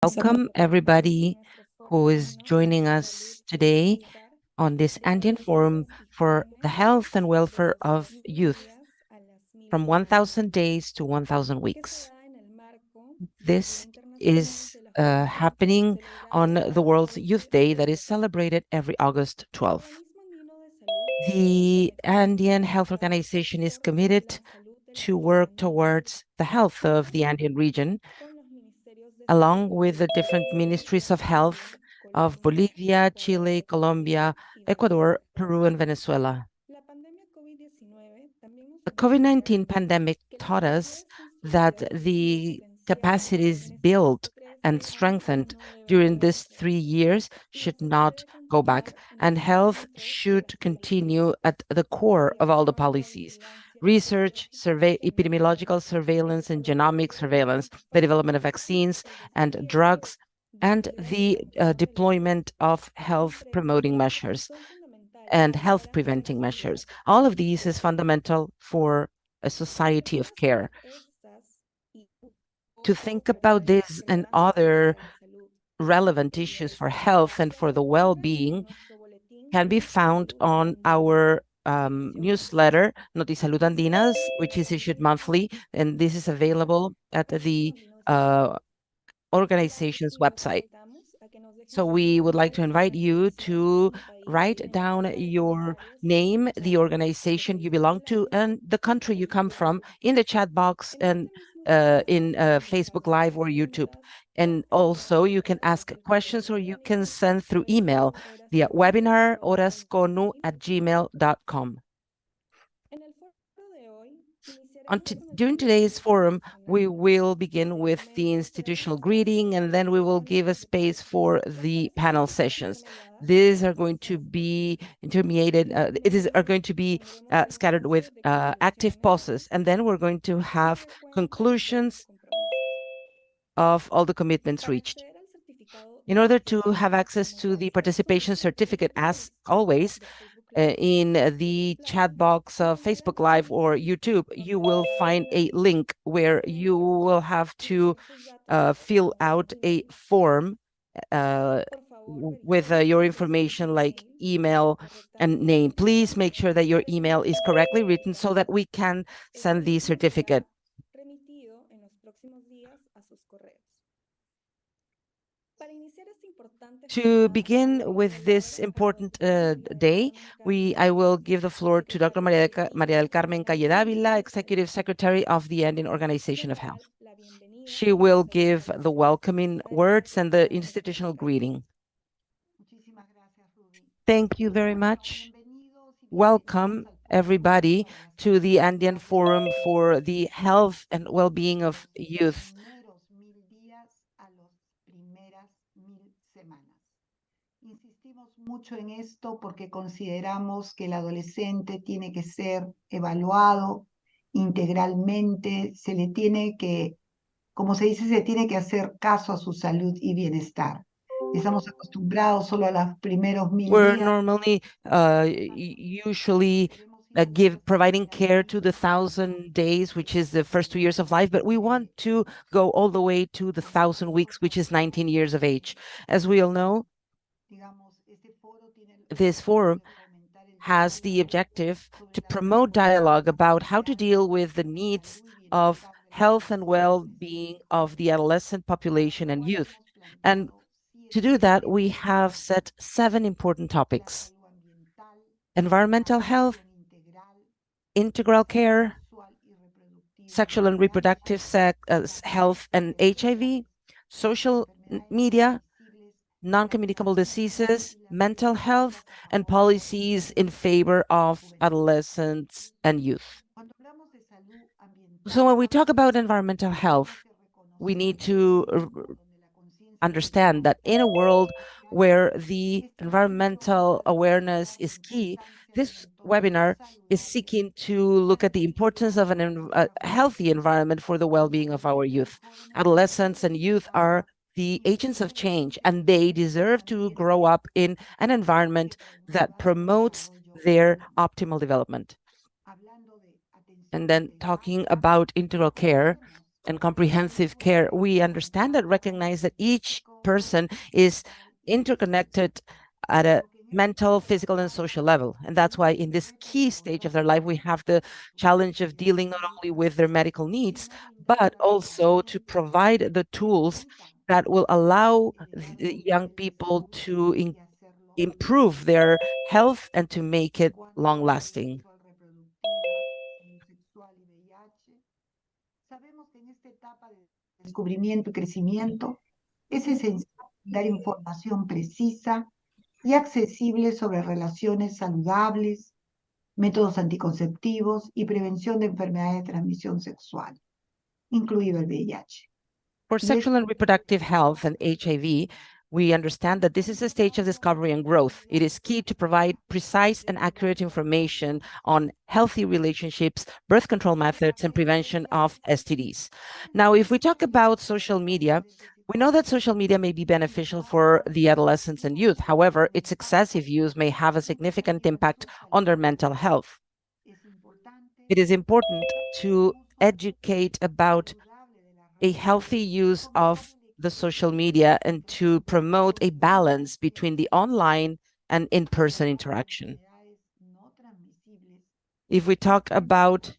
Welcome everybody who is joining us today on this Andean Forum for the health and welfare of youth from 1,000 days to 1,000 weeks. This is happening on the World's Youth Day that is celebrated every August 12th. The Andean Health Organization is committed to work towards the health of the Andean region, along with the different ministries of health of Bolivia, Chile, Colombia, Ecuador, Peru, and Venezuela. The COVID-19 pandemic taught us that the capacities built and strengthened during these 3 years should not go back, and health should continue at the core of all the policies. Research, epidemiological surveillance, and genomic surveillance, the development of vaccines and drugs, and the deployment of health promoting measures and health preventing measures. All of these is fundamental for a society of care. To think about this and other relevant issues for health and for the well-being can be found on our newsletter, Notisalud Andinas, which is issued monthly, and this is available at the organization's website. So we would like to invite you to write down your name, the organization you belong to, and the country you come from in the chat box and in Facebook Live or YouTube. And also you can ask questions or you can send through email via webinar horasconu@gmail.com. During today's forum, we will begin with the institutional greeting, and then we will give a space for the panel sessions. These are going to be intermediated, are going to be scattered with active pauses, and then we're going to have conclusions of all the commitments reached. In order to have access to the participation certificate, as always, in the chat box of Facebook Live or YouTube, you will find a link where you will have to fill out a form with your information like email and name. Please make sure that your email is correctly written so that we can send the certificate. To begin with this important day, I will give the floor to Dr. Maria del Carmen Calle Dávila, Executive Secretary of the Andean Organization of Health. She will give the welcoming words and the institutional greeting. Thank you very much. Welcome, everybody, to the Andean Forum for the Health and Well-being of Youth. Insistimos mucho en esto porque consideramos que el adolescente tiene que ser evaluado integralmente, se le tiene que, como se dice, se tiene que hacer caso a su salud y bienestar. Estamos acostumbrados solo a los primeros 1000 We're días. normally usually providing care to the 1,000 days, which is the first 2 years of life, but we want to go all the way to the 1,000 weeks, which is 19 years of age. As we all know, this forum has the objective to promote dialogue about how to deal with the needs of health and well-being of the adolescent population and youth. And to do that, we have set 7 important topics: environmental health, integral care, sexual and reproductive health and HIV, social media, non-communicable diseases, mental health, and policies in favor of adolescents and youth. So when we talk about environmental health, we need to understand that in a world where the environmental awareness is key, this webinar is seeking to look at the importance of a healthy environment for the well-being of our youth. Adolescents and youth are the agents of change, and they deserve to grow up in an environment that promotes their optimal development. And then talking about integral care, and comprehensive care, we understand and recognize that each person is interconnected at a mental, physical, and social level. And that's why in this key stage of their life, we have the challenge of dealing not only with their medical needs, but also to provide the tools that will allow the young people to improve their health and to make it long lasting. Sabemos que en esta etapa de descubrimiento y crecimiento es esencial dar información precisa y accesible sobre relaciones saludables, métodos anticonceptivos y prevención de enfermedades de transmisión sexual, incluido el VIH. For Y sexual and reproductive health and HIV, we understand that this is a stage of discovery and growth. It is key to provide precise and accurate information on healthy relationships, birth control methods, and prevention of STDs. Now, if we talk about social media, we know that social media may be beneficial for the adolescents and youth. However, its excessive use may have a significant impact on their mental health. It is important to educate about a healthy use of the social media and to promote a balance between the online and in-person interaction. If we talk about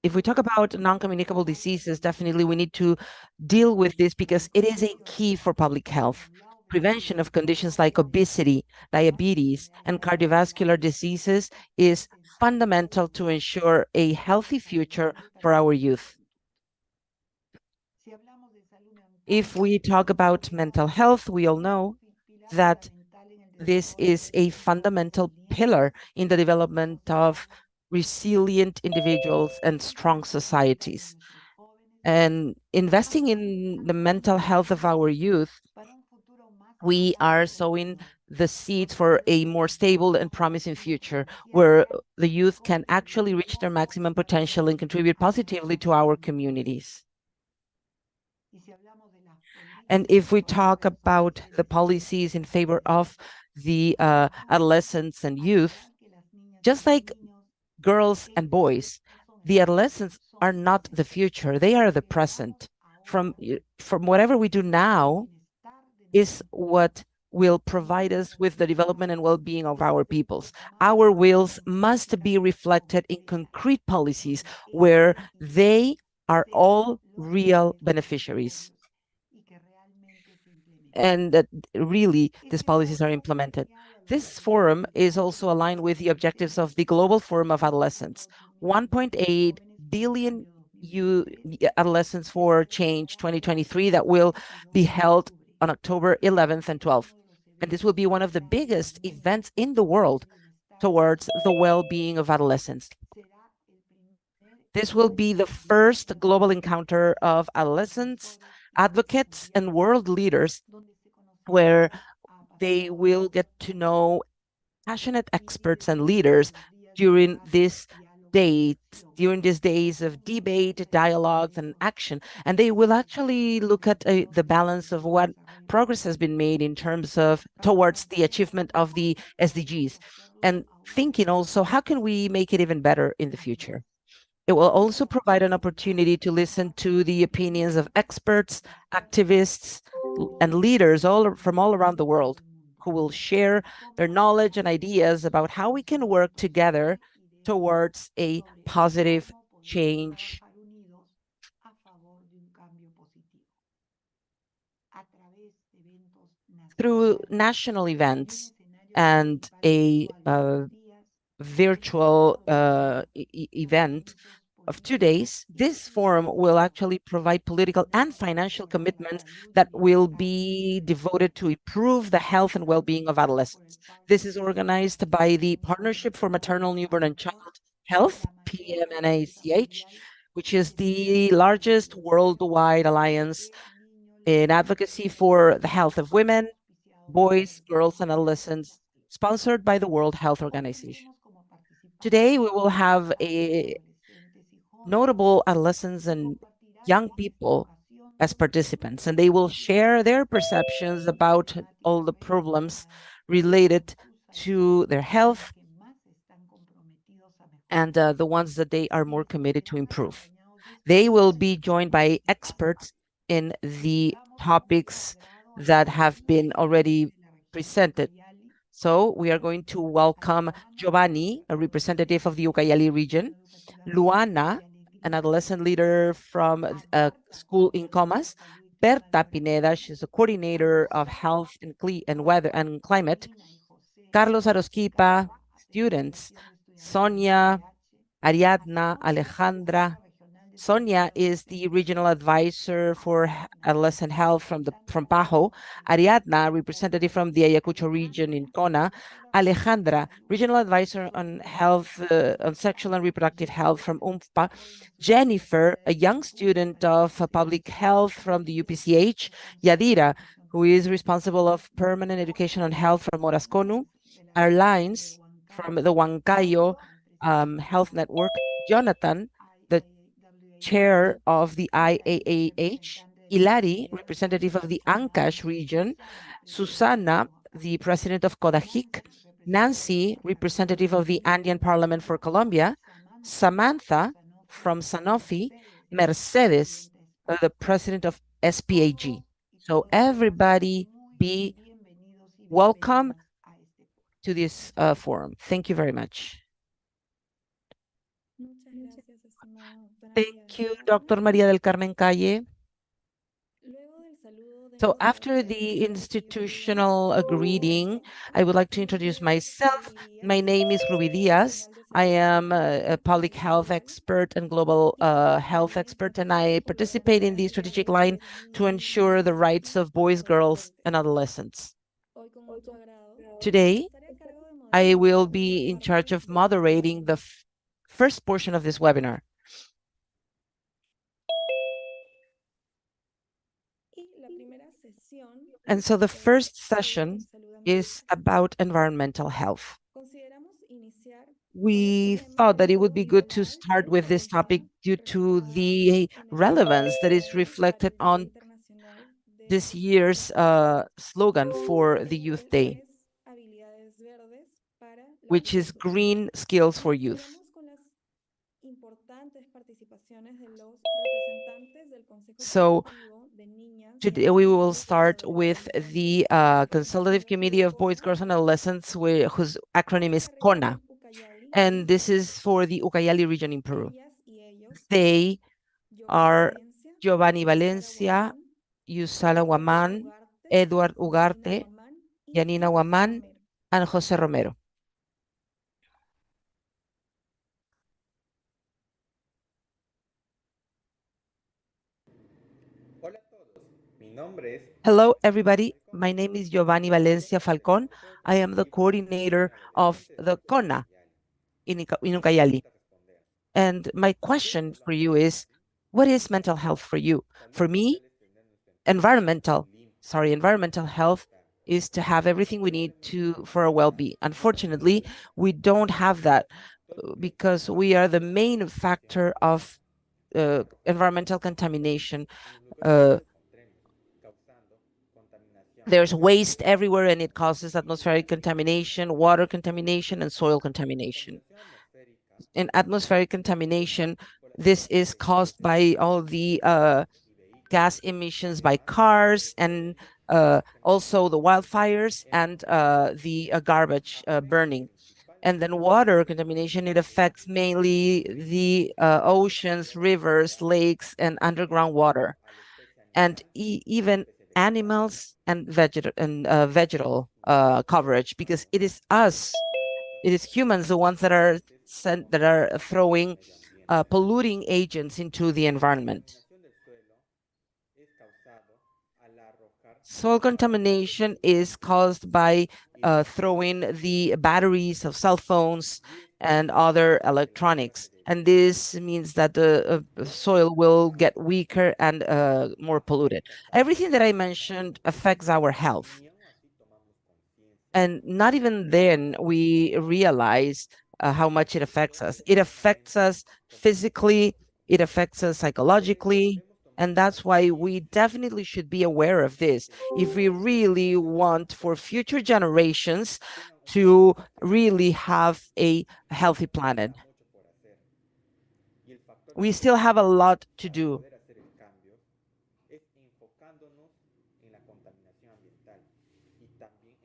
non-communicable diseases, definitely we need to deal with this because it is a key for public health. Prevention of conditions like obesity, diabetes, and cardiovascular diseases is fundamental to ensure a healthy future for our youth. If we talk about mental health, we all know that this is a fundamental pillar in the development of resilient individuals and strong societies. And investing in the mental health of our youth, we are sowing the seeds for a more stable and promising future where the youth can actually reach their maximum potential and contribute positively to our communities. And if we talk about the policies in favor of the adolescents and youth, just like girls and boys, the adolescents are not the future, they are the present. From whatever we do now is what will provide us with the development and well-being of our peoples. Our wills must be reflected in concrete policies where they are all real beneficiaries and that really these policies are implemented. This forum is also aligned with the objectives of the Global Forum of Adolescents, 1.8 billion Adolescents for Change 2023 that will be held on October 11th and 12th. And this will be one of the biggest events in the world towards the well-being of adolescents. This will be the first global encounter of adolescents, advocates, and world leaders where they will get to know passionate experts and leaders during these days of debate, dialogue, and action. And they will actually look at the balance of what progress has been made in terms of towards the achievement of the SDGs, and thinking also, how can we make it even better in the future? It will also provide an opportunity to listen to the opinions of experts, activists, and leaders from all around the world who will share their knowledge and ideas about how we can work together towards a positive change. Through national events and a virtual event of 2 days, this forum will actually provide political and financial commitments that will be devoted to improve the health and well-being of adolescents. This is organized by the Partnership for Maternal, Newborn, and Child Health, PMNACH, which is the largest worldwide alliance in advocacy for the health of women, boys, girls, and adolescents, sponsored by the World Health Organization. Today, we will have a notable adolescents and young people as participants, and they will share their perceptions about all the problems related to their health and the ones that they are more committed to improve. They will be joined by experts in the topics that have been already presented. So we are going to welcome Giovanni, a representative of the Ucayali region, Luana, an adolescent leader from a school in Comas, Berta Pineda, she's a coordinator of health and weather and climate, Carlos Arosquipa, students, Sonia, Ariadna, Alejandra. Sonia is the regional advisor for adolescent health from PAHO. Ariadna, representative from the Ayacucho region in CONA. Alejandra, regional advisor on health, on sexual and reproductive health from UMFPA. Jennifer, a young student of public health from the UPCH. Yadira, who is responsible of permanent education on health from Morasconu. Arlines from the Huancayo Health Network. Jonathan, the chair of the IAAH, Hilary, representative of the Ancash region, Susana, the president of CODAHIC, Nancy, representative of the Andean Parliament for Colombia, Samantha from Sanofi, Mercedes, the president of SPAG. So everybody be welcome to this forum. Thank you very much. Muchas gracias, estimado. Buenos días Thank you, a todos. Dr. María del Carmen Calle. Luego del saludo, So déjenme after saludarles. the Yo soy Ruby Díaz. institutional greeting, I would like to Mi introduce nombre es myself. Ruby Díaz. My name is Ruby Soy Diaz. profesional de I salud am pública a y public health territorial expert and global y participo health en esta expert, and I actividad por la participate in the promoción de los strategic line derechos de to niñas, ensure the niños rights y of boys, girls, adolescentes. and adolescents. Hoy, con mucho agrado, Today, estaré a cargo de I moderar will y de be in charge compartir of esta moderating the sesión. first portion of this webinar. Y la primera sesión And so the es first sobre session salud is ambiental. about environmental health. Consideramos iniciar con este We tema thought that it debido would a be la good to real start with this topic importancia due to reflejada the en el relevance that is 20 reflected on aniversario internacional de this year's la juventud, slogan for the el Youth cual Day, es habilidades verdes para la which is juventud. green skills for youth. Iniciaremos con las importantes participaciones de los representantes del Consejo So Ejecutivo de Niñas, today we will Niños y start with Adolescentes, the Consultative representados Committee por of Boys, CONA, Girls, and Adolescents, whose acronym is nuestra CONA. región Ucayali And y this is for the Ucayali region in Peru. ellas y ellos They Giovanni are Valencia, Giovanni Yusara Valencia, Guamán, Yusala Edward Guamán, Ugarte, Edward Yanina Ugarte, Guamán y Yanina José Guamán, Romero. and Jose Romero. Hola a todos, mi nombre es Hello, Giovanni everybody. Valencia My Falcón name is y Giovanni soy el Valencia Falcón. representante I del am the Consejo de Niñas coordinator y of Adolescentes the de CONA Ucayali. in ¿A qué Ucayali. pregunta responder? And my ¿Qué es question el for you ambiente en is, sí? what is mental health for you? Salud For me, mental es tener nuestro entorno sano, limpio, environmental health bienestar, is to have everything we seguridad need en nuestra for our comunidad well-being. y nuestro Unfortunately, entorno. we don't have that Todo because esto we are the por la main contaminación factor ambiental of al arrojar environmental nuestros desechos contamination. en los lugares que encontremos, causando contaminación There's waste atmosférica, everywhere and it causes atmospheric ambiental y contamination, social. water contamination, and soil La contamination. contaminación atmosférica In es atmospheric causada contamination, por las this is emisiones de caused gases by all contaminantes the y gas vehículos, emissions by además de cars and desechos químicos also the wildfires en el and ambiente. the garbage Algunas de las burning. principales And then causas water de contamination, it contaminación affects ambiental mainly the oceans, son la rivers, contaminación lakes, and underground afectando water, a la especie and animal y la even especie vegetal. animals and Somos vegetal culpables de este coverage, because estado it is us, plásticas it is humans, the ones that are contaminantes como that are pesticidas al throwing medio ambiente. polluting agents into the La environment. contaminación del suelo es causado al arrojar Soil residuos contamination is tóxicos caused by y desechos throwing the batteries of cell phones y esto and other hace la tierra electronics. se And degrade. this means that the Todo soil esto will get agrava weaker and more polluted. afecta Everything that I nuestra salud mentioned affects our y health. ni aun así tomamos conciencia And not even de que then estas we contaminaciones realize how much it affects us. pueden It affects realmente us comprometer physically, nuestra it salud. affects us Por eso psychologically. debemos tomar And that's why we conciencia definitely should be aware of this de lo que if we estamos really dejando want for afuera future generations tengan un to planeta que really realmente have a healthy queda planet. mucho por We still have a lot to do. poder hacer el cambio es enfocándonos en la contaminación ambiental y también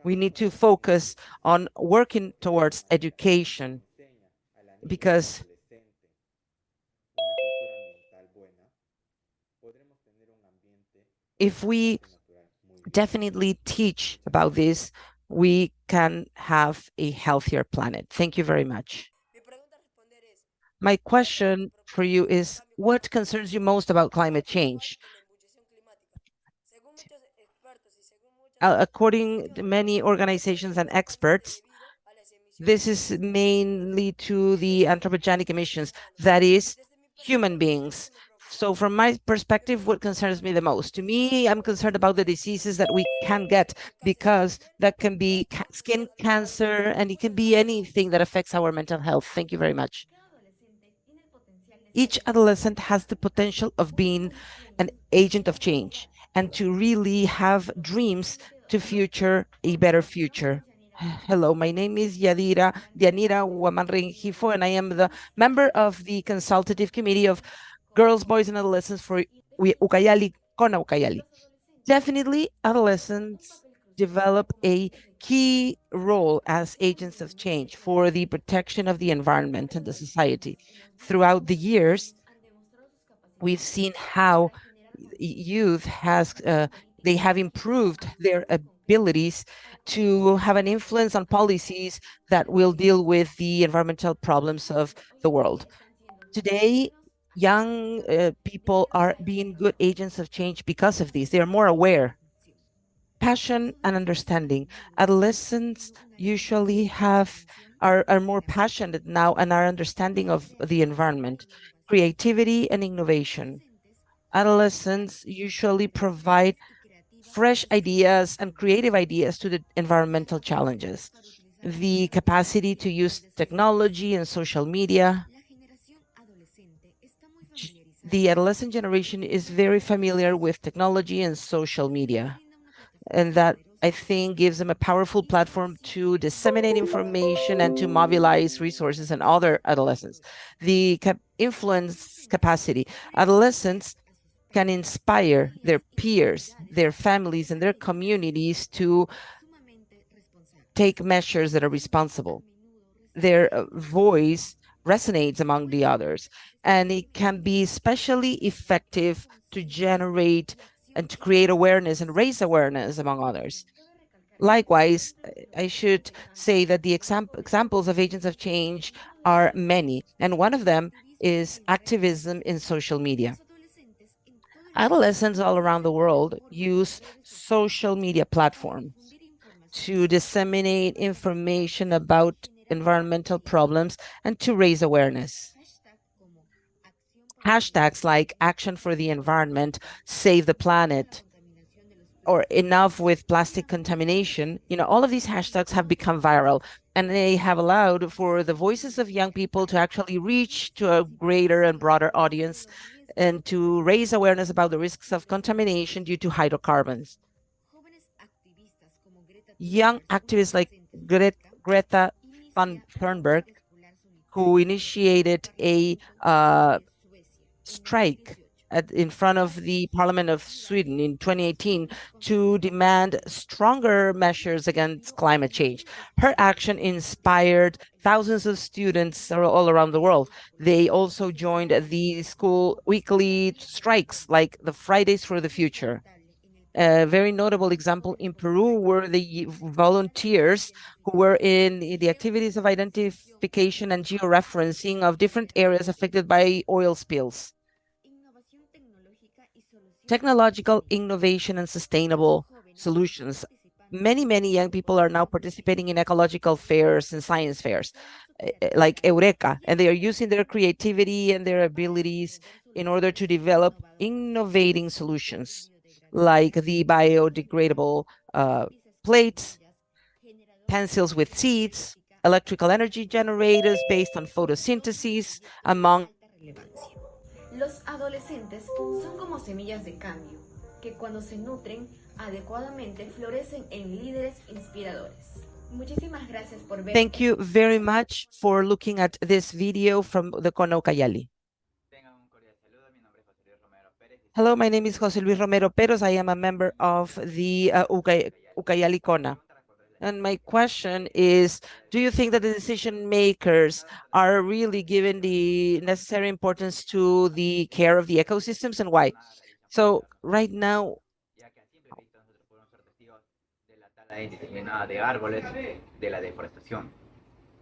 We need enfocándonos to en la focus educación, on working porque de esa towards manera se education, enseña a la niña y al because adolescente una cultura ambiental buena, podremos tener un ambiente y un if we espacio natural muy limpio. definitely teach Muchas about gracias. this, we can have a healthier planet. Thank you very much. My question for you is, what concerns you most about climate change? According to many organizations and experts, this is mainly to the anthropogenic emissions, that is, human beings. So, from my perspective, what concerns me the most? To me, I'm concerned about the diseases that we can get, because that can be skin cancer, and it can be anything that affects our mental health. Thank you very much. Each adolescent has the potential of being an agent of change and to really have dreams to future a better future. Hello, my name is Yanira Wamanrengifo, and I am the member of the consultative committee of girls, boys, and adolescents for Ucayali, Kona Ucayali. Definitely, adolescents develop a key role as agents of change for the protection of the environment and the society. Throughout the years, we've seen how youth has they have improved their abilities to have an influence on policies that will deal with the environmental problems of the world. Today, young people are being good agents of change because of these. They are more aware. Passion and understanding. Adolescents usually are more passionate now and are understanding of the environment, creativity and innovation. Adolescents usually provide fresh ideas and creative ideas to the environmental challenges. The capacity to use technology and social media. The adolescent generation is very familiar with technology and social media, and that I think gives them a powerful platform to disseminate information and to mobilize resources and other adolescents. The influence capacity. Adolescents can inspire their peers, their families, and their communities to take measures that are responsible. Their voice resonates among the others, and it can be especially effective to generate and to create awareness and raise awareness among others. Likewise, I should say that the examples of agents of change are many, and one of them is activism in social media. Adolescents all around the world use social media platforms to disseminate information about environmental problems and to raise awareness. Hashtags like Action for the Environment, Save the Planet, or Enough with Plastic Contamination, all of these hashtags have become viral, and they have allowed for the voices of young people to actually reach to a greater and broader audience and to raise awareness about the risks of contamination due to hydrocarbons. Young activists like Greta Thunberg, who initiated a strike in front of the Parliament of Sweden in 2018 to demand stronger measures against climate change. Her action inspired thousands of students all around the world. They also joined the school weekly strikes like the Fridays for the Future. A very notable example in Peru were the volunteers who were in the activities of identification and georeferencing of different areas affected by oil spills. Technological innovation and sustainable solutions. Many young people are now participating in ecological fairs and science fairs, like Eureka, and they are using their creativity and their abilities in order to develop innovating solutions, like the biodegradable plates, pencils with seeds, electrical energy generators based on photosynthesis, among. Los adolescentes son como semillas de cambio, que cuando se nutren adecuadamente florecen en líderes inspiradores. Muchísimas gracias por ver. Thank you very much for looking at this video from the Kono Kayali. Hello, my name is Jose Luis Romero Peros. I am a member of the Ucayali Cona. And my question is, do you think that the decision makers are really giving the necessary importance to the care of the ecosystems, and why? So right now, Ya que a simple vista nosotros podemos ser testigos de la tala indiscriminada de árboles, de la deforestación,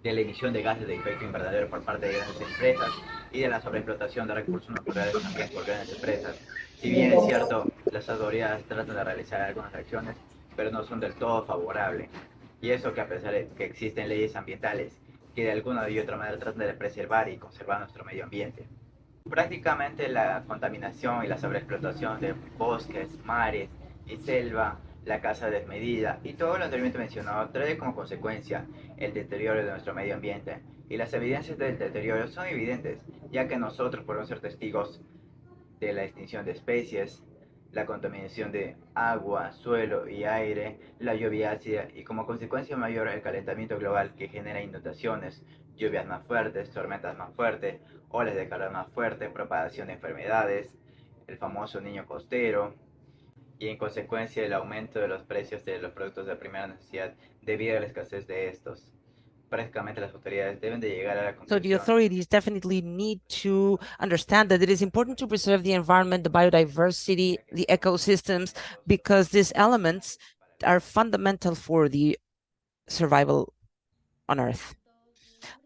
de la emisión de gases de efecto invernadero por parte de grandes empresas y de la sobreexplotación de recursos naturales también por grandes empresas. Si bien es cierto, las autoridades tratan de realizar algunas acciones, pero no son del todo favorables. Y eso que a pesar de que existen leyes ambientales que de alguna y otra manera tratan de preservar y conservar nuestro medio ambiente. Prácticamente la contaminación y la sobreexplotación de bosques, mares y selva, la caza desmedida y todo lo anteriormente mencionado trae como consecuencia el deterioro de nuestro medio ambiente. Y las evidencias del deterioro son evidentes, ya que nosotros podemos ser testigos de la extinción de especies, la contaminación de agua, suelo y aire, la lluvia ácida y como consecuencia mayor el calentamiento global que genera inundaciones, lluvias más fuertes, tormentas más fuertes, olas de calor más fuertes, propagación de enfermedades, el famoso niño costero y en consecuencia el aumento de los precios de los productos de primera necesidad debido a la escasez de estos. Prácticamente las autoridades deben de llegar a la so the conclusión. authorities definitely need to understand that it is important to preserve the environment, the biodiversity, the ecosystems, because these elements are fundamental for the survival on Earth.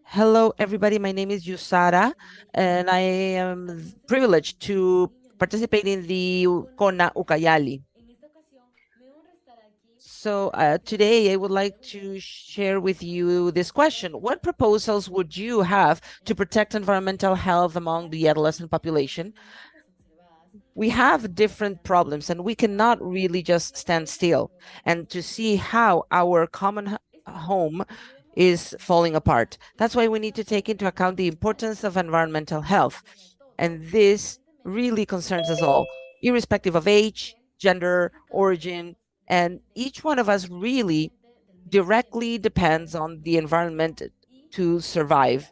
Hello, everybody. My name is Yusara, and I am privileged to participate in the Kona Ucayali. So today I would like to share with you this question. What proposals would you have to protect environmental health among the adolescent population? We have different problems and we cannot really just stand still and to see how our common home is falling apart. That's why we need to take into account the importance of environmental health. And this really concerns us all, irrespective of age, gender, origin, and each one of us really directly depends on the environment to survive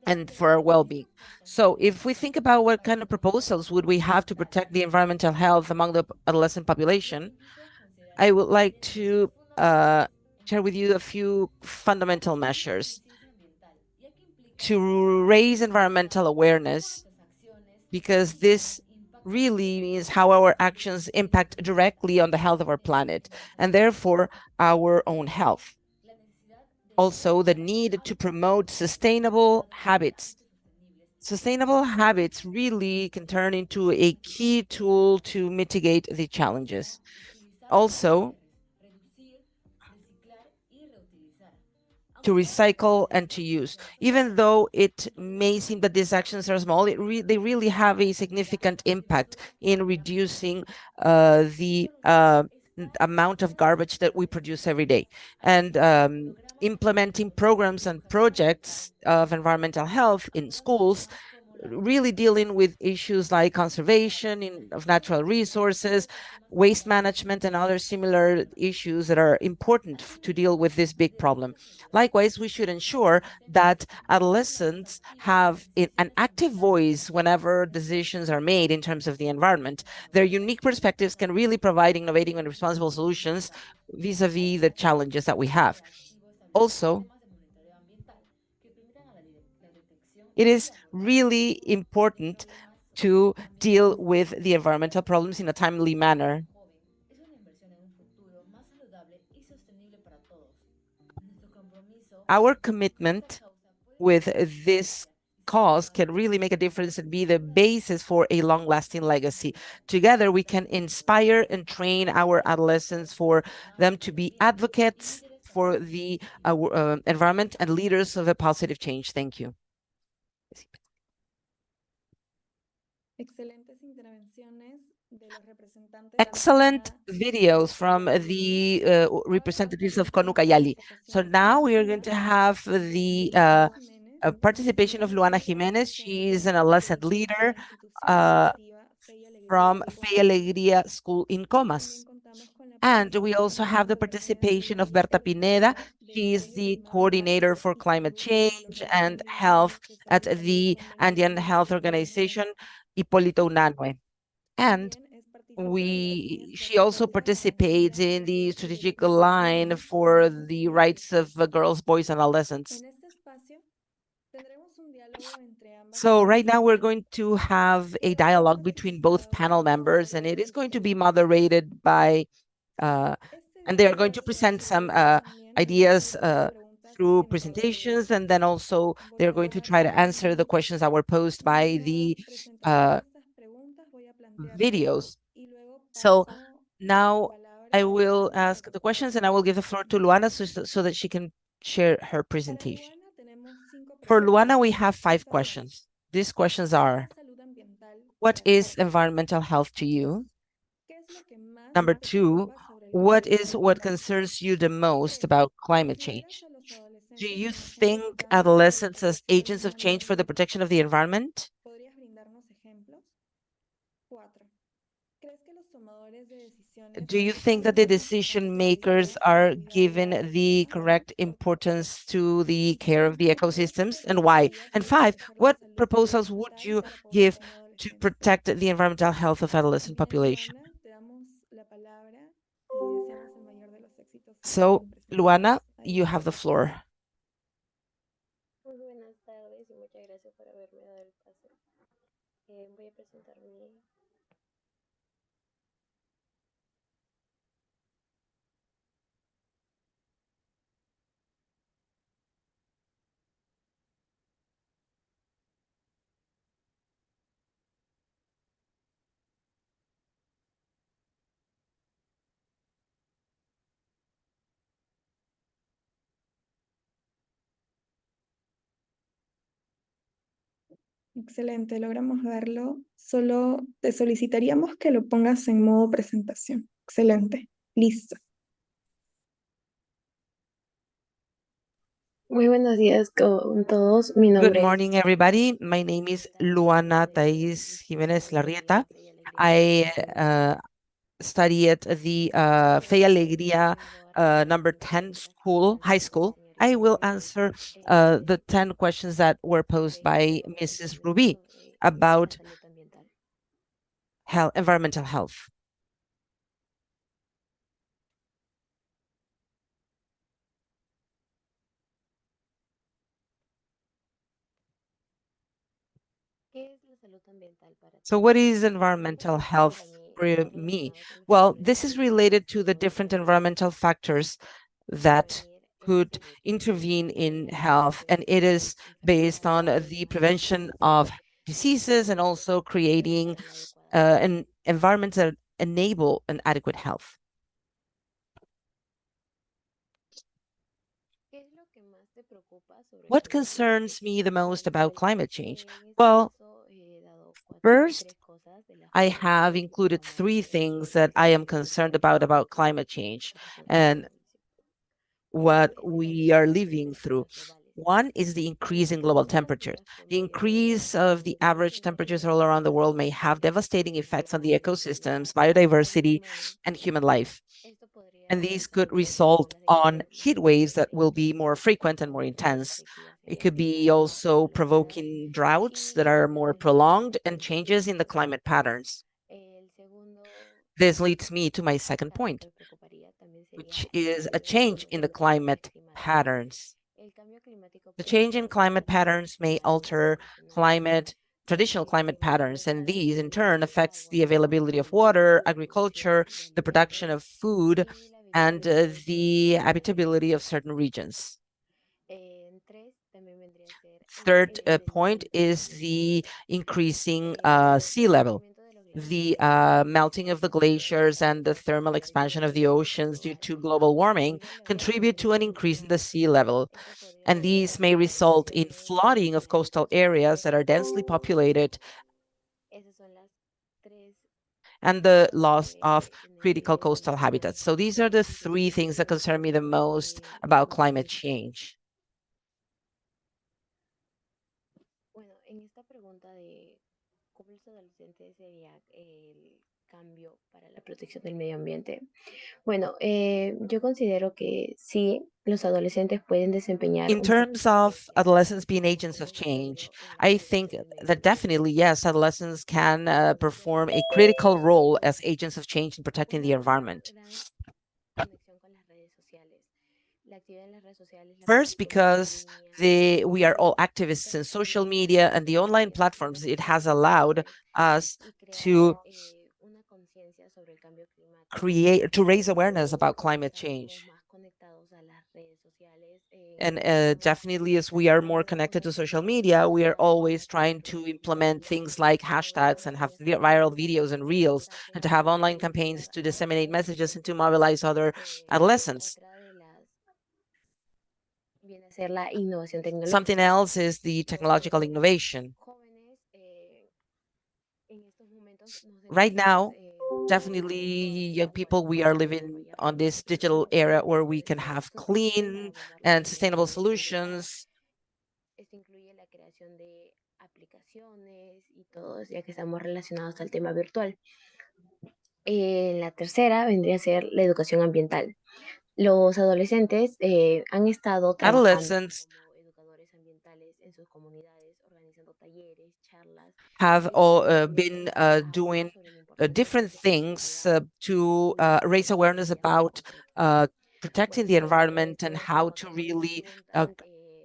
and for our well-being. So if we think about what kind of proposals would we have to protect the environmental health among the adolescent population, I would like to share with you a few fundamental measures to raise environmental awareness, because this really means how our actions impact directly on the health of our planet and therefore our own health. Also, the need to promote sustainable habits. Sustainable habits really can turn into a key tool to mitigate the challenges. Also, to recycle and to use. Even though it may seem that these actions are small, they really have a significant impact in reducing the amount of garbage that we produce every day. And implementing programs and projects of environmental health in schools, really dealing with issues like conservation of natural resources, waste management, and other similar issues that are important to deal with this big problem. Likewise, we should ensure that adolescents have an active voice whenever decisions are made in terms of the environment. Their unique perspectives can really provide innovative and responsible solutions vis-a-vis the challenges that we have. Also, it is really important to deal with the environmental problems in a timely manner. Our commitment with this cause can really make a difference and be the basis for a long-lasting legacy. Together, we can inspire and train our adolescents for them to be advocates for the environment and leaders of a positive change. Thank you. Excellent videos from the representatives of Conucayali. So now we are going to have the participation of Luana Jimenez. She is an adolescent leader from Fe y Alegría School in Comas. And we also have the participation of Berta Pineda. She is the coordinator for climate change and health at the Andean Health Organization, Hipólito Unanue. And she also participates in the strategic line for the rights of girls, boys, and adolescents. So right now we're going to have a dialogue between both panel members, and it is going to be moderated by, and they are going to present some ideas through presentations, and then also they're going to try to answer the questions that were posed by the videos. So now I will ask the questions and I will give the floor to Luana so that she can share her presentation. For Luana, we have 5 questions. These questions are: what is environmental health to you? Number 2, what concerns you the most about climate change? Do you think adolescents as agents of change for the protection of the environment? Do you think that the decision makers are given the correct importance to the care of the ecosystems, and why? And 5, what proposals would you give to protect the environmental health of adolescent population? So, Luana, you have the floor. Muy buenas tardes y muchas gracias por haberme dado el pase. Voy a presentar mi... Excelente, logramos verlo. Solo te solicitaríamos que lo pongas en modo presentación. Excelente, listo. Muy buenos días con todos. Mi Good nombre morning, es everybody. My name is Luana Thais Jimenez Larrieta. I study at the Fe Alegría number 10 high school. I will answer the 10 questions that were posed by Mrs. Ruby about environmental health. So what is environmental health for me? Well, this is related to the different environmental factors that could intervene in health, and it is based on the prevention of diseases and also creating an environment that enable an adequate health. What concerns me the most about climate change? Well, first, I have included 3 things that I am concerned about climate change and what we are living through. One is the increase in global temperatures. The increase of the average temperatures all around the world may have devastating effects on the ecosystems, biodiversity, and human life. And these could result on heat waves that will be more frequent and more intense. It could be also provoking droughts that are more prolonged and changes in the climate patterns. This leads me to my second point, which is a change in the climate patterns. The change in climate patterns may alter traditional climate patterns, and these in turn affects the availability of water, agriculture, the production of food, and the habitability of certain regions. Third point is the increasing sea level. The melting of the glaciers and the thermal expansion of the oceans due to global warming contribute to an increase in the sea level. And these may result in flooding of coastal areas that are densely populated and the loss of critical coastal habitats. So these are the 3 things that concern me the most about climate change. cambio para la protección del medio ambiente? Bueno, yo considero que sí, los adolescentes pueden desempeñar In un papel terms of adolescents being agents of muy change, notorio en la I protección think del medio that ambiente. definitely, yes, adolescents can perform a Definitivamente, critical role as tienen agents of change in protecting the una environment. gran conexión con las redes sociales. La actividad en las redes sociales, la First, plataforma en because línea, we are all activists in social permiten media and the online ampliar platforms. las It has conversaciones allowed sociales us y crear to una conciencia sobre el cambio climático. raise awareness about climate Estamos como change. más conectados a las redes sociales, And estamos definitely, as we are more buscando connected una to social opinión media, we are actualizada de always cómo está trying nuestro to medio implement ambiente. things like Ahora hashtags and have podría ser viral organizar videos and reels, mensajes and to have online para campaigns incitar to a otros disseminate messages and to adolescentes. mobilize other adolescents. Otra de las viene a ser la innovación Something tecnológica. else is the technological Nosotros, innovation. jóvenes, en estos momentos nos Right encontramos now, todavía definitely young actuales people, we para are living desarrollar on this soluciones digital innovadoras era where we para can mejorar have su situación, para clean abordar las and sustainable necesidades climáticas. solutions. Esto incluye la creación de aplicaciones y todo, ya que estamos relacionados al tema virtual. La tercera vendría a ser la educación ambiental. Los adolescentes han estado trabajando Adolescents como educadores ambientales en sus comunidades, organizando talleres, charlas have y all sensibilizando been a otros doing sobre la importancia de la different things sustentabilidad to y raise tomar awareness medidas muy about concretas. protecting Bueno, the sobre environment esto and del how trabajo to que me really preguntan,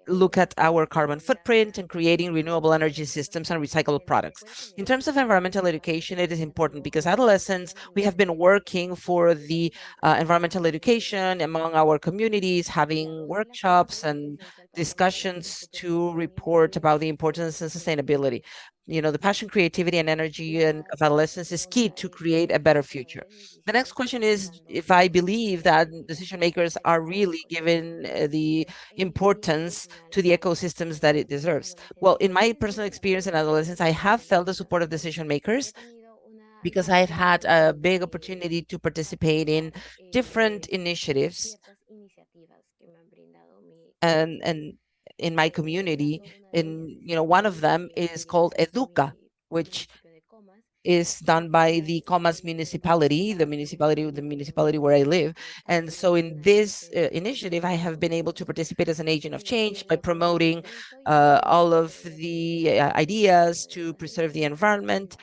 look at our en carbon realidad footprint and creating renewable una de energy las cosas systems and que recyclable se products. puede In tener terms of en environmental este caso education, it is sería important algo because de adolescents, comunicación en we las have been escuelas, working for the encuentros environmental education de among our communities, la having voz de la workshops juventud es and esencial para lograr un discussions futuro to sostenible report y about the accesible importance and para los jóvenes. sustainability. You know, the passion, creativity, and energy and La of siguiente adolescents is key pregunta to es create si a los better future. tomadores de The next decisiones question están is dando if I importancia believe a la that biodiversidad decision makers are y al really ecosistema. given the Pues en mi experiencia importance personal, to the ecosystems that it los deserves. Well, in adolescentes my personal sienten el experience apoyo in de sus adolescence, I padres y have de los felt the support of educadores. decision He makers tenido una because gran I've had oportunidad a big de opportunity to participate in participar different de initiatives ciertas iniciativas que me han brindado mi comunidad. and in my En este community. caso, una de ellas And es you know, one esta of them is que called realiza Educa, mi which municipio de Comas, is la done by cual the Comas municipality, básicamente the pretende municipality where I live. And so promover in una this sostenibilidad initiative, I have been able to participate as an agent of change by Lo que me promoting pregunto yo all es of sobre las the iniciativas que ha ideas tenido to Educa. preserve the Entonces, esta es environment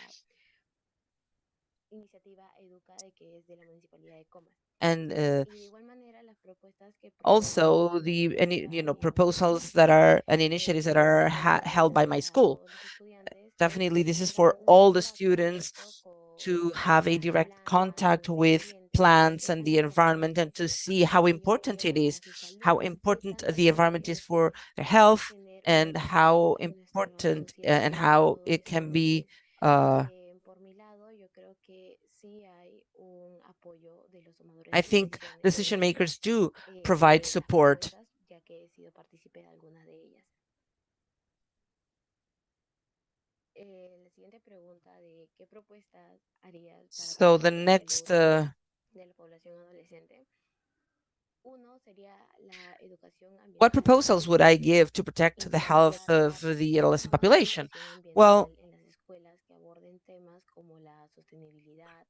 la iniciativa Educa que es de la Municipalidad de Comas. and Y de igual manera, las propuestas que promuevo also the any hacia proposals that are and initiatives that son are held by orientadas my a school. todos los estudiantes Definitely, this is generar for un all the contacto students directo to con have a las direct plantas, contact con el with ambiente, plants and the estando environment and conscientes to see de how que ellos important it conllevan is, a su how salud y important the también environment is for their health, tener una and visión how de nuestra important and conciencia en how todo it esto. can be Por mi lado, yo creo que sí hay un apoyo de los tomadores I de think decisiones decision makers do provide sobre las support. propuestas, ya que he sido partícipe de algunas de ellas. La siguiente pregunta de qué propuestas harías para So the proteger la salud next, de la población adolescente. Uno sería la educación what ambiental. proposals would I give to protect the health Implementar of the adolescent programas de population? educación Well, ambiental en las escuelas que aborden temas como la sostenibilidad,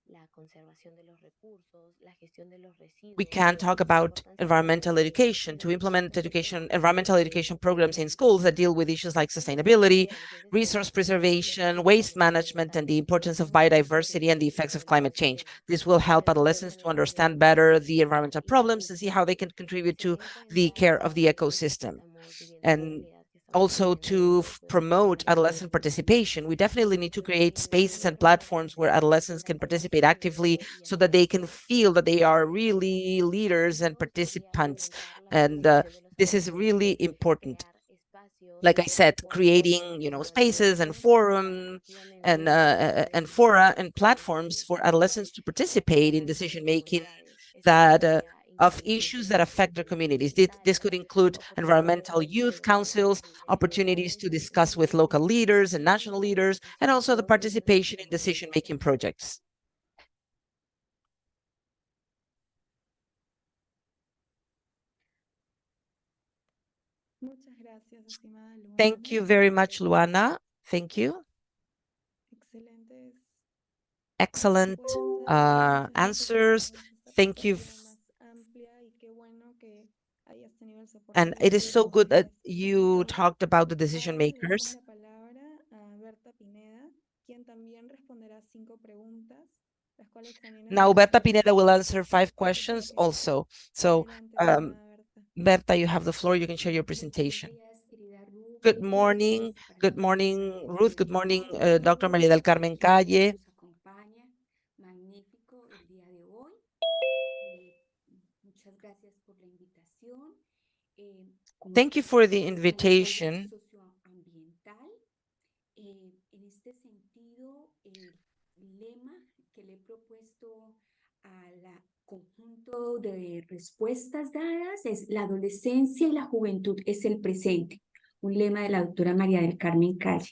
la conservación de los recursos, la gestión de los we residuos, can talk la about importancia de la environmental education, to concientización implement respecto education, del environmental cuidado education del medio programs in ambiente. schools that deal with issues like Entonces, los sustainability, adolescentes resource podrían tener ciertas preservation, waste actividades management, and the ambientales importance of informativas biodiversity and the effects of sobre climate estos change. temas. This will help De la misma adolescents to manera, yo understand también better the promovería environmental la problems and see how they inclusión. can contribute Se to den the cuenta care of the que ecosystem. estamos viviendo en la And realidad, que estamos also viviendo en to un mundo en donde promote cambia adolescent constantemente. participation. We definitely need to Entonces, create si nos spaces damos and cuenta platforms where de adolescents la can forma participate que el actively mundo y el so that they can ambiente feel that they are cambian. really leaders and Uno sería participants. fomentar la And participación de los this is really adolescentes, important. crear espacios Like I said, donde creating, los spaces and adolescentes participaran forum activamente en la toma de and fora decisiones and platforms importantes for adolescents to que participate in afectarán a decision sus making comunidades. Esto that podría of incluir issues that conferencias affect their communities. This ambientales, could include environmental oportunidades youth councils, de opportunities to eventos discuss with local leaders and national y leaders, and also the participación en los participation in programas de decision-making educación. projects. Muchas gracias, estimada Thank Luana. you very much, Luana. Thank you. Excelentes excellent Pues muchísimas answers. gracias. Esta Thank you. perspectiva más amplia y qué bueno que hayas tenido el soporte And de it tu is so good that comunidad. you talked about the decision Ahora le damos makers. la palabra a Berta Pineda, quien también responderá 5 preguntas, las cuales también Now, estarán Berta Pineda will answer disponibles 5 questions en el chat. also. So, Adelante, um, estimada Berta. Berta, you have the floor. You can share your presentation. Good morning. Good morning, Ruth. Good morning, Dr. María del Carmen Calle. Thank you for the invitation. En este sentido, el lema que le he propuesto al conjunto de respuestas dadas es: la adolescencia y la juventud es el presente, un lema de la doctora María del Carmen Calle.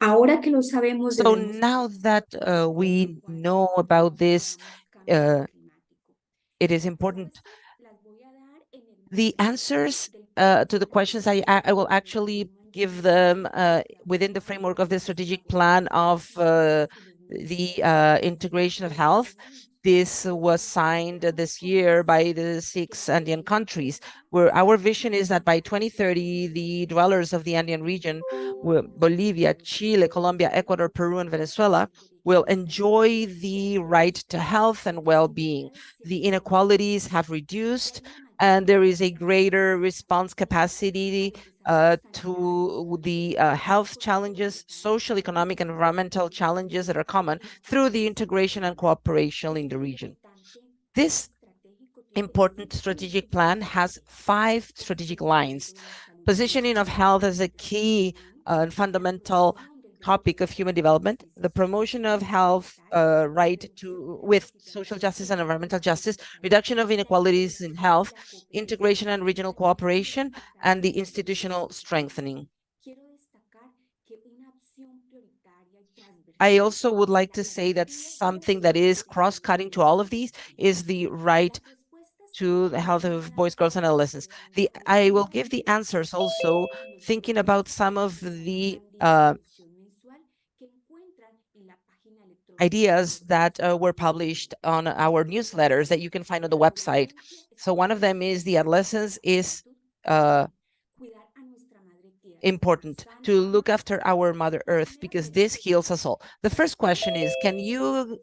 Ahora que lo sabemos, So now that we know about this, it is important. The answers to the questions, I will actually give them within the framework of the strategic plan of the integration of health. This was signed this year by the 6 Andean countries, where our vision is that by 2030, the dwellers of the Andean region, Bolivia, Chile, Colombia, Ecuador, Peru, and Venezuela, will enjoy the right to health and well-being. The inequalities have reduced, and there is a greater response capacity to the health challenges, social, economic, and environmental challenges that are common through the integration and cooperation in the region. This important strategic plan has 5 strategic lines. Positioning of health as a key and fundamental topic of human development, the promotion of health right to with social justice and environmental justice, reduction of inequalities in health, integration and regional cooperation, and the institutional strengthening. I also would like to say that something that is cross-cutting to all of these is the right to the health of boys, girls, and adolescents. I will give the answers also thinking about some of the ideas that were published on our newsletters that you can find on the website. So one of them is the adolescence is important to look after our Mother Earth, because this heals us all. The first question is, can you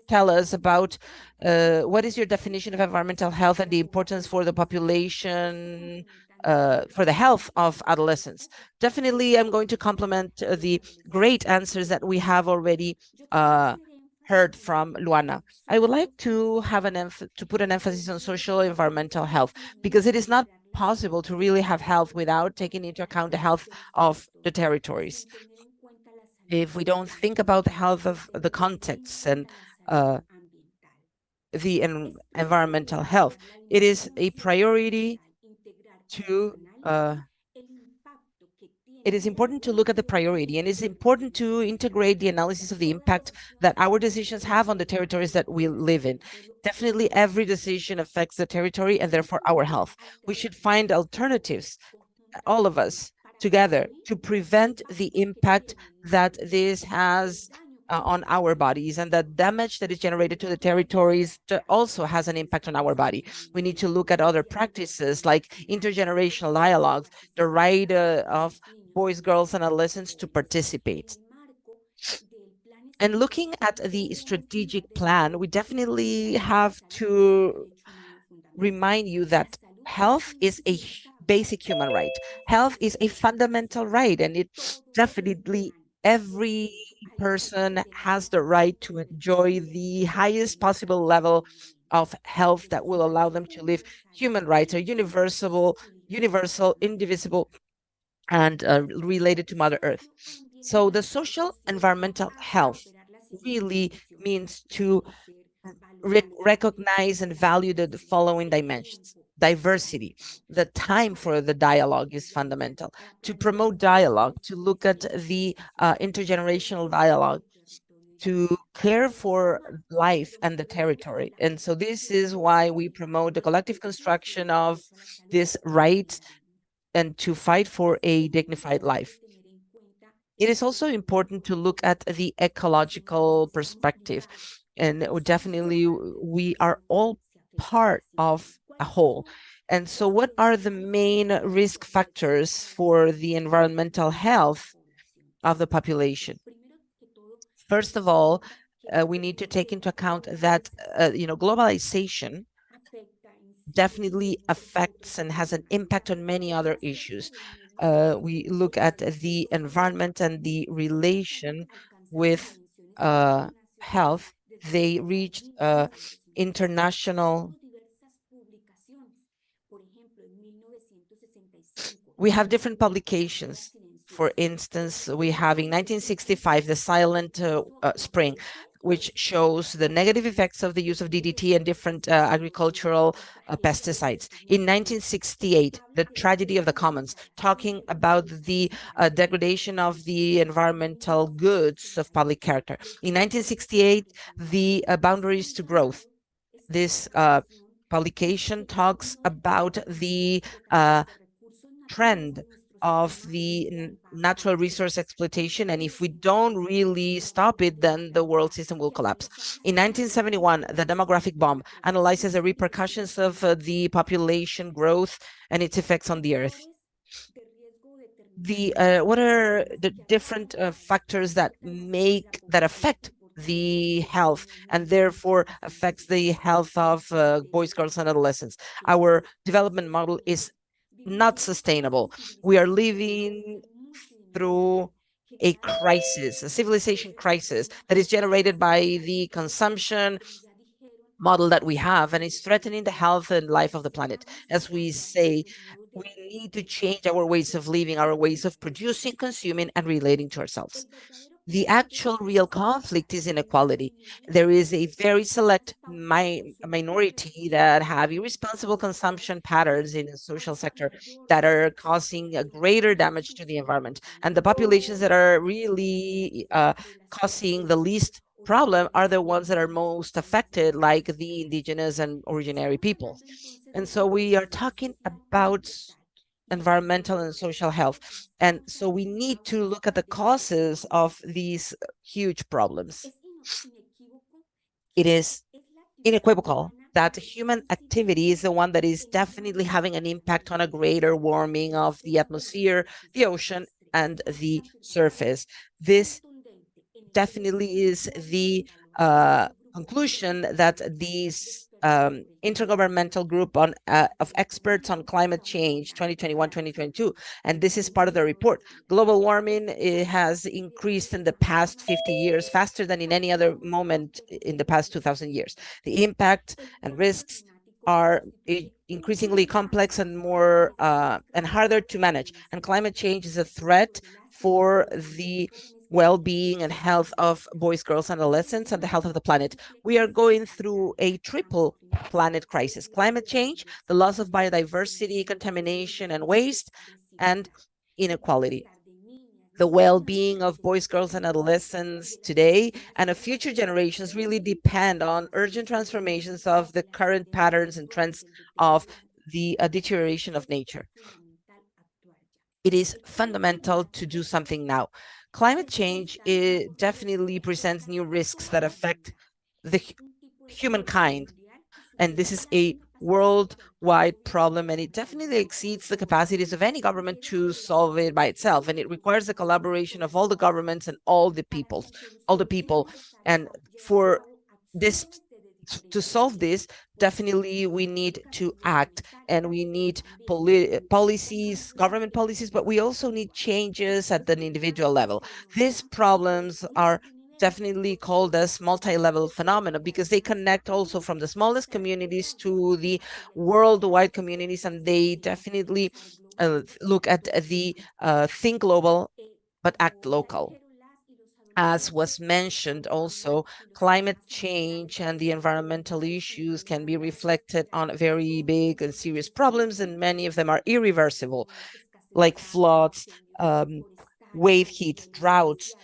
tell us about what is your definition of environmental health and the importance for the population, for the health of adolescents? Definitely, I'm going to complement the great answers that we have already heard from Luana. I would like to have to put an emphasis on social environmental health, because it is not possible to really have health without taking into account the health of the territories. If we don't think about the health of the context and the environmental health, it is a priority to it is important to look at the priority, and it's important to integrate the analysis of the impact that our decisions have on the territories that we live in. Definitely every decision affects the territory and therefore our health. We should find alternatives, all of us together, to prevent the impact that this has on our bodies, and the damage that is generated to the territories also has an impact on our body. We need to look at other practices like intergenerational dialogues, the right of boys, girls, and adolescents to participate. And looking at the strategic plan, we definitely have to remind you that health is a basic human right. Health is a fundamental right, and it definitely every person has the right to enjoy the highest possible level of health that will allow them to live. Human rights are universal, indivisible, and related to Mother Earth. So the social environmental health really means to recognize and value the following dimensions. Diversity. The time for the dialogue is fundamental. To promote dialogue, to look at the intergenerational dialogue, to care for life and the territory. And so this is why we promote the collective construction of this right and to fight for a dignified life. It is also important to look at the ecological perspective, and definitely we are all part of a whole. And so what are the main risk factors for the environmental health of the population? First of all, we need to take into account that globalization definitely affects and has an impact on many other issues. We look at the environment and the relation with health. They reached international. We have different publications. For instance, we have in 1965 the Silent Spring, which shows the negative effects of the use of DDT and different agricultural pesticides. In 1968, the Tragedy of the Commons, talking about the degradation of the environmental goods of public character. In 1968, the Boundaries to Growth. This publication talks about the trend of the natural resource exploitation, and if we don't really stop it, then the world system will collapse. In 1971, the demographic bomb analyzes the repercussions of the population growth and its effects on the earth. What are the different factors that affect the health and therefore affects the health of boys, girls, and adolescents? Our development model is not sustainable. We are living through a crisis, a civilization crisis that is generated by the consumption model that we have, and it's threatening the health and life of the planet. As we say, we need to change our ways of living, our ways of producing, consuming, and relating to ourselves. The actual real conflict is inequality. There is a very select minority that have irresponsible consumption patterns in the social sector that are causing a greater damage to the environment. And the populations that are really causing the least problem are the ones that are most affected, like the indigenous and originary peoples. And so we are talking about environmental and social health. And so we need to look at the causes of these huge problems. It is unequivocal that human activity is the one that is definitely having an impact on a greater warming of the atmosphere, the ocean, and the surface. This definitely is the conclusion that these intergovernmental group of experts on climate change 2021-2022, and this is part of the report. Global warming has increased in the past 50 years faster than in any other moment in the past 2,000 years. The impact and risks are increasingly complex and more and harder to manage, and climate change is a threat for the well-being and health of boys, girls, and adolescents, and the health of the planet. We are going through a triple planet crisis: climate change, the loss of biodiversity, contamination, and waste, and inequality. The well-being of boys, girls, and adolescents today and of future generations really depend on urgent transformations of the current patterns and trends of the deterioration of nature. It is fundamental to do something now. Climate change definitely presents new risks that affect the humankind, and this is a worldwide problem, and it definitely exceeds the capacities of any government to solve it by itself. And it requires the collaboration of all the governments and all the people. And for this, to solve this, definitely we need to act, and we need policies, government policies, but we also need changes at an individual level. These problems are definitely called as multi-level phenomena because they connect also from the smallest communities to the worldwide communities, and they definitely look at the think global but act local. As was mentioned also, climate change and the environmental issues can be reflected on very big and serious problems, and many of them are irreversible, like floods, wave heat, droughts,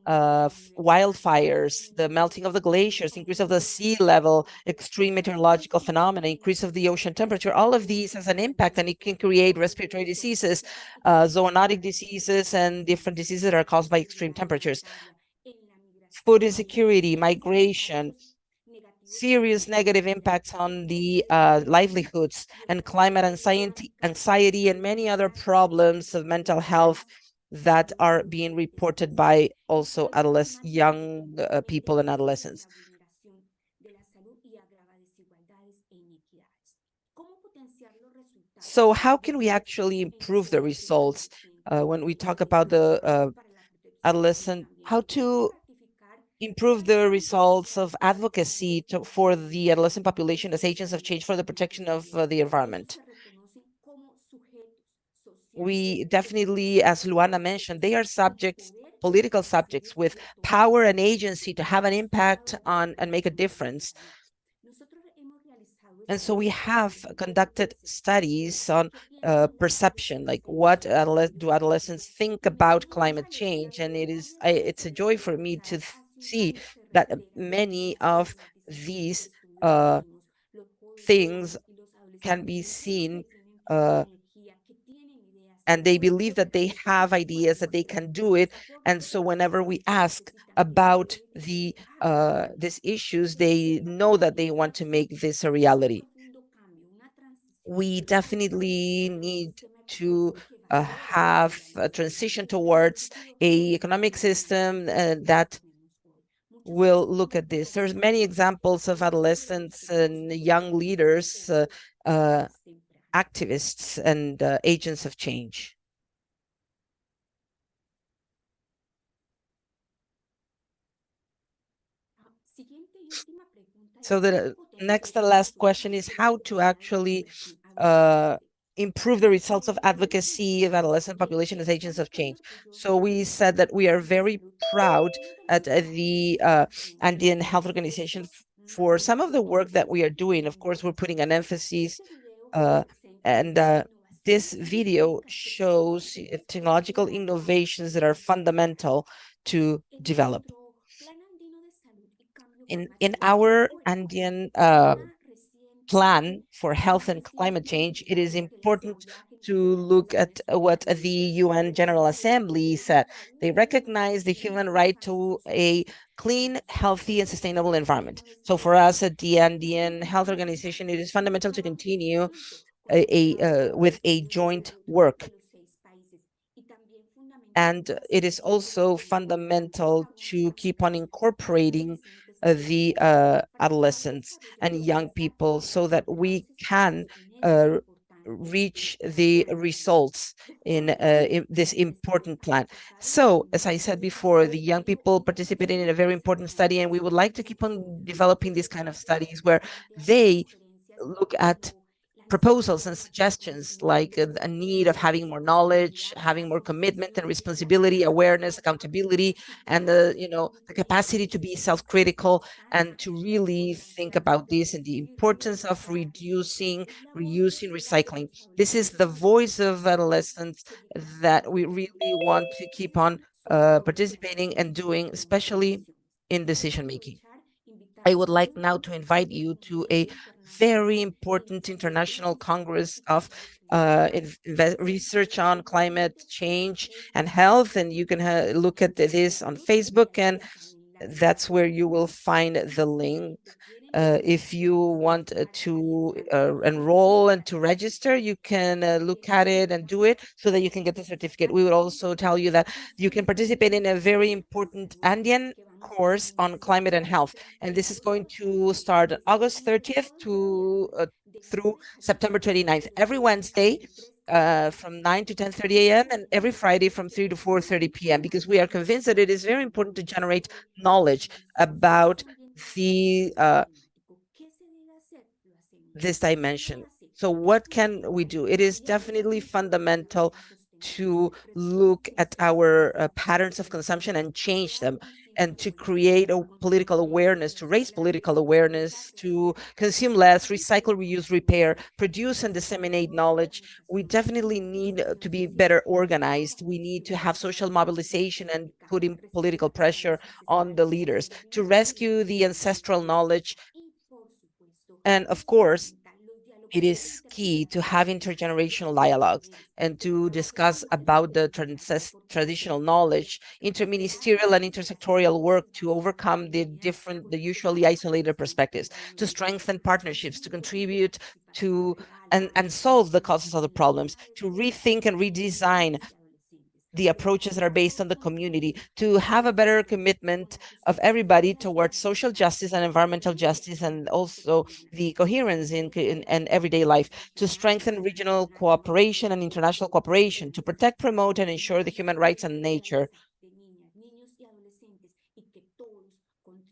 wildfires, the melting of the glaciers, increase of the sea level, extreme meteorological phenomena, increase of the ocean temperature. All of these has an impact, and it can create respiratory diseases, zoonotic diseases, and different diseases that are caused by extreme temperatures. Food insecurity, migration, serious negative impacts on the livelihoods, and climate anxiety, and many other problems of mental health that are being reported by also young people and adolescents. So how can we actually improve the results when we talk about the adolescent, how to improve the results of advocacy for the adolescent population as agents of change for the protection of the environment? We definitely, as Luana mentioned, they are subjects, political subjects with power and agency to have an impact on and make a difference. And so we have conducted studies on perception, like what do adolescents think about climate change? And it's a joy for me to see that many of these things can be seen, and they believe that they have ideas, that they can do it. And so whenever we ask about these issues, they know that they want to make this a reality. We definitely need to have a transition towards a economic system that will look at this. There's many examples of adolescents and young leaders, activists, and agents of change. So the next and last question is how to actually improve the results of advocacy of adolescent population as agents of change. So we said that we are very proud at the Andean Health Organization for some of the work that we are doing. Of course, we're putting an emphasis and this video shows technological innovations that are fundamental to develop. In our Andean plan for health and climate change, it is important to look at what the UN General Assembly said. They recognize the human right to a clean, healthy, and sustainable environment. So for us at the Andean Health Organization, it is fundamental to continue with a joint work. And it is also fundamental to keep on incorporating the adolescents and young people so that we can reach the results in this important plan. So, as I said before, the young people participated in a very important study, and we would like to keep on developing these kind of studies where they look at proposals and suggestions like a need of having more knowledge, having more commitment and responsibility, awareness, accountability, and the capacity to be self-critical and to really think about this and the importance of reducing, reusing, recycling. This is the voice of adolescents that we really want to keep on participating and doing, especially in decision making. I would like now to invite you to a very important international congress of research on climate change and health, and you can look at this on Facebook, and that's where you will find the link. If you want to enroll and to register, you can look at it and do it so that you can get the certificate. We would also tell you that you can participate in a very important Andean course on climate and health. And this is going to start August 30th through September 29th, every Wednesday from 9 to 10:30 a.m. and every Friday from 3 to 4:30 p.m. because we are convinced that it is very important to generate knowledge about the this dimension. So what can we do? It is definitely fundamental to look at our patterns of consumption and change them, and to create a political awareness, to raise political awareness, to consume less, recycle, reuse, repair, produce and disseminate knowledge. We definitely need to be better organized. We need to have social mobilization and putting political pressure on the leaders to rescue the ancestral knowledge. And of course, it is key to have intergenerational dialogues and to discuss about the traditional knowledge, interministerial and intersectorial work to overcome the usually isolated perspectives, to strengthen partnerships, to contribute to and solve the causes of the problems, to rethink and redesign the approaches that are based on the community, to have a better commitment of everybody towards social justice and environmental justice, and also the coherence in everyday life, to strengthen regional cooperation and international cooperation, to protect, promote, and ensure the human rights and nature,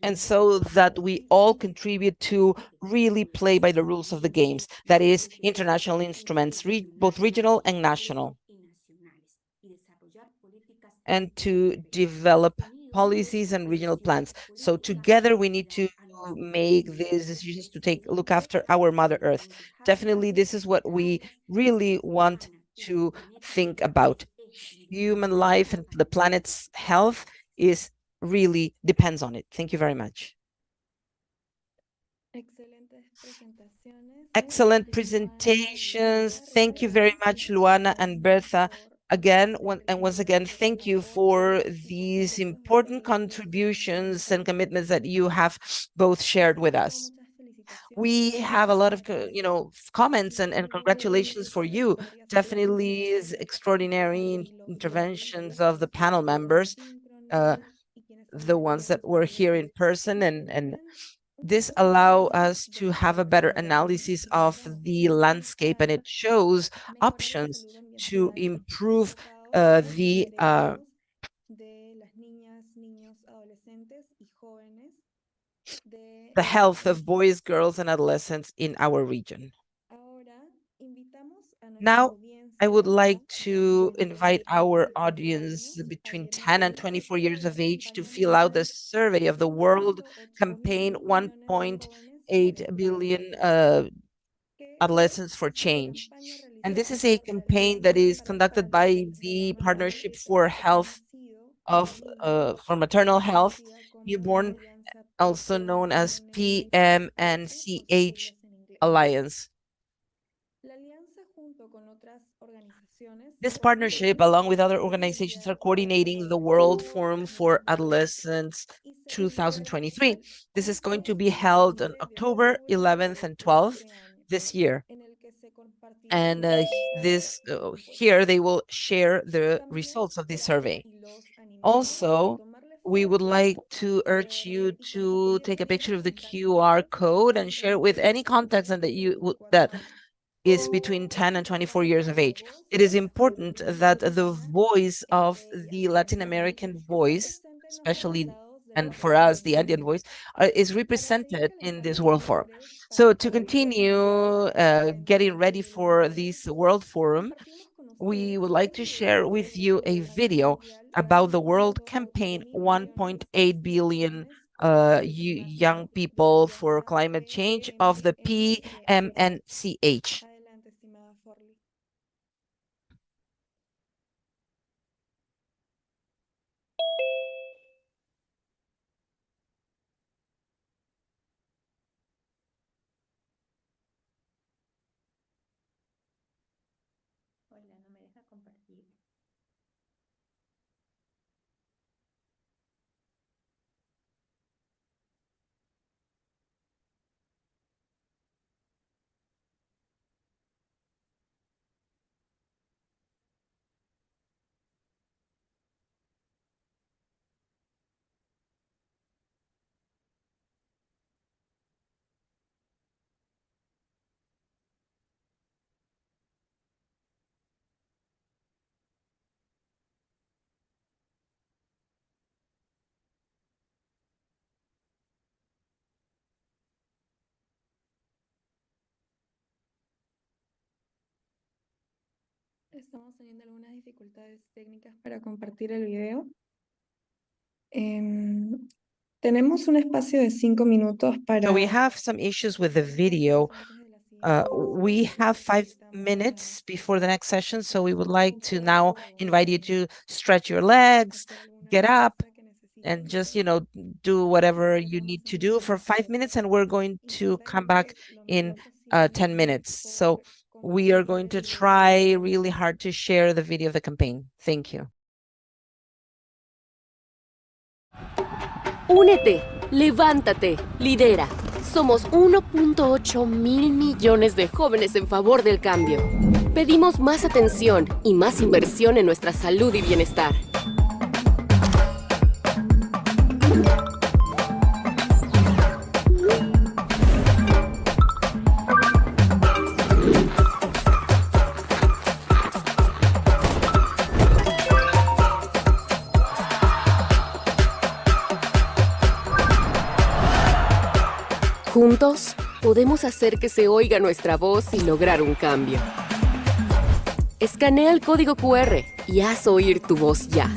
and so that we all contribute to really play by the rules of the games, that is, international instruments, both regional and national, and to develop policies and regional plans. So together we need to make these decisions to look after our Mother Earth. Definitely, this is what we really want to think about. Human life and the planet's health is really depends on it. Thank you very much. Excellent presentations. Thank you very much, Luana and Bertha. Again, once again, thank you for these important contributions and commitments that you have both shared with us. We have a lot of, comments and congratulations for you. Definitely is extraordinary interventions of the panel members, the ones that were here in person, and this allow us to have a better analysis of the landscape, and it shows options to improve the health of boys, girls, and adolescents in our region. Now, I would like to invite our audience between 10 and 24 years of age to fill out the survey of the World Campaign 1.8 billion Adolescents for Change. And this is a campaign that is conducted by the Partnership for Health for Maternal Health, Newborn, also known as PMNCH Alliance. This partnership, along with other organizations, are coordinating the World Forum for Adolescents 2023. This is going to be held on October 11th and 12th this year. And here they will share the results of this survey. Also, we would like to urge you to take a picture of the QR code and share it with any contacts that is between 10 and 24 years of age. It is important that the voice of the Latin American voice, especially, and for us, the Andean voice, is represented in this World Forum. So to continue getting ready for this World Forum, we would like to share with you a video about the World Campaign 1.8 billion young people for climate change of the PMNCH. Hola, no me deja compartir. Estamos teniendo algunas dificultades técnicas para compartir el video. Tenemos un espacio de 5 minutos para... So we have some issues with the video. We have 5 minutes before the next session, so we would like to now invite you to stretch your legs, get up, and just, do whatever you need to do for 5 minutes, and we're going to come back in 10 minutes. So we are going to try really hard to share the video of the campaign. Thank you. Únete, levántate, lidera. Somos 1.8 mil millones de jóvenes en favor del cambio. Pedimos más atención y más inversión en nuestra salud y bienestar. Juntos, podemos hacer que se oiga nuestra voz y lograr un cambio. Escanea el código QR y haz oír tu voz ya.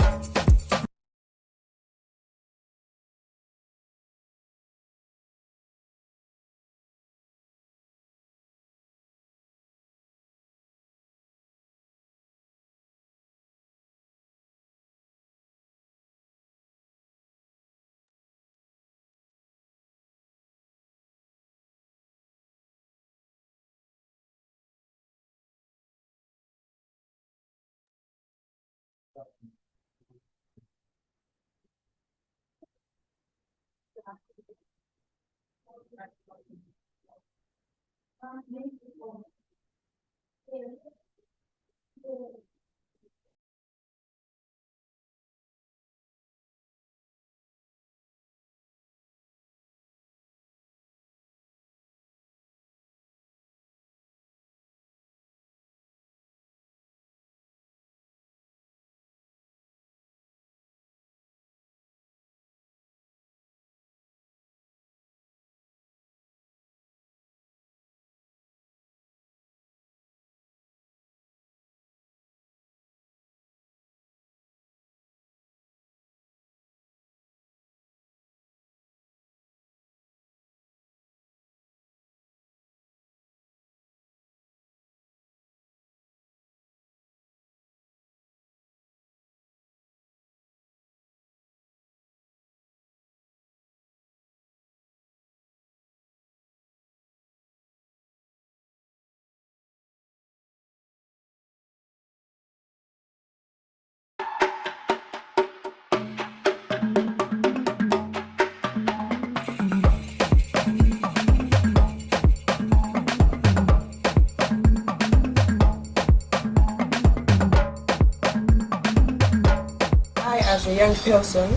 As a young person,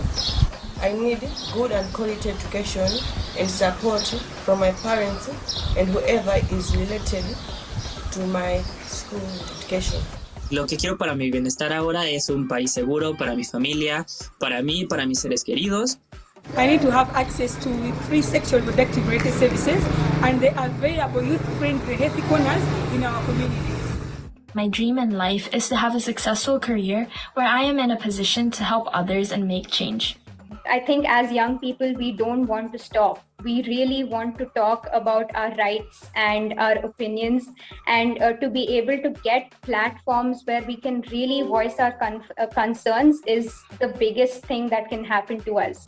I need good and quality education and support from my parents and whoever is related to my school education. Lo que quiero para mi bienestar ahora es un país seguro para mi familia, para mí y para mis seres queridos. I need to have access to free sexual reproductive related services and the available youth-friendly healthy corners in our communities. My dream in life is to have a successful career where I am in a position to help others and make change. I think as young people, we don't want to stop. We really want to talk about our rights and our opinions, and to be able to get platforms where we can really voice our concerns is the biggest thing that can happen to us.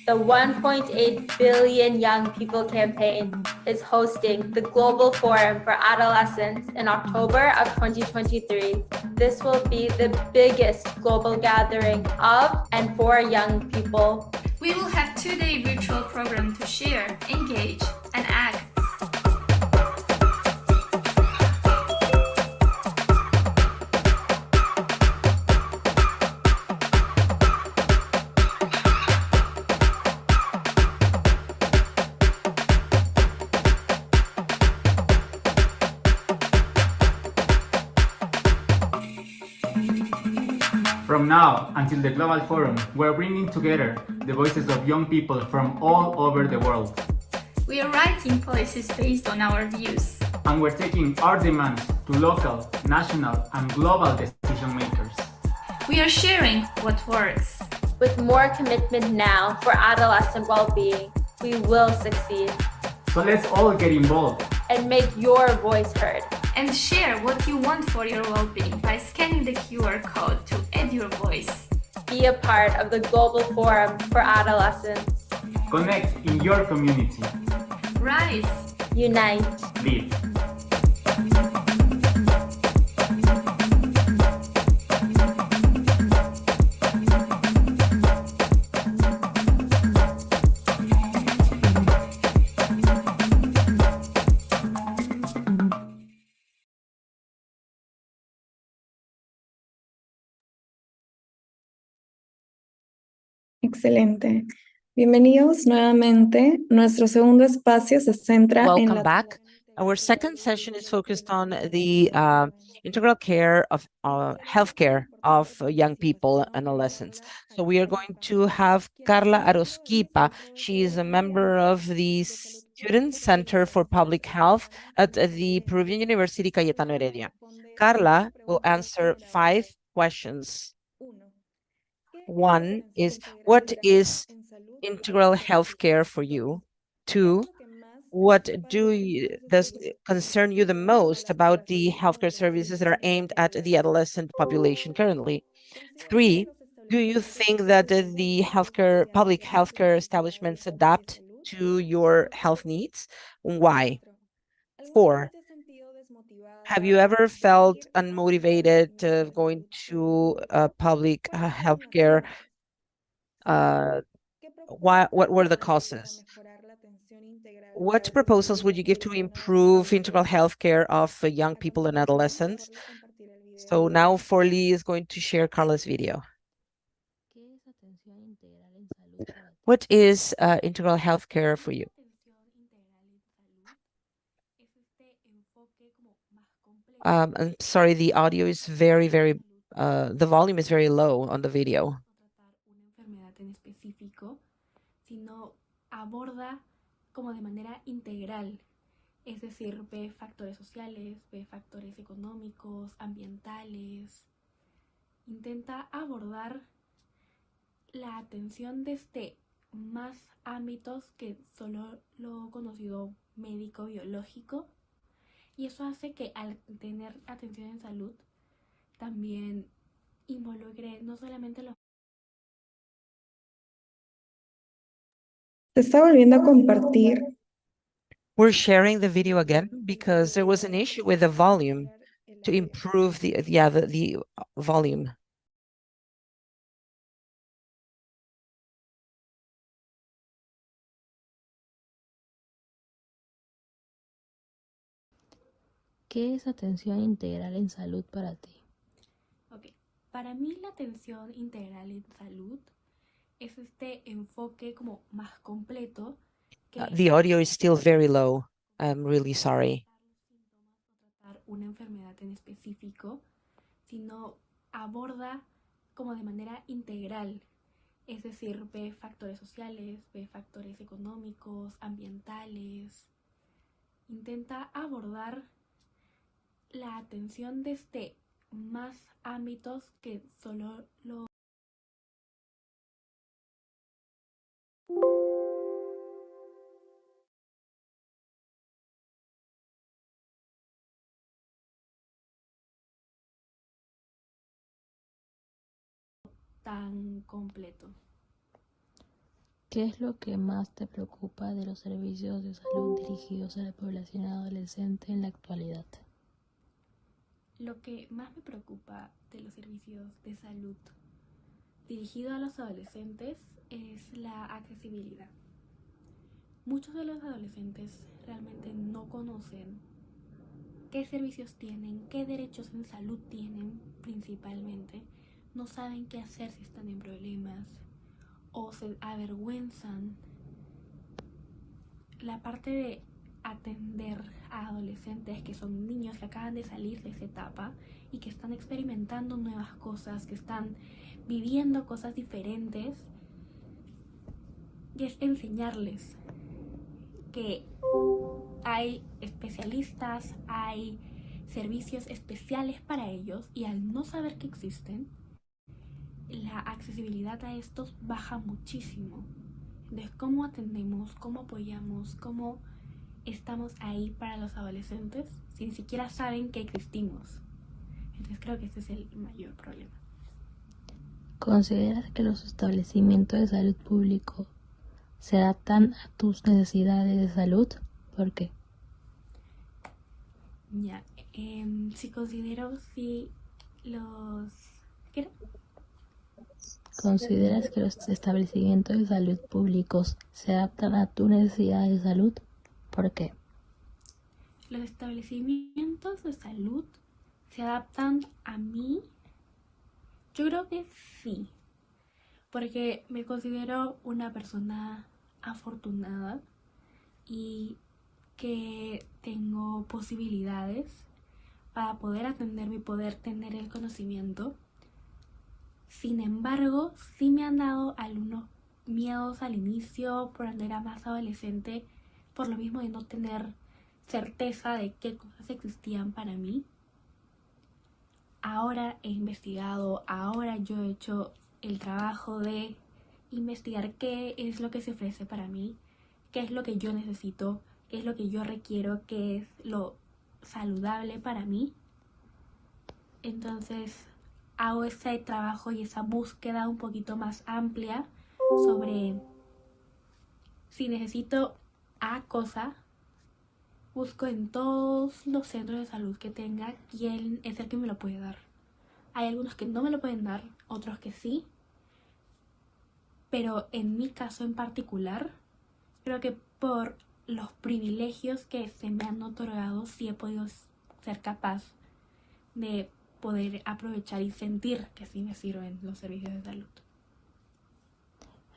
The 1.8 billion Young People campaign is hosting the Global Forum for Adolescents in October of 2023. This will be the biggest global gathering of and for young people. We will have 2-day virtual program to share, engage, and act. From now, until the Global Forum, we're bringing together the voices of young people from all over the world. We are writing policies based on our views. And we're taking our demands to local, national, and global decision makers. We are sharing what works. With more commitment now for adolescent well-being, we will succeed. So let's all get involved. And make your voice heard. And share what you want for your well-being by scanning the QR code to add your voice. Be a part of the Global Forum for Adolescents. Connect in your community. Rise. Unite. Lead. Excelente. Bienvenidos nuevamente. Nuestro segundo espacio se centra en Welcome la back. Our second session is focused on the integral care of healthcare of young people and adolescents. So we are going to have Carla Arosquipa. She is a member of the Student Center for Public Health at the Peruvian University Cayetano Heredia. Carla will answer 5 questions. One is, what is integral healthcare for you? 2, what does concern you the most about the healthcare services that are aimed at the adolescent population currently? 3, do you think that the public healthcare establishments adapt to your health needs? Why? 4, have you ever felt unmotivated going to public healthcare? What were the causes? What proposals would you give to improve integral healthcare of young people and adolescents? So now Forley is going to share Carla's video. What is integral healthcare for you? I'm sorry, the audio is very, the volume is very low on the video. Sino aborda como de manera integral, es decir, ve factores sociales, ve factores económicos, ambientales, intenta abordar la atención desde más ámbitos que solo lo conocido médico, biológico, y eso hace que al tener atención en salud también involucre no solamente los... Se está volviendo a compartir. We're sharing the video again because there was an issue with the volume to improve the volume. ¿Qué es atención integral en salud para ti? Ok, para mí la atención integral en salud es este enfoque como más completo. The audio is still very low. I'm really sorry. Una enfermedad en específico, sino aborda como de manera integral, es decir, ve factores sociales, ve factores económicos, ambientales, intenta abordar la atención desde más ámbitos que solo lo... tan completo. ¿Qué es lo que más te preocupa de los servicios de salud dirigidos a la población adolescente en la actualidad? Lo que más me preocupa de los servicios de salud dirigidos a los adolescentes es la accesibilidad. Muchos de los adolescentes realmente no conocen qué servicios tienen, qué derechos en salud tienen principalmente, no saben qué hacer si están en problemas o se avergüenzan. La parte de atender a adolescentes que son niños que acaban de salir de esa etapa y que están experimentando nuevas cosas, que están viviendo cosas diferentes, y es enseñarles que hay especialistas, hay servicios especiales para ellos, y al no saber que existen, la accesibilidad a estos baja muchísimo. Entonces, ¿cómo atendemos, cómo apoyamos, cómo estamos ahí para los adolescentes si ni siquiera saben que existimos? Entonces creo que este es el mayor problema. ¿Consideras que los establecimientos de salud público se adaptan a tus necesidades de salud? ¿Por qué? Ya, si considero si los... ¿Qué era? ¿Consideras que los establecimientos de salud públicos se adaptan a tu necesidad de salud? ¿Por qué? Los establecimientos de salud se adaptan a mí. Yo creo que sí, porque me considero una persona afortunada y que tengo posibilidades para poder atenderme y poder tener el conocimiento. Sin embargo, sí me han dado algunos miedos al inicio por cuando era más adolescente, por lo mismo de no tener certeza de qué cosas existían para mí. Ahora he investigado, ahora yo he hecho el trabajo de investigar qué es lo que se ofrece para mí, qué es lo que yo necesito, qué es lo que yo requiero, qué es lo saludable para mí. Entonces hago ese trabajo y esa búsqueda un poquito más amplia sobre si necesito A cosa, busco en todos los centros de salud que tenga quién es el que me lo puede dar. Hay algunos que no me lo pueden dar, otros que sí, pero en mi caso en particular, creo que por los privilegios que se me han otorgado, sí he podido ser capaz de poder aprovechar y sentir que sí me sirven los servicios de salud.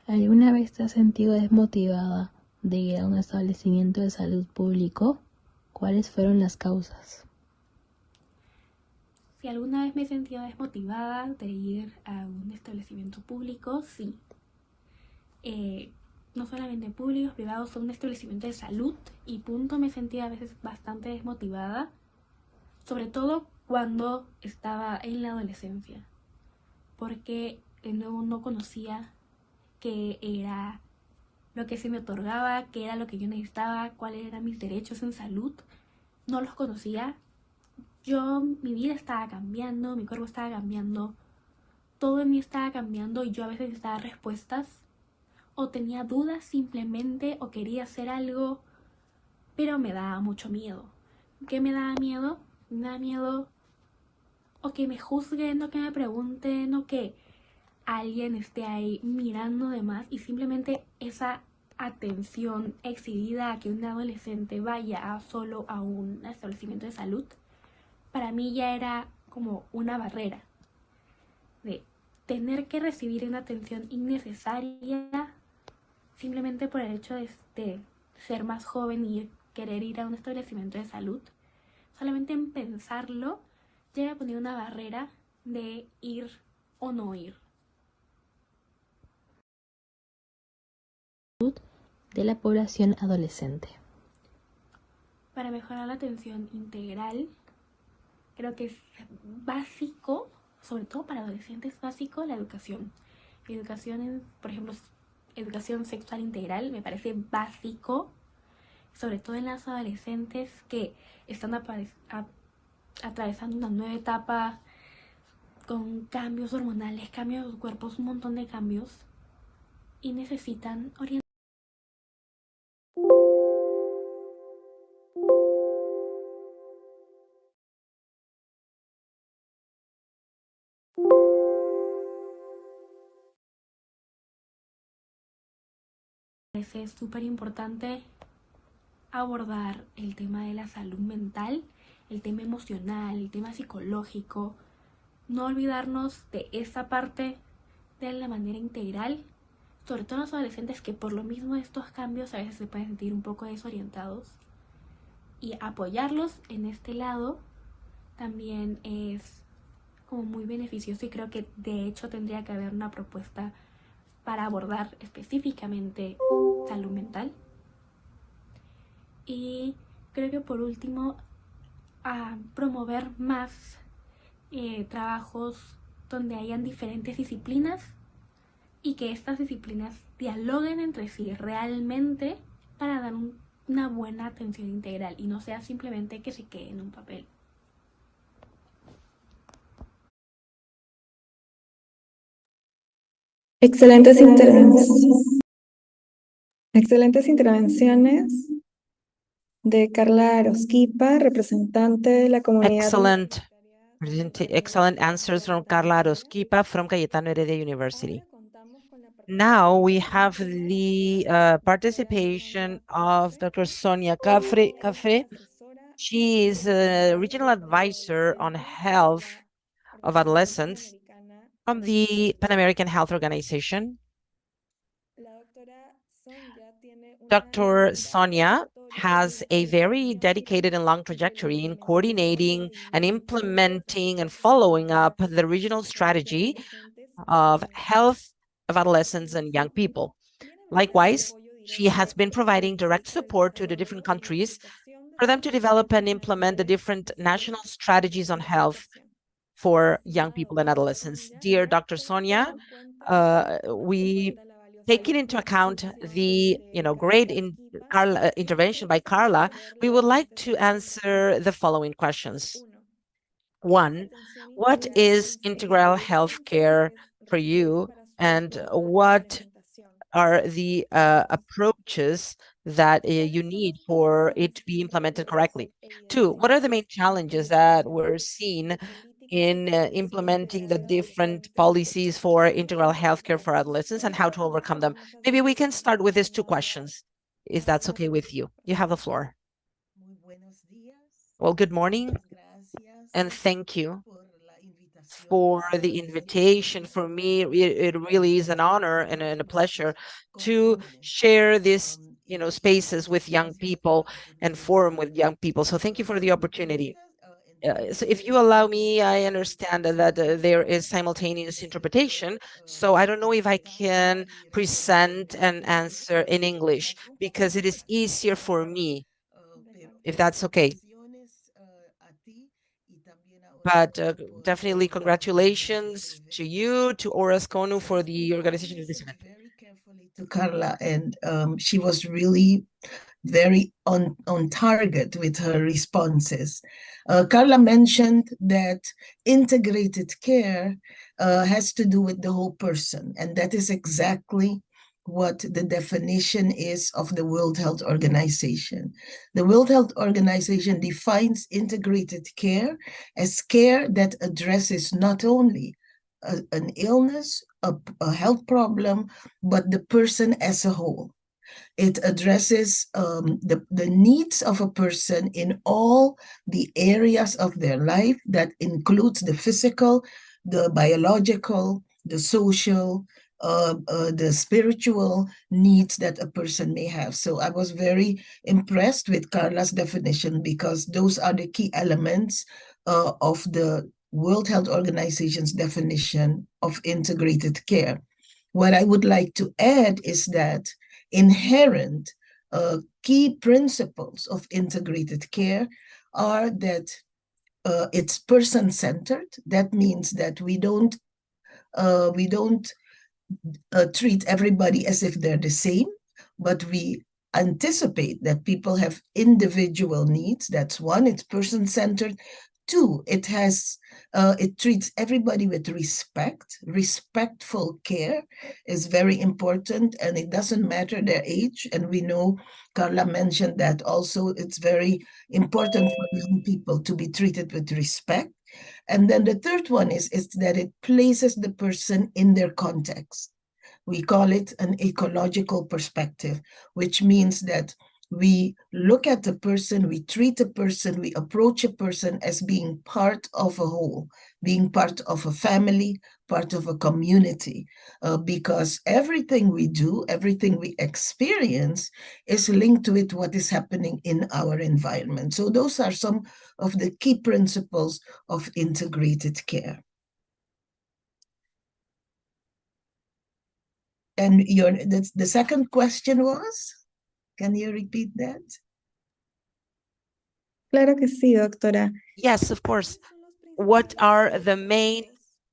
¿Alguna vez te has sentido desmotivada de ir a un establecimiento de salud público? ¿Cuáles fueron las causas? Si alguna vez me he sentido desmotivada de ir a un establecimiento público, sí. No solamente públicos, privados, son un establecimiento de salud y punto. Me sentía a veces bastante desmotivada, sobre todo cuando estaba en la adolescencia, porque de nuevo no conocía qué era lo que se me otorgaba, qué era lo que yo necesitaba, cuáles eran mis derechos en salud. No los conocía. Mi vida estaba cambiando, mi cuerpo estaba cambiando, todo en mí estaba cambiando y yo a veces necesitaba respuestas o tenía dudas simplemente o quería hacer algo, pero me daba mucho miedo. ¿Qué me daba miedo? Me daba miedo o que me juzguen, o que me pregunten, o que alguien esté ahí mirando de más, y simplemente esa atención excedida a que un adolescente vaya solo a un establecimiento de salud, para mí ya era como una barrera de tener que recibir una atención innecesaria simplemente por el hecho de ser más joven y querer ir a un establecimiento de salud. Solamente en pensarlo ya me ponía una barrera de ir o no ir. De la población adolescente. Para mejorar la atención integral, creo que es básico, sobre todo para adolescentes, básico la educación. Educación, por ejemplo, educación sexual integral me parece básico, sobre todo en las adolescentes que están atravesando una nueva etapa con cambios hormonales, cambios de sus cuerpos, un montón de cambios, y necesitan orientación. Es súper importante abordar el tema de la salud mental, el tema emocional, el tema psicológico. No olvidarnos de esa parte de la manera integral, sobre todo los adolescentes que por lo mismo de estos cambios a veces se pueden sentir un poco desorientados. y apoyarlos en este lado también es como muy beneficioso y creo que de hecho tendría que haber una propuesta para abordar específicamente salud mental. Y creo que por último, a promover más trabajos donde hayan diferentes disciplinas y que estas disciplinas dialoguen entre sí realmente para dar una buena atención integral y no sea simplemente que se quede en un papel. Excelentes intervenciones. Excelentes intervenciones de Carla Arosquipa, representante de la comunidad. Excellent answers from Carla Arosquipa from Cayetano Heredia University. Now we have the participation of Dr. Sonia Cafre. She is a regional advisor on health of adolescents from the Pan American Health Organization. Dr. Sonia has a very dedicated and long trajectory in coordinating and implementing and following up the regional strategy of health of adolescents and young people. Likewise, she has been providing direct support to the different countries for them to develop and implement the different national strategies on health for young people and adolescents. Dear Dr. Sonia, we taking into account the great intervention by Carla, we would like to answer the following questions. One, what is integral healthcare for you, and what are the approaches that you need for it to be implemented correctly? Two, what are the main challenges that we're seeing in implementing the different policies for integral healthcare for adolescents and how to overcome them? Maybe we can start with these two questions, if that's okay with you. You have the floor. Well, good morning, and thank you for the invitation. For me, it really is an honor and a pleasure to share this, spaces with young people and forum with young people. So thank you for the opportunity. So if you allow me, I understand that there is simultaneous interpretation. So I don't know if I can present and answer in English because it is easier for me, if that's okay. But definitely congratulations to you, to Orasconu for the organization of this event. To Carla, and she was really very on target with her responses. Carla mentioned that integrated care has to do with the whole person, and that is exactly what the definition is of the World Health Organization. The World Health Organization defines integrated care as care that addresses not only an illness, a health problem, but the person as a whole. It addresses the needs of a person in all the areas of their life. That includes the physical, the biological, the social, the spiritual needs that a person may have. So I was very impressed with Carla's definition because those are the key elements of the World Health Organization's definition of integrated care. What I would like to add is that inherent key principles of integrated care are that it's person-centered. That means that we don't treat everybody as if they're the same, but we anticipate that people have individual needs. That's one. It's person-centered. Two, it treats everybody with respect. Respectful care is very important, and it doesn't matter their age. And we know Carla mentioned that also. It's very important for young people to be treated with respect. And then the third one is that it places the person in their context. We call it an ecological perspective, which means that We look at a person, we treat a person, we approach a person as being part of a whole, being part of a family, part of a community, because everything we do, everything we experience is linked with what is happening in our environment. So those are some of the key principles of integrated care. And the second question was? Can you repeat that? Claro que sí, doctora. Yes, of course. What are the main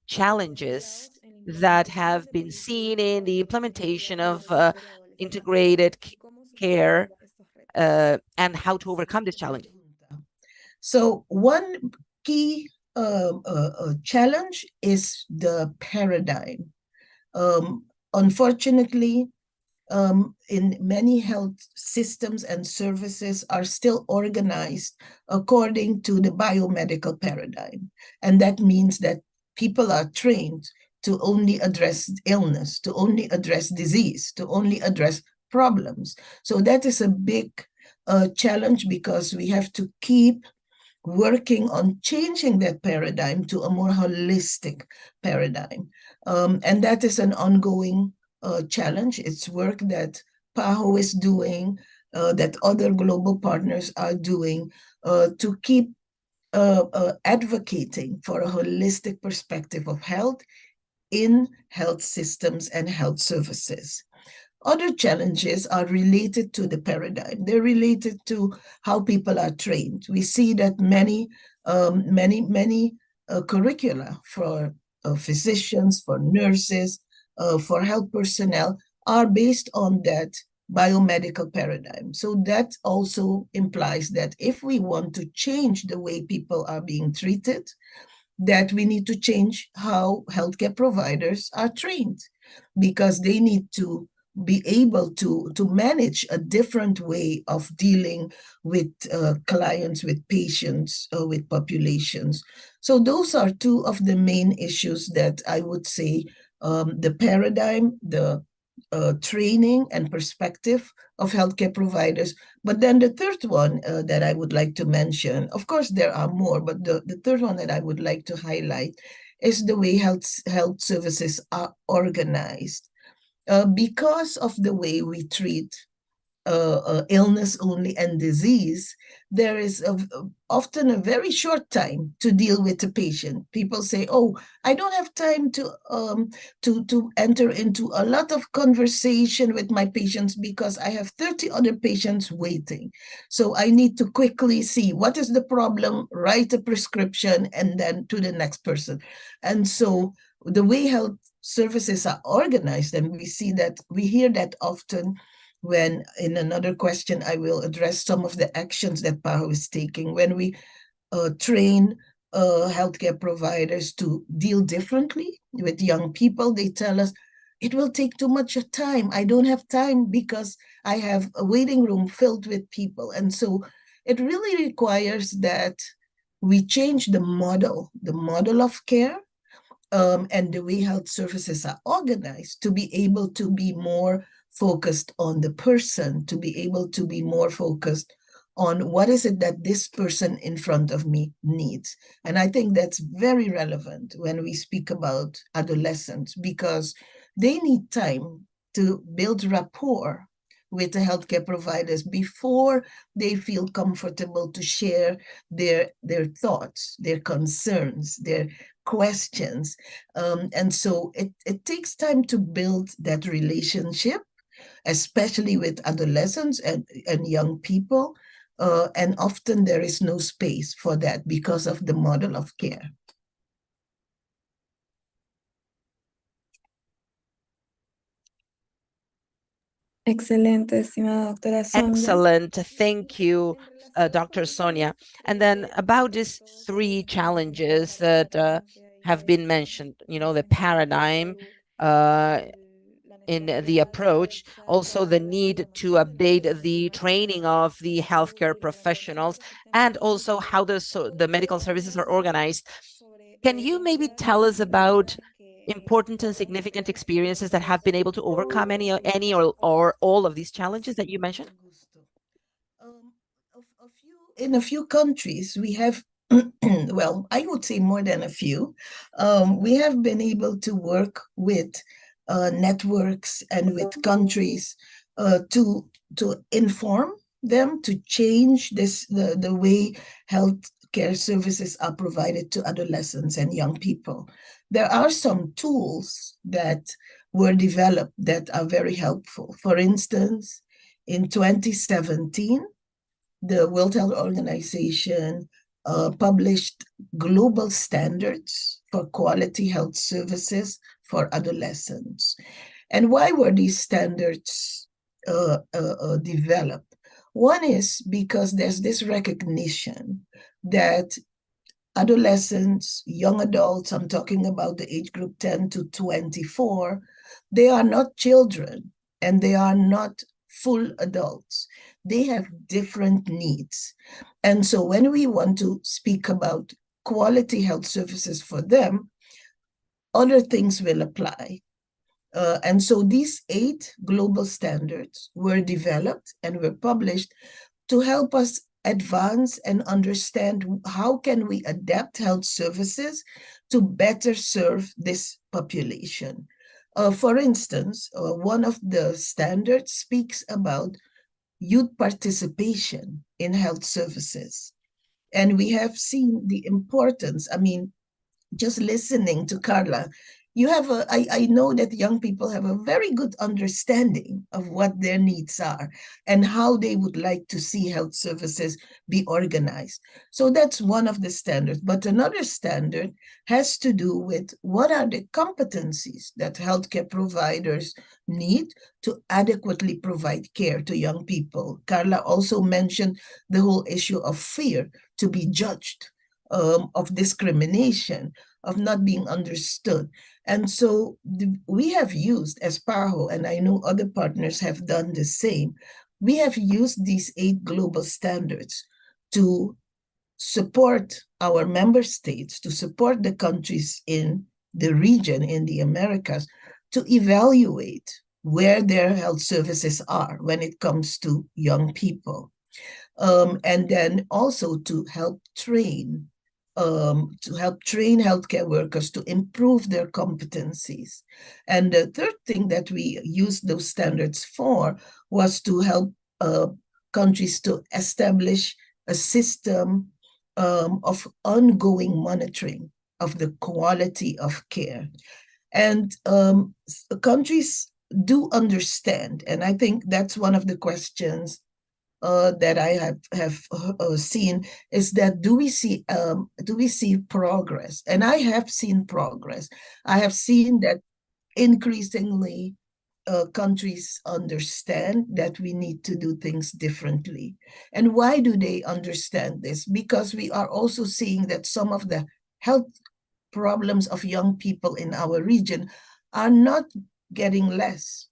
challenges that have been seen in the implementation of integrated care and how to overcome this challenge? So one key challenge is the paradigm. Unfortunately, in many health systems and services are still organized according to the biomedical paradigm. And that means that people are trained to only address illness, to only address disease, to only address problems. So that is a big challenge because we have to keep working on changing that paradigm to a more holistic paradigm. And that is an ongoing challenge. It's work that PAHO is doing, that other global partners are doing to keep advocating for a holistic perspective of health in health systems and health services. Other challenges are related to the paradigm. They're related to how people are trained. We see that many curricula for physicians, for nurses, for health personnel are based on that biomedical paradigm. So that also implies that if we want to change the way people are being treated, that we need to change how healthcare providers are trained, because they need to be able to manage a different way of dealing with clients, with patients, with populations. So those are two of the main issues that I would say, the paradigm, the training and perspective of healthcare providers. But then the third one that I would like to mention, of course, there are more, but the third one that I would like to highlight is the way health services are organized. Because of the way we treat illness only and disease, there is often a very short time to deal with the patient. People say, "Oh, I don't have time to enter into a lot of conversation with my patients because I have 30 other patients waiting. So I need to quickly see what is the problem, write a prescription, and then to the next person." And so the way health services are organized, and we hear that often when in another question I will address some of the actions that PAHO is taking. When we train healthcare providers to deal differently with young people, they tell us, "It will take too much time. I don't have time because I have a waiting room filled with people." And so it really requires that we change the model of care, and the way health services are organized, to be able to be more focused on the person, to be able to be more focused on what is it that this person in front of me needs. And I think that's very relevant when we speak about adolescents, because they need time to build rapport with the healthcare providers before they feel comfortable to share their thoughts, their concerns, their questions. And so it takes time to build that relationship, especially with adolescents and young people. And often there is no space for that because of the model of care. Excelente, estimada doctora Sonia. Excellent. Thank you, Dr. Sonia. And then about these three challenges that have been mentioned, the paradigm in the approach, also the need to update the training of the healthcare professionals, and also how the medical services are organized. Can you maybe tell us about important and significant experiences that have been able to overcome any or all of these challenges that you mentioned? in a few countries, we have, well, I would say more than a few, we have been able to work with networks and with countries to inform them to change the way health care services are provided to adolescents and young people. There are some tools that were developed that are very helpful. For instance, in 2017, the World Health Organization published global standards for quality health services for adolescents. And why were these standards developed? One is because there's this recognition that adolescents, young adults, I'm talking about the age group 10 to 24, they are not children and they are not full adults. They have different needs. And so when we want to speak about quality health services for them, other things will apply. And so these 8 global standards were developed and were published to help us advance and understand how can we adapt health services to better serve this population. For instance, one of the standards speaks about youth participation in health services. And we have seen the importance, I mean, just listening to Carla, you have I know that young people have a very good understanding of what their needs are and how they would like to see health services be organized. So that's one of the standards. But another standard has to do with what are the competencies that healthcare providers need to adequately provide care to young people. Carla also mentioned the whole issue of fear to be judged, of discrimination, of not being understood. And so we have used, as PAHO, and I know other partners have done the same, we have used these 8 global standards to support our member states, to support the countries in the region, in the Americas, to evaluate where their health services are when it comes to young people. And then also to help train healthcare workers to improve their competencies. And the third thing that we used those standards for was to help countries to establish a system of ongoing monitoring of the quality of care. And countries do understand, and I think that's one of the questions that I have seen, is that do we see progress? And I have seen progress. I have seen that increasingly countries understand that we need to do things differently. And why do they understand this? Because we are also seeing that some of the health problems of young people in our region are not getting less.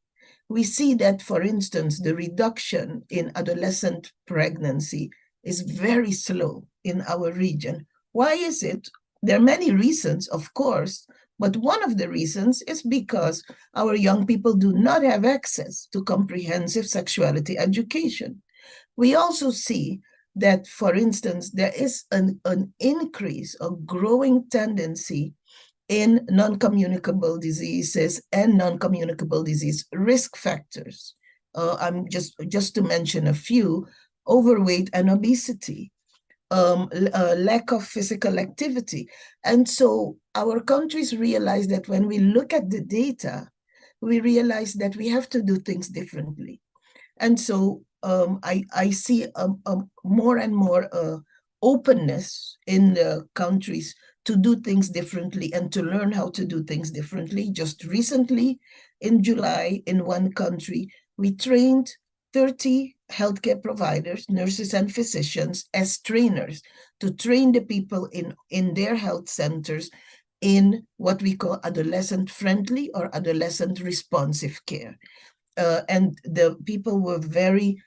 We see that, for instance, the reduction in adolescent pregnancy is very slow in our region. Why is it? There are many reasons, of course, but one of the reasons is because our young people do not have access to comprehensive sexuality education. We also see that, for instance, there is an increase, a growing tendency in non-communicable diseases and non-communicable disease risk factors. I'm just to mention a few: overweight and obesity, lack of physical activity. And so our countries realize that when we look at the data, we realize that we have to do things differently. And so I see more and more openness in the countries to do things differently and to learn how to do things differently. Just recently, in July, in one country, we trained 30 healthcare providers, nurses and physicians as trainers to train the people in their health centers in what we call adolescent-friendly or adolescent-responsive care. And the people were very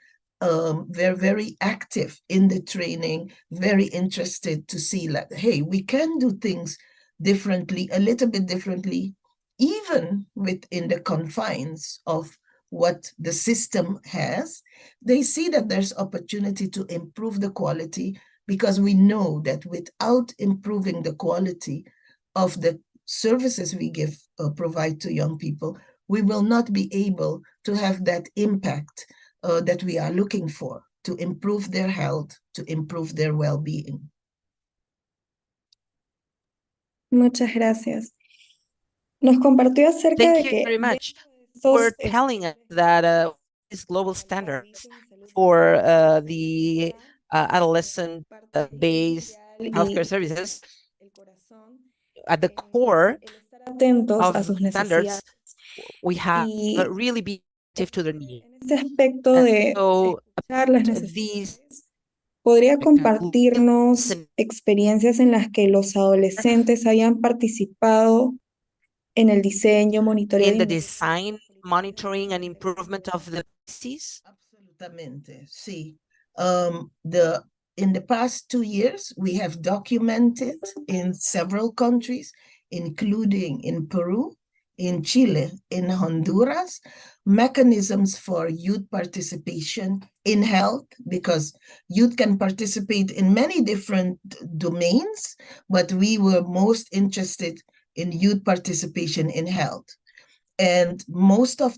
active in the training, very interested to see that, hey, we can do things differently, a little bit differently, even within the confines of what the system has, they see that there's opportunity to improve the quality, because we know that without improving the quality of the services we provide to young people, we will not be able to have that impact that we are looking for, to improve their health, to improve their well-being. Muchas gracias. Nos compartió acerca Thank de you que very much estos for telling us that these global standards for the adolescent-based healthcare services, at the core atentos a of sus standards, necesidades. we have Y really be attentive to their needs. en ese aspecto de So escuchar las these necesidades, ¿podría compartirnos experiencias en las que los adolescentes hayan participado en el diseño, monitoreo in y the design, monitoring, and improvement of the policies? Absolutamente, sí. In the past 2 years, we have documented in several countries, including in Peru, in Chile, in Honduras, mechanisms for youth participation in health, because youth can participate in many different domains, but we were most interested in youth participation in health. And most of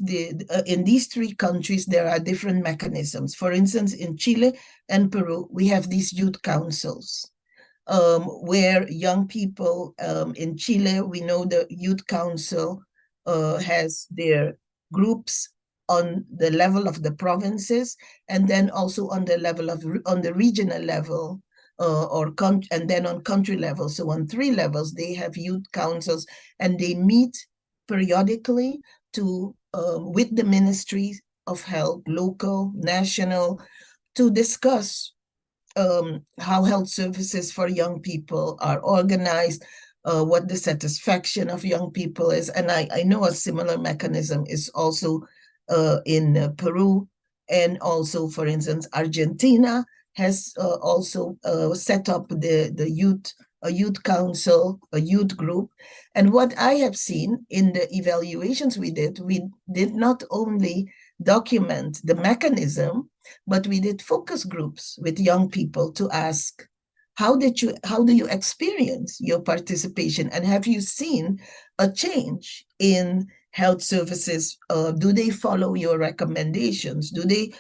in these 3 countries, there are different mechanisms. For instance, in Chile and Peru, we have these youth councils, where young people, in Chile, we know the youth council has their groups on the level of the provinces, and then also on the level of, on the regional level, and then on country level. So on 3 levels, they have youth councils, and they meet periodically to with the ministries of health, local, national, to discuss how health services for young people are organized, what the satisfaction of young people is. And I know a similar mechanism is also in Peru, and also, for instance, Argentina has also set up a youth council, a youth group. And what I have seen in the evaluations we did not only document the mechanism, but we did focus groups with young people to ask, how do you experience your participation? And have you seen a change in health services? Do they follow your recommendations? Do they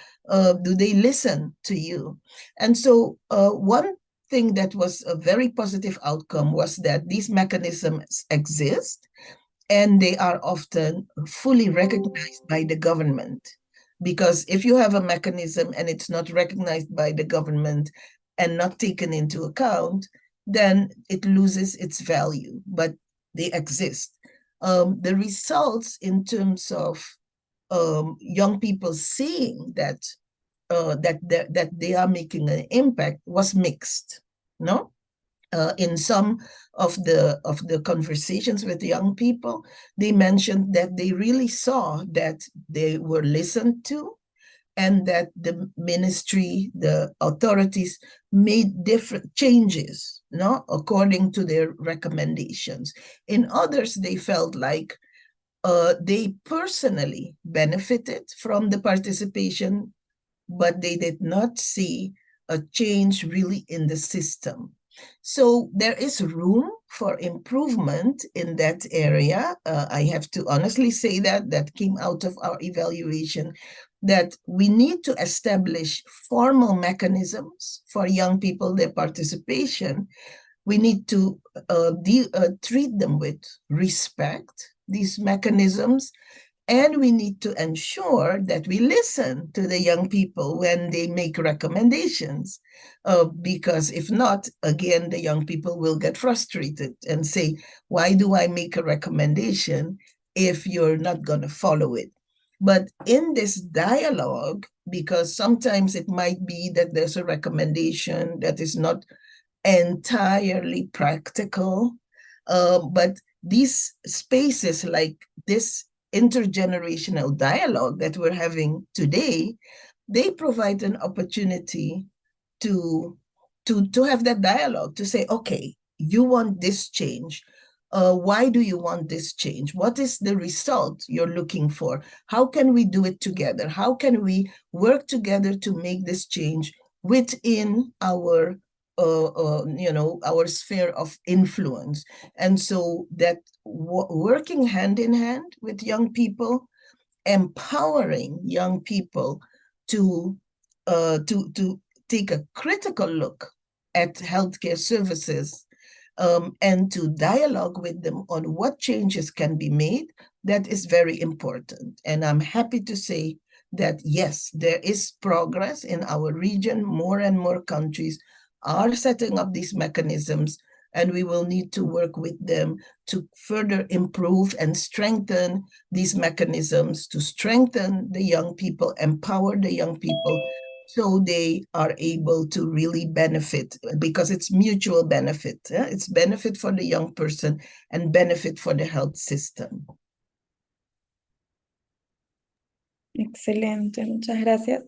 listen to you? And so one thing that was a very positive outcome was that these mechanisms exist, and they are often fully recognized by the government. Because if you have a mechanism and it's not recognized by the government and not taken into account, then it loses its value, but they exist. The results in terms of young people seeing that that they are making an impact was mixed, no? In some of the conversations with young people, they mentioned that they really saw that they were listened to, and that the ministry, the authorities made different changes, no, according to their recommendations. In others, they felt like they personally benefited from the participation, but they did not see a change really in the system. So there is room for improvement in that area. I have to honestly say that came out of our evaluation, that we need to establish formal mechanisms for young people, their participation. We need to treat them with respect, these mechanisms, and we need to ensure that we listen to the young people when they make recommendations, because if not, again, the young people will get frustrated and say, why do I make a recommendation if you're not going to follow it? But in this dialogue, because sometimes it might be that there's a recommendation that is not entirely practical, but these spaces like this intergenerational dialogue that we're having today, they provide an opportunity to have that dialogue, to say, okay, you want this change. Why do you want this change? What is the result you're looking for? How can we do it together? How can we work together to make this change within our our sphere of influence? And so that working hand in hand with young people, empowering young people to take a critical look at healthcare services, and to dialogue with them on what changes can be made, that is very important. And I'm happy to say that, yes, there is progress in our region. More and more countries are setting up these mechanisms, and we will need to work with them to further improve and strengthen these mechanisms, to strengthen the young people, empower the young people, so they are able to really benefit, because it's mutual benefit. It's benefit for the young person and benefit for the health system. Excelente, muchas gracias.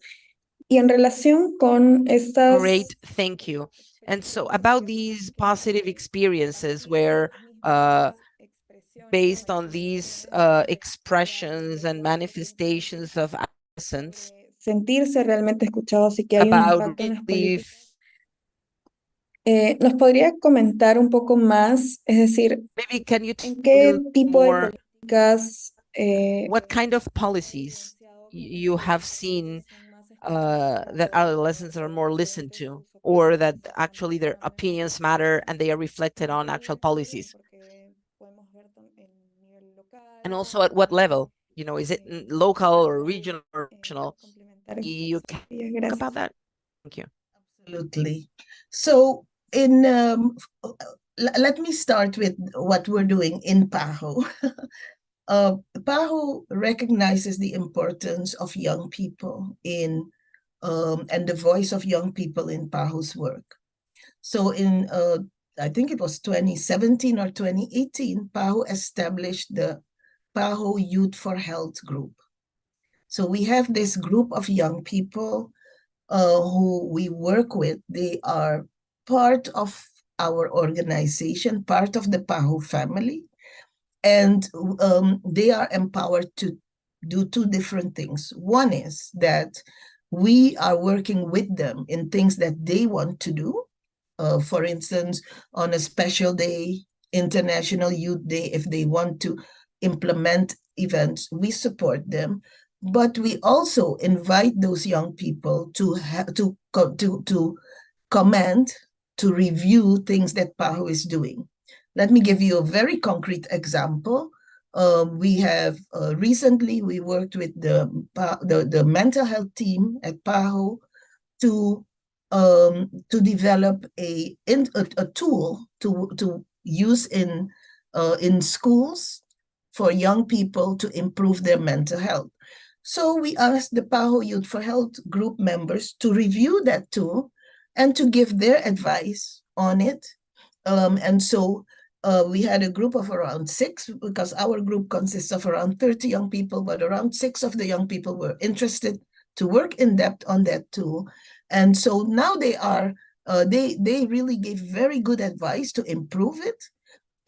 Y en relación con estas... Great, thank you. And so about these positive experiences where based on these expressions and manifestations of adolescents, sentirse realmente escuchados y que hay un about impacto en las políticas. ¿Nos podría comentar un poco más, es decir, maybe can you en qué tipo more, de políticas what kind of policies you have seen that adolescents are more listened to, or that actually their opinions matter and they are reflected on actual policies? And also at what level? You know, is it local or regional or national? You can talk about that. Thank you. Absolutely. So in let me start with what we're doing in PAHO. PAHO recognizes the importance of young people in and the voice of young people in PAHO's work. So in I think it was 2017 or 2018, PAHO established the PAHO Youth for Health group. So we have this group of young people who we work with. They are part of our organization, part of the PAHO family, and they are empowered to do two different things. One is that we are working with them in things that they want to do. For instance, on a special day, International Youth Day, if they want to implement events, we support them. But we also invite those young people to comment, to review things that PAHO is doing. Let me give you a very concrete example. We have recently we worked with the mental health team at PAHO to develop a tool to use in schools for young people to improve their mental health. So we asked the PAHO Youth for Health group members to review that tool and to give their advice on it. And so we had a group of around 6, because our group consists of around 30 young people, but around 6 of the young people were interested to work in depth on that tool. And so now they are, they really gave very good advice to improve it.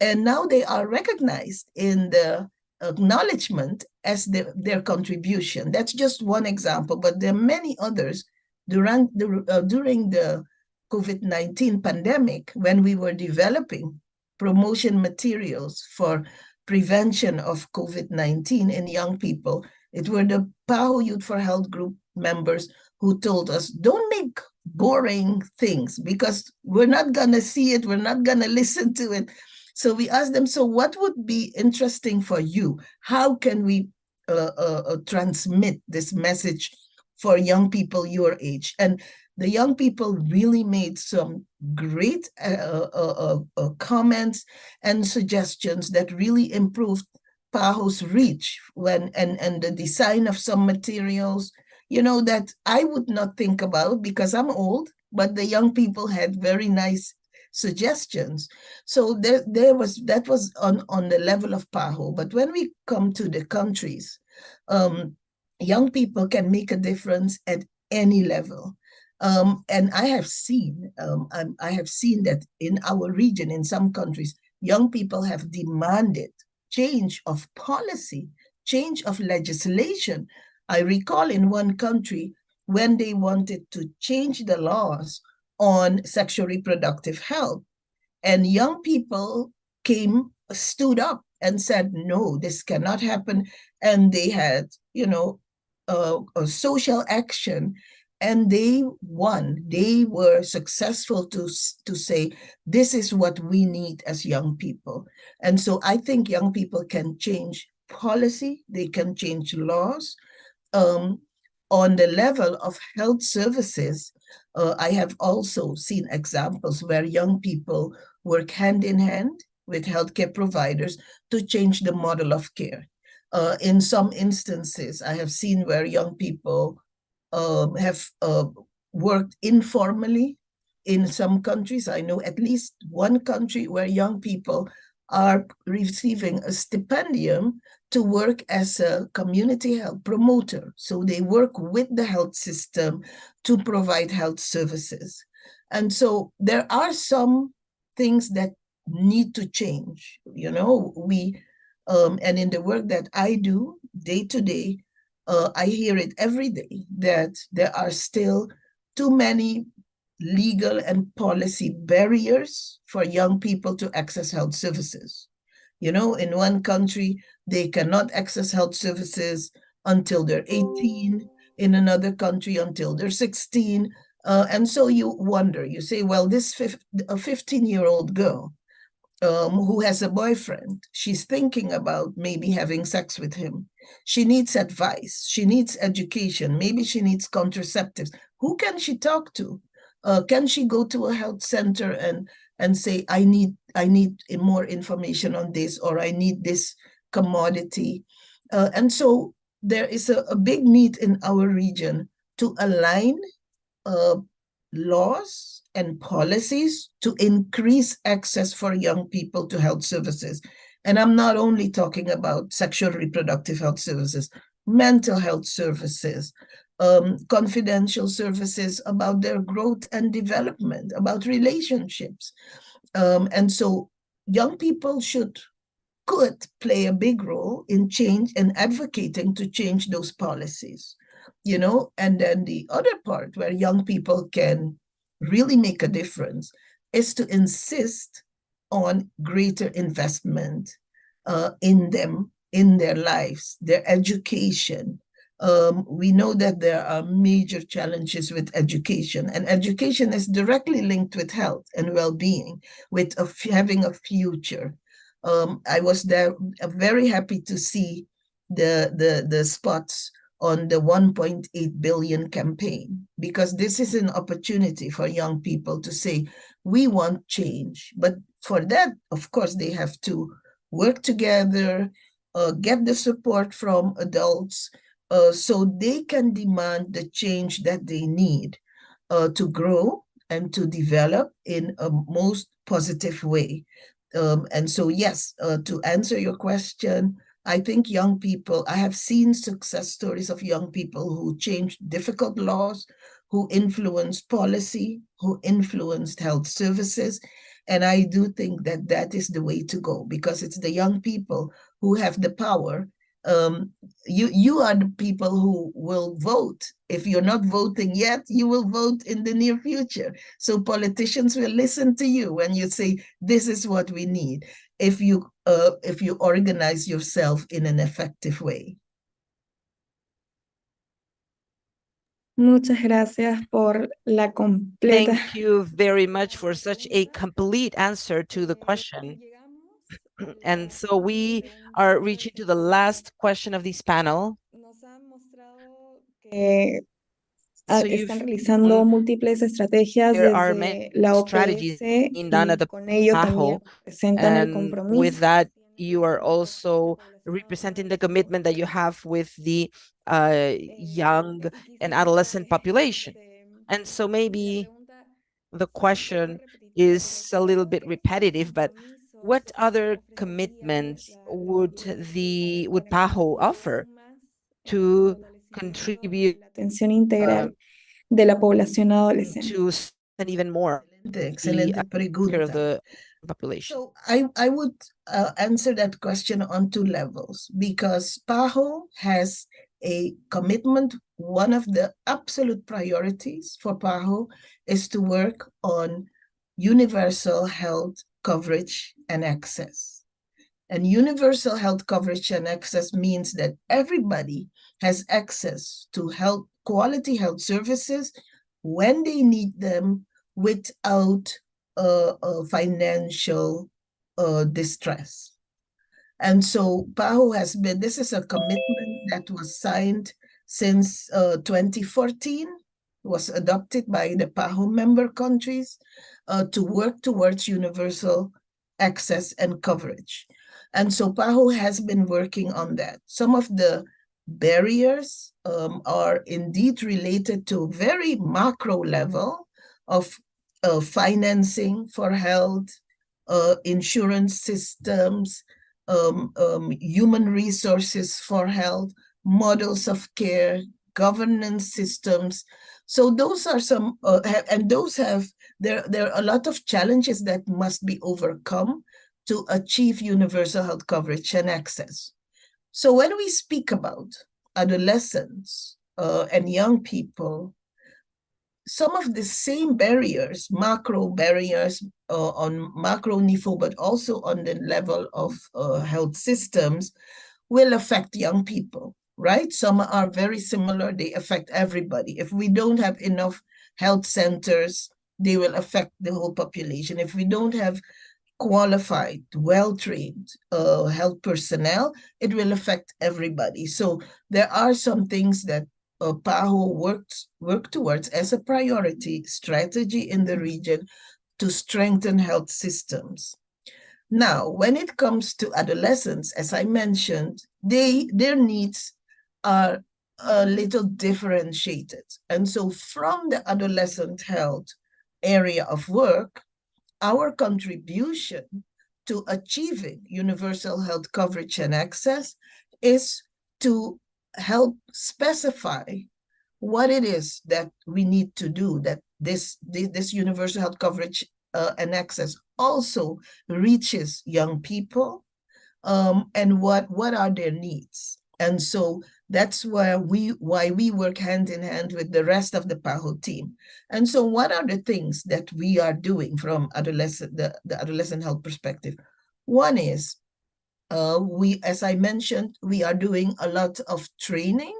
And now they are recognized in the acknowledgement as their contribution. That's just one example, but there are many others during the COVID-19 pandemic, when we were developing promotion materials for prevention of COVID-19 in young people. It were the PAHO Youth for Health group members who told us, don't make boring things, because we're not going to see it, we're not going to listen to it. So we asked them, so what would be interesting for you? How can we transmit this message for young people your age? And the young people really made some great comments and suggestions that really improved PAHO's reach and the design of some materials, you know, that I would not think about because I'm old, but the young people had very nice suggestions. So that was on the level of PAHO. But when we come to the countries, young people can make a difference at any level. And I have seen that in our region, in some countries, young people have demanded change of policy, change of legislation. I recall in one country when they wanted to change the laws on sexual reproductive health, and young people stood up and said, no, this cannot happen. And they had, a social action, and they won. They were successful to say, this is what we need as young people. And so I think young people can change policy, they can change laws. On the level of health services, I have also seen examples where young people work hand in hand with healthcare providers to change the model of care. In some instances, I have seen where young people have worked informally. In some countries, I know at least one country where young people are receiving a stipendium to work as a community health promoter. So they work with the health system to provide health services. And so there are some things that need to change. And in the work that I do day to day, I hear it every day that there are still too many legal and policy barriers for young people to access health services. In one country, they cannot access health services until they're 18, in another country until they're 16. And so you wonder, you say, well, a 15-year-old girl who has a boyfriend, she's thinking about maybe having sex with him. She needs advice. She needs education. Maybe she needs contraceptives. Who can she talk to? Can she go to a health center and say, I need more information on this, or I need this commodity? And so there is a big need in our region to align laws and policies to increase access for young people to health services. And I'm not only talking about sexual reproductive health services, mental health services, confidential services about their growth and development, about relationships. And so young people could play a big role in change and advocating to change those policies. And then the other part where young people can really make a difference is to insist on greater investment in them, in their lives, their education. We know that there are major challenges with education, and education is directly linked with health and well-being, with having a future. I was there very happy to see the spots on the 1.8 billion campaign, because this is an opportunity for young people to say, we want change. But for that, of course, they have to work together, get the support from adults, so they can demand the change that they need to grow and to develop in a most positive way. And so, yes, to answer your question, I think young people, I have seen success stories of young people who changed difficult laws, who influenced policy, who influenced health services. And I do think that that is the way to go, because it's the young people who have the power. You are the people who will vote. If you're not voting yet, you will vote in the near future. So politicians will listen to you when you say, this is what we need, if you organize yourself in an effective way. Muchas gracias por la completa. Thank you very much for such a complete answer to the question. And so we are reaching to the last question of this panel. So están realizando múltiples estrategias desde la OPS being done at the con ello PAHO, también presentan el and compromiso. with that you are also representing the commitment that you have with the young and adolescent population. And so maybe the question is a little bit repetitive, but what other commitments would PAHO offer to contribute atención integral de la población adolescente? to even more Excelente pregunta. Of the population. So I would answer that question on two levels, because PAHO has a commitment. One of the absolute priorities for PAHO is to work on universal health coverage and access. And universal health coverage and access means that everybody has access to health, quality health services when they need them without financial distress. And so PAHO has been, this is a commitment that was signed since 2014, was adopted by the PAHO member countries to work towards universal access and coverage. And so PAHO has been working on that. Some of the barriers are indeed related to very macro level of financing for health, insurance systems, human resources for health, models of care, governance systems. So those are some, and those have, there are a lot of challenges that must be overcome to achieve universal health coverage and access. So when we speak about adolescents and young people, some of the same barriers, macro barriers on macro niveau, but also on the level of health systems, will affect young people, right? Some are very similar, they affect everybody. If we don't have enough health centers, they will affect the whole population. If we don't have qualified, well-trained health personnel, it will affect everybody. So there are some things that PAHO work towards as a priority strategy in the region to strengthen health systems. Now, when it comes to adolescents, as I mentioned, their needs are a little differentiated. And so from the adolescent health area of work, our contribution to achieving universal health coverage and access is to help specify what it is that we need to do, that this universal health coverage and access also reaches young people, and what are their needs. And so that's why we work hand in hand with the rest of the PAHO team. And so what are the things that we are doing from the adolescent health perspective? One is, as I mentioned, we are doing a lot of training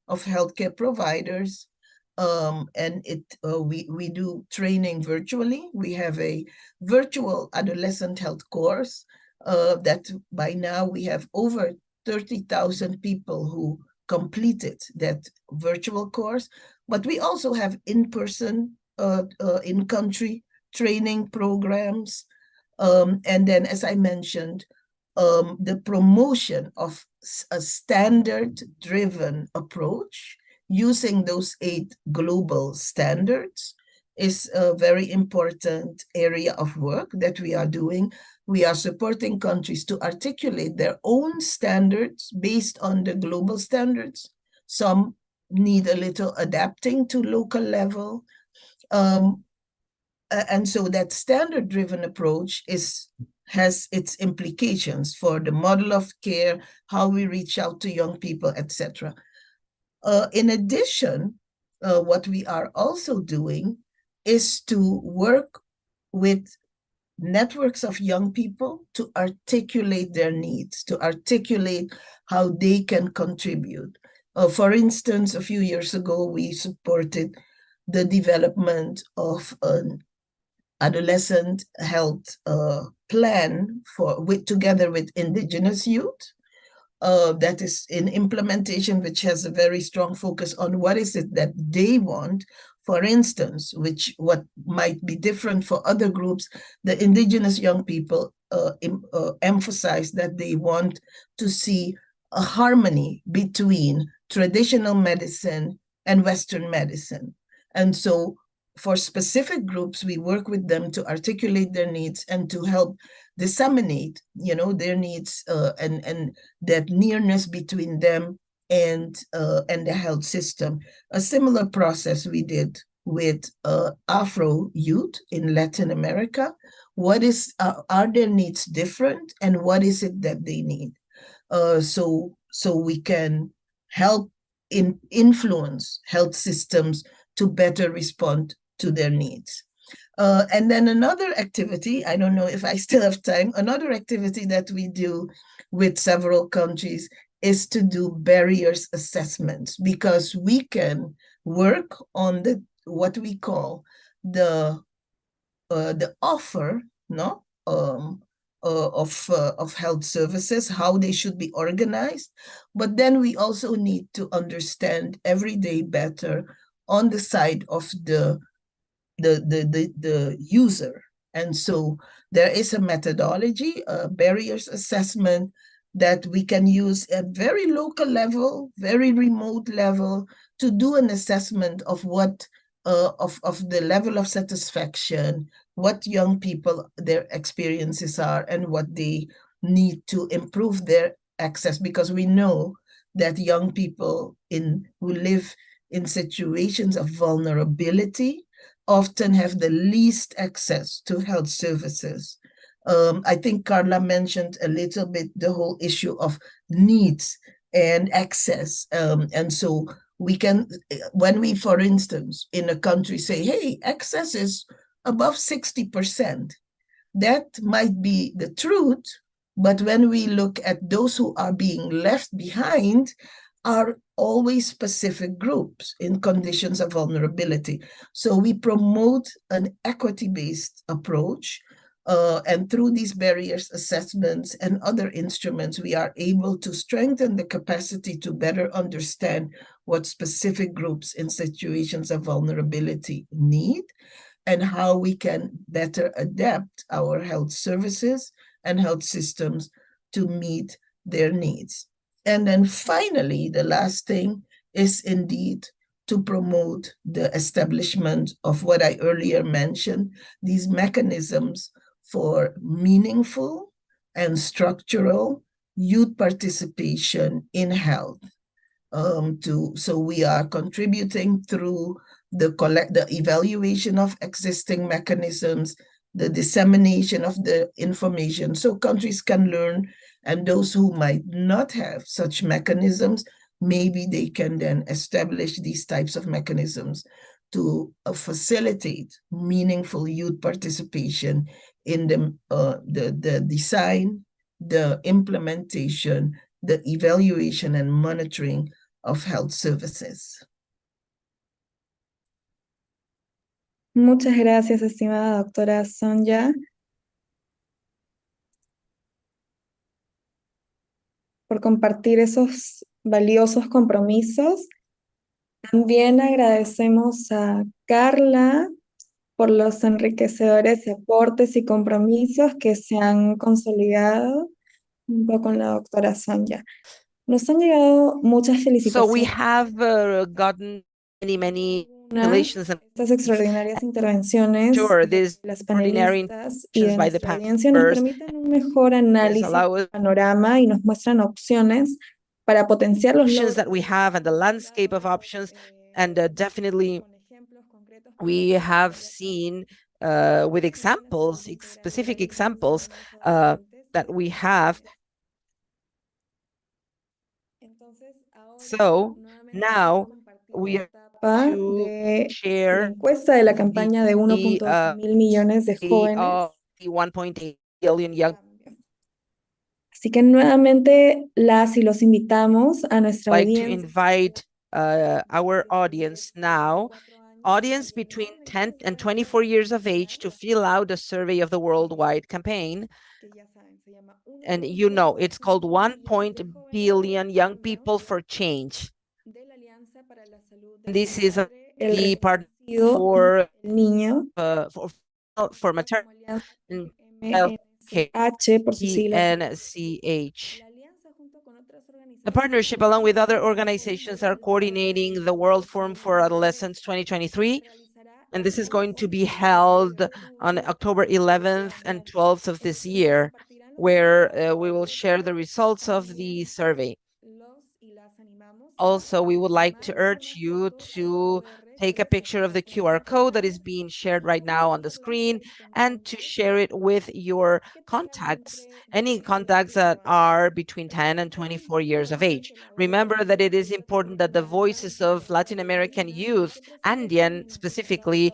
of healthcare providers, and we do training virtually. We have a virtual adolescent health course that by now we have over 30,000 people who completed that virtual course, but we also have in-person, in-country training programs. And then, as I mentioned, the promotion of a standard-driven approach using those 8 global standards is a very important area of work that we are doing. We are supporting countries to articulate their own standards based on the global standards. Some need a little adapting to local level. And so that standard-driven approach has its implications for the model of care, how we reach out to young people, etc. In addition, what we are also doing is to work with networks of young people to articulate their needs, to articulate how they can contribute. For instance, a few years ago, we supported the development of an adolescent health plan together with indigenous youth. That is in implementation, which has a very strong focus on what is it that they want. For instance, what might be different for other groups, the indigenous young people emphasize that they want to see a harmony between traditional medicine and Western medicine. And so for specific groups, we work with them to articulate their needs and to help disseminate, their needs and that nearness between them and the health system. A similar process we did with Afro youth in Latin America. What is are their needs different, and what is it that they need? So we can help influence health systems to better respond to their needs. And then another activity, I don't know if I still have time, another activity that we do with several countries is to do barriers assessments, because we can work on what we call the offer, no, of health services, how they should be organized. But then we also need to understand every day better on the side of the user. And so there is a methodology, a barriers assessment that we can use at very local level, very remote level, to do an assessment of what of the level of satisfaction, what young people, their experiences are, and what they need to improve their access. Because we know that young people who live in situations of vulnerability often have the least access to health services. I think Carla mentioned a little bit the whole issue of needs and access. And so we can, when we, for instance, in a country say, hey, access is above 60%, that might be the truth. But when we look at those who are being left behind, are always specific groups in conditions of vulnerability. So we promote an equity-based approach, and through these barriers assessments and other instruments, we are able to strengthen the capacity to better understand what specific groups in situations of vulnerability need, and how we can better adapt our health services and health systems to meet their needs. And then finally, the last thing is indeed to promote the establishment of what I earlier mentioned, these mechanisms for meaningful and structural youth participation in health. So we are contributing through the evaluation of existing mechanisms, the dissemination of the information, so countries can learn, and those who might not have such mechanisms, maybe they can then establish these types of mechanisms to facilitate meaningful youth participation in the design, the implementation, the evaluation and monitoring of health services. Muchas gracias, estimada doctora Sonja, por compartir esos valiosos compromisos. También agradecemos a Carla por los enriquecedores aportes y compromisos que se han consolidado junto con la doctora Sonja. Nos han llegado muchas So we felicitaciones. have gotten many relations and Estas extraordinarias intervenciones sure de these las extraordinary panelistas y de by the nuestra audiencia nos members permiten un mejor análisis del panorama y nos muestran opciones para potenciar los options logros that we have and the landscape of options, and definitely we have seen with examples, specific examples that we have. So now we are to de la share encuesta de la campaña de 1.8 mil millones de jóvenes. 1.8 billion young. Así que nuevamente las y los invitamos a nuestra Like to audiencia. invite our audience now, audience between 10 and 24 years of age, to fill out a survey of the worldwide campaign. And you know, it's called 1 billion young people for change. This is the part for maternity and child care, PNCH. The partnership, along with other organizations, are coordinating the World Forum for Adolescents 2023, and this is going to be held on October 11th and 12th of this year, where we will share the results of the survey. Also, we would like to urge you to take a picture of the QR code that is being shared right now on the screen and to share it with your contacts, any contacts that are between 10 and 24 years of age. Remember that it is important that the voices of Latin American youth, Andean specifically,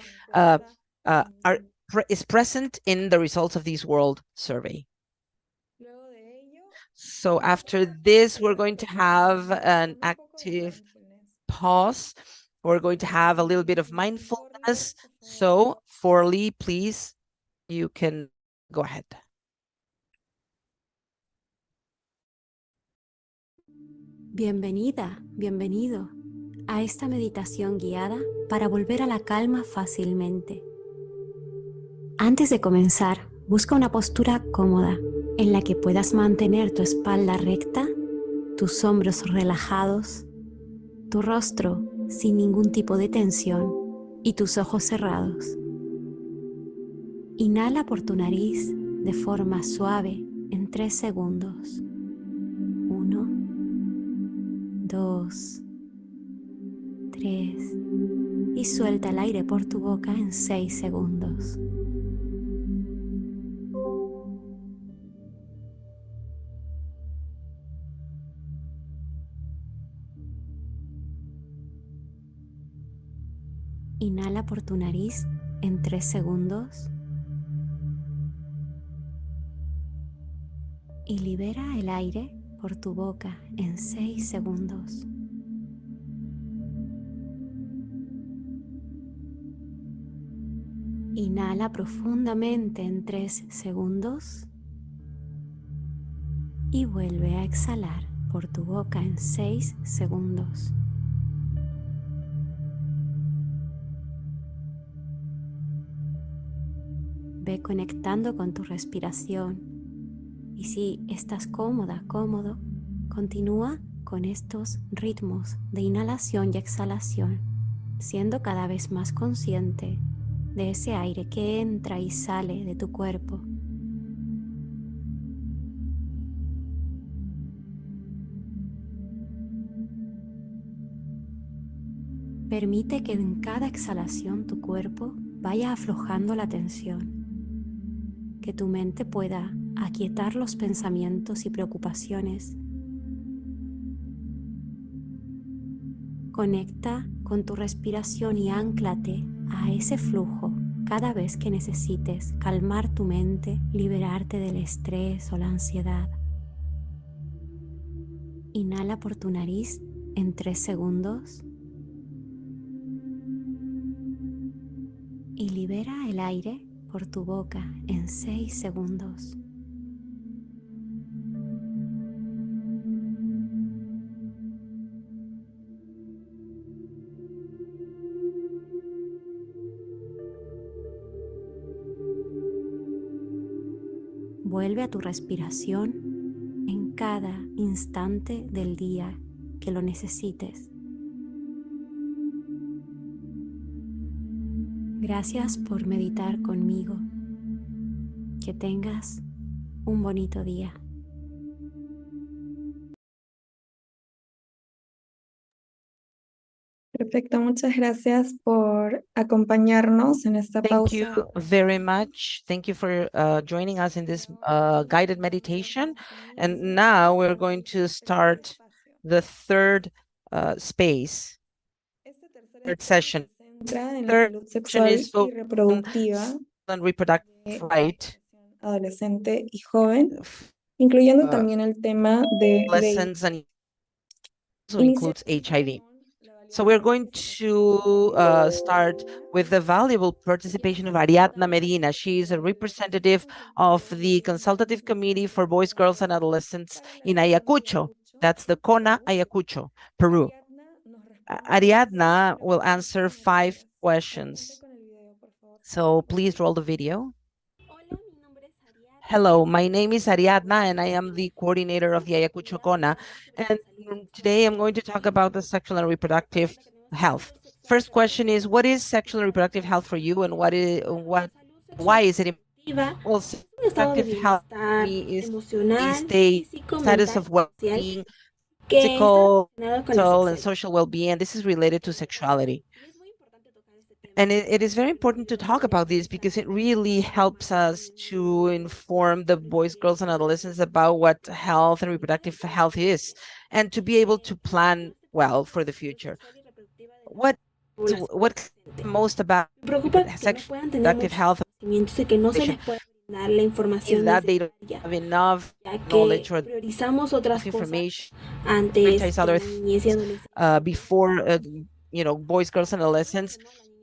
is present in the results of this World Survey. So after this, we're going to have an active pause. We're going to have a little bit of mindfulness. So, Forley, please, you can go ahead. Bienvenida, bienvenido a esta meditación guiada para volver a la calma fácilmente. Antes de comenzar, busca una postura cómoda en la que puedas mantener tu espalda recta, tus hombros relajados, tu rostro sin ningún tipo de tensión y tus ojos cerrados. Inhala por tu nariz de forma suave en 3 segundos. 1, 2, 3 y suelta el aire por tu boca en 6 segundos. Inhala por tu nariz en 3 segundos y libera el aire por tu boca en 6 segundos. Inhala profundamente en 3 segundos y vuelve a exhalar por tu boca en 6 segundos. Ve conectando con tu respiración y si estás cómoda, cómodo, continúa con estos ritmos de inhalación y exhalación, siendo cada vez más consciente de ese aire que entra y sale de tu cuerpo. Permite que en cada exhalación tu cuerpo vaya aflojando la tensión, que tu mente pueda aquietar los pensamientos y preocupaciones. Conecta con tu respiración y ánclate a ese flujo cada vez que necesites calmar tu mente, liberarte del estrés o la ansiedad. Inhala por tu nariz en 3 segundos y libera el aire por tu boca en 6 segundos. Vuelve a tu respiración en cada instante del día que lo necesites. Gracias por meditar conmigo. Que tengas un bonito día. Perfecto, muchas gracias por acompañarnos en esta pausa. Thank you very much. Thank you for joining us in this guided meditation. And now we're going to start the third space, third session. En la Third salud session sexual is y focused reproductiva on reproductive right, adolescente y joven, incluyendo también el tema de adolescents, and also includes HIV. So we're going to start with the valuable participation of Ariadna Medina. She is a representative of the Consultative Committee for Boys, Girls, and Adolescents in Ayacucho. That's the CONA Ayacucho, Peru. Ariadna will answer 5 questions. So please roll the video. Hello, my name is Ariadna and I am the coordinator of the Ayacucho CONA. And today I'm going to talk about the sexual and reproductive health. First question is, what is sexual and reproductive health for you and why is it important? Well, reproductive health is the status of well-being, physical, mental, and social well-being, and this is related to sexuality. And it is very important to talk about this because it really helps us to inform the boys, girls, and adolescents about what health and reproductive health is, and to be able to plan well for the future. What what most about Me preocupa que no sexual puedan tener reproductive muchos health conocimientos y que no se population les pueda brindar la is información that they don't necesaria, have enough ya knowledge que or priorizamos otras cosas information, antes prioritize que other la niñez y things adolescencia. before boys, girls, and adolescents,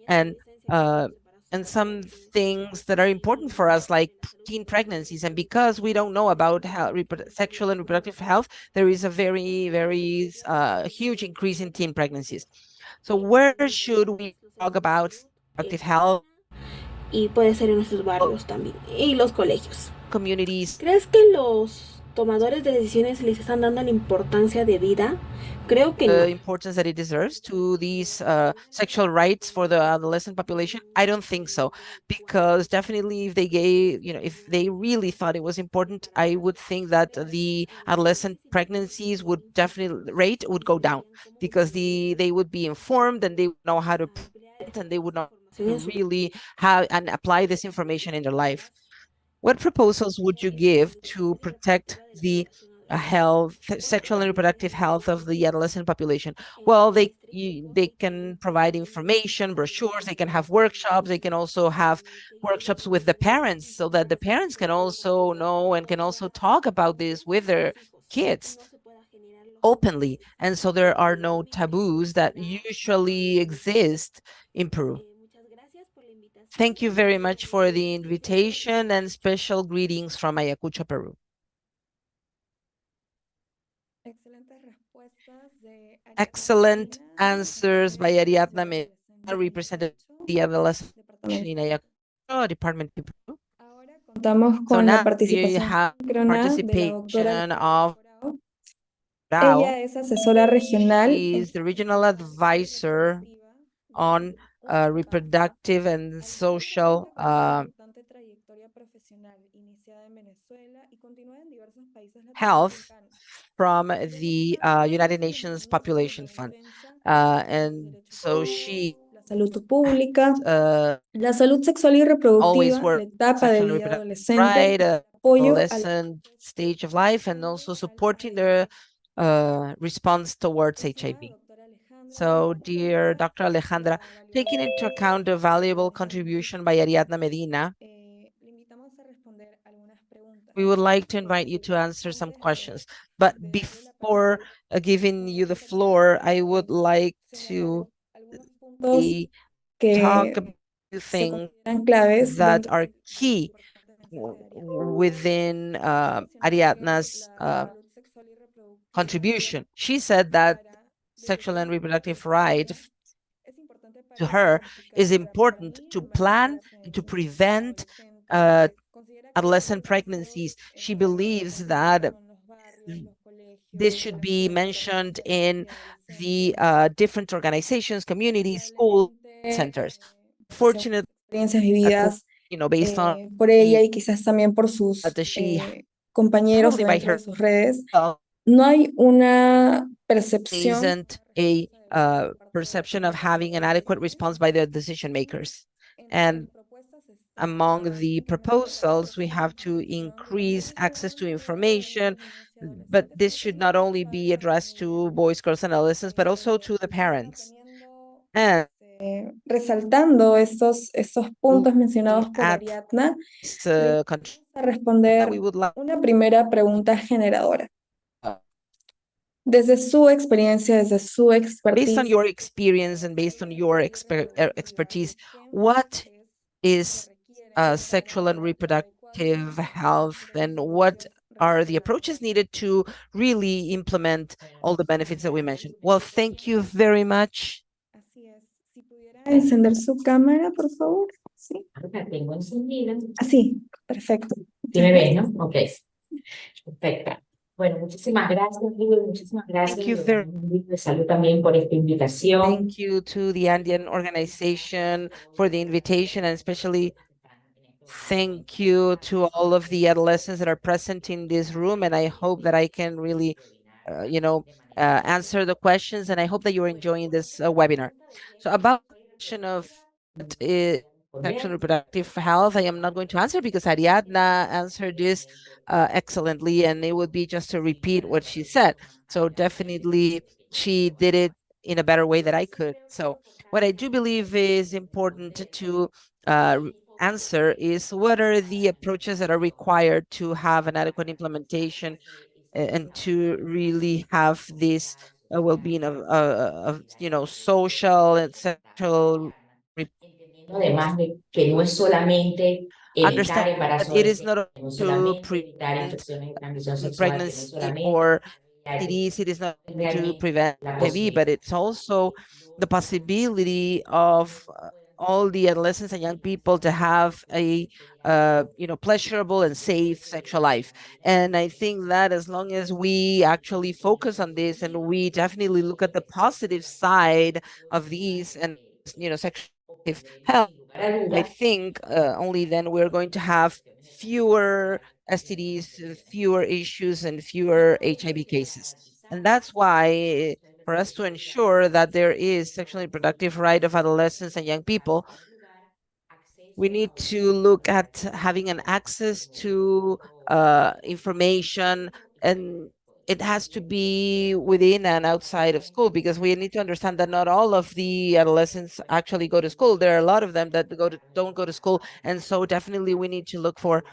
and uh, and some things that are important for us, like teen pregnancies. And because we don't know about how sexual and reproductive health, there is a very huge increase in teen pregnancies. So where should we talk about reproductive health? Y puede ser en nuestros barrios también y los colegios. Communities. ¿Crees que los tomadores de decisiones les están dando la importancia de vida? Creo que no. Importance that it deserves to these sexual rights for the adolescent population? I don't think so, because definitely if they if they really thought it was important, I would think that the adolescent pregnancies would definitely rate would go down, because they would be informed and they would know how to prevent, and they would know to really have and apply this information in their life. What proposals would you give to protect the sexual and reproductive health of the adolescent population? Well, they can provide information, brochures, they can have workshops, they can also have workshops with the parents, so that the parents can also know and can also talk about this with their kids openly, and so there are no taboos that usually exist in Peru. Thank you very much for the invitation, and special greetings from Ayacucho, Peru. Excellent answers by Ariadna Medina, represented the adolescent in Ayacucho, Department of Peru. Contamos So con la now you participación have síncrona de la doctora participation of Rao. Ella es asesora regional She is the regional advisor on reproductive and social health from the United Nations Population Fund. And so she salud pública, la salud sexual y always reproductiva, la worked etapa de sexual and vida reproductive adolescente, right, apoyo a la adolescent stage of life, and also supporting their response towards HIV. So, dear Dr. Alejandra, taking into account the valuable contribution by Ariadna Medina, we would like to invite you to answer some questions. But before giving you the floor, I would like to talk about two things that are key within Ariadna's contribution. She said that sexual and reproductive right to her is important to plan and to prevent adolescent pregnancies. She believes that this should be mentioned in the different organizations, communities, schools, centers. Fortunately, experiencias vividas based on por ella y quizás también por sus compañeros probably by dentro de her sus redes, no hay una percepción isn't a perception of having an adequate response by the decision makers. And among the proposals, we have to increase access to information, but this should not only be addressed to boys, girls, and adolescents, but also to the parents. And resaltando estos puntos mencionados por Ariadna, a responder una primera pregunta generadora. Desde su experiencia, desde su expertise. Based on your experience and based on your expertise, what is sexual and reproductive health, and what are the approaches needed to really implement all the benefits that we mentioned? Well, thank you very much. Encender su cámara, por favor. Sí. Acá tengo encendida. Así, perfecto. ¿Sí me ven, no? Ok. Perfecto. Bueno, muchísimas gracias, Lidia, muchísimas gracias. Thank you very de salud también por esta invitación. Thank you to the Andean organization for the invitation, and especially thank you to all of the adolescents that are present in this room. And I hope that I can really, answer the questions, and I hope that you're enjoying this webinar. So about the question of sexual and reproductive health, I am not going to answer because Ariadna answered this excellently, and it would be just to repeat what she said. So definitely she did it in a better way that I could. So what I do believe is important to answer is what are the approaches that are required to have an adequate implementation and to really have this well-being of social and sexual Además de que no es solamente evitar understand that embarazo it is adolescente, not no es to solamente evitar prevent infecciones de transmisión sexual, que no es pregnancy solamente or VIH, STDs, it is not to realmente prevent la HIV, posibilidad but it's also the possibility of all the adolescents and young people to have a pleasurable and safe sexual life. And I think that as long as we actually focus on this and we definitely look at the positive side of these and sexual health, I think only then we're going to have fewer STDs, fewer issues, and fewer HIV cases. And that's why, for us to ensure that there is sexually reproductive right of adolescents and young people, we need to look at having an access to information, and it has to be within and outside of school, because we need to understand that not all of the adolescents actually go to school. There are a lot of them that don't go to school, and so definitely we need to look for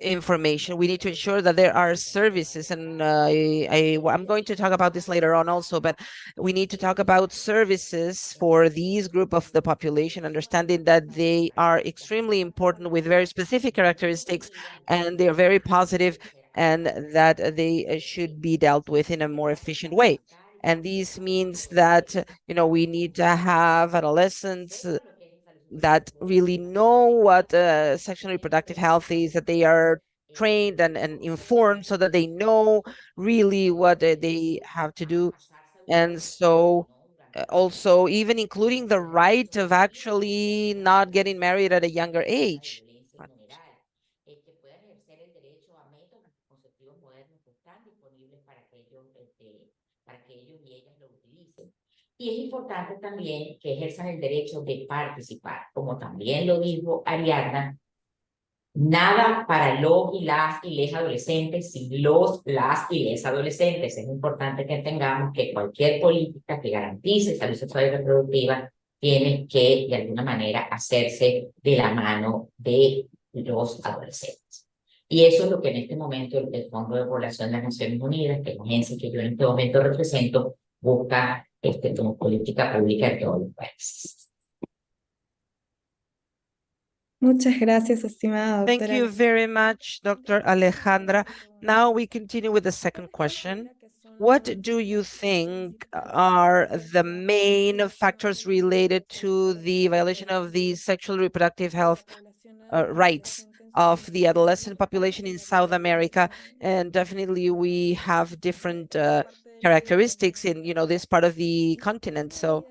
information. We need to ensure that there are services, and I'm going to talk about this later on also, but we need to talk about services for these group of the population, understanding that they are extremely important with very specific characteristics, and they're very positive, and that they should be dealt with in a more efficient way. And this means that we need to have adolescents that really know what sexual and reproductive health is, that they are trained and informed so that they know really what they have to do. And so also even including the right of actually not getting married at a younger age. que puedan ejercer el derecho a métodos anticonceptivos modernos que están disponibles para que ellos y ellas lo utilicen. Y es importante también que ejerzan el derecho de participar, como también lo dijo Ariadna, nada para los y les adolescentes sin las y les adolescentes. Es importante que entendamos que cualquier política que garantice salud sexual y reproductiva tiene que, de alguna manera, hacerse de la mano de los adolescentes. Y eso es lo que en este momento el Fondo de Población de las Naciones Unidas, que es la agencia que yo en este momento represento, busca como política pública en todos los países. Muchas gracias, estimada Thank doctora. you very much, Dr. Alejandra. Now we continue with the second question. What do you think are the main factors related to the violation of the sexual reproductive health rights of the adolescent population in South America? And definitely we have different characteristics in this part of the continent. So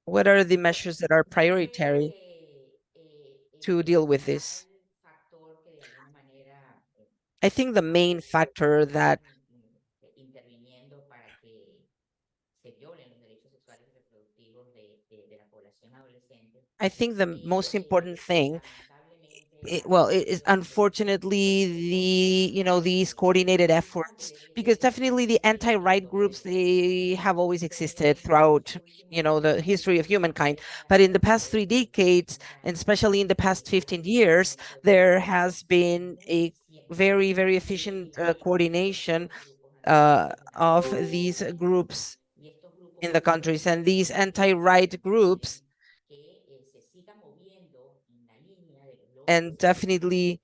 what are the measures that are prioritary to deal with this? I think the main factor that interviniendo para que se violen los derechos sexuales y reproductivos de la población adolescente. I think the most important thing, it is unfortunately these coordinated efforts, because definitely the anti-right groups, they have always existed throughout the history of humankind, but in the past 3 decades, and especially in the past 15 years, there has been a very, very efficient coordination of these groups in the countries, and these anti-right groups, and definitely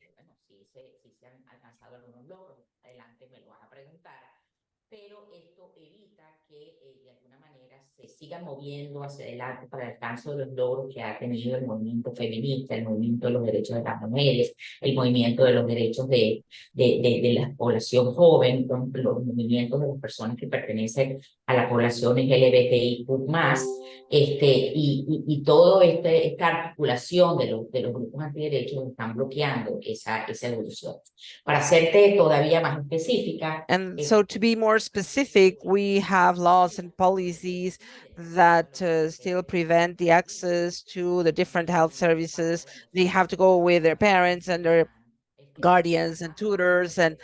pero esto evita que de alguna manera se siga moviendo hacia adelante para el alcance de los logros que ha tenido el movimiento feminista, el movimiento de los derechos de las mujeres, el movimiento de los derechos de la población joven, los movimientos de las personas que pertenecen a la población LGBTIQ+, y todo esta articulación de los grupos antiderechos están bloqueando esa evolución. Para hacerte todavía más específica. And so to be more specific, we have laws and policies that still prevent the access to the different health services. They have to go with their parents and their guardians and tutors, and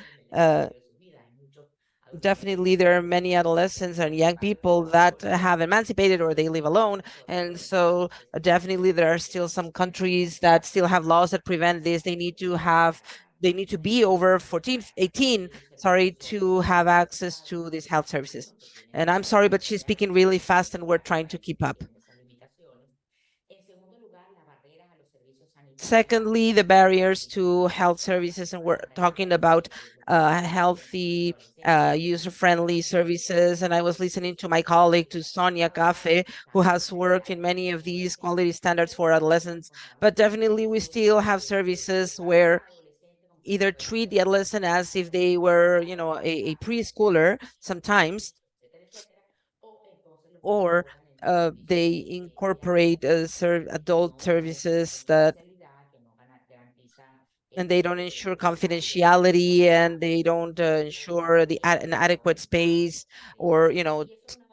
definitely there are many adolescents and young people that have emancipated or they live alone, and so definitely there are still some countries that still have laws that prevent this. They need to be over 18, sorry, to have access to these health services. And I'm sorry, but she's speaking really fast and we're trying to keep up. Secondly, the barriers to health services, and we're talking about healthy, user-friendly services. And I was listening to my colleague, to Sonia Cafe, who has worked in many of these quality standards for adolescents. But definitely we still have services where either treat the adolescent as if they were, a preschooler sometimes, or they incorporate adult services and they don't ensure confidentiality, and they don't ensure an adequate space or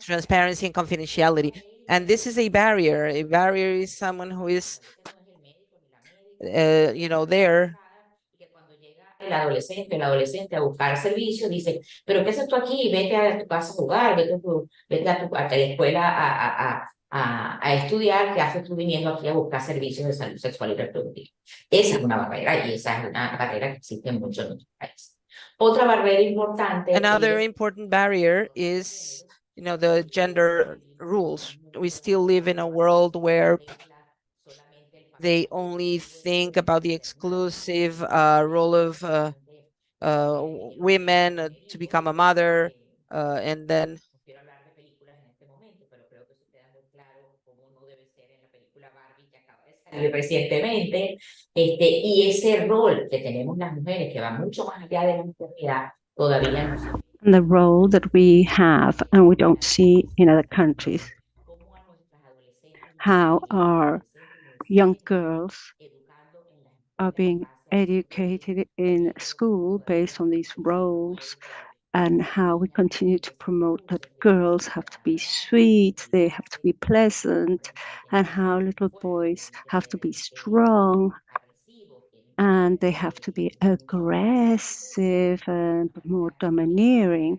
transparency and confidentiality. And this is a barrier. A barrier is someone who is there. El adolescente a buscar servicios, dice, pero ¿qué haces tú aquí? Vete a tu casa a jugar, vete a la escuela a estudiar, ¿qué haces tú viniendo aquí a buscar servicios de salud sexual y reproductiva? Esa es una barrera, y esa es una barrera que existe mucho en nuestros países. Otra barrera importante. Another important barrier is, the gender rules. We still live in a world where they only think about the exclusive role of women to become a mother, and then recientemente, y ese rol que tenemos las mujeres, que va mucho más allá de la maternidad, todavía no se. The role that we have and we don't see in other countries. How our young girls are being educated in school based on these roles, and how we continue to promote that girls have to be sweet, they have to be pleasant, and how little boys have to be strong, and they have to be aggressive and more domineering.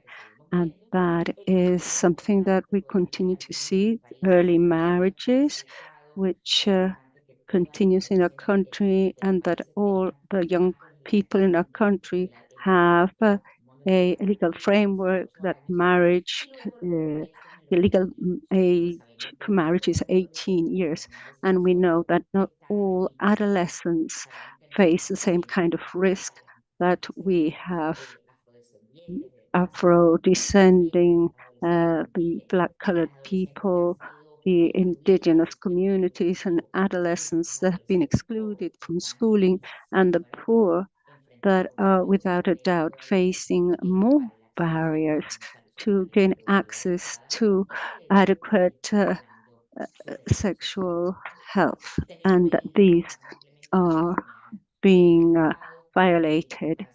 And that is something that we continue to see, early marriages, which continues in our country, and that all the young people in our country have a legal framework that marriage, the legal age to marriage is 18 years. And we know that not all adolescents face the same kind of risk that we have Afro-descending, the black-colored people, the indigenous communities and adolescents that have been excluded from schooling, and the poor that are without a doubt facing more barriers to gain access to adequate sexual health. And these are being violated.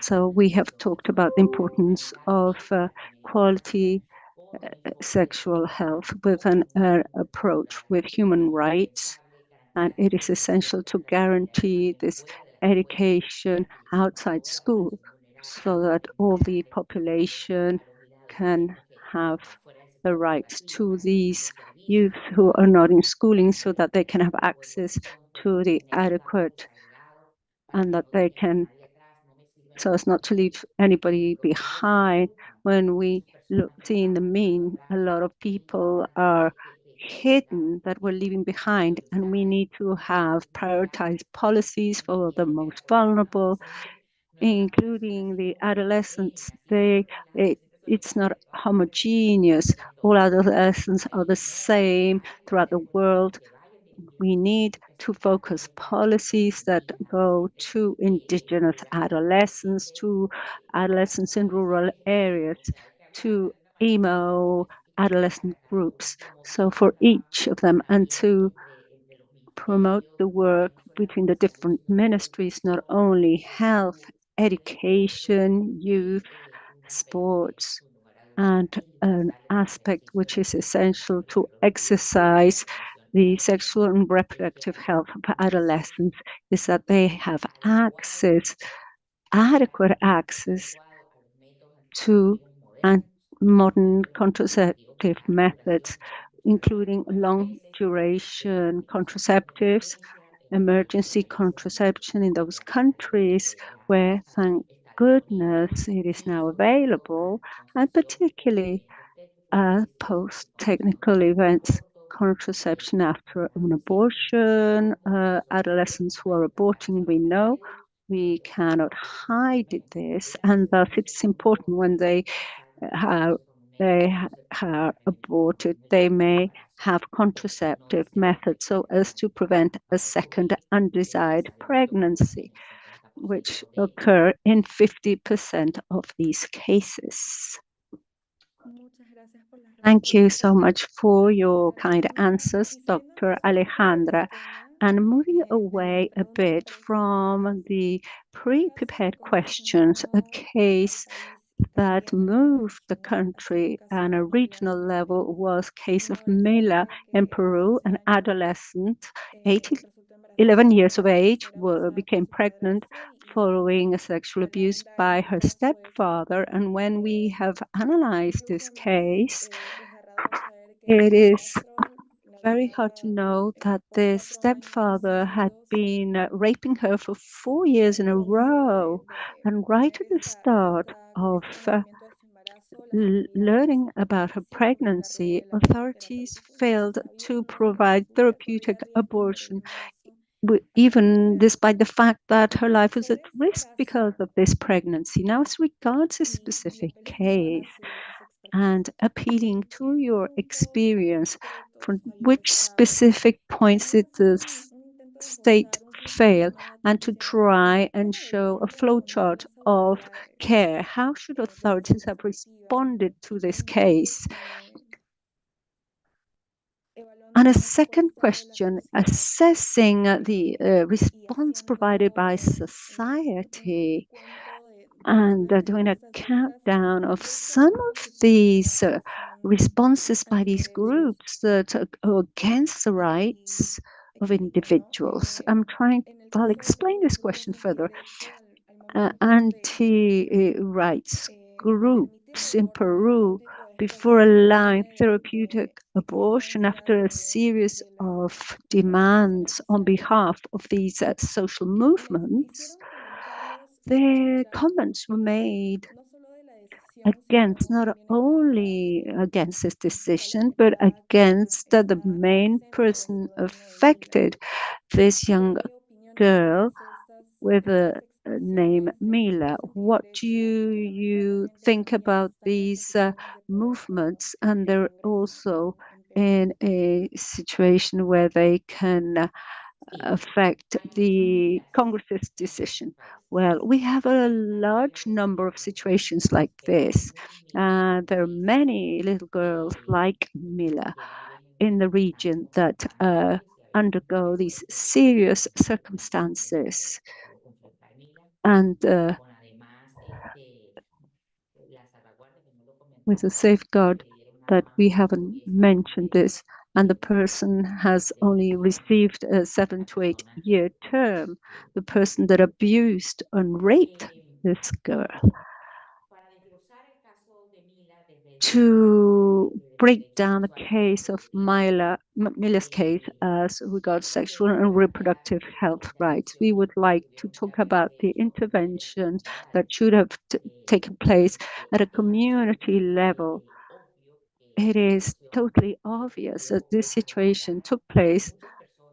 So we have talked about the importance of quality sexual health with an approach with human rights, and it is essential to guarantee this education outside school so that all the population can have the rights to these youth who are not in schooling, so that they can have access to the adequate, and that they can, so as not to leave anybody behind. When we see in the mean, a lot of people are hidden that we're leaving behind, and we need to have prioritized policies for the most vulnerable, including the adolescents. it's not homogeneous. All adolescents are the same throughout the world. We need to focus policies that go to indigenous adolescents, to adolescents in rural areas, to emo adolescent groups. So for each of them, and to promote the work between the different ministries, not only health, education, youth, sports, and an aspect which is essential to exercise the sexual and reproductive health of adolescents is that they have access, adequate access to and modern contraceptive methods, including long duration contraceptives, emergency contraception in those countries where, thank goodness, it is now available, and particularly post-technical events, contraception after an abortion, adolescents who are aborting, we know we cannot hide this, and thus it's important when have, are aborted, they may have contraceptive methods so as to prevent a second undesired pregnancy, which occur in 50% of these cases. Thank you so much for your kind answers, Dr. Alejandra. And moving away a bit from the pre-prepared questions, a case that moved the country on a regional level was case of Mila in Peru, an adolescent, 11 years of age, became pregnant following a sexual abuse by her stepfather. And when we have analyzed this case, it is very hard to know that the stepfather had been raping her for 4 years in a row. And right at the start of learning about her pregnancy, authorities failed to provide therapeutic abortion, even despite the fact that her life was at risk because of this pregnancy. Now, as regards a specific case, and appealing to your experience, from which specific points did the state fail, and to try and show a flowchart of care. How should authorities have responded to this case? And a second question, assessing the response provided by society and doing a countdown of some of these responses by these groups that are against the rights of individuals. I'll explain this question further. Anti-rights groups in Peru, before allowing therapeutic abortion after a series of demands on behalf of these social movements, their comments were made against, not only against this decision, but against the main person affected, this young girl with a name Mila. What do you think about these movements? And they're also in a situation where they can affect the Congress's decision. Well, we have a large number of situations like this. There are many little girls like Mila in the region that undergo these serious circumstances. And with a safeguard that we haven't mentioned this, and the person has only received a 7 to 8 year term, the person that abused and raped this girl. To break down the case of Mila's case as regards sexual and reproductive health rights, we would like to talk about the interventions that should have taken place at a community level. It is totally obvious that this situation took place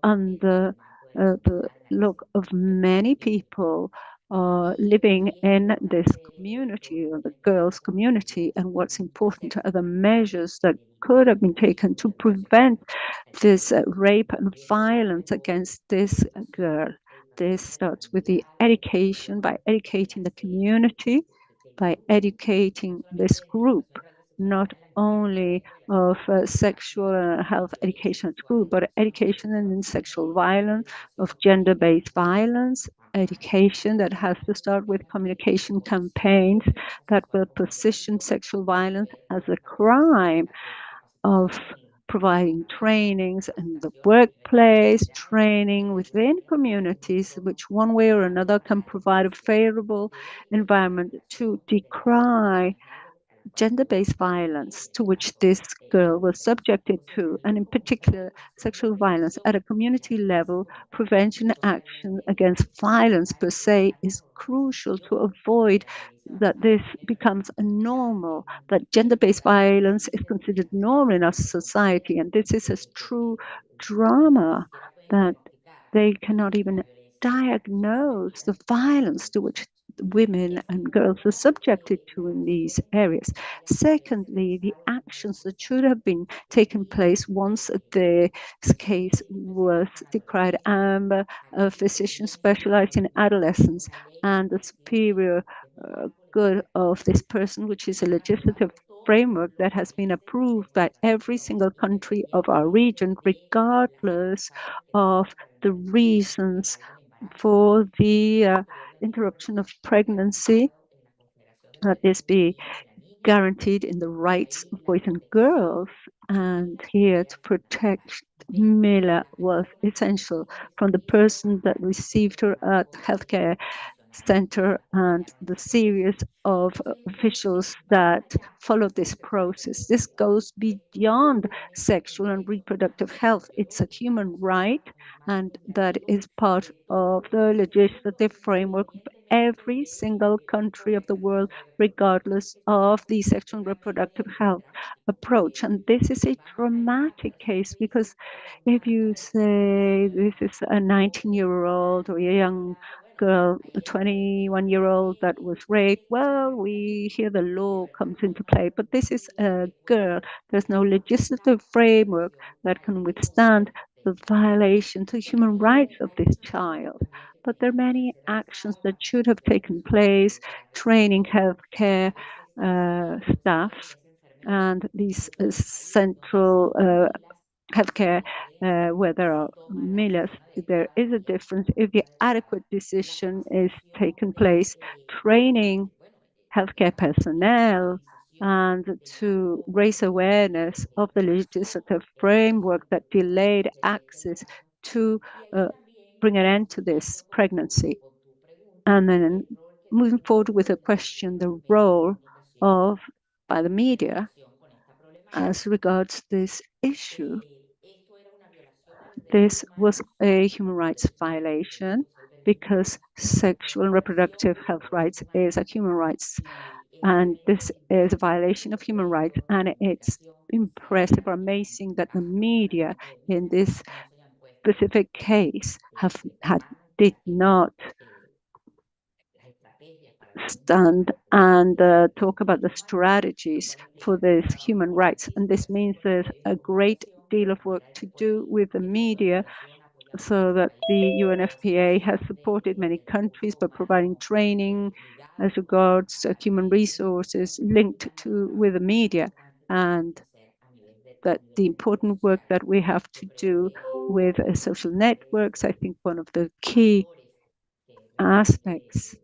under the look of many people living in this community, or the girls' community, and what's important are the measures that could have been taken to prevent this rape and violence against this girl. This starts with the education, by educating the community, by educating this group, not only of sexual and health education at school, but education in sexual violence, of gender-based violence, education that has to start with communication campaigns that will position sexual violence as a crime, of providing trainings in the workplace, training within communities, which one way or another can provide a favorable environment to decry gender-based violence to which this girl was subjected to, and in particular, sexual violence at a community level. Prevention action against violence per se is crucial to avoid that this becomes a normal, that gender-based violence is considered normal in our society. And this is a true drama that they cannot even diagnose the violence to which women and girls are subjected to in these areas. Secondly, the actions that should have been taken place once the case was decried. I'm a physician specialized in adolescents, and the superior good of this person, which is a legislative framework that has been approved by every single country of our region, regardless of the reasons for the interruption of pregnancy, that this be guaranteed in the rights of boys and girls. And here to protect Mila was essential, from the person that received her at healthcare center and the series of officials that followed this process. This goes beyond sexual and reproductive health. It's a human right, and that is part of the legislative framework of every single country of the world, regardless of the sexual and reproductive health approach. And this is a dramatic case, because if you say this is a 19-year-old or a young girl, a 21-year-old that was raped, well, we hear the law comes into play. But this is a girl. There's no legislative framework that can withstand the violation to human rights of this child. But there are many actions that should have taken place, training healthcare staff and these central healthcare, where there are millions. There is a difference if the adequate decision is taken place, training healthcare personnel, and to raise awareness of the legislative framework that delayed access to bring an end to this pregnancy. And then moving forward with a question, the role of by the media as regards this issue. This was a human rights violation, because sexual and reproductive health rights is a human rights, and this is a violation of human rights. And it's impressive or amazing that the media in this specific case did not stand and talk about the strategies for these human rights. And this means there's a great deal of work to do with the media, so that the UNFPA has supported many countries by providing training as regards human resources linked to with the media, and that the important work that we have to do with social networks. I think one of the key aspects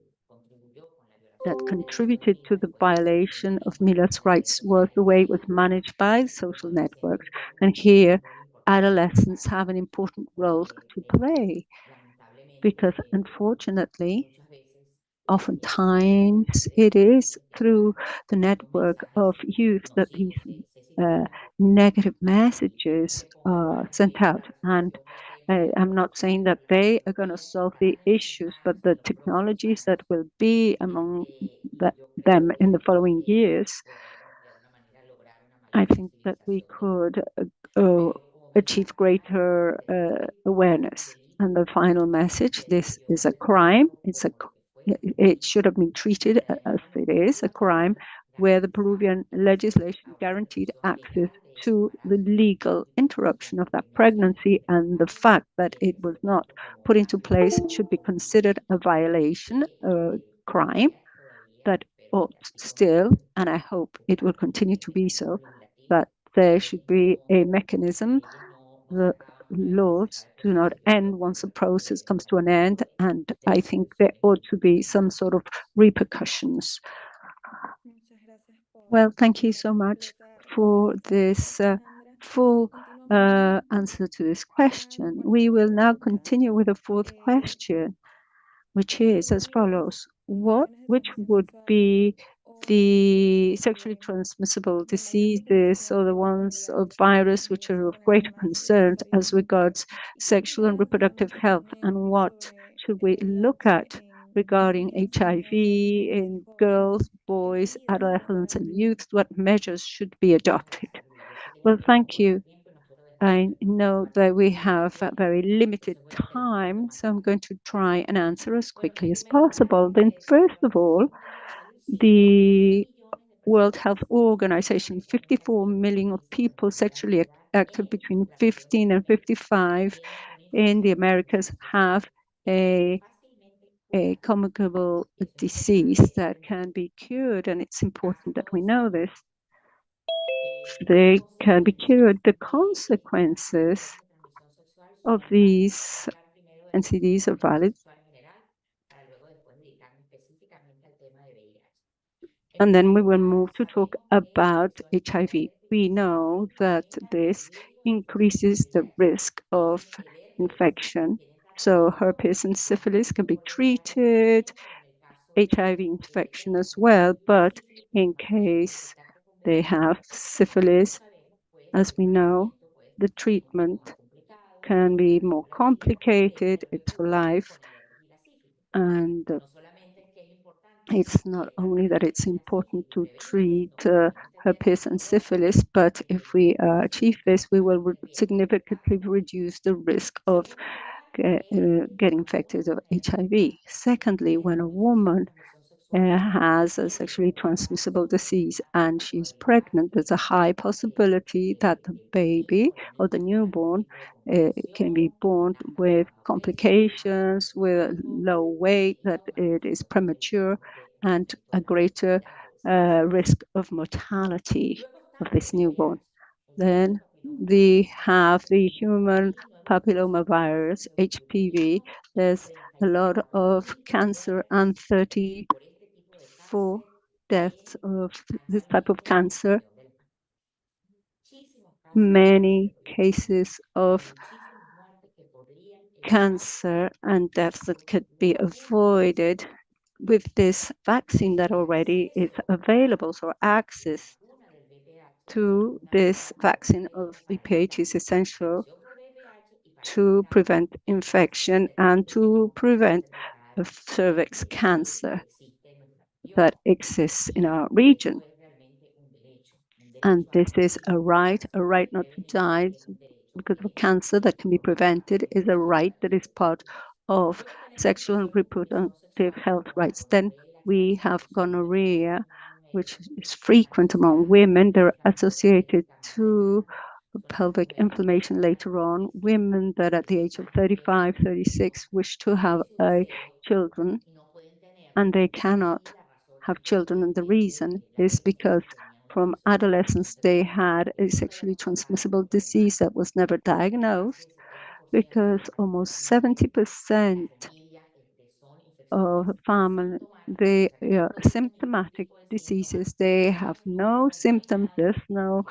that contributed to the violation of Mila's rights was the way it was managed by social networks. And here, adolescents have an important role to play, because unfortunately, oftentimes it is through the network of youth that these negative messages are sent out. And I'm not saying that they are going to solve the issues, but the technologies that will be among them in the following years, I think that we could achieve greater awareness. And the final message, this is a crime. It's a it should have been treated as it is, a crime, where the Peruvian legislation guaranteed access to the legal interruption of that pregnancy, and the fact that it was not put into place should be considered a violation, a crime that ought still, and I hope it will continue to be so, that there should be a mechanism. The laws do not end once the process comes to an end, and I think there ought to be some sort of repercussions. Well, thank you so much for this full answer to this question. We will now continue with the fourth question, which is as follows. Which would be the sexually transmissible diseases or the ones of virus which are of greater concern as regards sexual and reproductive health, and what should we look at regarding HIV in girls, boys, adolescents, and youth? What measures should be adopted? Well, thank you. I know that we have a very limited time, so I'm going to try and answer as quickly as possible. Then, first of all, the World Health Organization, 54 million of people sexually active between 15 and 55 in the Americas have a communicable disease that can be cured, and it's important that we know this. They can be cured. The consequences of these NCDs are valid. And then we will move to talk about HIV. We know that this increases the risk of infection. So herpes and syphilis can be treated, HIV infection as well, but in case they have syphilis, as we know, the treatment can be more complicated, it's for life, and it's not only that it's important to treat herpes and syphilis, but if we achieve this, we will significantly reduce the risk of getting infected of HIV. Secondly, when a woman has a sexually transmissible disease and she's pregnant, there's a high possibility that the baby or the newborn can be born with complications, with a low weight, that it is premature, and a greater risk of mortality of this newborn. Then they have the human papillomavirus, HPV. There's a lot of cancer and 34 deaths of this type of cancer. Many cases of cancer and deaths that could be avoided with this vaccine that already is available. So access to this vaccine of VPH is essential to prevent infection and to prevent cervix cancer that exists in our region. And this is a right not to die because of cancer that can be prevented, is a right that is part of sexual and reproductive health rights. Then we have gonorrhea, which is frequent among women. They're associated to pelvic inflammation later on. Women that at the age of 35, 36 wish to have children, and they cannot have children. And the reason is because from adolescence, they had a sexually transmissible disease that was never diagnosed, because almost 70% of family, they are symptomatic diseases. They have no symptoms, there's no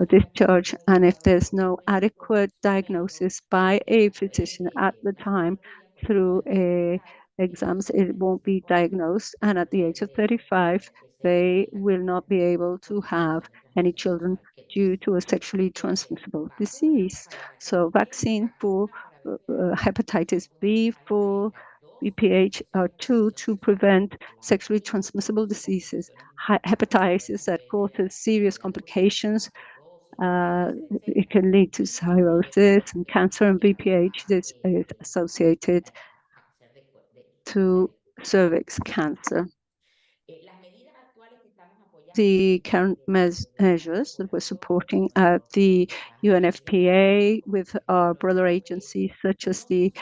discharge, and if there's no adequate diagnosis by a physician at the time through exams, it won't be diagnosed, and at the age of 35 they will not be able to have any children due to a sexually transmissible disease. So vaccine for hepatitis B, for BPH are two to prevent sexually transmissible diseases. Hepatitis that causes serious complications. It can lead to cirrhosis and cancer, and BPH is associated to cervix cancer. The current measures that we're supporting at the UNFPA with our brother agencies such as the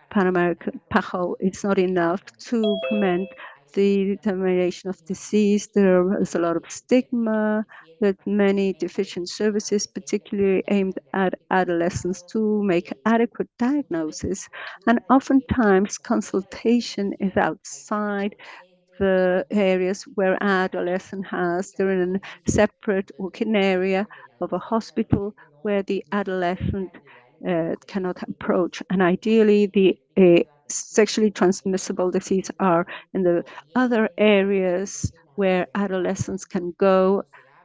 Pan American PAHO, it's not enough to prevent the dissemination of disease. There is a lot of stigma. There's many deficient services, particularly aimed at adolescents, to make adequate diagnosis. And oftentimes consultation is outside the areas where adolescent has. They're in a separate working area of a hospital where the adolescent cannot approach. And ideally, the sexually transmissible disease are in the other areas where adolescents can go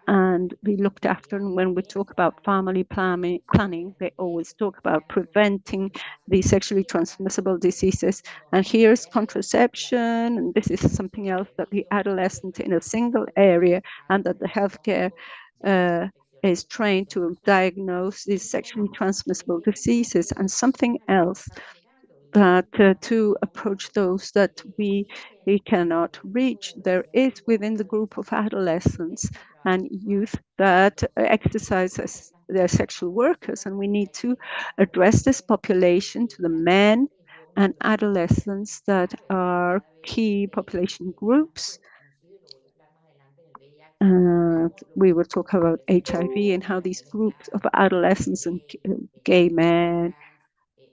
and be looked after. And when we talk about family planning, they always talk about preventing the sexually transmissible diseases. And here's contraception, and this is something else that the adolescent in a single area and that the healthcare is trained to diagnose these sexually transmissible diseases. And something else that to approach those that we cannot reach. There is within the group of adolescents and youth that exercise as their sexual workers, and we need to address this population to the men and adolescents that are key population groups. We will talk about HIV and how these groups of adolescents and gay men,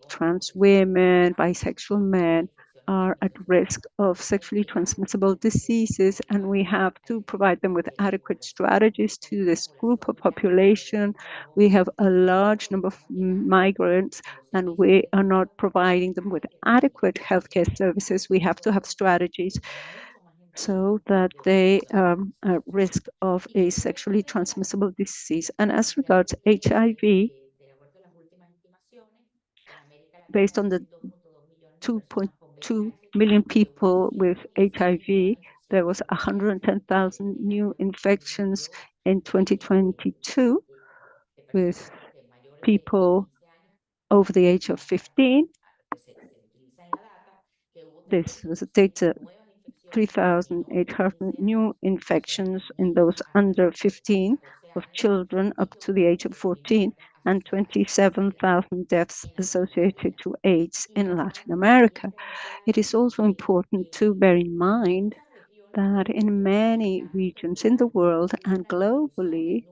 trans women, bisexual men are at risk of sexually transmissible diseases, and we have to provide them with adequate strategies to this group of population. We have a large number of migrants, and we are not providing them with adequate healthcare services. We have to have strategies so that they are at risk of a sexually transmissible disease. And as regards HIV, based on the 2.2 million people with HIV, there was 110,000 new infections in 2022 with people over the age of 15. This was a data 3,800 new infections in those under 15 of children up to the age of 14 and 27,000 deaths associated to AIDS in Latin America. It is also important to bear in mind that in many regions in the world and globally,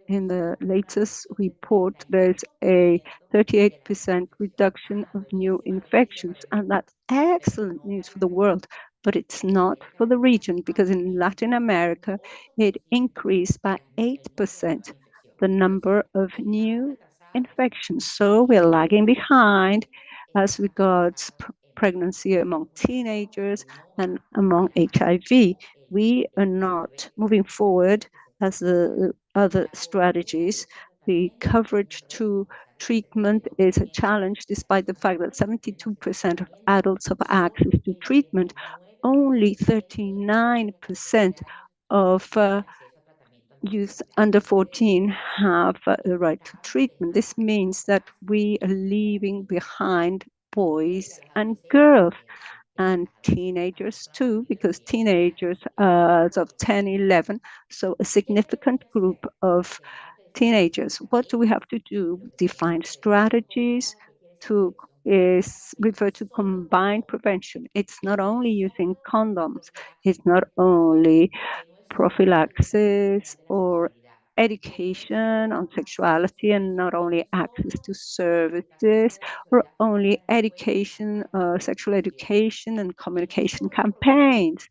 in the latest report, there's a 38% reduction of new infections, and that's excellent news for the world, but it's not for the region, because in Latin America, it increased by 8% the number of new infections. So we're lagging behind as regards pregnancy among teenagers and among HIV. We are not moving forward as the other strategies. The coverage to treatment is a challenge, despite the fact that 72% of adults have access to treatment. Only 39% of youth under 14 have the right to treatment. This means that we are leaving behind boys and girls and teenagers too, because teenagers as of 10, 11, so a significant group of teenagers. What do we have to do? Define strategies to refer to combined prevention. It's not only using condoms, it's not only prophylaxis or education on sexuality, and not only access to services or only education, sexual education and communication campaigns,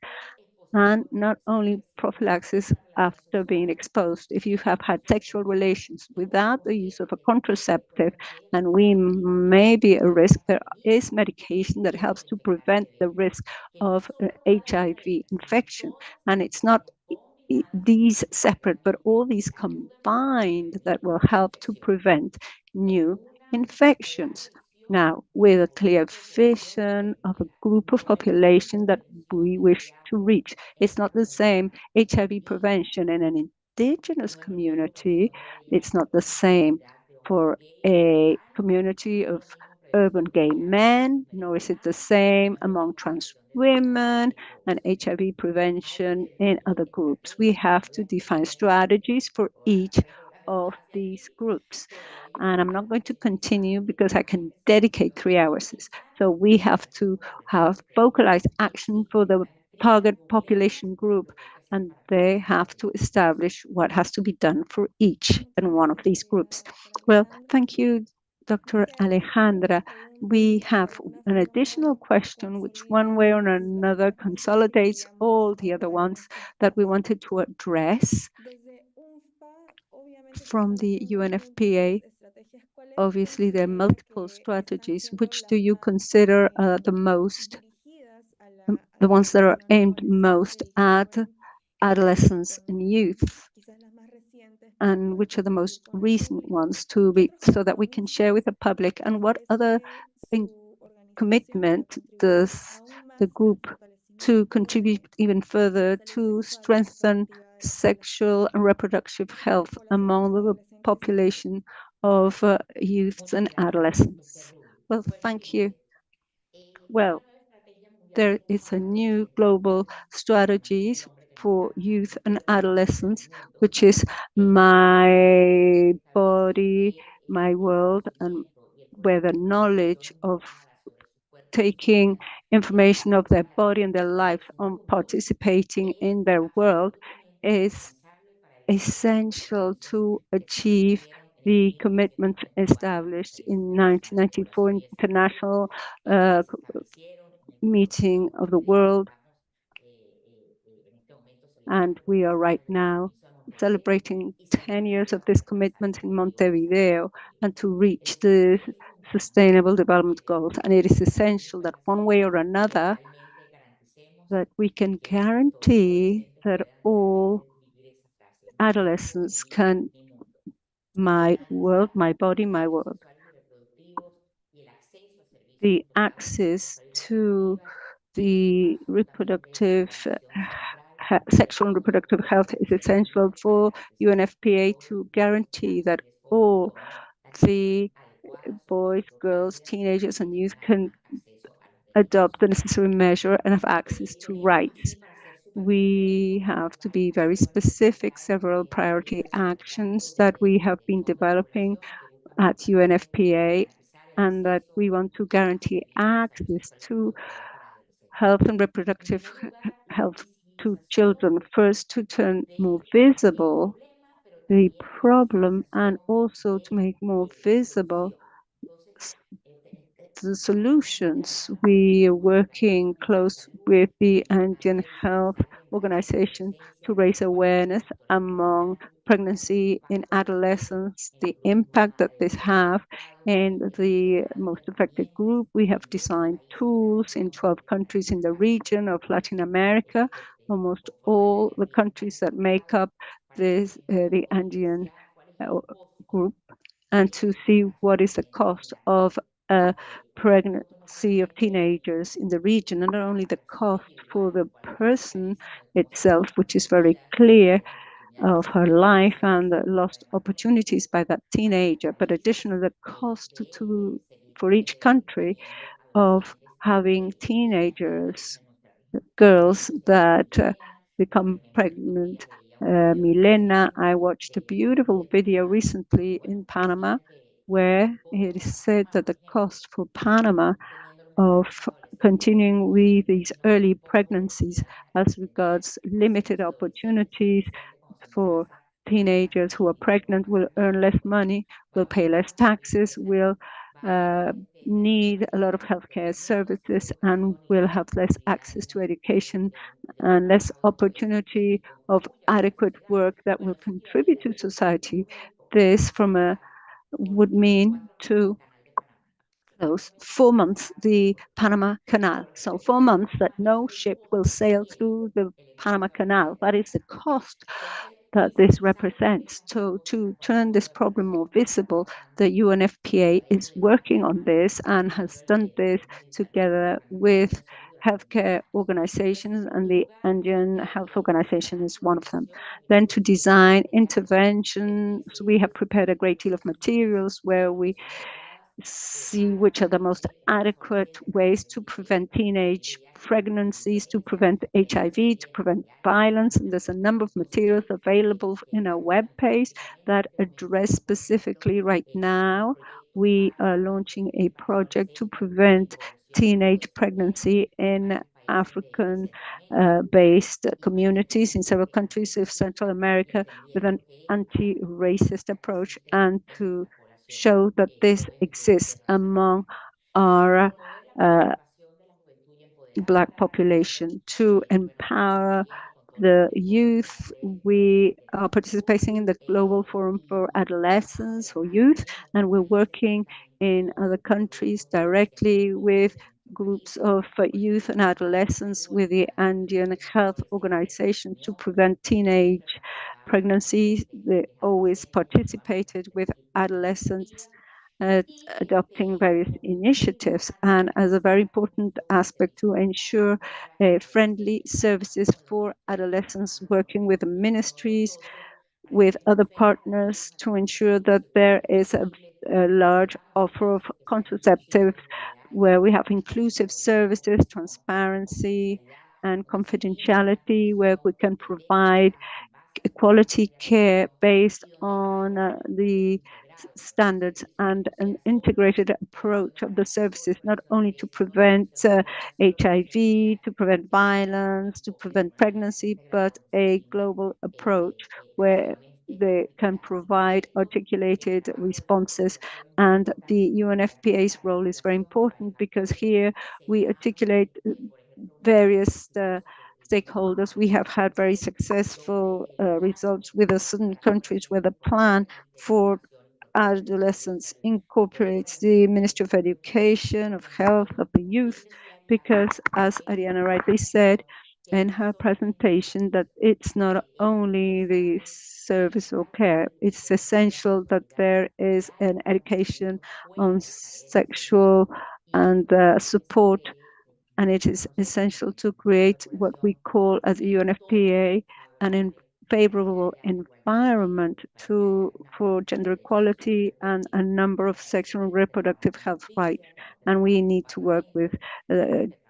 and not only prophylaxis after being exposed. If you have had sexual relations without the use of a contraceptive, and we may be at risk, there is medication that helps to prevent the risk of HIV infection. And it's not these separate, but all these combined that will help to prevent new infections. Now, with a clear vision of a group of population that we wish to reach. It's not the same HIV prevention in an indigenous community. It's not the same for a community of urban gay men, nor is it the same among trans women and HIV prevention in other groups. We have to define strategies for each of these groups. And I'm not going to continue because I can dedicate 3 hours. So we have to have focalized action for the target population group, and they have to establish what has to be done for each and one of these groups. Well, thank you, Dr. Alejandra. We have an additional question, which one way or another consolidates all the other ones that we wanted to address from the UNFPA. Obviously, there are multiple strategies. Which do you consider the ones that are aimed most at adolescents and youth? And which are the most recent ones so that we can share with the public? And what other commitment does the group to contribute even further to strengthen sexual and reproductive health among the population of youths and adolescents? Well, thank you. Well, there is a new global strategies for youth and adolescents, which is My Body, My World, and where the knowledge of taking information of their body and their life on participating in their world is essential to achieve the commitments established in 1994 International Meeting of the World. And we are right now celebrating 10 years of this commitment in Montevideo and to reach the Sustainable Development Goals. And it is essential that one way or another that we can guarantee that all adolescents can my world, my body, my world. The access to the sexual and reproductive health is essential for UNFPA to guarantee that all the boys, girls, teenagers, and youth can adopt the necessary measure and have access to rights. We have to be very specific, several priority actions that we have been developing at UNFPA, and that we want to guarantee access to health and reproductive health to children. First, to turn more visible the problem and also to make more visible the solutions. We are working close with the Andean Health Organization to raise awareness among pregnancy in adolescents, the impact that this have in the most affected group. We have designed tools in 12 countries in the region of Latin America, almost all the countries that make up the Andean group, and to see what is the cost of a pregnancy of teenagers in the region, and not only the cost for the person itself, which is very clear of her life and the lost opportunities by that teenager, but additionally the cost for each country of having teenagers, girls that become pregnant. Milena, I watched a beautiful video recently in Panama where it is said that the cost for Panama of continuing with these early pregnancies as regards limited opportunities for teenagers who are pregnant will earn less money, will pay less taxes, will need a lot of healthcare services, and will have less access to education and less opportunity of adequate work that will contribute to society. This would mean to close 4 months the Panama Canal. So 4 months that no ship will sail through the Panama Canal. That is the cost that this represents. So to turn this problem more visible, the UNFPA is working on this and has done this together with healthcare organizations, and the Andean Health Organization is one of them. Then to design interventions, we have prepared a great deal of materials where we see which are the most adequate ways to prevent teenage pregnancies, to prevent HIV, to prevent violence. And there's a number of materials available in our webpage that address specifically right now. We are launching a project to prevent teenage pregnancy in African-based communities in several countries of Central America with an anti-racist approach, and to show that this exists among our Black population. To empower the youth, we are participating in the Global Forum for Adolescents or Youth, and we're working in other countries directly with groups of youth and adolescents with the Andean Health Organization to prevent teenage pregnancies. They always participated with adolescents adopting various initiatives, and as a very important aspect to ensure friendly services for adolescents, working with ministries, with other partners to ensure that there is a large offer of contraceptives where we have inclusive services, transparency, and confidentiality, where we can provide quality care based on the standards and an integrated approach of the services, not only to prevent HIV, to prevent violence, to prevent pregnancy, but a global approach where they can provide articulated responses. And the UNFPA's role is very important because here we articulate various stakeholders. We have had very successful results with certain countries where the plan for adolescents incorporates the Ministry of Education, of Health, of the Youth, because as Ariana rightly said in her presentation, that it's not only the service or care, it's essential that there is an education on sexual and support, and it is essential to create what we call as UNFPA an favorable environment for gender equality and a number of sexual and reproductive health rights. And we need to work with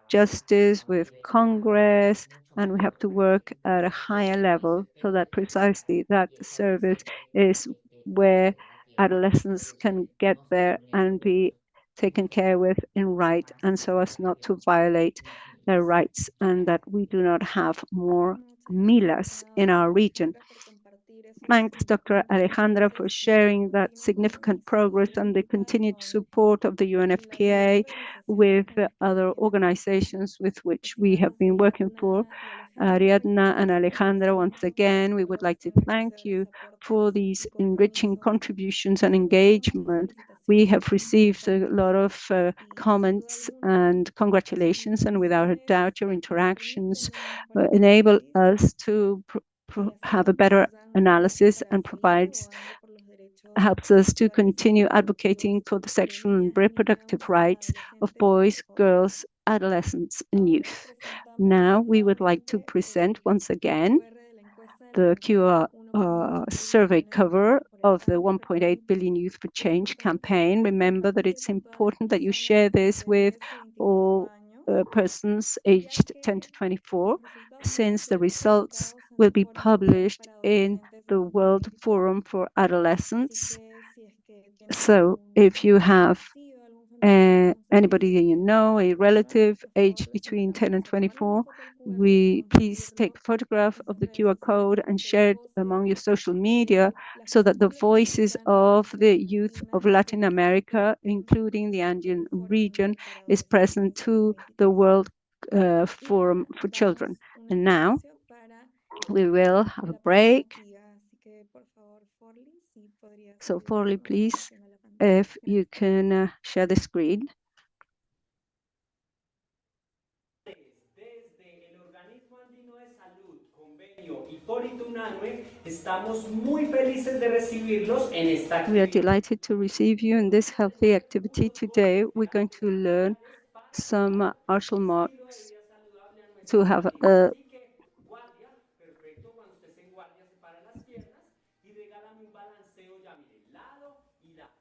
justice, with Congress, and we have to work at a higher level so that precisely that service is where adolescents can get there and be taken care with in right, and so as not to violate their rights, and that we do not have more Milas in our region. Thanks, Dr. Alejandra, for sharing that significant progress and the continued support of the UNFPA with other organizations with which we have been working for. Ariadna and Alejandra, once again, we would like to thank you for these enriching contributions and engagement. We have received a lot of comments and congratulations, and without a doubt, your interactions enable us to have a better analysis and helps us to continue advocating for the sexual and reproductive rights of boys, girls, adolescents, and youth. Now we would like to present once again the QR survey cover of the 1.8 billion Youth for Change campaign. Remember that it's important that you share this with all persons aged 10 to 24, since the results will be published in the World Forum for Adolescents. So if you have anybody that you know, a relative aged between 10 and 24, please take a photograph of the QR code and share it among your social media so that the voices of the youth of Latin America, including the Andean region, is present to the World Forum for Children. And now we will have a break. So Forley, please, if you can share the screen. Estamos muy felices de recibirlos en esta. We are delighted to receive you in this healthy activity. Today, we're going to learn some martial marks to have a Guardia, perfecto, cuando estés en guardia separa las piernas y regálame un balanceo ya, mire, lado y lado.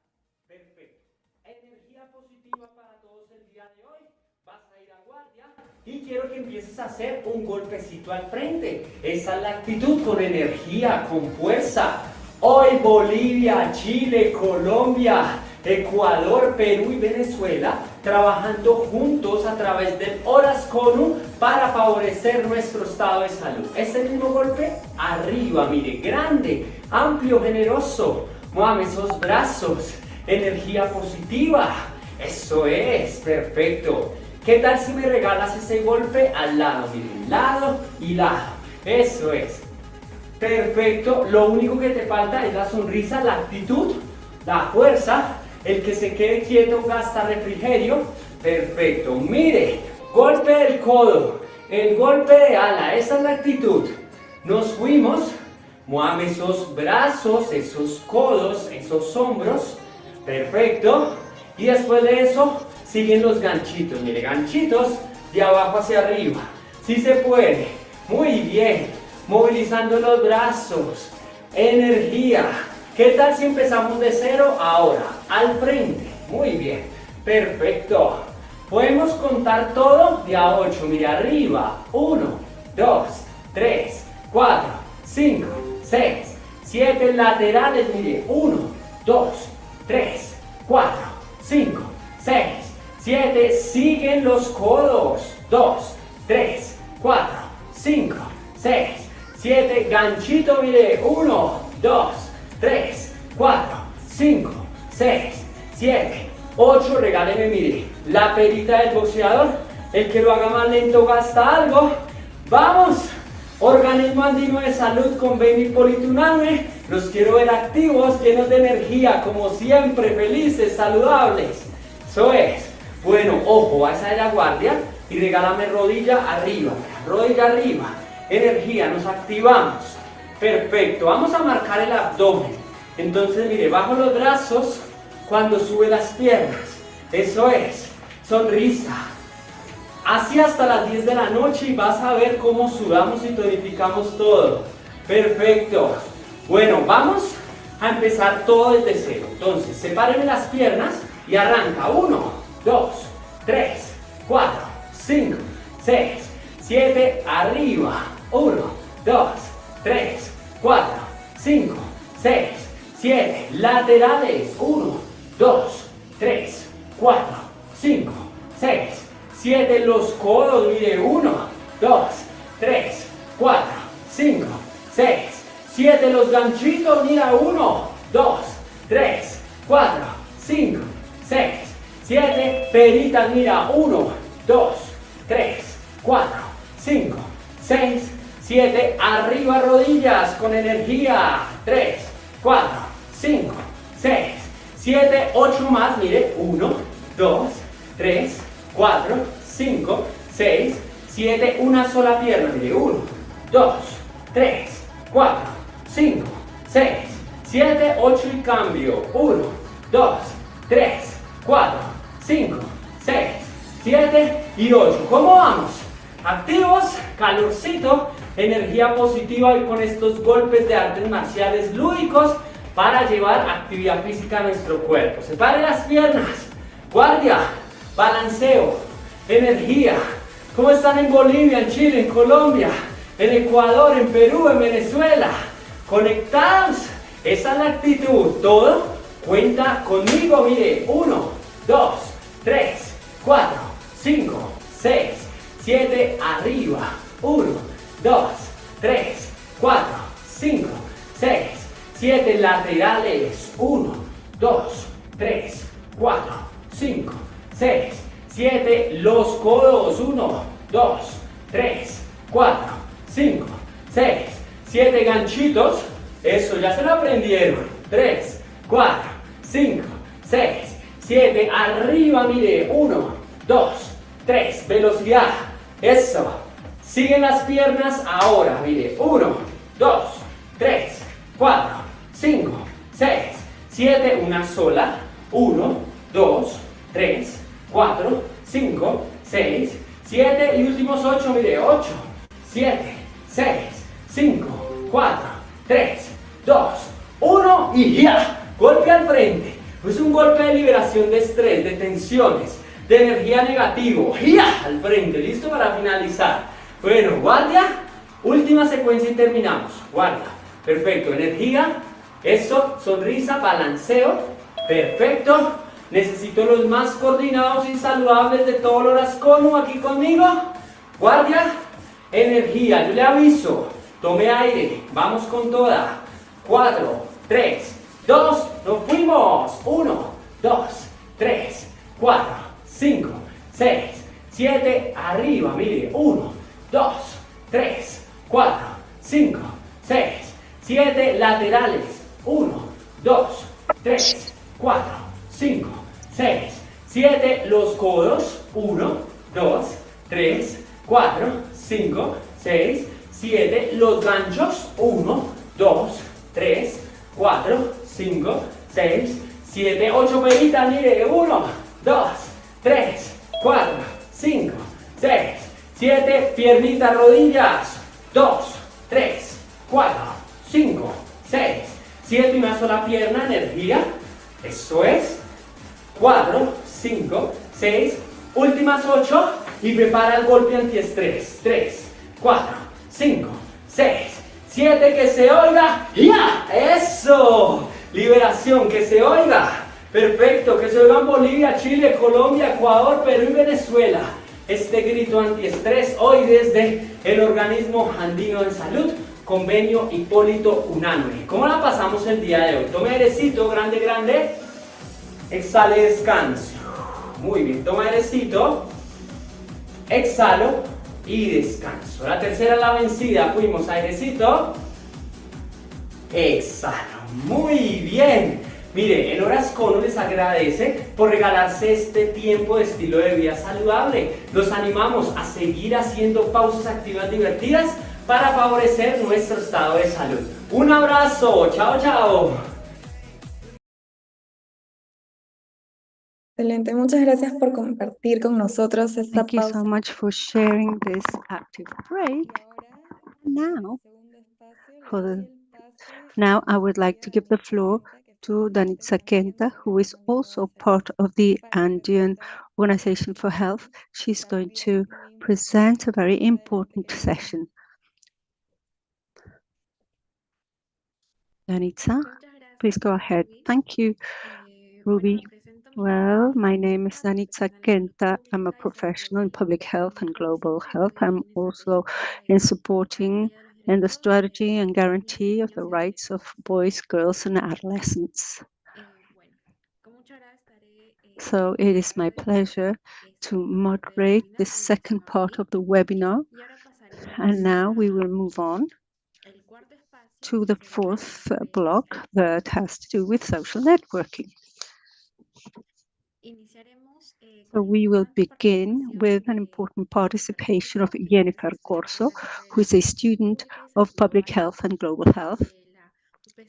Perfecto. Energía positiva para todos el día de hoy. Vas a ir a guardia y quiero que empieces a hacer un golpecito al frente. Esa es la actitud, con energía, con fuerza. Hoy Bolivia, Chile, Colombia, Ecuador, Perú y Venezuela trabajando juntos a través del Horas CONU para favorecer nuestro estado de salud. Este mismo golpe, arriba, mire, grande, amplio, generoso. Mueve esos brazos, energía positiva. Eso es, perfecto. ¿Qué tal si me regalas ese golpe al lado? Mire, lado y lado. Eso es. Perfecto, lo único que te falta es la sonrisa, la actitud, la fuerza. El que se quede quieto gasta refrigerio. Perfecto, mire, golpe del codo, el golpe de ala, esa es la actitud. Nos fuimos, mueve esos brazos, esos codos, esos hombros. Perfecto, y después de eso siguen los ganchitos. Mire, ganchitos de abajo hacia arriba. Si se puede, muy bien. Movilizando los brazos, energía. ¿Qué tal si empezamos de cero ahora? Al frente, muy bien, perfecto. Podemos contar todo de a 8, mire arriba, 1, 2, 3, 4, 5, 6, 7 laterales, mire, 1, 2, 3, 4, 5, 6, 7, siguen los codos, 2, 3, 4, 5, 6, 7, ganchito, mire, 1, 2, 3, 4, 5, 6, 7, 8, regáleme, mire, la perita del boxeador. El que lo haga más lento gasta algo. ¡Vamos! Organismo Andino de Salud con Baby Polituname. Los quiero ver activos, llenos de energía, como siempre, felices, saludables. Eso es. Bueno, ojo, vas a ir a guardia y regálame rodilla arriba, rodilla arriba. Energía, nos activamos. Perfecto, vamos a marcar el abdomen. Entonces, mire, bajo los brazos cuando sube las piernas. Eso es, sonrisa. Así hasta las 10 de la noche y vas a ver cómo sudamos y tonificamos todo. Perfecto. Bueno, vamos a empezar todo desde cero. Entonces, sepárenme las piernas y arranca. 1, 2, 3, 4, 5, 6, 7, arriba. 1, 2, 3, 4, 5, 6, 7, laterales, 1, 2, 3, 4, 5, 6, 7, los codos, mire, 1, 2, 3, 4, 5, 6, 7, los ganchitos, mira, 1, 2, 3, 4, 5, 6, 7, peritas, mira, 1, 2, 3, 4, 5, 6, 7, arriba rodillas con energía, 3, 4, 5, 6, 7, 8 más, mire, 1, 2, 3, 4, 5, 6, 7, una sola pierna, mire, 1, 2, 3, 4, 5, 6, 7, 8 y cambio, 1, 2, 3, 4, 5, 6, 7 y 8, ¿cómo vamos? Activos, calorcito, energía positiva y con estos golpes de artes marciales lúdicos para llevar actividad física a nuestro cuerpo. Separe las piernas, guardia, balanceo, energía. ¿Cómo están en Bolivia, en Chile, en Colombia, en Ecuador, en Perú, en Venezuela? Conectados, esa es la actitud. Todo cuenta conmigo, mire, 1, 2, 3, 4, 5, 6, 7, arriba, 1, 2, 3, 4, 5, 6, 7, laterales, 1, 2, 3, 4, 5, 6, 7, los codos, 1, 2, 3, 4, 5, 6, 7, ganchitos, eso ya se lo aprendieron, 3, 4, 5, 6, 7, arriba, mire, 1, 2, 3, velocidad, eso. Siguen las piernas ahora, mire, 1, 2, 3, 4, 5, 6, 7, una sola, 1, 2, 3, 4, 5, 6, 7 y últimos 8, mire, 8, 7, 6, 5, 4, 3, 2, 1 y ya, golpe al frente, Pues un golpe de liberación de estrés, de tensiones, de energía negativo. ¡Ya! Al frente, listo para finalizar. Bueno, guardia, última secuencia y terminamos. Guardia, perfecto, energía, eso, sonrisa, balanceo, perfecto. Necesito los más coordinados y saludables de todo horas. ¿Cómo aquí conmigo? Guardia, energía, yo le aviso. Tome aire, vamos con toda. 4, 3, 2, nos fuimos. 1, 2, 3, 4, 5, 6, 7, arriba, mire. 1, 2, 3, 4, 5, 6, 7, laterales. 1, 2, 3, 4, 5, 6, 7, los codos. 1, 2, 3, 4, 5, 6, 7, los ganchos. 1, 2, 3, 4, 5, 6, 7, 8 pelitas, mire. 1, 2, 3, 4, 5, 6, 7, piernitas, rodillas. 2, 3, 4, 5, 6, 7, una sola pierna, energía. Eso es. 4, 5, 6, últimas 8 y prepara el golpe antiestrés. 3, 4, 5, 6, 7, que se oiga. ¡Ya! ¡Eso! Liberación, que se oiga. Perfecto, que se oiga en Bolivia, Chile, Colombia, Ecuador, Perú y Venezuela. Este grito antiestrés hoy desde el Organismo Andino de Salud, Convenio Hipólito Unánime. ¿Cómo la pasamos el día de hoy? Tome airecito, grande, grande. Exhale, descanso. Muy bien, toma airecito. Exhalo y descanso. La tercera la vencida. Fuimos, airecito. Exhalo. Muy bien. Mire, el Horas Cono les agradece por regalarse este tiempo de estilo de vida saludable. Los animamos a seguir haciendo pausas activas divertidas para favorecer nuestro estado de salud. Un abrazo. Chao, chao. Excelente, muchas gracias por compartir con nosotros esta Thank you so pausa. much for sharing this active break. Now I would like to give the floor to Danitza Kenta, who is also part of the Andean Organization for Health. She's going to present a very important session. Danitza, please go ahead. Thank you, Ruby. Well, my name is Danitza Kenta. I'm a professional in public health and global health. I'm also in supporting in the strategy and guarantee of the rights of boys, girls, and adolescents. So it is my pleasure to moderate this second part of the webinar. And now we will move on to the fourth block that has to do with social networking. So we will begin with an important participation of Jennifer Corso, who is a student of public health and global health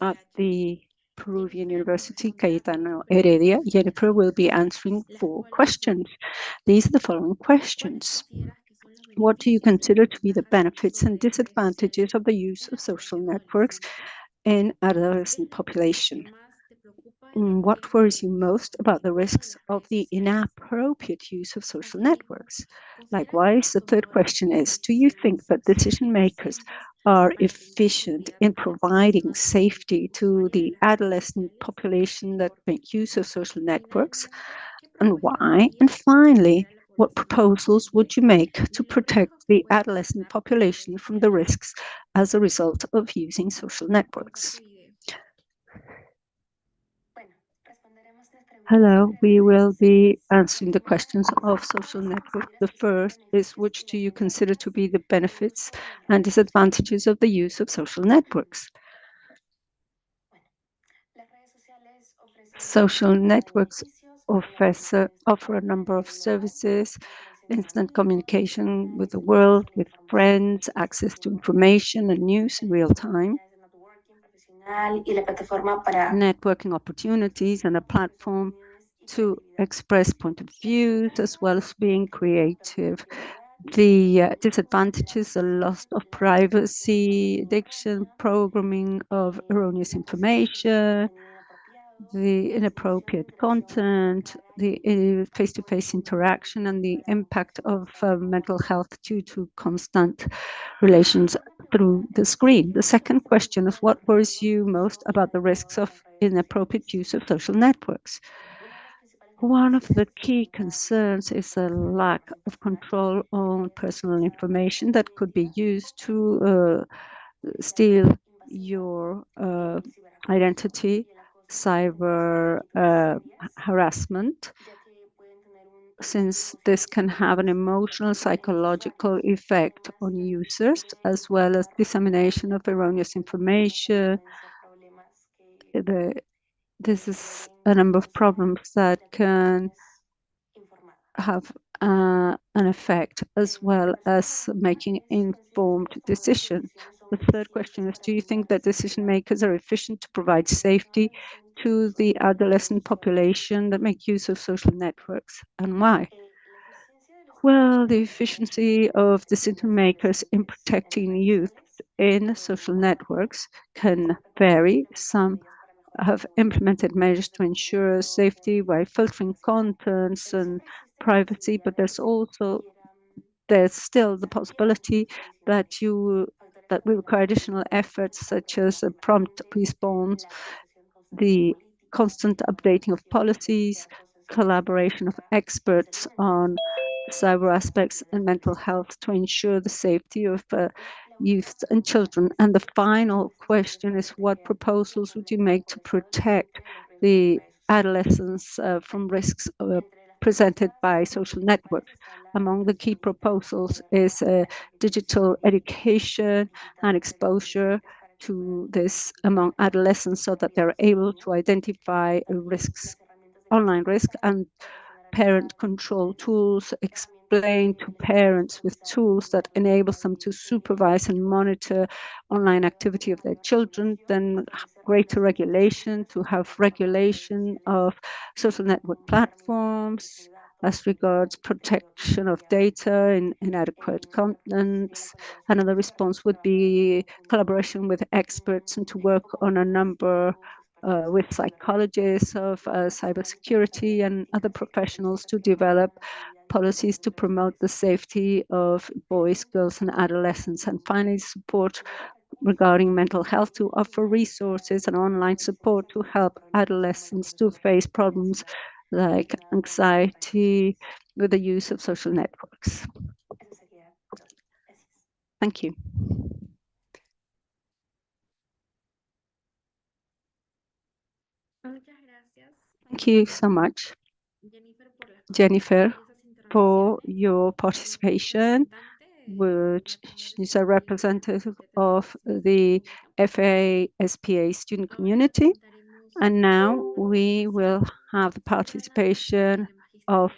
at the Peruvian University, Cayetano Heredia. Jennifer will be answering 4 questions. These are the following questions. What do you consider to be the benefits and disadvantages of the use of social networks in adolescent population? What worries you most about the risks of the inappropriate use of social networks? Likewise, the third question is, do you think that decision makers are efficient in providing safety to the adolescent population that make use of social networks, and why? And finally, what proposals would you make to protect the adolescent population from the risks as a result of using social networks? Hello, we will be answering the questions of social network. The first is, which do you consider to be the benefits and disadvantages of the use of social networks? Social networks offer a number of services, instant communication with the world, with friends, access to information and news in real time, networking opportunities, and a platform to express point of views as well as being creative. The disadvantages are loss of privacy, addiction, programming of erroneous information, the inappropriate content, the face-to-face interaction, and the impact of mental health due to constant relations through the screen. The second question is, what worries you most about the risks of inappropriate use of social networks? One of the key concerns is a lack of control on personal information that could be used to steal your identity, cyber harassment, since this can have an emotional, psychological effect on users, as well as dissemination of erroneous information. This is a number of problems that can have an effect, as well as making informed decisions. The third question is, do you think that decision makers are efficient to provide safety to the adolescent population that make use of social networks, and why? Well, the efficiency of decision makers in protecting youth in social networks can vary. Some have implemented measures to ensure safety by filtering contents and privacy, but there's still the possibility that we require additional efforts, such as a prompt response, the constant updating of policies, collaboration of experts on cyber aspects and mental health to ensure the safety of youth and children. And the final question is, what proposals would you make to protect the adolescents from risks presented by social networks? Among the key proposals is digital education and exposure to this among adolescents so that they're able to identify risks, online risk, and parent control tools, explain to parents with tools that enables them to supervise and monitor online activity of their children, then greater regulation, to have regulation of social network platforms as regards protection of data in inadequate contents. Another response would be collaboration with experts and to work on a number with psychologists of cybersecurity and other professionals to develop policies to promote the safety of boys, girls, and adolescents. And finally, support regarding mental health, to offer resources and online support to help adolescents to face problems like anxiety with the use of social networks. Thank you. Thank you so much, Jennifer, for your participation, which is a representative of the FASPA student community. And now we will have the participation of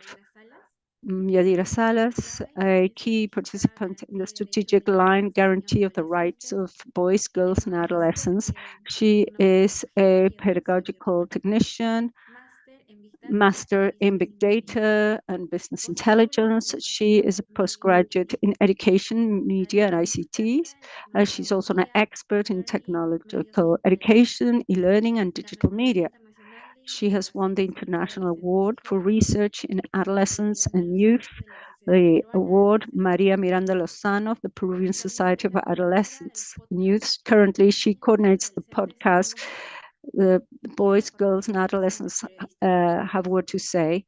Yadira Salas, a key participant in the strategic line guarantee of the rights of boys, girls, and adolescents. She is a pedagogical technician, master in big data and business intelligence. She is a postgraduate in education, media, and ICT. She's also an expert in technological education, e-learning, and digital media. She has won the International Award for Research in Adolescence and Youth, the award Maria Miranda Lozano of the Peruvian Society of Adolescents and Youth. Currently, she coordinates the podcast, The Boys, Girls, and Adolescents Have What to Say.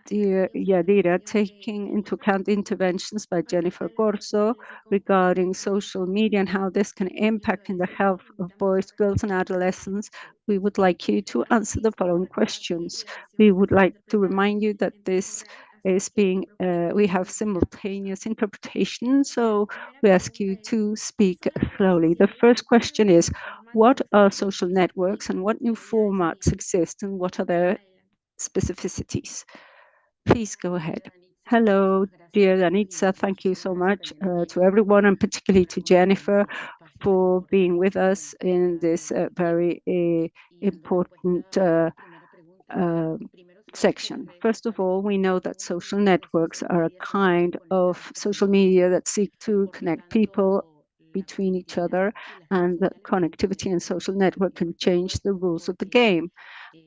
Dear Yadira, taking into account the interventions by Jennifer Corso regarding social media and how this can impact in the health of boys, girls, and adolescents, we would like you to answer the following questions. We would like to remind you that this is we have simultaneous interpretation, so we ask you to speak slowly. The first question is, what are social networks and what new formats exist and what are their specificities? Please go ahead. Hello, dear Danitza. Thank you so much to everyone, and particularly to Jennifer for being with us in this very important section. First of all, we know that social networks are a kind of social media that seek to connect people between each other, and that connectivity and social network can change the rules of the game.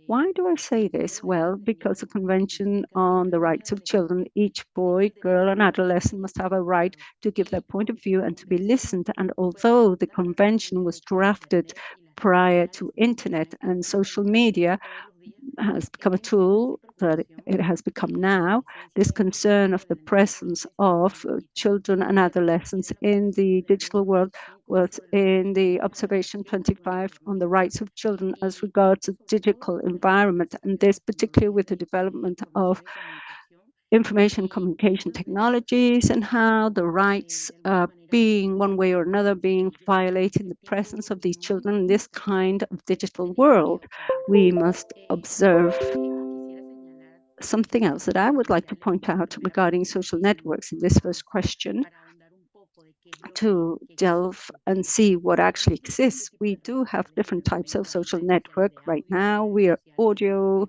Why do I say this? Well, because the Convention on the Rights of Children, each boy, girl, and adolescent must have a right to give their point of view and to be listened. And although the convention was drafted prior to internet and social media, has become a tool that it has become now, this concern of the presence of children and adolescents in the digital world was in the observation 25 on the rights of children as regards the digital environment, and this particularly with the development of information communication technologies and how the rights being one way or another being violated in the presence of these children in this kind of digital world. We must observe something else that I would like to point out regarding social networks in this first question, to delve and see what actually exists. We do have different types of social network right now. We are audio,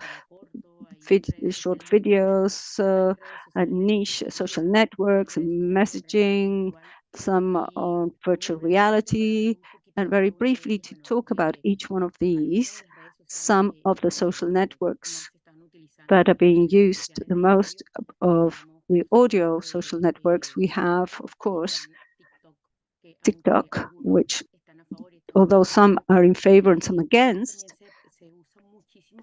short videos, and niche social networks, and messaging, some on virtual reality. And very briefly, to talk about each one of these, some of the social networks that are being used the most of the audio social networks, we have, of course, TikTok, which, although some are in favor and some against,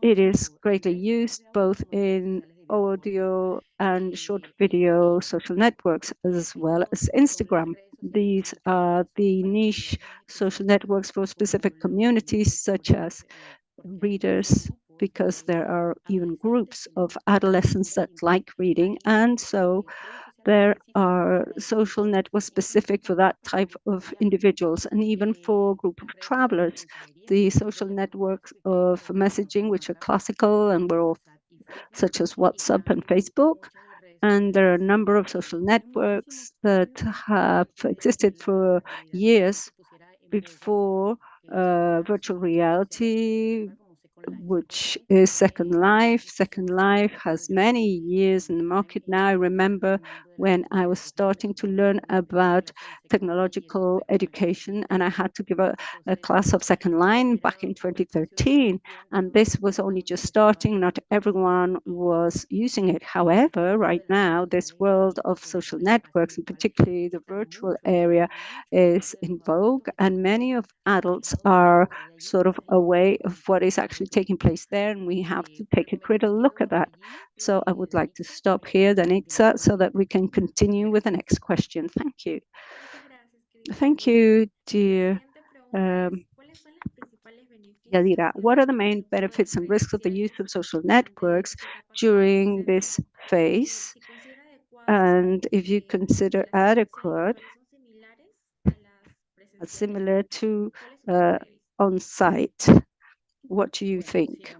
it is greatly used both in audio and short video social networks, as well as Instagram. These are the niche social networks for specific communities, such as readers, because there are even groups of adolescents that like reading, and so there are social networks specific for that type of individuals, and even for a group of travelers. The social networks of messaging, which are classical and we're all, such as WhatsApp and Facebook. And there are a number of social networks that have existed for years before virtual reality, which is Second Life. Second Life has many years in the market now. I remember when I was starting to learn about technological education, and I had to give a class of Second Line back in 2013. And this was only just starting. Not everyone was using it. However, right now, this world of social networks, and particularly the virtual area, is in vogue, and many of adults are sort of aware of what is actually taking place there, and we have to take a critical look at that. So I would like to stop here, Danitza, so that we can continue with the next question. Thank you. Thank you, dear Yadira. What are the main benefits and risks of the use of social networks during this phase? And if you consider adequate, similar to on-site, what do you think?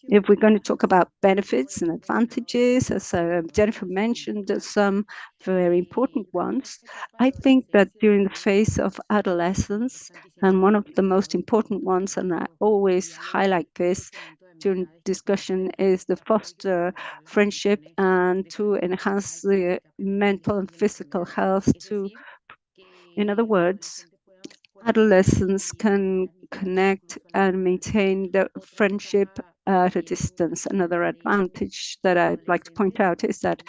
If we're going to talk about benefits and advantages, as Jennifer mentioned, some very important ones, I think that during the phase of adolescence, and one of the most important ones, and I always highlight this during discussion, is to foster friendship and to enhance the mental and physical health. In other words, adolescents can connect and maintain the friendship at a distance. Another advantage that I'd like to point out is that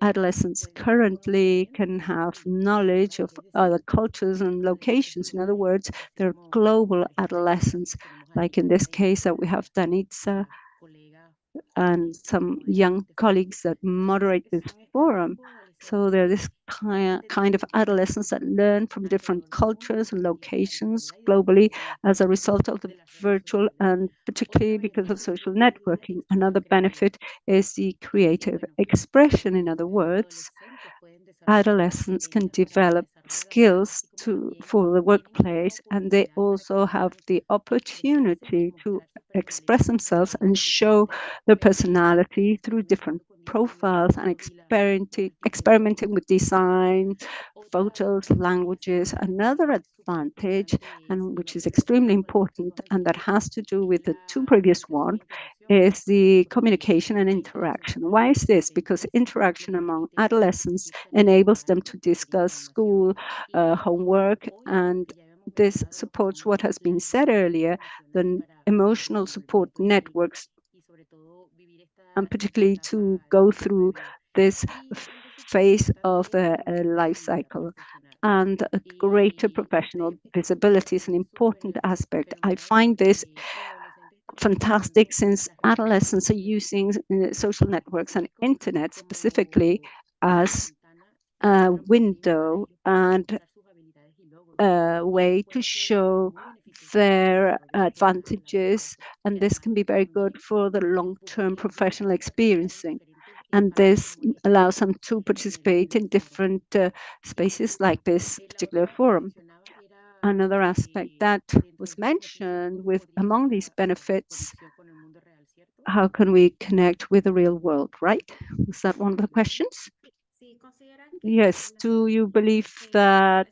adolescents currently can have knowledge of other cultures and locations. In other words, they're global adolescents, like in this case that we have Danitza and some young colleagues that moderate this forum. So they're this kind of adolescents that learn from different cultures and locations globally as a result of the virtual, and particularly because of social networking. Another benefit is the creative expression. In other words, adolescents can develop skills for the workplace, and they also have the opportunity to express themselves and show their personality through different profiles and experimenting with design, photos, languages. Another advantage, and which is extremely important, and that has to do with the two previous one, is the communication and interaction. Why is this? Because interaction among adolescents enables them to discuss school, homework, and this supports what has been said earlier, the emotional support networks, and particularly to go through this phase of the life cycle. And a greater professional visibility is an important aspect. I find this fantastic since adolescents are using social networks and internet specifically as a window and a way to show their advantages, and this can be very good for the long-term professional experiencing. And this allows them to participate in different spaces like this particular forum. Another aspect that was mentioned with among these benefits, how can we connect with the real world, right? Was that one of the questions? Yes. Do you believe that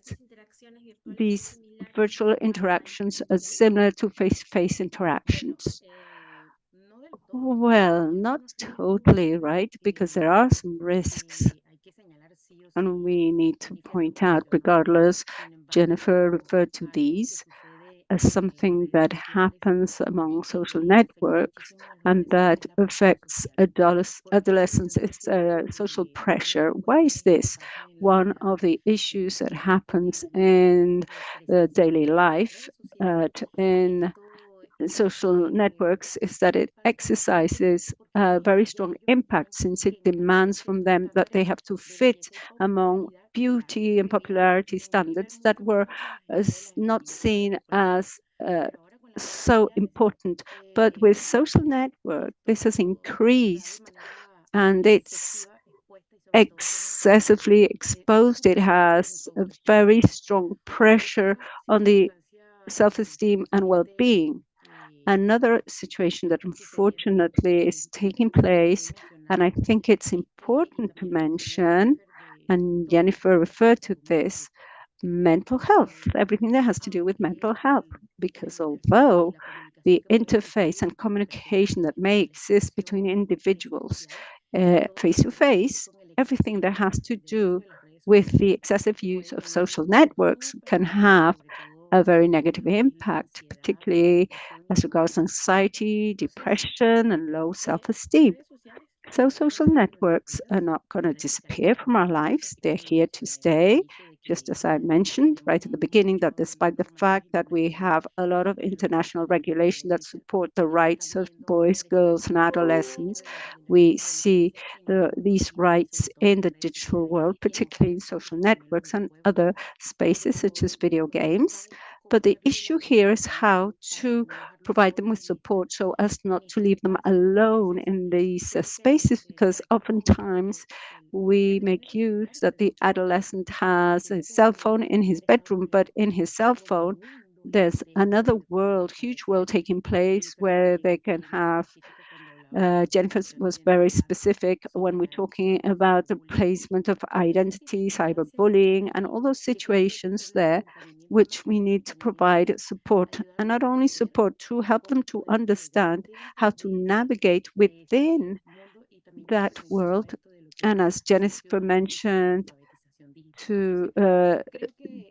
these virtual interactions are similar to face-to-face interactions? Well, not totally, right? Because there are some risks. And we need to point out, regardless, Jennifer referred to these as something that happens among social networks and that affects adolescents. It's social pressure. Why is this? One of the issues that happens in daily life in social networks is that it exercises a very strong impact since it demands from them that they have to fit among beauty and popularity standards that were not seen as so important. But with social network, this has increased and it's excessively exposed. It has a very strong pressure on the self-esteem and well-being. Another situation that unfortunately is taking place, and I think it's important to mention, and Jennifer referred to this, mental health, everything that has to do with mental health, because although the interface and communication that may exist between individuals face to face, everything that has to do with the excessive use of social networks can have a very negative impact, particularly as regards anxiety, depression, and low self-esteem. So social networks are not going to disappear from our lives. They're here to stay. Just as I mentioned right at the beginning, that despite the fact that we have a lot of international regulation that support the rights of boys, girls, and adolescents, we see these rights in the digital world, particularly in social networks and other spaces such as video games. But the issue here is how to provide them with support so as not to leave them alone in these spaces, because oftentimes we make use that the adolescent has a cell phone in his bedroom, but in his cell phone, there's another world, huge world taking place where they can have Jennifer was very specific when we're talking about the placement of identity, cyberbullying, and all those situations there, which we need to provide support, and not only support, to help them to understand how to navigate within that world. And as Jennifer mentioned, to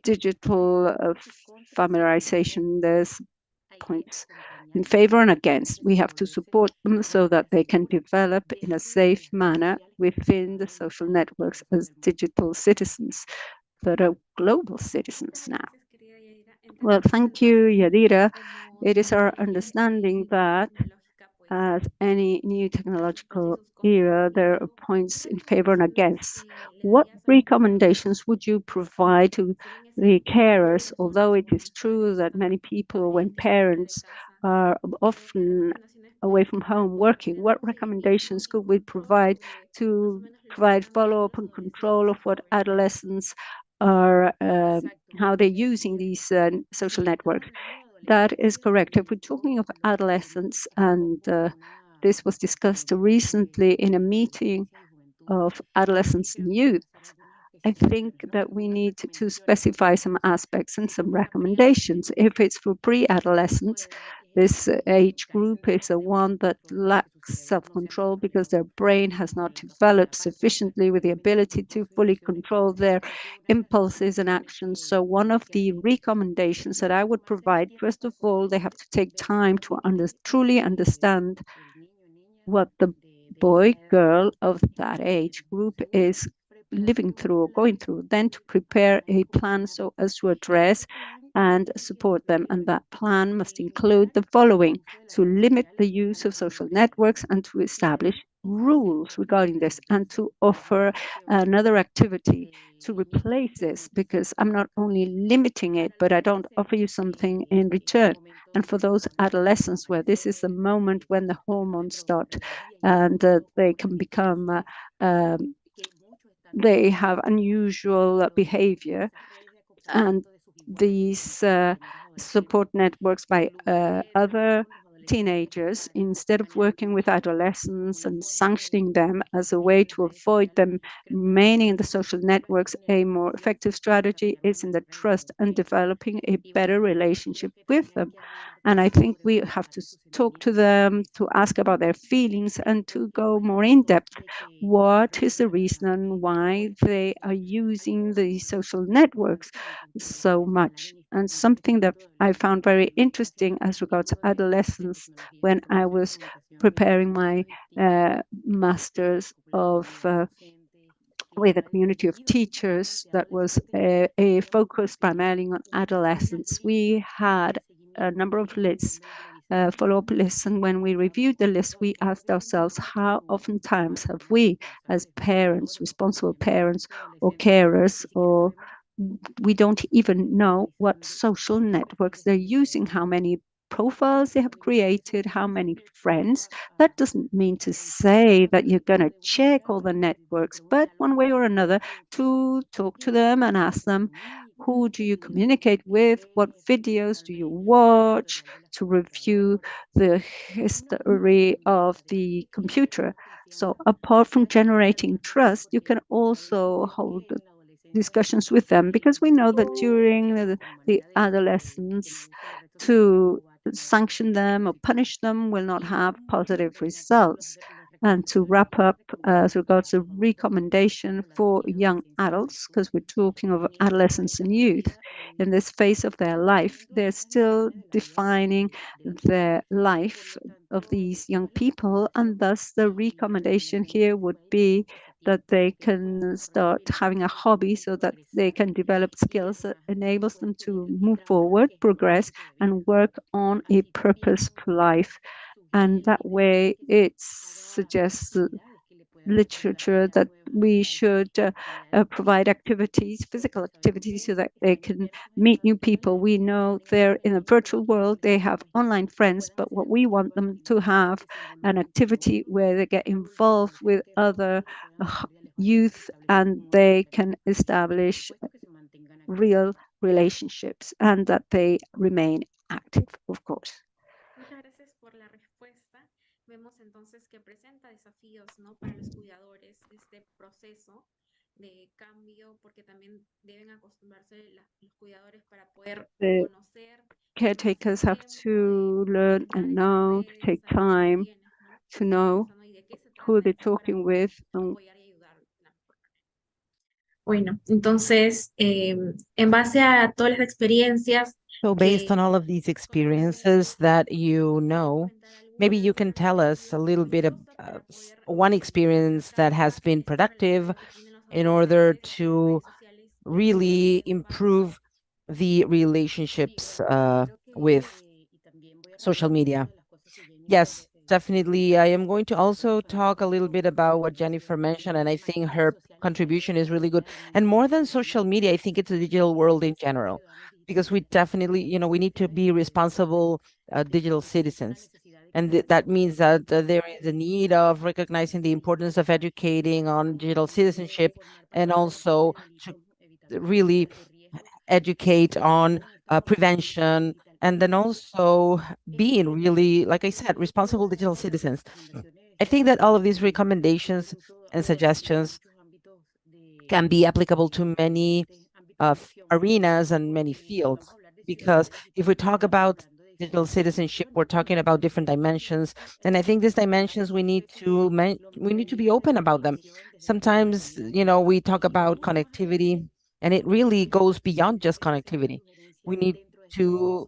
digital familiarization, there's points in favor and against. We have to support them so that they can develop in a safe manner within the social networks as digital citizens that are global citizens now. Well, thank you, Yadira. It is our understanding that as any new technological era, there are points in favor and against. What recommendations would you provide to the carers? Although it is true that many people, when parents are often away from home working, what recommendations could we provide to provide follow-up and control of what adolescents are, how they're using these social networks? That is correct. If we're talking of adolescents and this was discussed recently in a meeting of adolescents and youth. I think that we need to specify some aspects and some recommendations. If it's for pre-adolescents, this age group is the one that lacks self-control because their brain has not developed sufficiently with the ability to fully control their impulses and actions. So one of the recommendations that I would provide, first of all, they have to take time to truly understand what the boy, girl of that age group is living through or going through, then to prepare a plan so as to address and support them. And that plan must include the following: to limit the use of social networks and to establish rules regarding this, and to offer another activity to replace this, because I'm not only limiting it, but I don't offer you something in return. And for those adolescents where this is the moment when the hormones start and they can become they have unusual behavior, and these support networks by other teenagers, instead of working with adolescents and sanctioning them as a way to avoid them remaining in the social networks, a more effective strategy is in the trust and developing a better relationship with them. And I think we have to talk to them, to ask about their feelings, and to go more in depth. What is the reason why they are using the social networks so much? And something that I found very interesting as regards adolescence when I was preparing my master's of with a community of teachers that was a focus primarily on adolescents. We had a number of lists, follow-up lists, and when we reviewed the list, we asked ourselves, how oftentimes have we, as parents, responsible parents or carers, or we don't even know what social networks they're using, how many profiles they have created, how many friends. That doesn't mean to say that you're going to check all the networks, but one way or another to talk to them and ask them, who do you communicate with? What videos do you watch? To review the history of the computer. So apart from generating trust, you can also hold discussions with them, because we know that during the adolescence, to sanction them or punish them will not have positive results. And to wrap up, as regards a recommendation for young adults, because we're talking of adolescents and youth, in this phase of their life, they're still defining the life of these young people. And thus the recommendation here would be that they can start having a hobby so that they can develop skills that enables them to move forward, progress, and work on a purposeful life. And that way it suggests literature that we should provide activities, physical activities, so that they can meet new people. We know they're in a virtual world, they have online friends, but what we want them to have an activity where they get involved with other youth and they can establish real relationships and that they remain active, of course. Muchas gracias por la respuesta. Vemos entonces que presenta desafíos, ¿no?, para los cuidadores este proceso de cambio, porque también deben acostumbrarse los cuidadores para poder The conocer caretakers have to learn and know, to take time to know who they're talking with. Bueno, entonces, en base a todas las experiencias So based on all of these experiences that you know, maybe you can tell us a little bit of one experience that has been productive in order to really improve the relationships with social media. Yes, definitely. I am going to also talk a little bit about what Jennifer mentioned, and I think her contribution is really good. And more than social media, I think it's the digital world in general, because we definitely, we need to be responsible digital citizens. And that means that there is a need of recognizing the importance of educating on digital citizenship, and also to really educate on prevention and then also being really, like I said, responsible digital citizens. I think that all of these recommendations and suggestions can be applicable to many arenas and many fields. Because if we talk about digital citizenship, we're talking about different dimensions, and I think these dimensions we need to be open about them. Sometimes, we talk about connectivity, and it really goes beyond just connectivity. We need to,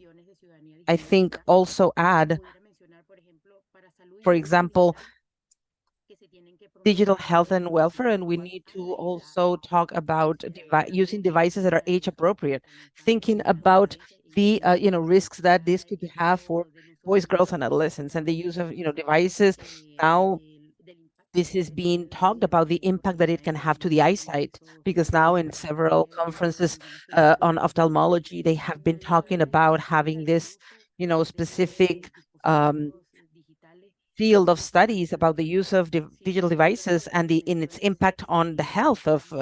I think, also add, for example, digital health and welfare, and we need to also talk about using devices that are age appropriate, thinking about the risks that this could have for boys, girls, and adolescents, and the use of devices. Now, this is being talked about the impact that it can have to the eyesight, because now in several conferences on ophthalmology, they have been talking about having this specific field of studies about the use of digital devices and in its impact on the health of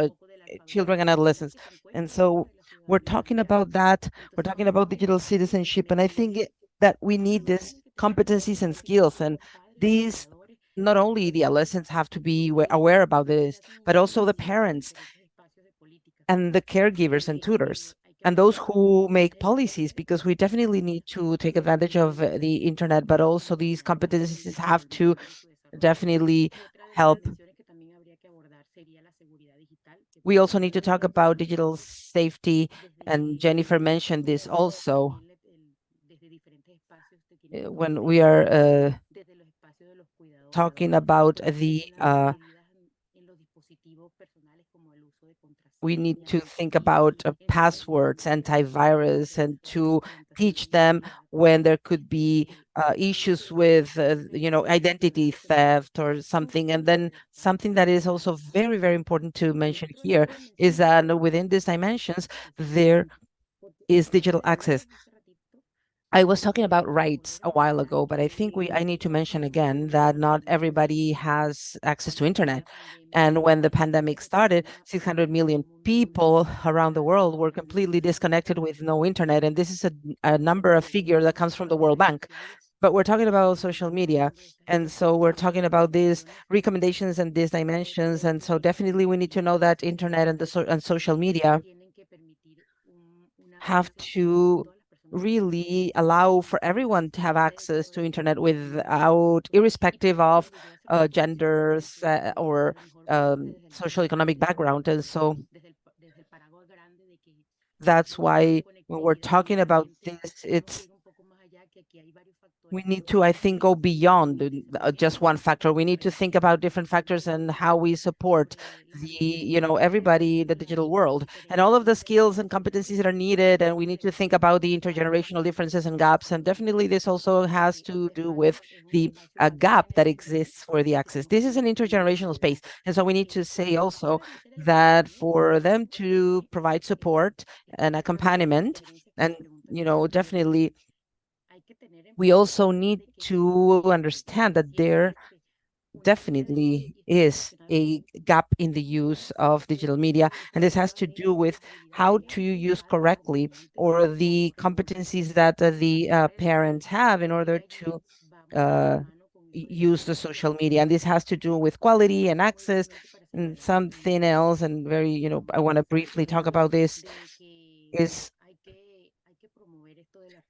children and adolescents. And so we're talking about that. We're talking about digital citizenship, and I think that we need these competencies and skills. And these, not only the adolescents have to be aware about this, but also the parents and the caregivers and tutors and those who make policies, because we definitely need to take advantage of the internet, but also these competencies have to definitely help. We also need to talk about digital safety, and Jennifer mentioned this also when we are talking about we need to think about passwords, antivirus, and to teach them when there could be issues with, identity theft or something. And then something that is also very, very important to mention here is that within these dimensions, there is digital access. I was talking about rights a while ago, but I think I need to mention again that not everybody has access to internet. And when the pandemic started, 600 million people around the world were completely disconnected with no internet. And this is a number, a figure that comes from the World Bank. But we're talking about social media. And so we're talking about these recommendations and these dimensions. And so definitely we need to know that internet and social media have to really allow for everyone to have access to internet without, irrespective of genders or social economic background. And so that's why when we're talking about this, we need to, I think, go beyond just one factor. We need to think about different factors and how we support everybody in the digital world and all of the skills and competencies that are needed. And we need to think about the intergenerational differences and gaps. And definitely this also has to do with the gap that exists for the access. This is an intergenerational space. And so we need to say also that for them to provide support and accompaniment, and, definitely we also need to understand that there definitely is a gap in the use of digital media, and this has to do with how to use correctly or the competencies that the parents have in order to use the social media. And this has to do with quality and access and something else. And I want to briefly talk about this is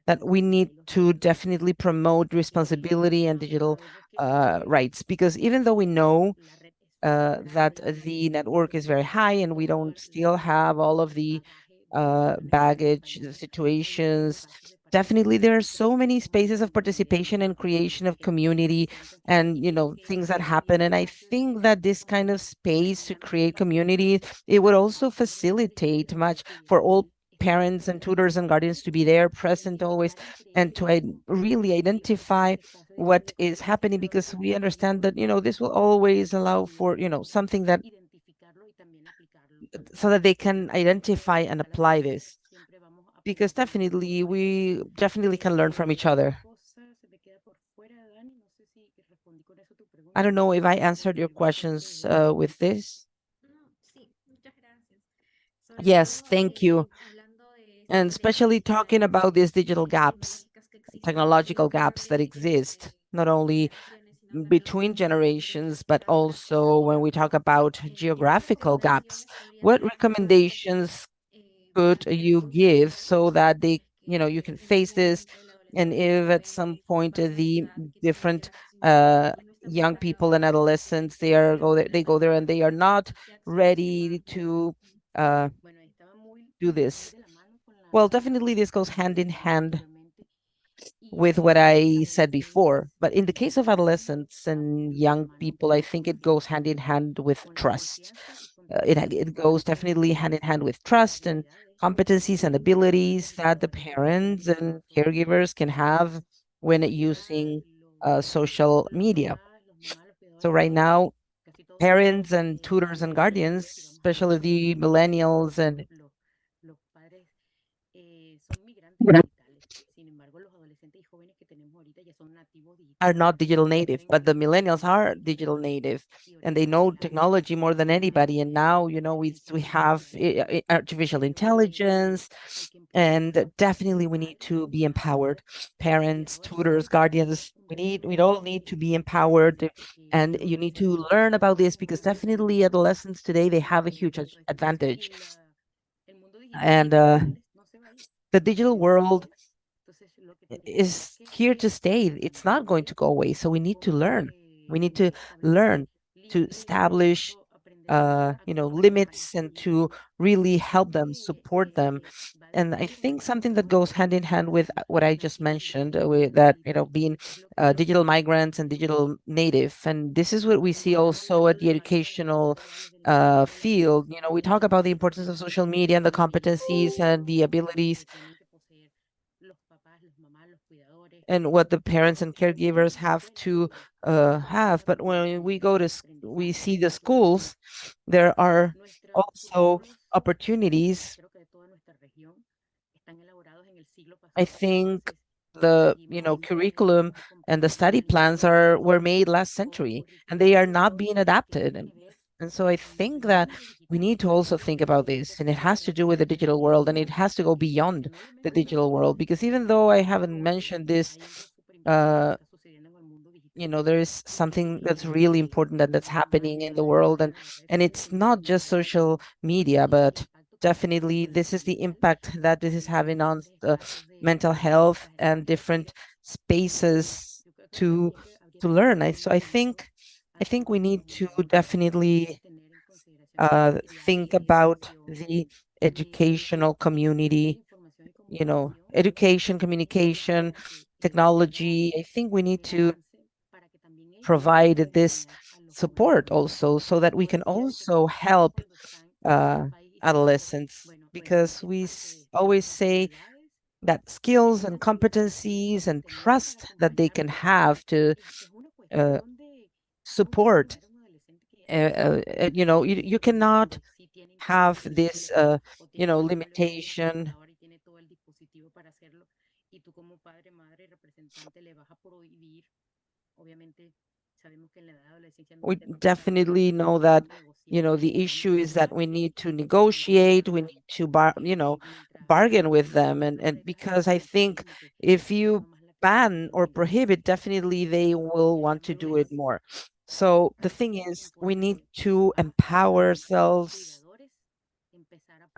that we need to definitely promote responsibility and digital rights, because even though we know that the network is very high and we don't still have all of the baggage, the situations, definitely there are so many spaces of participation and creation of community and things that happen. And I think that this kind of space to create community, it would also facilitate much for all parents and tutors and guardians to be there present always, and to really identify what is happening, because we understand that this will always allow for something that, so that they can identify and apply this, because definitely we definitely can learn from each other. I don't know if I answered your questions with this. Yes, thank you. and especially talking about these digital gaps, technological gaps that exist, not only between generations, but also when we talk about geographical gaps. What recommendations could you give so that you can face this? And if at some point the different young people and adolescents, they go there and they are not ready to do this. Well, definitely this goes hand in hand with what I said before. But in the case of adolescents and young people, I think it goes hand in hand with trust. It goes definitely hand in hand with trust and competencies and abilities that the parents and caregivers can have when using social media. So right now, parents and tutors and guardians, especially the millennials and are not digital native, but the millennials are digital native and they know technology more than anybody. And now, we have artificial intelligence, and definitely we need to be empowered. Parents, tutors, guardians, we all need to be empowered, and you need to learn about this because definitely adolescents today, they have a huge advantage. And the digital world is here to stay. It's not going to go away. So we need to learn. We need to learn to establish, limits and to really help them, support them. And I think something that goes hand in hand with what I just mentioned, with that, being digital migrants and digital native. And this is what we see also at the educational field. We talk about the importance of social media and the competencies and the abilities and what the parents and caregivers have to have. But when we we see the schools, there are also opportunities. I think the curriculum and the study plans were made last century, and they are not being adapted. And so I think that we need to also think about this, and it has to do with the digital world, and it has to go beyond the digital world, because even though I haven't mentioned this, uh, there is something that's really important that's happening in the world, and it's not just social media, but definitely this is the impact that this is having on the mental health and different spaces to learn. So I think we need to definitely think about the educational community, education, communication, technology. I think we need to provide this support also so that we can also help uh, adolescents, because we always say that skills and competencies and trust that they can have to uh, support. You cannot have this, limitation. We definitely know that, the issue is that we need to negotiate, we need to bargain with them. And because I think if you ban or prohibit, definitely they will want to do it more. So the thing is, we need to empower ourselves,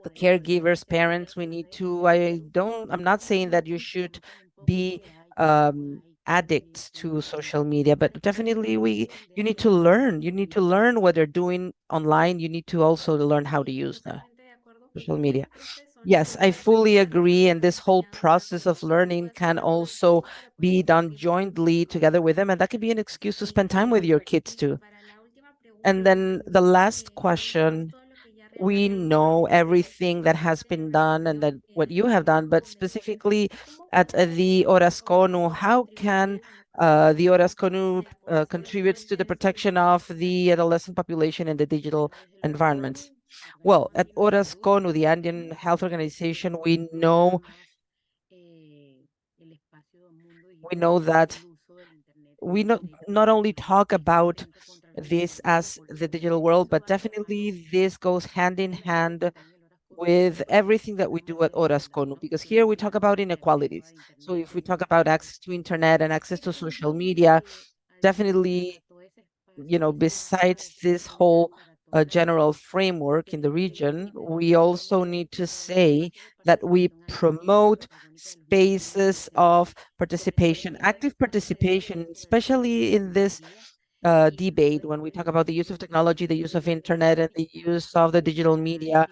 the caregivers, parents. We need to, I'm not saying that you should be addicts to social media, but definitely you need to learn. You need to learn what they're doing online. You need to also learn how to use the social media. Yes, I fully agree. And this whole process of learning can also be done jointly together with them. And that could be an excuse to spend time with your kids too. And then the last question, we know everything that has been done and that what you have done, but specifically at the Orasconu, how can the Orasconu contributes to the protection of the adolescent population in the digital environments? Well, at Orasconu, the Andean Health Organization, we know that we not only talk about this as the digital world, but definitely this goes hand in hand with everything that we do at Orasconu, because here we talk about inequalities. So if we talk about access to internet and access to social media, definitely, besides this whole general framework in the region, we also need to say that we promote spaces of participation, active participation, especially in this debate when we talk about the use of technology, the use of internet, and the use of the digital media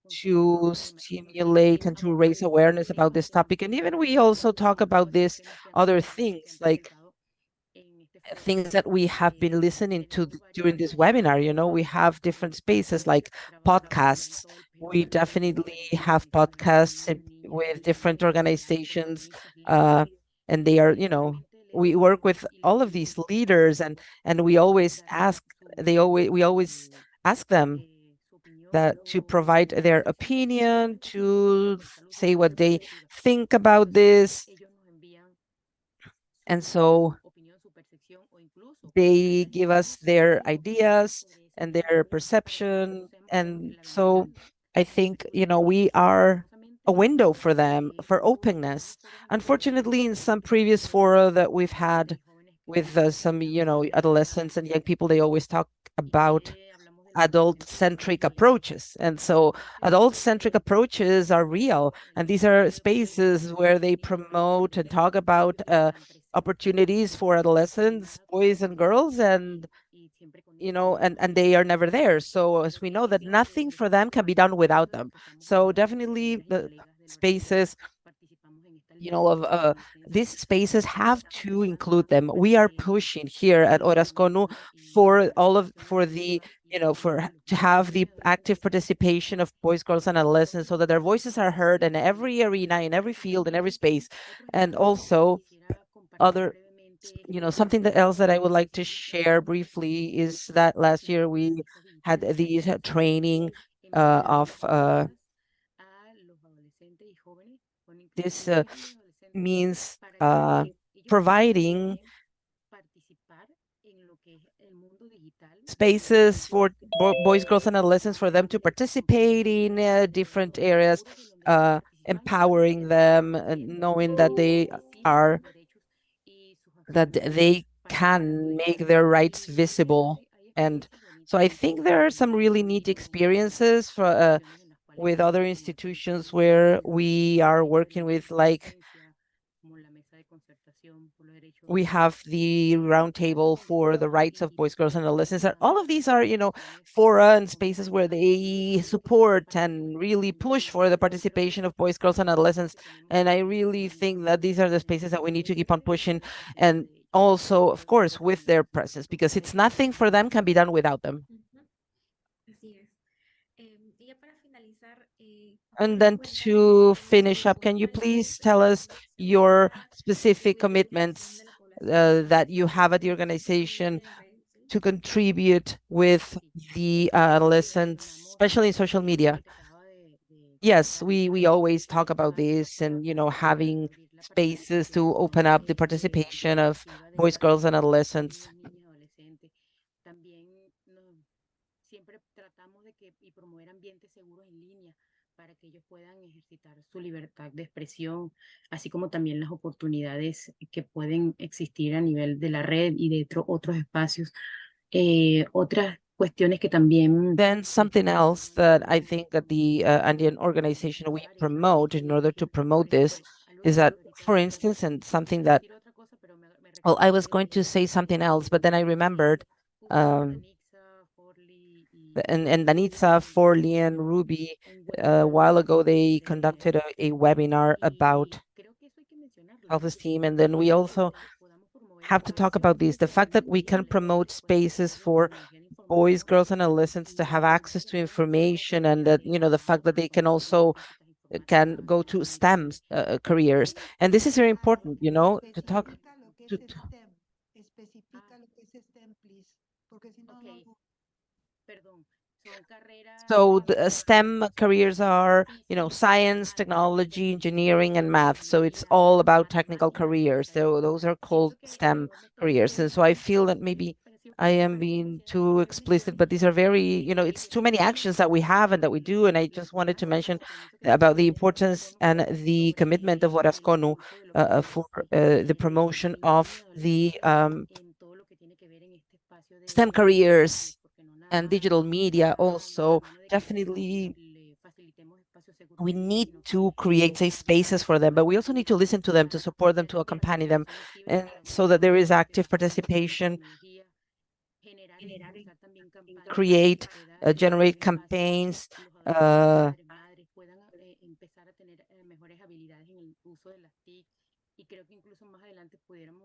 to stimulate and to raise awareness about this topic. And even we also talk about this other things, like things that we have been listening to during this webinar. We have different spaces like podcasts. We definitely have podcasts with different organizations, and they are, we work with all of these leaders, and we always ask them that to provide their opinion, to say what they think about this. And so they give us their ideas and their perception. And so I think, we are a window for them for openness. Unfortunately, in some previous fora that we've had with some, adolescents and young people, they always talk about adult-centric approaches. And so adult-centric approaches are real, and these are spaces where they promote and talk about opportunities for adolescents, boys and girls, and and they are never there. So as we know that nothing for them can be done without them. So definitely the spaces, of these spaces have to include them. We are pushing here at Orasconu to have the active participation of boys, girls, and adolescents so that their voices are heard in every arena, in every field, in every space. And also other, something else that I would like to share briefly is that last year we had these training of this means providing spaces for boys, girls, and adolescents for them to participate in different areas, empowering them, knowing that they can make their rights visible. And so I think there are some really neat experiences with other institutions where we are working with, like we have the roundtable for the rights of boys, girls, and adolescents. And all of these are, fora and spaces where they support and really push for the participation of boys, girls, and adolescents. And I really think that these are the spaces that we need to keep on pushing. And also, of course, with their presence, because it's nothing for them can be done without them. And then to finish up, can you please tell us your specific commitments that you have at the organization to contribute with the adolescents, especially in social media? Yes, we always talk about this, and having spaces to open up the participation of boys, girls, and adolescents. Para que ellos puedan ejercitar su libertad de expresión, así como también las oportunidades que pueden existir a nivel de la red y de otros espacios. Otras cuestiones que también... Then something else that I think that the Andean organization we promote in order to promote this is that, for instance, and something that, well, I was going to say something else, but then I remembered, and Danitza, Forley, and Ruby, a while ago, they conducted a webinar about self-esteem. And then we also have to talk about this, the fact that we can promote spaces for boys, girls, and adolescents to have access to information, and that, the fact that they can also can go to STEM careers. And this is very important, to talk to. So the STEM careers are, science, technology, engineering, and math. So it's all about technical careers. So those are called STEM careers. And so I feel that maybe I am being too explicit, but these are very, it's too many actions that we have and that we do. And I just wanted to mention about the importance and the commitment of Orasconu for the promotion of the STEM careers and digital media also. Definitely, we need to create safe spaces for them, but we also need to listen to them, to support them, to accompany them, and so that there is active participation, create, generate campaigns, empezar a tener mejores habilidades en el uso de las TIC y creo que incluso más adelante pudiéramos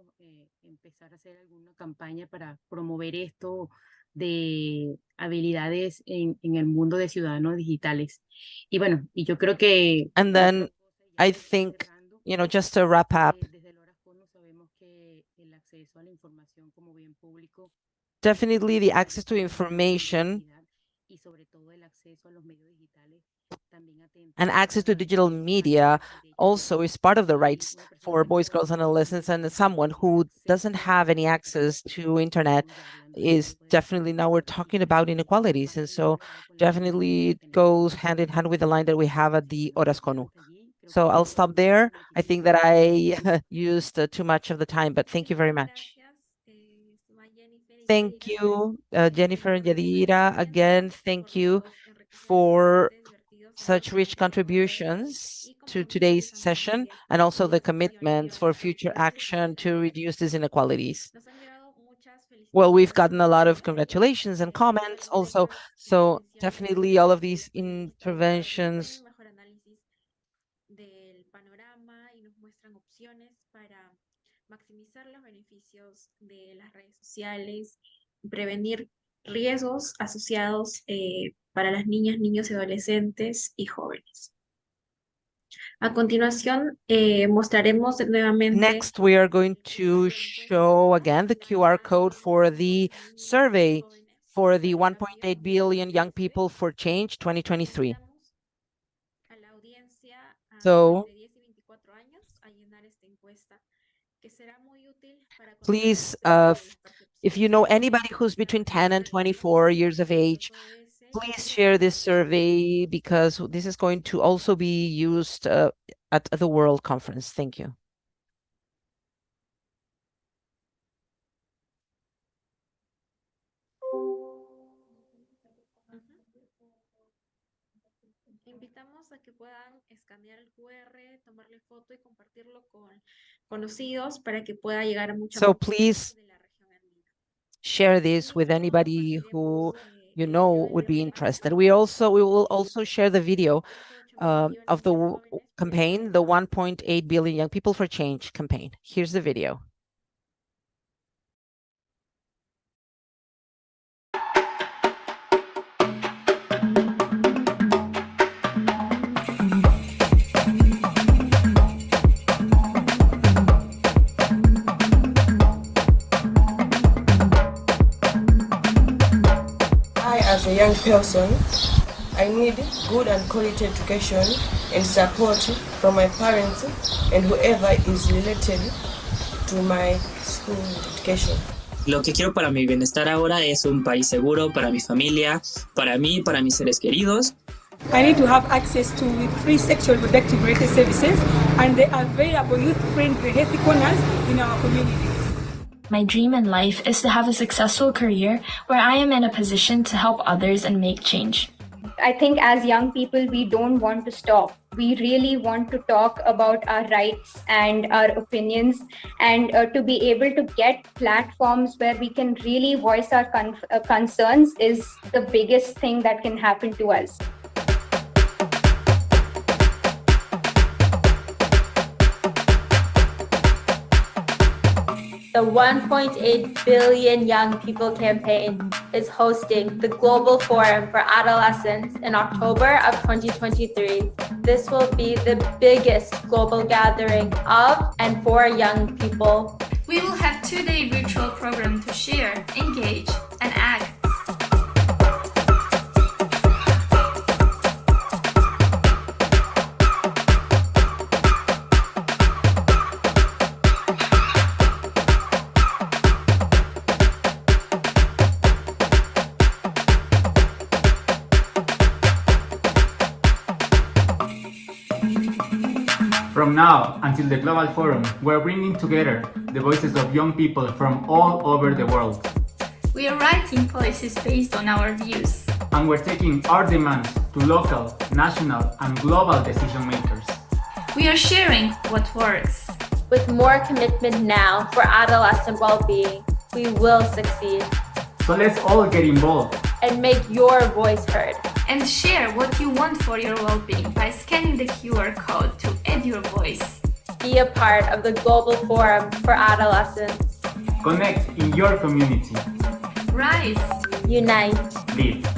empezar a hacer alguna campaña para promover esto de habilidades en el mundo de ciudadanos digitales. Y bueno, y yo creo que... And then I think, just to wrap up, definitely the access to information and access to digital media also is part of the rights for boys, girls, and adolescents. And someone who doesn't have any access to internet is definitely, now we're talking about inequalities. And so definitely it goes hand in hand with the line that we have at the Orasconu. So I'll stop there. I think that I used too much of the time, but thank you very much. Thank you, Jennifer and Yadira. Again, thank you for such rich contributions to today's session and also the commitments for future action to reduce these inequalities. Well, we've gotten a lot of congratulations and comments also, so definitely all of these interventions del panorama y nos muestran opciones para maximizar los beneficios de las redes sociales, prevenir riesgos asociados para las niñas, niños y adolescentes y jóvenes. A continuación, mostraremos nuevamente. Next, we are going to show again the QR code for the survey for the 1.8 billion young people for change 2023. So please, if you know anybody who's between 10 and 24 years of age, please share this survey because this is going to also be used at the World Conference. Thank you. Invitamos a que puedan escanear el QR, tomarle foto y compartirlo con conocidos para que pueda llegar a mucha So más please de la región andina. Share this with anybody who you know would be interested. We will also share the video of the campaign, the 1.8 billion Young People for Change campaign. Here's the video. As a young person, I need good and quality education and support from my parents and whoever is related to my school education. Lo que quiero para mi bienestar ahora es un país seguro para mi familia, para mí, para mis seres queridos. I need to have access to free sexual reproductive related services and the available youth-friendly healthy corners in our communities. My dream in life is to have a successful career where I am in a position to help others and make change. I think as young people, we don't want to stop. We really want to talk about our rights and our opinions, and to be able to get platforms where we can really voice our concerns is the biggest thing that can happen to us. The 1.8 billion young people campaign is hosting the Global Forum for Adolescents in October of 2023. This will be the biggest global gathering of and for young people. We will have 2-day virtual program to share, engage, and act. now until the Global Forum, we're bringing together the voices of young people from all over the world. We are writing policies based on our views. And we're taking our demands to local, national, and global decision makers. We are sharing what works. With more commitment now for adolescent well-being, we will succeed. So let's all get involved and make your voice heard. And share what you want for your well-being by scanning the QR code to add your voice. Be a part of the Global Forum for Adolescents. Connect in your community. Rise. Unite. Lead.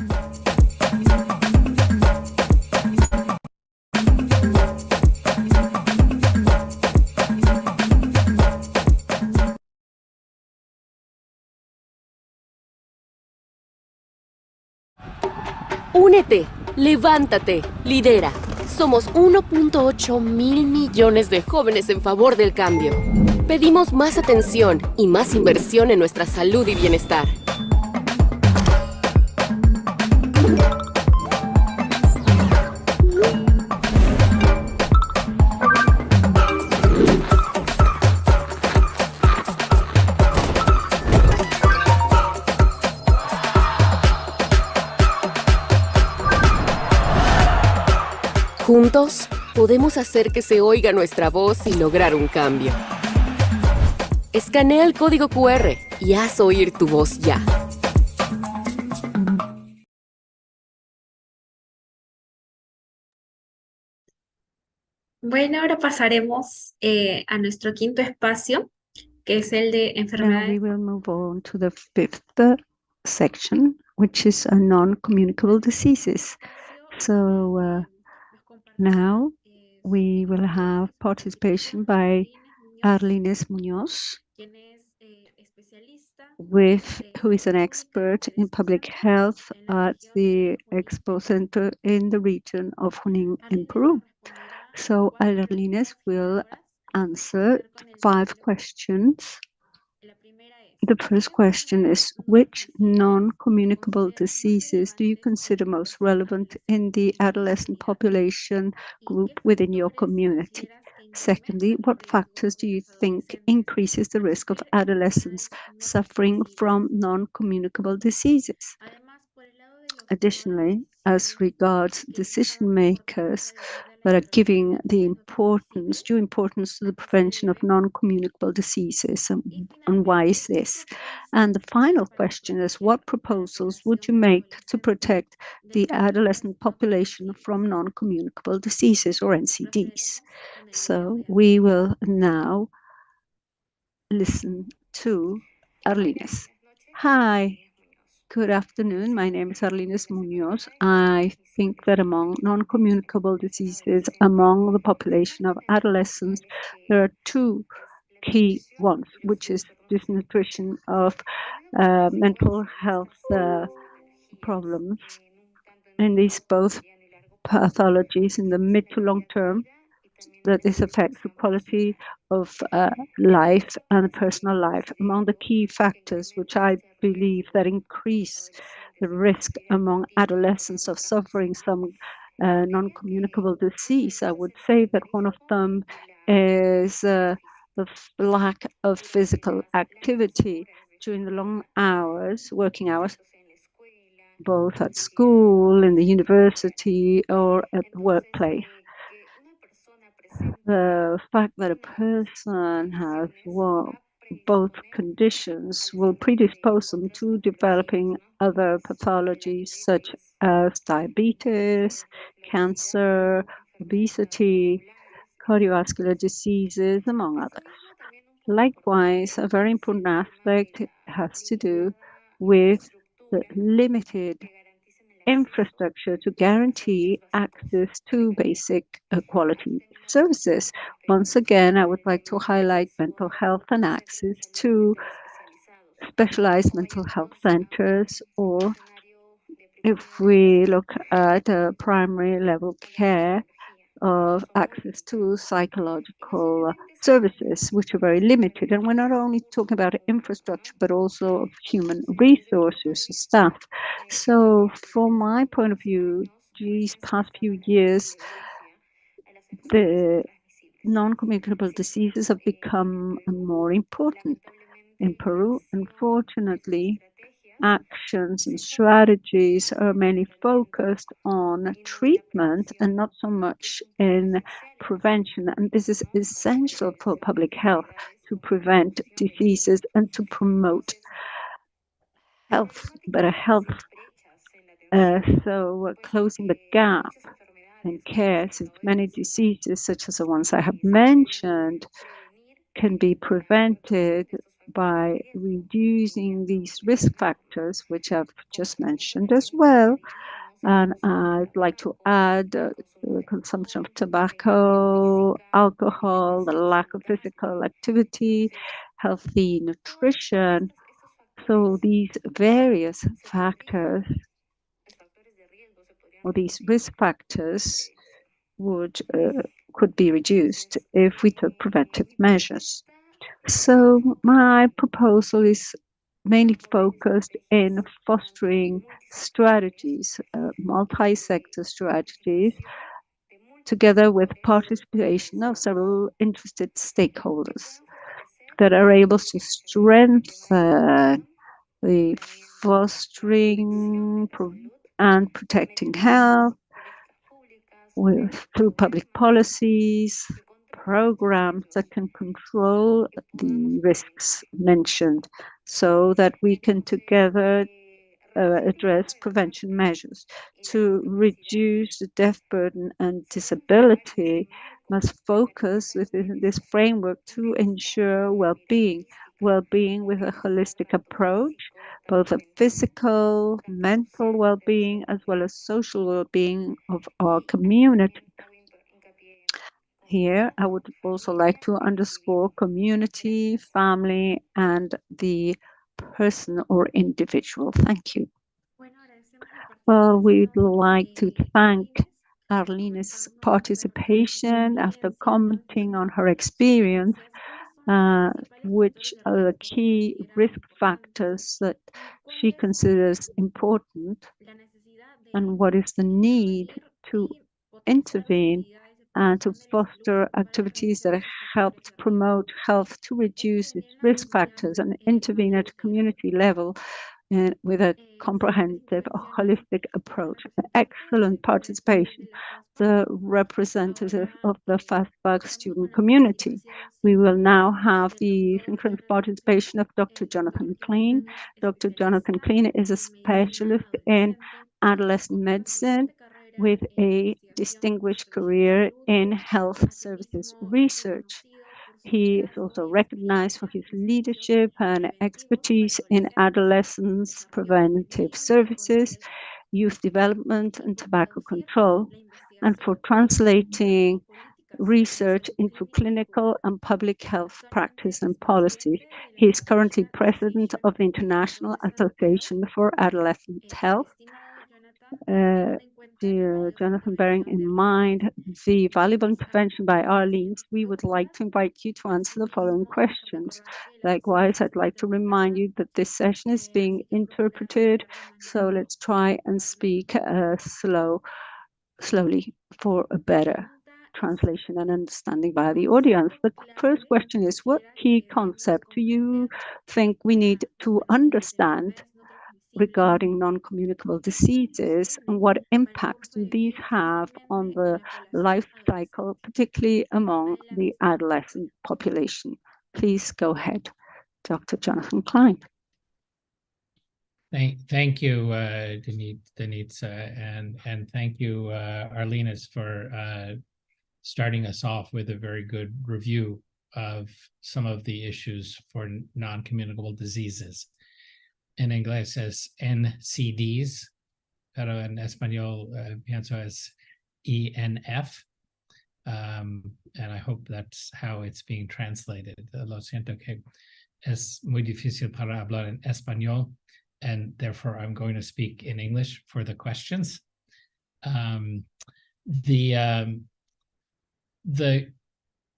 Únete, levántate, lidera. Somos 1.8 mil millones de jóvenes en favor del cambio. Pedimos más atención y más inversión en nuestra salud y bienestar. Juntos, podemos hacer que se oiga nuestra voz y lograr un cambio. Escanea el código QR y haz oír tu voz ya. Bueno, ahora pasaremos a nuestro quinto espacio, que es el de Now enfermedades. we will move on to the fifth section, which is non-communicable diseases. So now we will have participation by Arlines Muñoz, who is an expert in public health at the Expo Center in the region of Junín in Peru. So Arlines will answer 5 questions. The first question is, which non-communicable diseases do you consider most relevant in the adolescent population group within your community? Secondly, what factors do you think increases the risk of adolescents suffering from non-communicable diseases? Additionally, as regards decision makers that are giving the due importance to the prevention of non-communicable diseases, and why is this? And the final question is, what proposals would you make to protect the adolescent population from non-communicable diseases, or NCDs? So we will now listen to Arlines. Hi. Good afternoon. My name is Arlines Muñoz. I think that among non-communicable diseases among the population of adolescents, there are 2 key ones, which is dysnutrition of mental health problems. And these both pathologies in the mid to long term, that this affects the quality of life and personal life. Among the key factors which I believe that increase the risk among adolescents of suffering some non-communicable disease, I would say that one of them is the lack of physical activity during the long hours, working hours, both at school, in the university, or at the workplace. The fact that a person has both conditions will predispose them to developing other pathologies such as diabetes, cancer, obesity, cardiovascular diseases, among others. Likewise, a very important aspect has to do with the limited infrastructure to guarantee access to basic quality services. Once again, I would like to highlight mental health and access to specialized mental health centers, or if we look at primary level care, of access to psychological services, which are very limited. And we're not only talking about infrastructure, but also of human resources, staff. So from my point of view, these past few years, the non-communicable diseases have become more important. In Peru, unfortunately, actions and strategies are mainly focused on treatment and not so much in prevention. And this is essential for public health, to prevent diseases and to promote health, better health. So closing the gap in care, since many diseases, such as the ones I have mentioned, can be prevented by reducing these risk factors, which I've just mentioned as well. And I'd like to add the consumption of tobacco, alcohol, the lack of physical activity, healthy nutrition. So these various factors, or these risk factors, could be reduced if we took preventive measures. So my proposal is mainly focused in fostering strategies, multi-sector strategies, together with participation of several interested stakeholders that are able to strengthen the fostering and protecting health through public policies, programs that can control the risks mentioned, so that we can together address prevention measures. To reduce the death burden and disability must focus within this framework to ensure well-being with a holistic approach, both a physical, mental well-being, as well as social well-being of our community. Here, I would also like to underscore community, family, and the person or individual. Thank you. Well, we'd like to thank Arlene's participation after commenting on her experience, which are the key risk factors that she considers important, and what is the need to intervene and to foster activities that help to promote health, to reduce its risk factors and intervene at community level and with a comprehensive, holistic approach. Excellent participation. The representative of the FASTBAC student community. We will now have the synchronous participation of Dr. Jonathan Klein. Dr. Jonathan Klein is a specialist in adolescent medicine with a distinguished career in health services research. He is also recognized for his leadership and expertise in adolescents preventive services, youth development, and tobacco control, and for translating research into clinical and public health practice and policies. He is currently president of the International Association for Adolescent Health. Dear Jonathan, bearing in mind the valuable intervention by Arlene, we would like to invite you to answer the following questions. Likewise, I'd like to remind you that this session is being interpreted, so let's try and speak slowly for a better translation and understanding by the audience. The first question is, what key concept do you think we need to understand regarding non-communicable diseases, and what impacts do these have on the life cycle, particularly among the adolescent population? Please go ahead, Dr. Jonathan Klein. Thank you, Denise, and thank you, Arlenas, for starting us off with a very good review of some of the issues for non-communicable diseases. En inglés es NCDs, pero en español pienso es ENF, and I hope that's how it's being translated. Lo siento que es muy difícil para hablar en español, and therefore I'm going to speak in English for the questions. The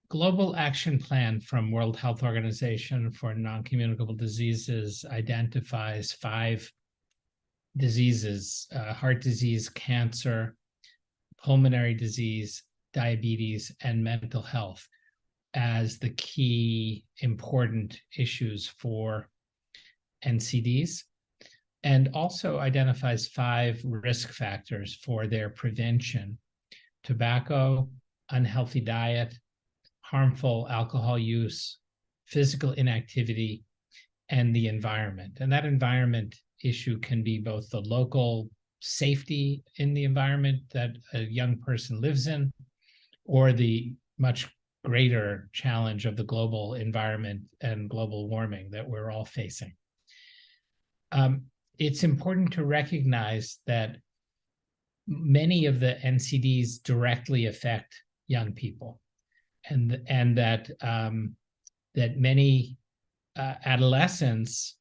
Global Action Plan from World Health Organization for Non-Communicable Diseases identifies 5 diseases: heart disease, cancer, pulmonary disease, diabetes, and mental health as the key important issues for NCDs, and also identifies 5 risk factors for their prevention: tobacco, unhealthy diet, harmful alcohol use, physical inactivity, and the environment. And that environment issue can be both the local safety in the environment that a young person lives in, or the much greater challenge of the global environment and global warming that we're all facing. It's important to recognize that many of the NCDs directly affect young people, and that that many adolescents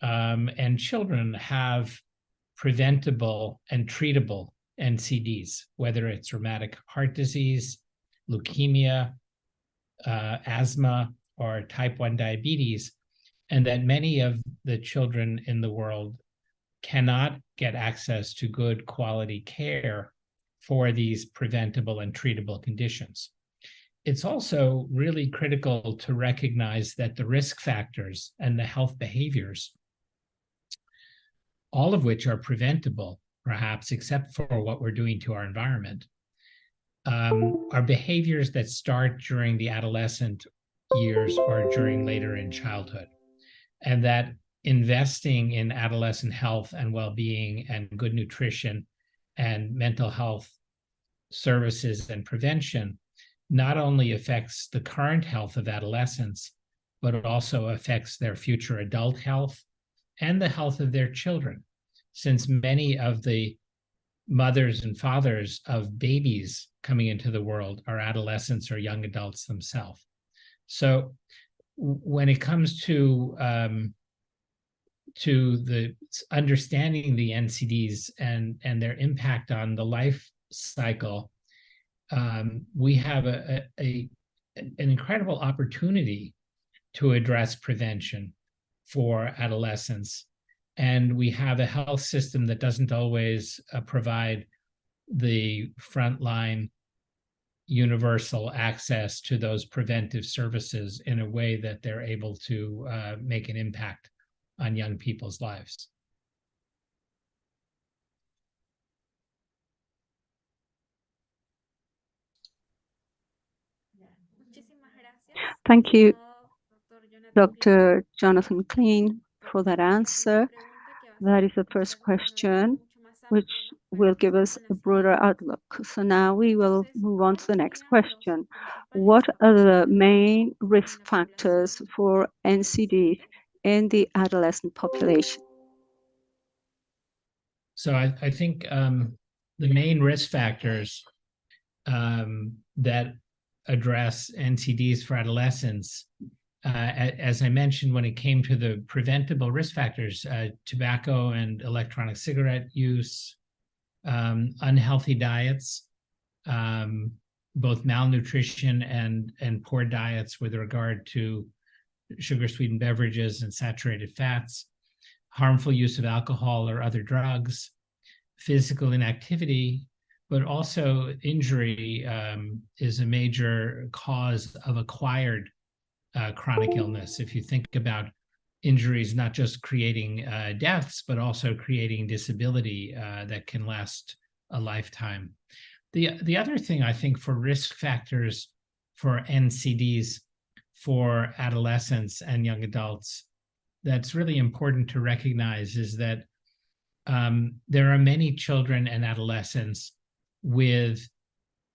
and children have preventable and treatable NCDs, whether it's rheumatic heart disease, leukemia, asthma, or type 1 diabetes, and that many of the children in the world cannot get access to good quality care for these preventable and treatable conditions. It's also really critical to recognize that the risk factors and the health behaviors, all of which are preventable, perhaps, except for what we're doing to our environment, are behaviors that start during the adolescent years or during later in childhood. And that investing in adolescent health and well-being and good nutrition and mental health services and prevention not only affects the current health of adolescents, but it also affects their future adult health and the health of their children, since many of the mothers and fathers of babies coming into the world are adolescents or young adults themselves. So when it comes to the understanding the NCDs and their impact on the life cycle, we have an incredible opportunity to address prevention for adolescents. And we have a health system that doesn't always provide the frontline universal access to those preventive services in a way that they're able to make an impact on young people's lives. Thank you, Dr. Jonathan Klein, for that answer. That is the first question, which will give us a broader outlook. So now we will move on to the next question. What are the main risk factors for NCDs in the adolescent population? So I think the main risk factors that address NCDs for adolescents, as I mentioned, when it came to the preventable risk factors, tobacco and electronic cigarette use, unhealthy diets, both malnutrition and poor diets with regard to sugar-sweetened beverages and saturated fats, harmful use of alcohol or other drugs, physical inactivity, but also injury is a major cause of acquired chronic illness. If you think about injuries, not just creating deaths, but also creating disability that can last a lifetime. The other thing I think for risk factors for NCDs for adolescents and young adults that's really important to recognize is that there are many children and adolescents with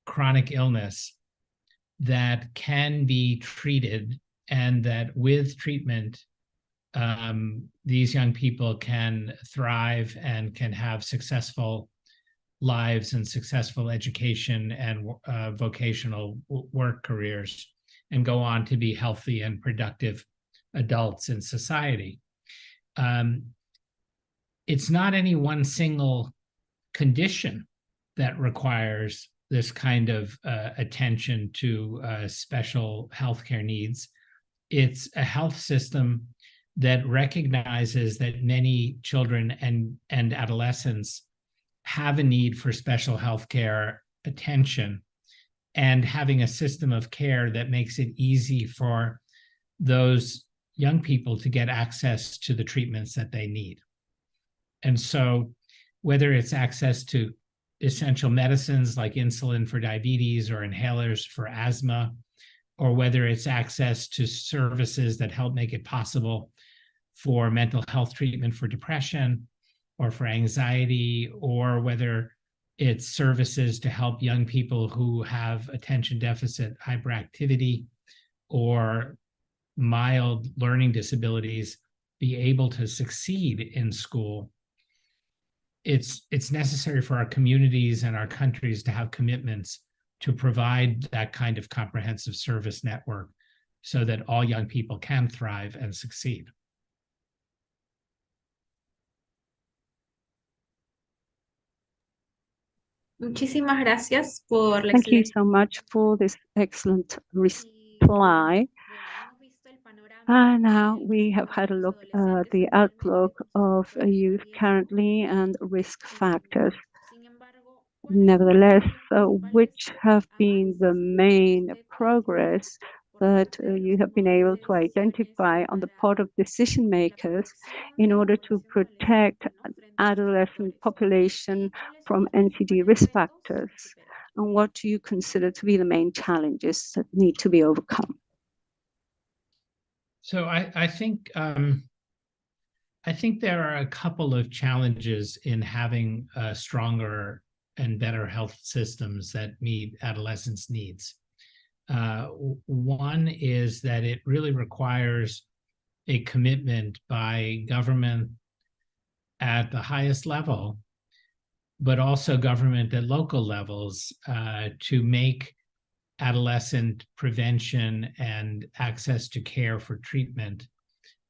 chronic illness that can be treated, and that with treatment, these young people can thrive and can have successful lives and successful education and vocational work careers, and go on to be healthy and productive adults in society. It's not any one single condition that requires this kind of attention to special healthcare needs. It's a health system that recognizes that many children and adolescents have a need for special healthcare attention, and having a system of care that makes it easy for those young people to get access to the treatments that they need. And so whether it's access to essential medicines like insulin for diabetes or inhalers for asthma, or whether it's access to services that help make it possible for mental health treatment for depression or for anxiety, or whether it's services to help young people who have attention deficit hyperactivity or mild learning disabilities be able to succeed in school. It's necessary for our communities and our countries to have commitments to provide that kind of comprehensive service network so that all young people can thrive and succeed. Muchísimas gracias por la Thank you excelente. so much for this excellent reply. Now we have had a look at the outlook of youth currently and risk factors. Nevertheless, which have been the main progress that you have been able to identify on the part of decision makers in order to protect adolescent population from NCD risk factors? And what do you consider to be the main challenges that need to be overcome? So I think there are a couple of challenges in having stronger and better health systems that meet adolescents' needs. One is that it really requires a commitment by government at the highest level, but also government at local levels to make adolescent prevention and access to care for treatment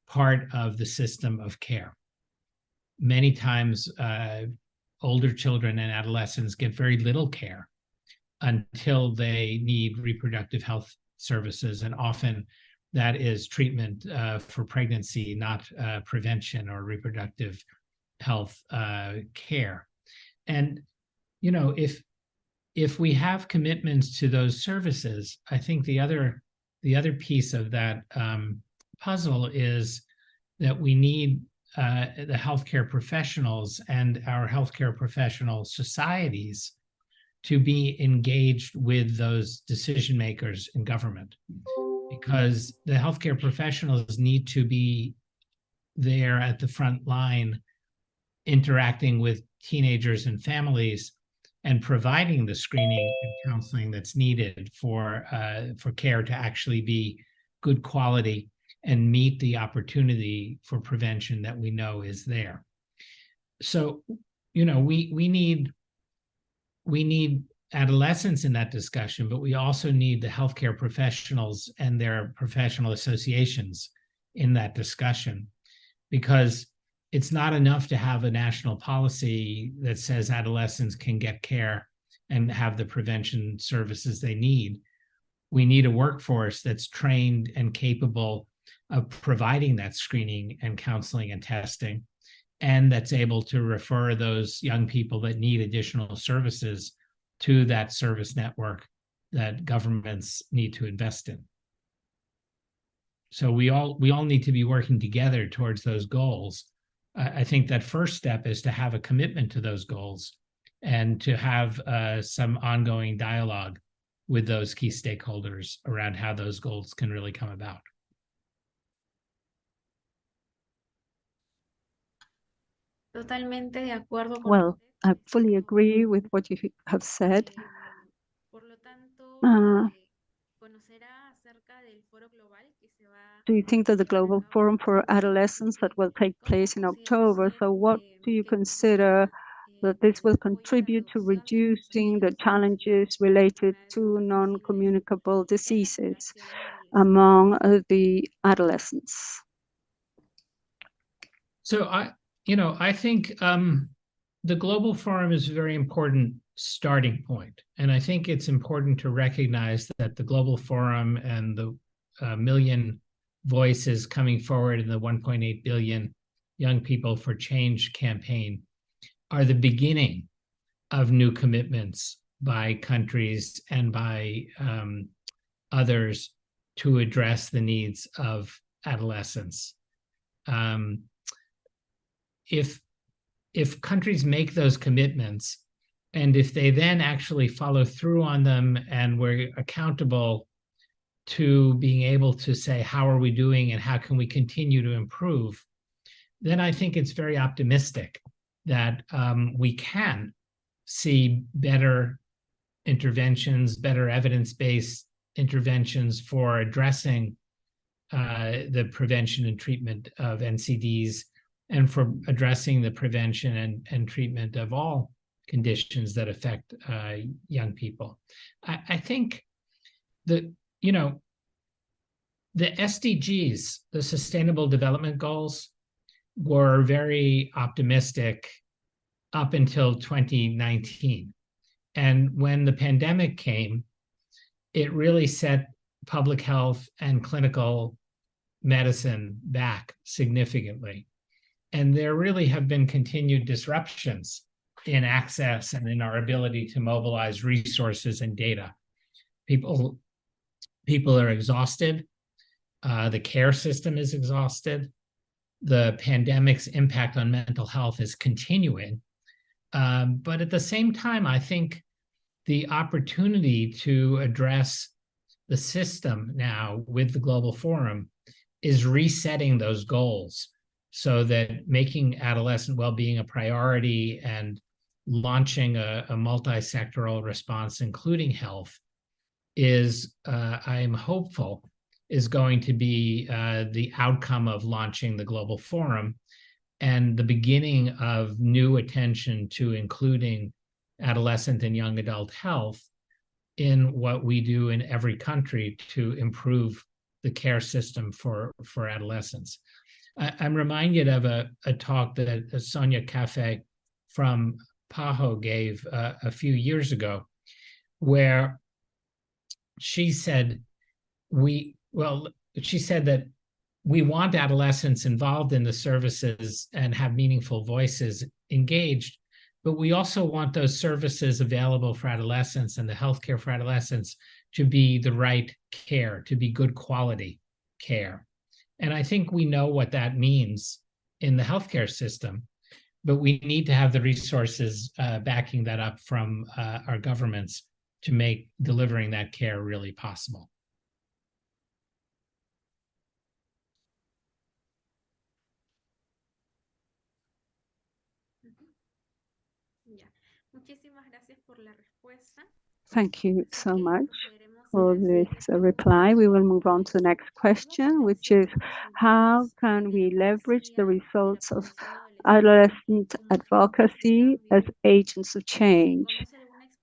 part of the system of care. Many times, older children and adolescents get very little care until they need reproductive health services, and often that is treatment for pregnancy, not prevention or reproductive health care. And you know, if we have commitments to those services, I think the other piece of that puzzle is that we need the healthcare professionals and our healthcare professional societies to be engaged with those decision makers in government, because the healthcare professionals need to be there at the front line, interacting with teenagers and families and providing the screening and counseling that's needed for care to actually be good quality and meet the opportunity for prevention that we know is there. So, you know, we need adolescents in that discussion, but we also need the healthcare professionals and their professional associations in that discussion, because it's not enough to have a national policy that says adolescents can get care and have the prevention services they need. We need a workforce that's trained and capable of providing that screening and counseling and testing, and that's able to refer those young people that need additional services to that service network that governments need to invest in. So we all need to be working together towards those goals. I think that first step is to have a commitment to those goals and to have some ongoing dialogue with those key stakeholders around how those goals can really come about. Totalmente de acuerdo con Well, I fully agree with what you have said. Do you think that the Global Forum for Adolescents that will take place in October, so what do you consider that this will contribute to reducing the challenges related to non-communicable diseases among the adolescents? So I think the Global Forum is a very important starting point. And I think it's important to recognize that the Global Forum and the million voices coming forward in the 1.8 billion Young People for Change campaign are the beginning of new commitments by countries and by others to address the needs of adolescents. If countries make those commitments, and if they then actually follow through on them, and we're accountable to being able to say, how are we doing and how can we continue to improve, then I think it's very optimistic that we can see better interventions, better evidence-based interventions for addressing the prevention and treatment of NCDs, and for addressing the prevention and treatment of all conditions that affect young people. I think that, the SDGs, the Sustainable Development Goals, were very optimistic up until 2019. And when the pandemic came, it really set public health and clinical medicine back significantly. And there really have been continued disruptions in access and in our ability to mobilize resources and data. People are exhausted. The care system is exhausted. The pandemic's impact on mental health is continuing. But at the same time, I think the opportunity to address the system now with the Global Forum is resetting those goals, so that making adolescent well-being a priority and launching a multi-sectoral response, including health, is, I'm hopeful, is going to be the outcome of launching the Global Forum, and the beginning of new attention to including adolescent and young adult health in what we do in every country to improve the care system for adolescents. I'm reminded of a talk that Sonia Cafe from PAHO gave a few years ago, where she said that we want adolescents involved in the services and have meaningful voices engaged, but we also want those services available for adolescents and the healthcare for adolescents to be the right care, to be good quality care. And I think we know what that means in the healthcare system, but we need to have the resources backing that up from our governments to make delivering that care really possible. Thank you so much for this reply. We will move on to the next question, which is, how can we leverage the results of adolescent advocacy as agents of change?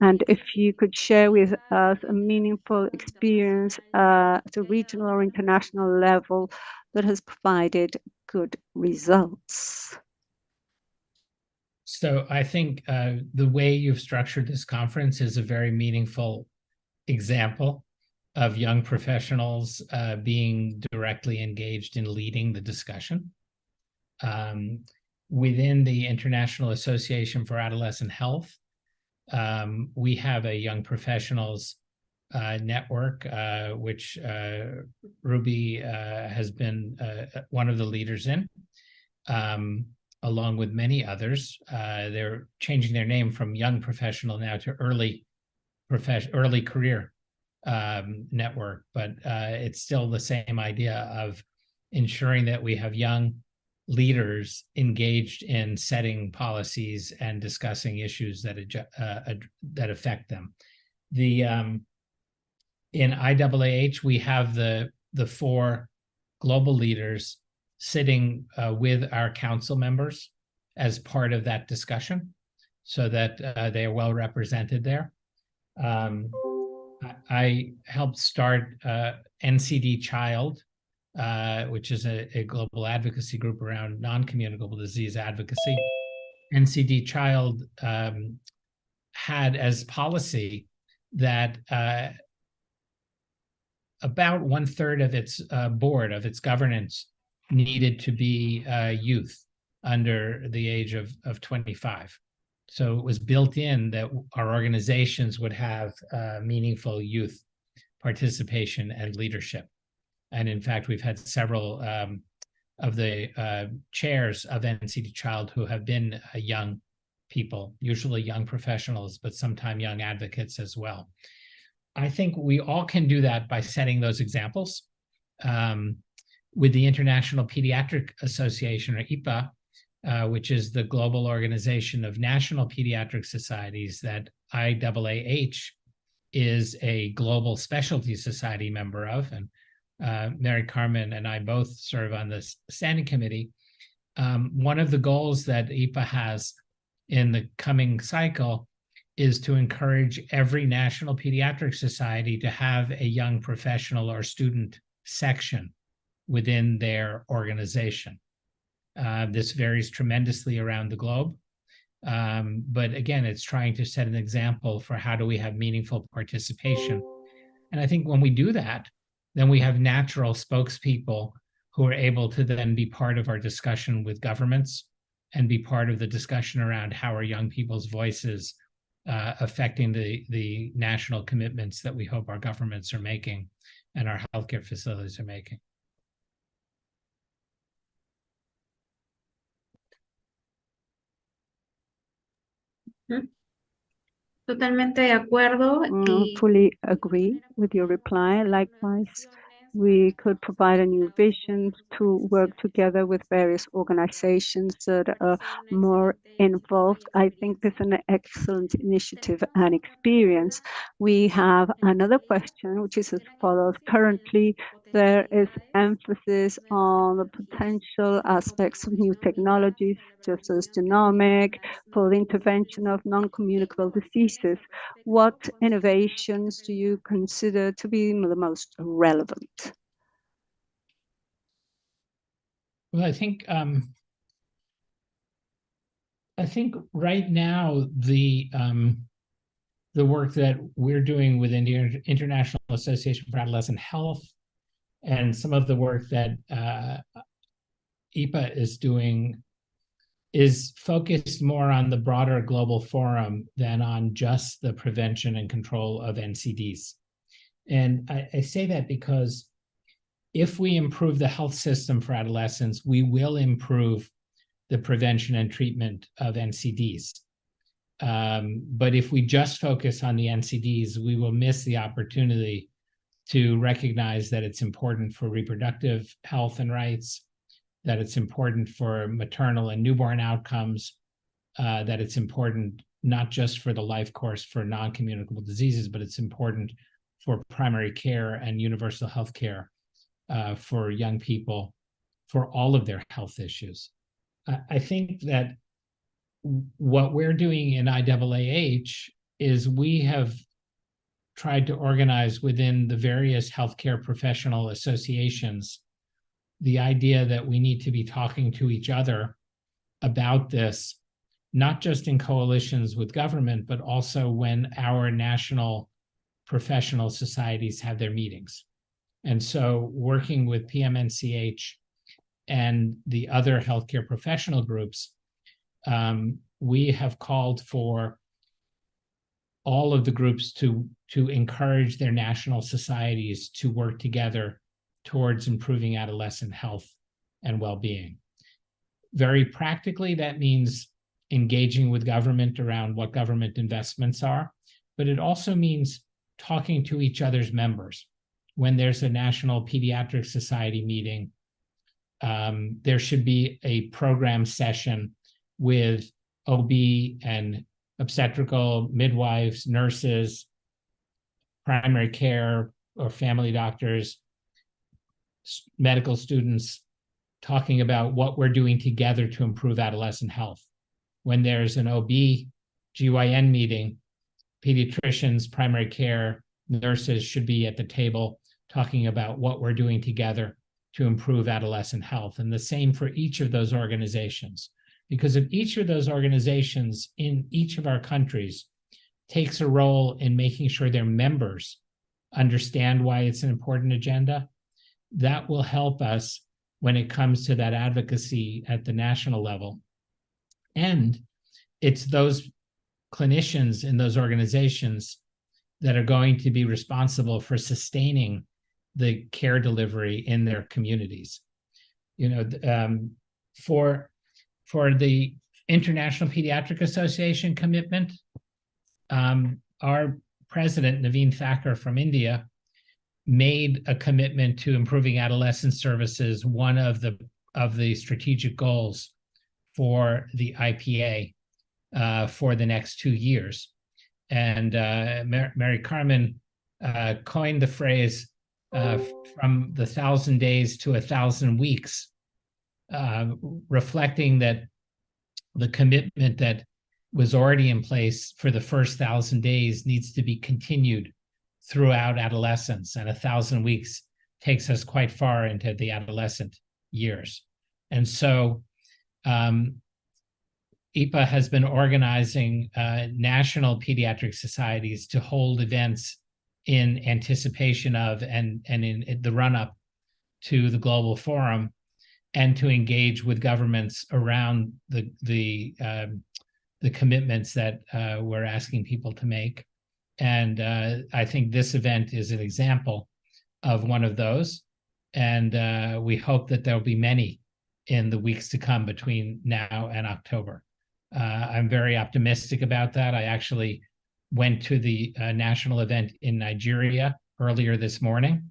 And if you could share with us a meaningful experience at a regional or international level that has provided good results. So I think the way you've structured this conference is a very meaningful example of young professionals being directly engaged in leading the discussion. Within the International Association for Adolescent Health, we have a young professionals network, which Ruby has been one of the leaders in, along with many others. They're changing their name from Young Professional now to Early Career Network, but it's still the same idea of ensuring that we have young leaders engaged in setting policies and discussing issues that affect them. In IAAH, we have the 4 global leaders sitting with our council members as part of that discussion, so that they are well represented there. I helped start NCD Child, which is a global advocacy group around non-communicable disease advocacy. NCD Child had as policy that about 1/3 of its board, of its governance, needed to be youth under the age of 25. So it was built in that our organizations would have meaningful youth participation and leadership. And in fact, we've had several of the chairs of NCD Child who have been young people, usually young professionals, but sometimes young advocates as well. I think we all can do that by setting those examples. With the International Pediatric Association, or IPA, which is the global organization of national pediatric societies that IAAH is a global specialty society member of, and Mary Carmen and I both serve on this standing committee. One of the goals that IPA has in the coming cycle is to encourage every national pediatric society to have a young professional or student section within their organization. This varies tremendously around the globe. But again, it's trying to set an example for how do we have meaningful participation. And I think when we do that, then we have natural spokespeople who are able to then be part of our discussion with governments and be part of the discussion around how are young people's voices affecting the national commitments that we hope our governments are making and our healthcare facilities are making. Totalmente de acuerdo. Fully agree with your reply. Likewise, we could provide a new vision to work together with various organizations that are more involved. I think this is an excellent initiative and experience. We have another question, which is as follows. Currently, there is emphasis on the potential aspects of new technologies, such as genomic, for the intervention of non-communicable diseases. What innovations do you consider to be the most relevant? Well, I think right now the work that we're doing with the International Association for Adolescent Health and some of the work that IPA is doing is focused more on the broader global forum than on just the prevention and control of NCDs. And I say that because if we improve the health system for adolescents, we will improve the prevention and treatment of NCDs. But if we just focus on the NCDs, we will miss the opportunity to recognize that it's important for reproductive health and rights, that it's important for maternal and newborn outcomes, that it's important not just for the life course for non-communicable diseases, but it's important for primary care and universal health care for young people, for all of their health issues. I think that what we're doing in IAAH is we have tried to organize within the various healthcare professional associations the idea that we need to be talking to each other about this, not just in coalitions with government, but also when our national professional societies have their meetings. And so working with PMNCH and the other healthcare professional groups, we have called for all of the groups to encourage their national societies to work together towards improving adolescent health and well-being. Very practically, that means engaging with government around what government investments are, but it also means talking to each other's members. When there's a National Pediatric Society meeting, there should be a program session with OB and obstetrical midwives, nurses, primary care or family doctors, medical students, talking about what we're doing together to improve adolescent health. When there's an OB-GYN meeting, pediatricians, primary care, nurses should be at the table talking about what we're doing together to improve adolescent health. And the same for each of those organizations. Because if each of those organizations in each of our countries takes a role in making sure their members understand why it's an important agenda, that will help us when it comes to that advocacy at the national level. And it's those clinicians in those organizations that are going to be responsible for sustaining the care delivery in their communities. You know, for the International Pediatric Association commitment, our president, Naveen Thakur from India, made a commitment to improving adolescent services one of the strategic goals for the IPA for the next 2 years. And Mary Carmen coined the phrase from the 1,000 days to 1,000 weeks, reflecting that the commitment that was already in place for the first 1,000 days needs to be continued throughout adolescence, and 1,000 weeks takes us quite far into the adolescent years. And so IPA has been organizing national pediatric societies to hold events in anticipation of and in the run-up to the Global Forum, and to engage with governments around the commitments that we're asking people to make. And I think this event is an example of one of those. And we hope that there'll be many in the weeks to come between now and October. I'm very optimistic about that. I actually went to the national event in Nigeria earlier this morning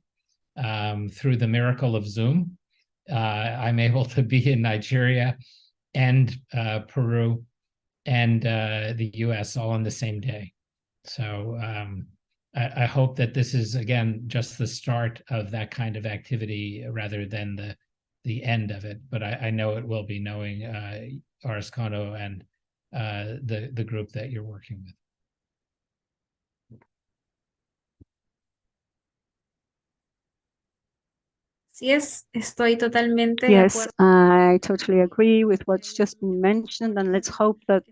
through the miracle of Zoom. I'm able to be in Nigeria and Peru and the US all on the same day. So I hope that this is, again, just the start of that kind of activity rather than the end of it. But I know it will be, knowing Ariscono and the group that you're working with. Yes, estoy totalmente de Yes, acuerdo. I totally agree with what's just been mentioned, and let's hope that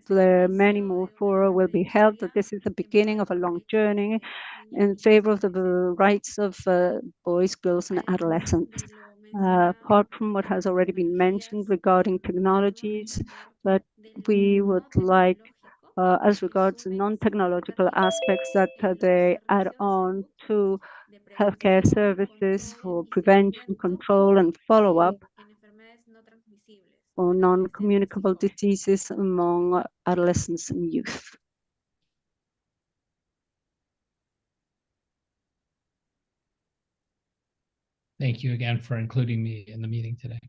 many more fora will be held, that this is the beginning of a long journey in favor of the rights of boys, girls, and adolescents. Apart from what has already been mentioned regarding technologies, but we would like, as regards non-technological aspects, that they add on to healthcare services for prevention, control, and follow-up for non-communicable diseases among adolescents and youth. Thank you again for including me in the meeting today.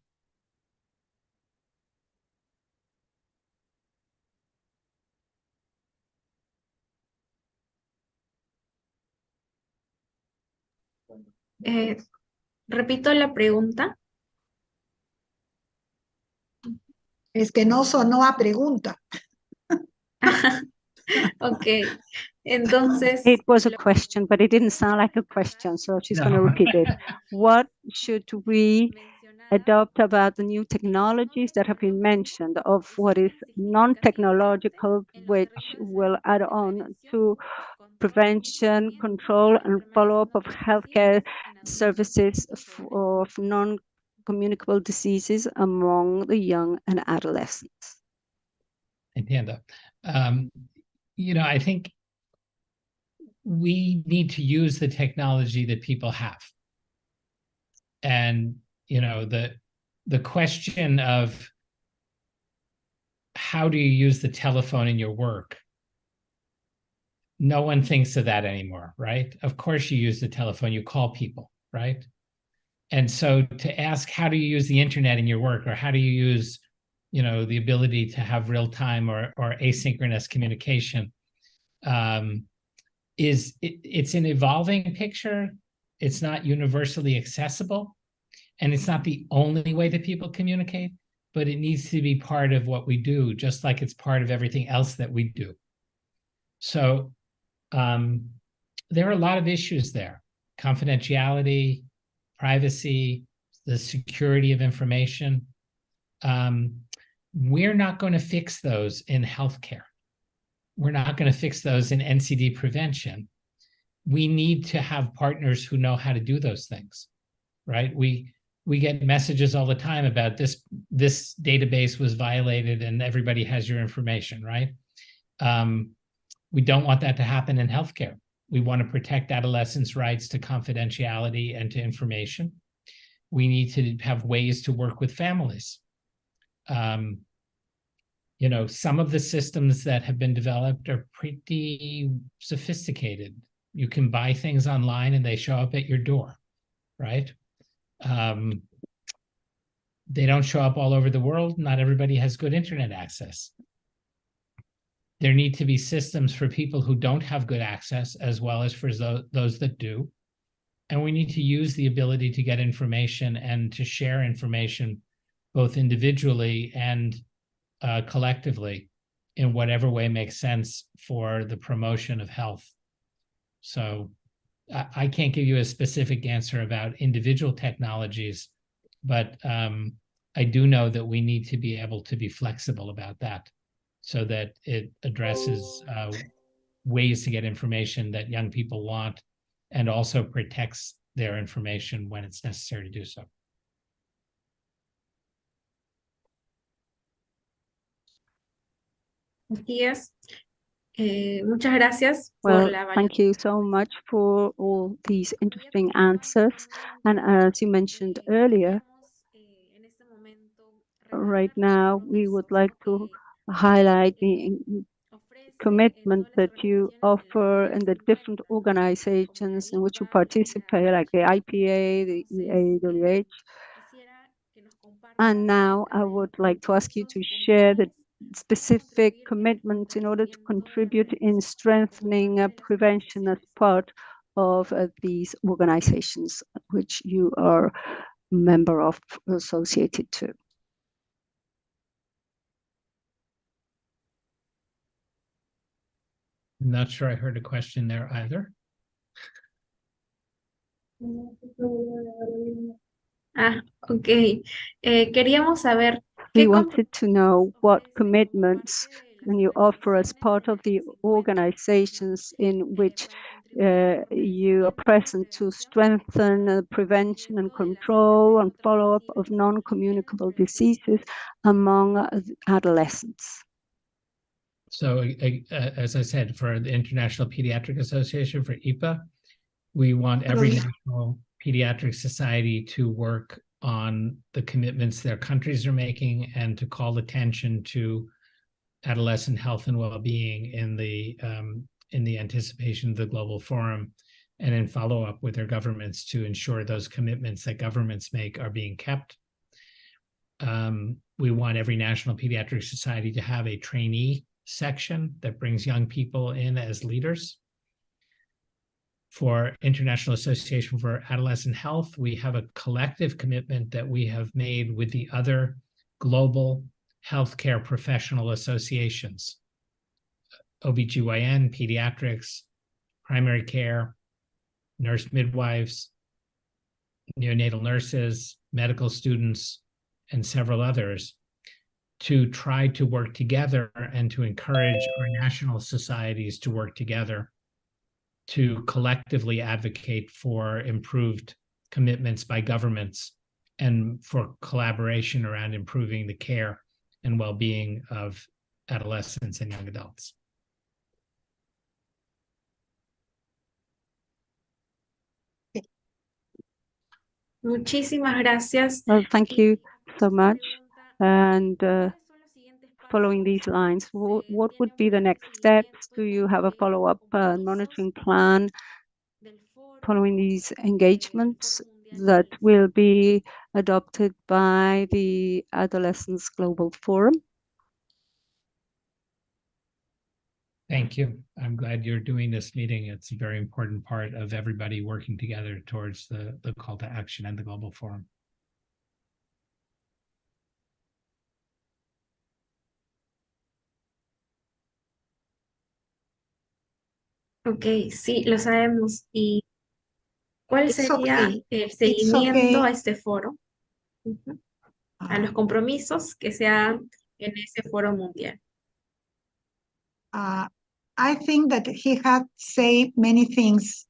Repito la pregunta. Es que no sonó a pregunta. Ok, entonces. It was a question, but it didn't sound like a question, so she's going to repeat it. What should we adopt about the new technologies that have been mentioned, of what is non-technological, which will add on to prevention, control, and follow-up of healthcare services of non-communicable diseases among the young and adolescents? Entiendo. You know, I think we need to use the technology that people have. And, you know, the question of how do you use the telephone in your work? No one thinks of that anymore, right? Of course you use the telephone, you call people, right? And so to ask, how do you use the internet in your work, or how do you use, you know, the ability to have real time or asynchronous communication, it's an evolving picture. It's not universally accessible, and it's not the only way that people communicate, but it needs to be part of what we do, just like it's part of everything else that we do. So there are a lot of issues there: confidentiality, privacy, the security of information. We're not going to fix those in healthcare. We're not going to fix those in NCD prevention. We need to have partners who know how to do those things, right? We we get messages all the time about this database was violated and everybody has your information, right? We don't want that to happen in healthcare. We want to protect adolescents' rights to confidentiality and to information. We need to have ways to work with families. You know, some of the systems that have been developed are pretty sophisticated. You can buy things online and they show up at your door, right? They don't show up all over the world. Not everybody has good internet access. There need to be systems for people who don't have good access as well as for those that do. And we need to use the ability to get information and to share information both individually and collectively in whatever way makes sense for the promotion of health. So I can't give you a specific answer about individual technologies, but I do know that we need to be able to be flexible about that so that it addresses ways to get information that young people want and also protects their information when it's necessary to do so. Así es. Muchas gracias por Well, la thank you so much for all these interesting answers. And as you mentioned earlier, right now we would like to highlight the commitment that you offer and the different organizations in which you participate, like the IPA, the EAWH. And now I would like to ask you to share the specific commitments in order to contribute in strengthening prevention as part of these organizations which you are a member of, associated to. I'm not sure I heard a question there either. Ok. Queríamos saber We wanted to know what commitments can you offer as part of the organizations in which you are present to strengthen prevention and control and follow-up of non-communicable diseases among adolescents. So as I said, for the International Pediatric Association, for IPA, we want every national pediatric society to work on the commitments their countries are making and to call attention to adolescent health and well-being in the anticipation of the Global Forum and in follow-up with their governments to ensure those commitments that governments make are being kept. We want every national pediatric society to have a trainee section that brings young people in as leaders. For International Association for Adolescent Health, we have a collective commitment that we have made with the other global healthcare professional associations, OBGYN, pediatrics, primary care, nurse midwives, neonatal nurses, medical students, and several others, to try to work together and to encourage our national societies to work together to collectively advocate for improved commitments by governments and for collaboration around improving the care and well-being of adolescents and young adults. Muchísimas gracias. Well, thank you so much. And following these lines, what would be the next steps? Do you have a follow-up monitoring plan following these engagements that will be adopted by the Adolescents Global Forum? Thank you. I'm glad you're doing this meeting. It's a very important part of everybody working together towards the call to action and the Global Forum. Ok, sí, lo sabemos. ¿Y cuál It's sería okay. el It's seguimiento okay. a este foro? A los compromisos que se hagan en ese foro mundial. I think that he had said many things.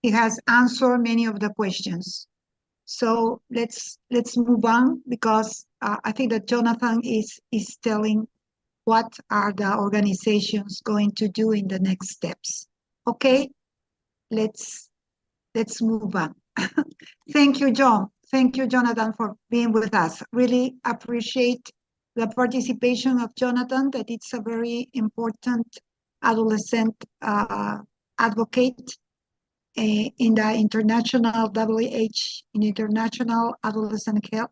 He has answered many of the questions. So let's move on, because I think that Jonathan is telling what are the organizations going to do in the next steps. Okay, let's move on. Thank you, John. Thank you, Jonathan, for being with us. Really appreciate the participation of Jonathan, that it's a very important adolescent advocate in the international WH, in International Adolescent Health,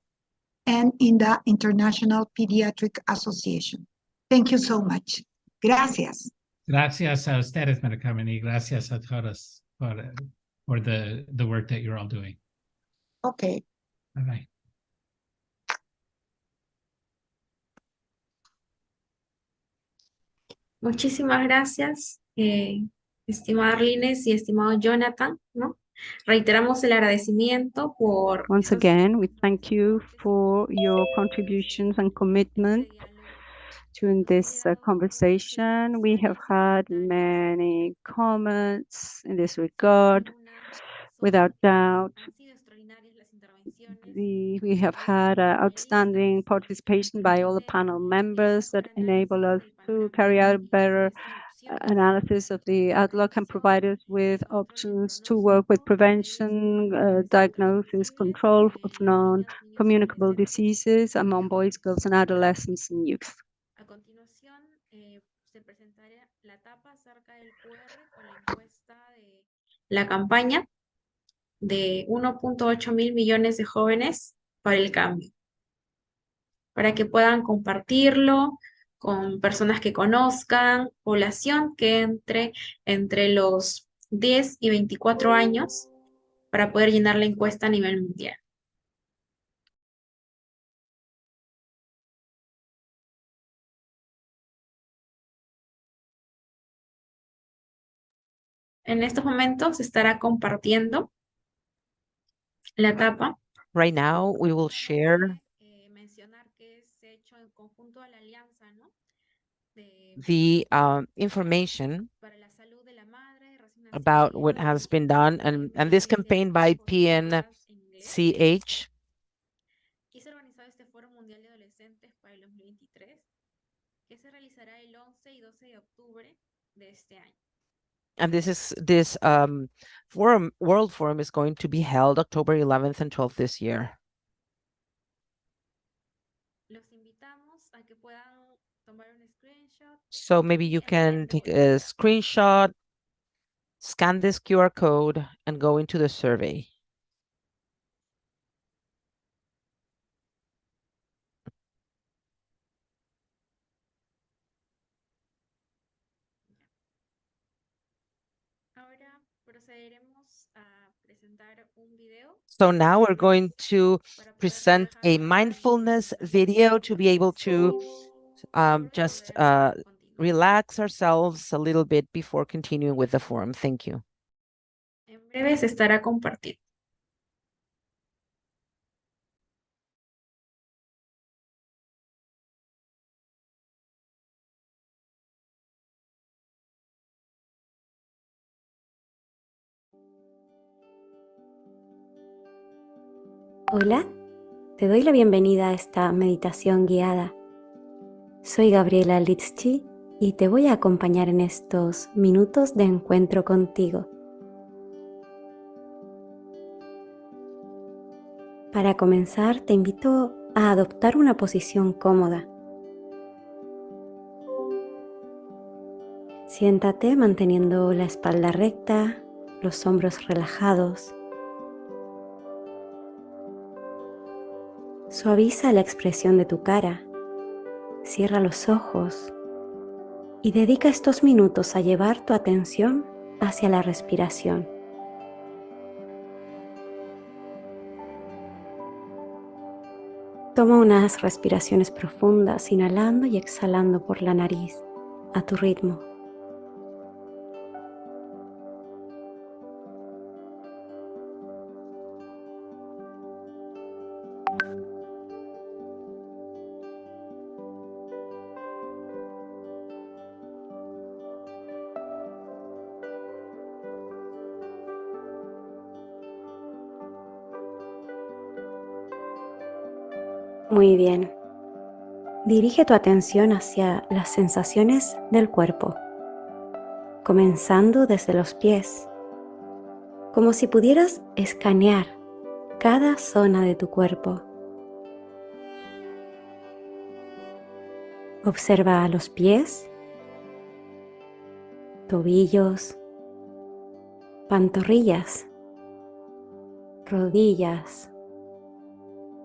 and in the International Pediatric Association. Thank you so much. Gracias. Gracias a ustedes, María Carmen, y gracias a todos for the work that you're all doing. Okay. Bye-bye. Muchísimas gracias, estimada Arlines y estimado Jonathan, ¿no? Reiteramos el agradecimiento por Once again, we thank you for your contributions and commitment during this conversation. We have had many comments in this regard. Without doubt, we have had outstanding participation by all the panel members that enable us to carry out a better analysis of the outlook and provide us with options to work with prevention, diagnosis, control of non-communicable diseases among boys, girls, and adolescents and youth. A continuación, se presentará la etapa acerca del QR con la encuesta de la campaña de 1.8 mil millones de jóvenes para el cambio, para que puedan compartirlo con personas que conozcan, población que entre los 10 y 24 años, para poder llenar la encuesta a nivel mundial. En estos momentos se estará compartiendo la etapa. Right now, we will share the information about what has been done, and this campaign by PNCH. Y se ha organizado este Foro Mundial de Adolescentes para el 2023, que se realizará el 11 y 12 de octubre de este año. And this World Forum is going to be held October 11th and 12th this year. Los invitamos a que puedan tomar un screenshot. So maybe you can take a screenshot, scan this QR code, and go into the survey. Ahora procederemos a presentar un video. So now we're going to present a mindfulness video to be able to just relax ourselves a little bit before continuing with the forum. Thank you. En breve se estará compartiendo. Hola, te doy la bienvenida a esta meditación guiada. Soy Gabriela Litzchi y te voy a acompañar en estos minutos de encuentro contigo. Para comenzar, te invito a adoptar una posición cómoda. Siéntate manteniendo la espalda recta, los hombros relajados. Suaviza la expresión de tu cara, cierra los ojos y dedica estos minutos a llevar tu atención hacia la respiración. Toma unas respiraciones profundas, inhalando y exhalando por la nariz, a tu ritmo. Muy bien. Dirige tu atención hacia las sensaciones del cuerpo, comenzando desde los pies, como si pudieras escanear cada zona de tu cuerpo. Observa los pies, tobillos, pantorrillas, rodillas,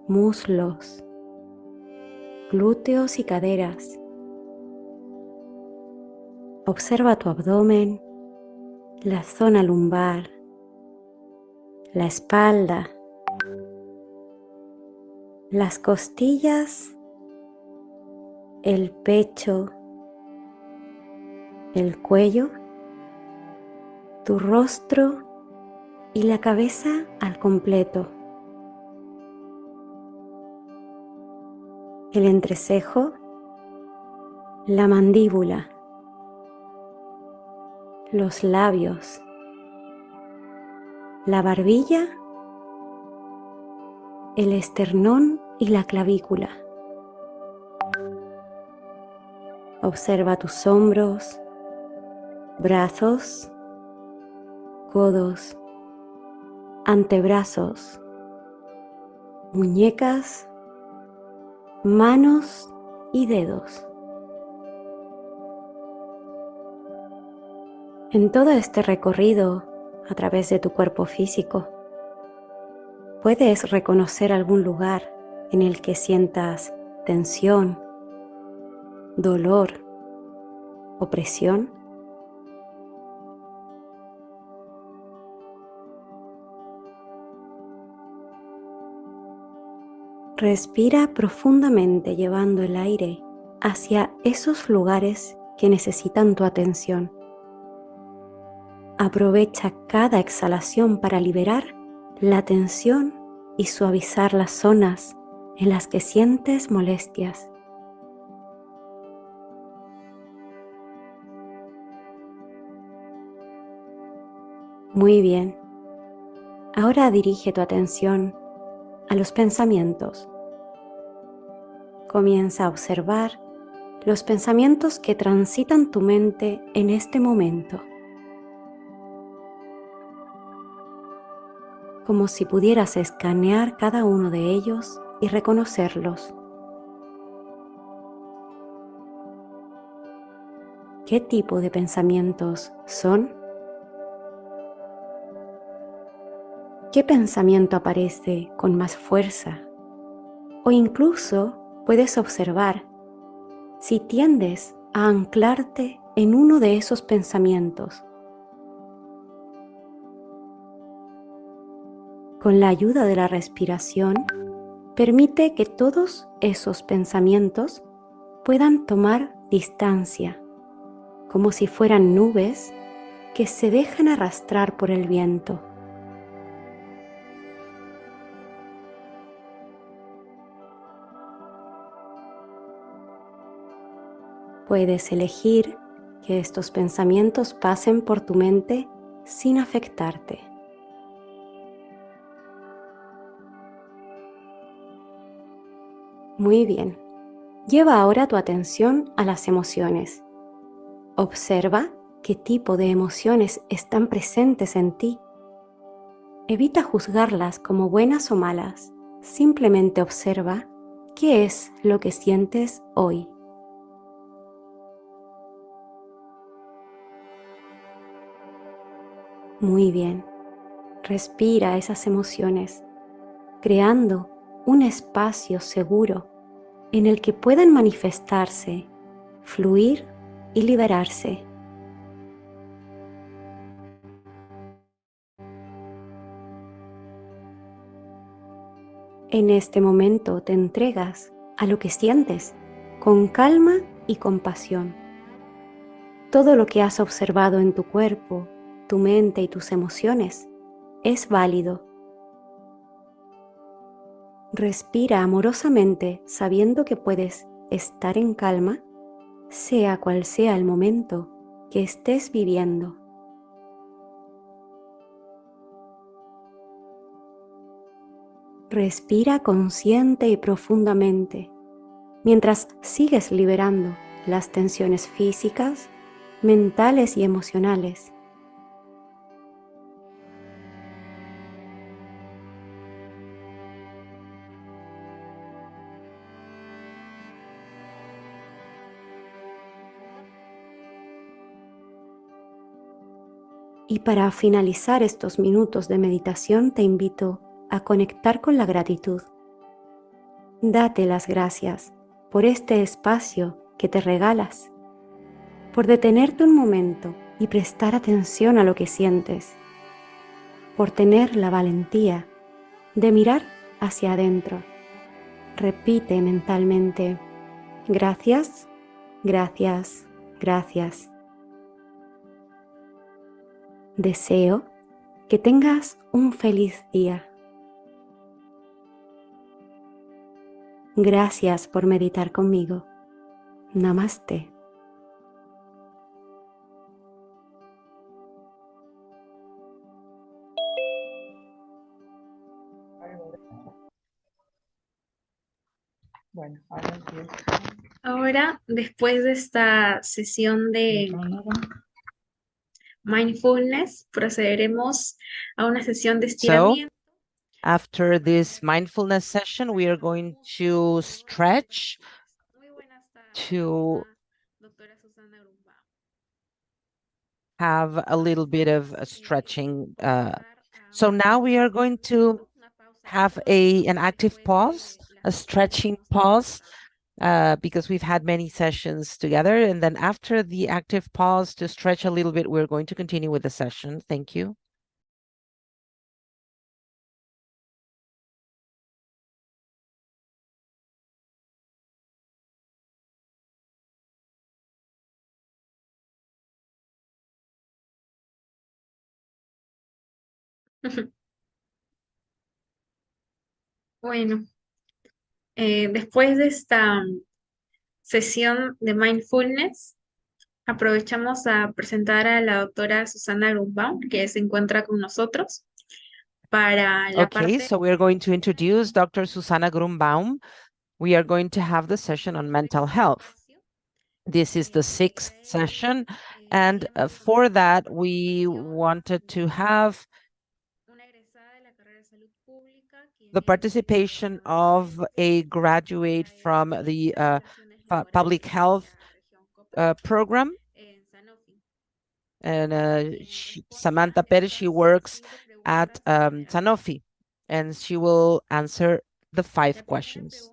muslos, glúteos y caderas. Observa tu abdomen, la zona lumbar, la espalda, las costillas, el pecho, el cuello, tu rostro y la cabeza al completo. El entrecejo, la mandíbula, los labios, la barbilla, el esternón y la clavícula. Observa tus hombros, brazos, codos, antebrazos, muñecas, manos y dedos. En todo este recorrido a través de tu cuerpo físico, puedes reconocer algún lugar en el que sientas tensión, dolor o presión. Respira profundamente llevando el aire hacia esos lugares que necesitan tu atención. Aprovecha cada exhalación para liberar la tensión y suavizar las zonas en las que sientes molestias. Muy bien. Ahora dirige tu atención a los pensamientos. Comienza a observar los pensamientos que transitan tu mente en este momento, como si pudieras escanear cada uno de ellos y reconocerlos. ¿Qué tipo de pensamientos son? ¿Qué pensamiento aparece con más fuerza? O incluso puedes observar si tiendes a anclarte en uno de esos pensamientos. Con la ayuda de la respiración, permite que todos esos pensamientos puedan tomar distancia, como si fueran nubes que se dejan arrastrar por el viento. Puedes elegir que estos pensamientos pasen por tu mente sin afectarte. Muy bien. Lleva ahora tu atención a las emociones. Observa qué tipo de emociones están presentes en ti. Evita juzgarlas como buenas o malas. Simplemente observa qué es lo que sientes hoy. Muy bien. Respira esas emociones, creando un espacio seguro en el que puedan manifestarse, fluir y liberarse. En este momento te entregas a lo que sientes con calma y compasión. Todo lo que has observado en tu cuerpo, tu mente y tus emociones es válido. Respira amorosamente sabiendo que puedes estar en calma, sea cual sea el momento que estés viviendo. Respira consciente y profundamente mientras sigues liberando las tensiones físicas, mentales y emocionales. Y para finalizar estos minutos de meditación te invito a conectar con la gratitud. Date las gracias por este espacio que te regalas, por detenerte un momento y prestar atención a lo que sientes, por tener la valentía de mirar hacia adentro. Repite mentalmente: gracias, gracias, gracias. Deseo que tengas un feliz día. Gracias por meditar conmigo. Namaste. Bueno, ahora, después de esta sesión de mindfulness, procederemos a una sesión de So, estiramiento. after this mindfulness session, we are going to stretch to have a little bit of a stretching. So now we are going to have an active pause, a stretching pause, because we've had many sessions together. And then after the active pause to stretch a little bit, we're going to continue with the session. Thank you. Bueno, después de esta sesión de mindfulness, aprovechamos a presentar a la doctora Susana Grunbaum, que se encuentra con nosotros para la Okay, parte. so we're going to introduce Dr. Susana Grunbaum. We are going to have the session on mental health. This is the 6th session, and for that, we wanted to have the participation of a graduate from the public health program. And Samantha Perez, she works at Sanofi, and she will answer the 5 questions.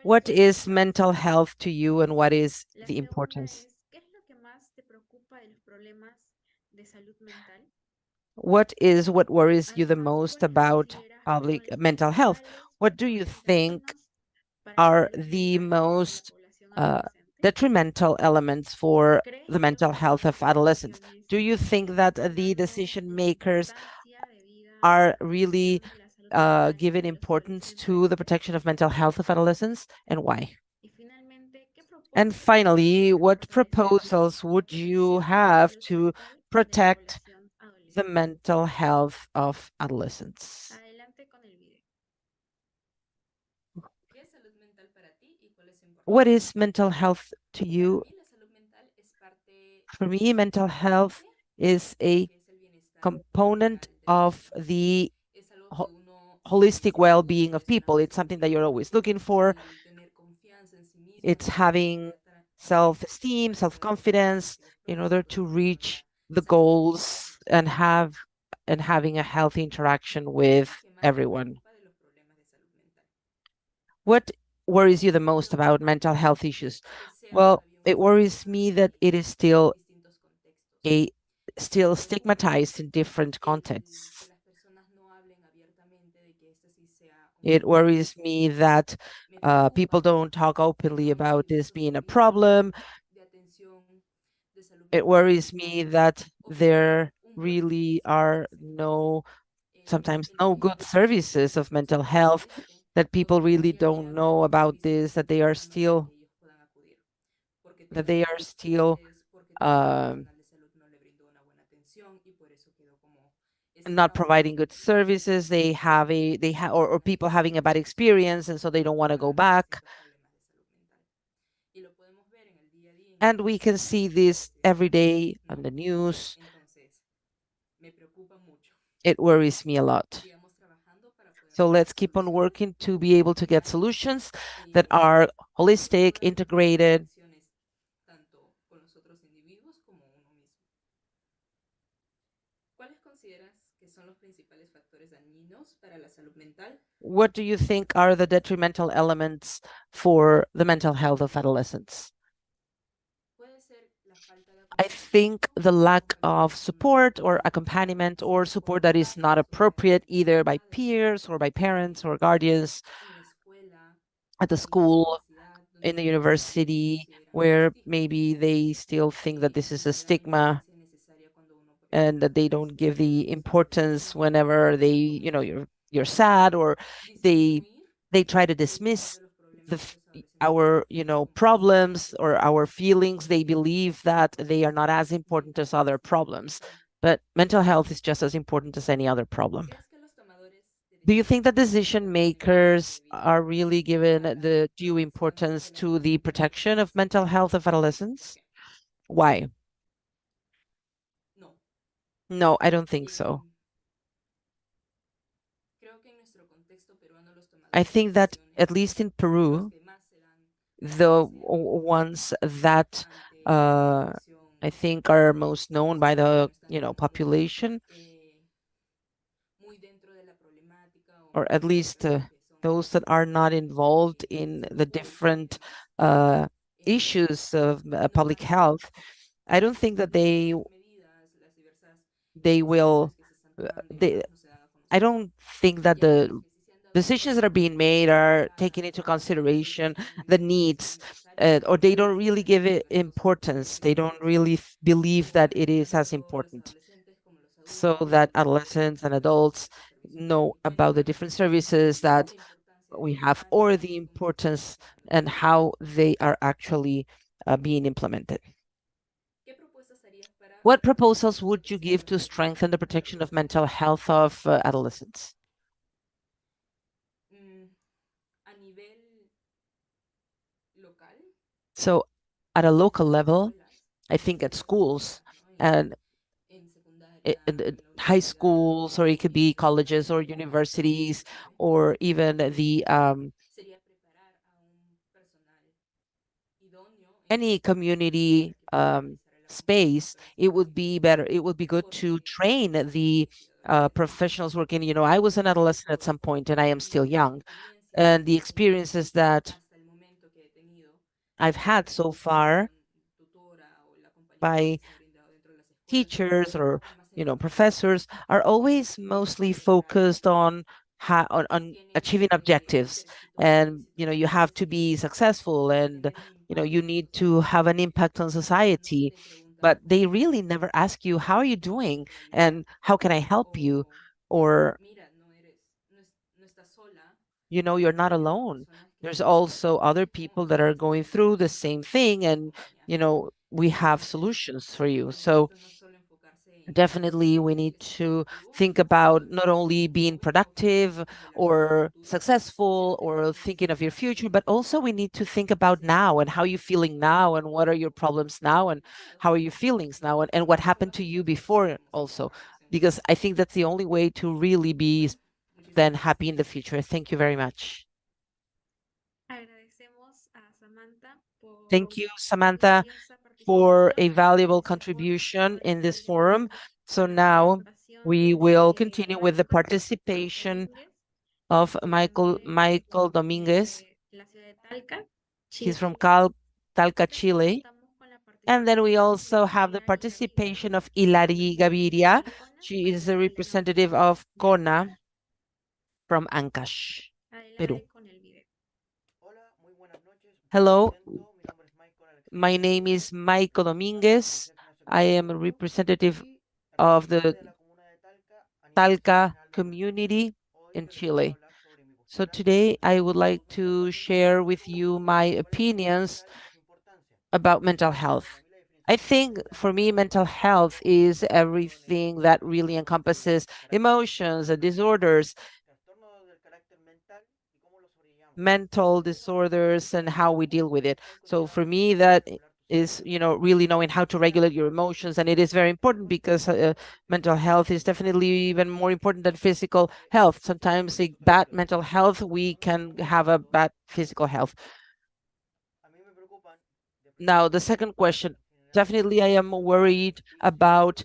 What is mental health to you, and what is the importance? What worries you the most about public mental health? What do you think are the most detrimental elements for the mental health of adolescents? Do you think that the decision makers are really giving importance to the protection of mental health of adolescents, and why? And finally, what proposals would you have to protect the mental health of adolescents? What is mental health to you? For me, mental health is a component of the holistic well-being of people. It's something that you're always looking for. It's having self-esteem, self-confidence in order to reach the goals and having a healthy interaction with everyone. What worries you the most about mental health issues? Well, it worries me that it is still stigmatized in different contexts. It worries me that people don't talk openly about this being a problem. It worries me that there really are sometimes no good services of mental health, that people really don't know about this, that they are still not providing good services, or people having a bad experience, and so they don't want to go back. And we can see this every day on the news. It worries me a lot. So let's keep on working to be able to get solutions that are holistic, integrated. What do you think are the detrimental elements for the mental health of adolescents? I think the lack of support or accompaniment or support that is not appropriate either by peers or by parents or guardians at the school, in the university, where maybe they still think that this is a stigma and that they don't give the importance whenever you're sad, or they try to dismiss our problems or our feelings. They believe that they are not as important as other problems, but mental health is just as important as any other problem. Do you think that decision makers are really given the due importance to the protection of mental health of adolescents? Why? No, I don't think so. I think that at least in Peru, the ones that I think are most known by the population, or at least those that are not involved in the different issues of public health, I don't think that they will. They, I don't think that the decisions that are being made are taking into consideration the needs, or they don't really give it importance. They don't really believe that it is as important, so that adolescents and adults know about the different services that we have, or the importance and how they are actually being implemented. What proposals would you give to strengthen the protection of mental health of adolescents? So at a local level, I think at schools and high schools, or it could be colleges or universities, or even the any community space, it would be better. It would be good to train the professionals working. I was an adolescent at some point, and I am still young. And the experiences that I've had so far by teachers or professors are always mostly focused on on achieving objectives, and you have to be successful, and you need to have an impact on society, but they really never ask you, how are you doing and how can I help you, or you're not alone. There's also other people that are going through the same thing, and we have solutions for you. So definitely we need to think about not only being productive or successful or thinking of your future, but also we need to think about now and how you're feeling now, and what are your problems now, and how are your feelings now, and what happened to you before also, because I think that's the only way to really be then happy in the future. Thank you very much. Thank you, Samantha, for a valuable contribution in this forum. So now we will continue with the participation of Michael Dominguez. He's from Talca, Chile. And then we also have the participation of Hilary Gaviria. She is the representative of CONA from Ancash, Peru. Hello, my name is Michael Dominguez. I am a representative of the Talca community in Chile. So today I would like to share with you my opinions about mental health. I think for me, mental health is everything that really encompasses emotions and disorders, mental disorders, and how we deal with it. So for me, that is, really knowing how to regulate your emotions. And it is very important because mental health is definitely even more important than physical health. Sometimes a bad mental health, we can have a bad physical health. Now, the second question, definitely I am worried about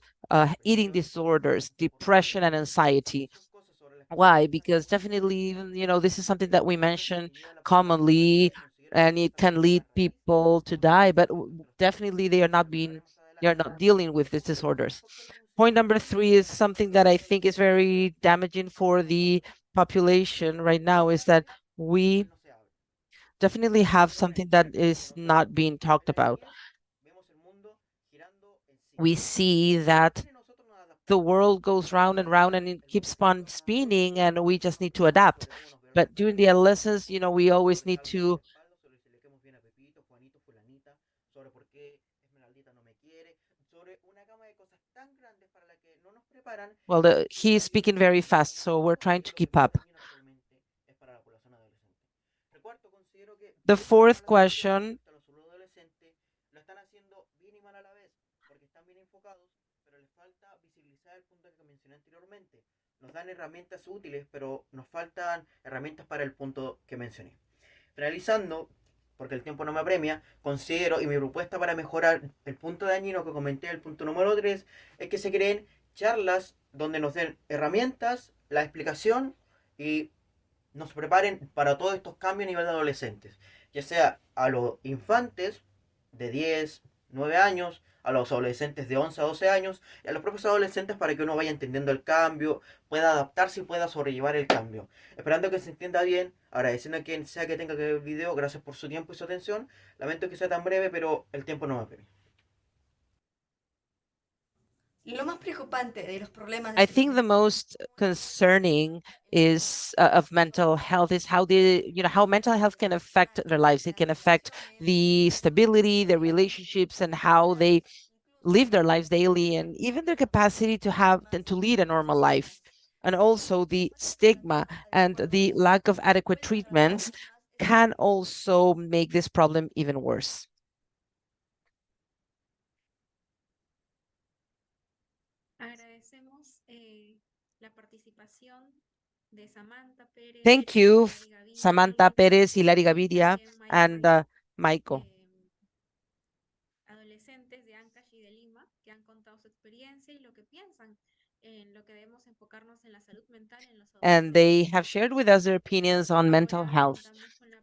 eating disorders, depression and anxiety. Why? Because definitely, this is something that we mention commonly, and it can lead people to die, but definitely they are not dealing with these disorders. Point number three is something that I think is very damaging for the population right now, is that we definitely have something that is not being talked about. We see that the world goes round and round and it keeps on spinning, and we just need to adapt. But during the adolescence, we always need to, well, he's speaking very fast, so we're trying to keep up. The fourth question, nos dan herramientas útiles, pero nos faltan herramientas para el punto que mencioné. Finalizando, porque el tiempo no me apremia, considero y mi propuesta para mejorar el punto dañino que comenté, el punto número 3, es que se creen charlas donde nos den herramientas, la explicación y nos preparen para todos estos cambios a nivel de adolescentes, ya sea a los infantes de 10, 9 años, a los adolescentes de 11 a 12 años y a los propios adolescentes para que uno vaya entendiendo el cambio, pueda adaptarse y pueda sobrellevar el cambio. Esperando que se entienda bien, agradeciendo a quien sea que tenga que ver el video, gracias por su tiempo y su atención. Lamento que sea tan breve, pero el tiempo no me apremia. Lo más preocupante de los problemas I think the most concerning is of mental health is how mental health can affect their lives. It can affect the stability, their relationships, and how they live their lives daily, and even their capacity to have and to lead a normal life. And also the stigma and the lack of adequate treatments can also make this problem even worse. Agradecemos la participación de Samantha Pérez, Thank you, Hilary Gaviria, Samantha Perez, Hilary Gaviria, and Michael. Adolescentes de Ancash y de Lima, que han contado su experiencia y lo que piensan en lo que debemos enfocarnos en la salud mental en los And they have shared with us their opinions on mental health.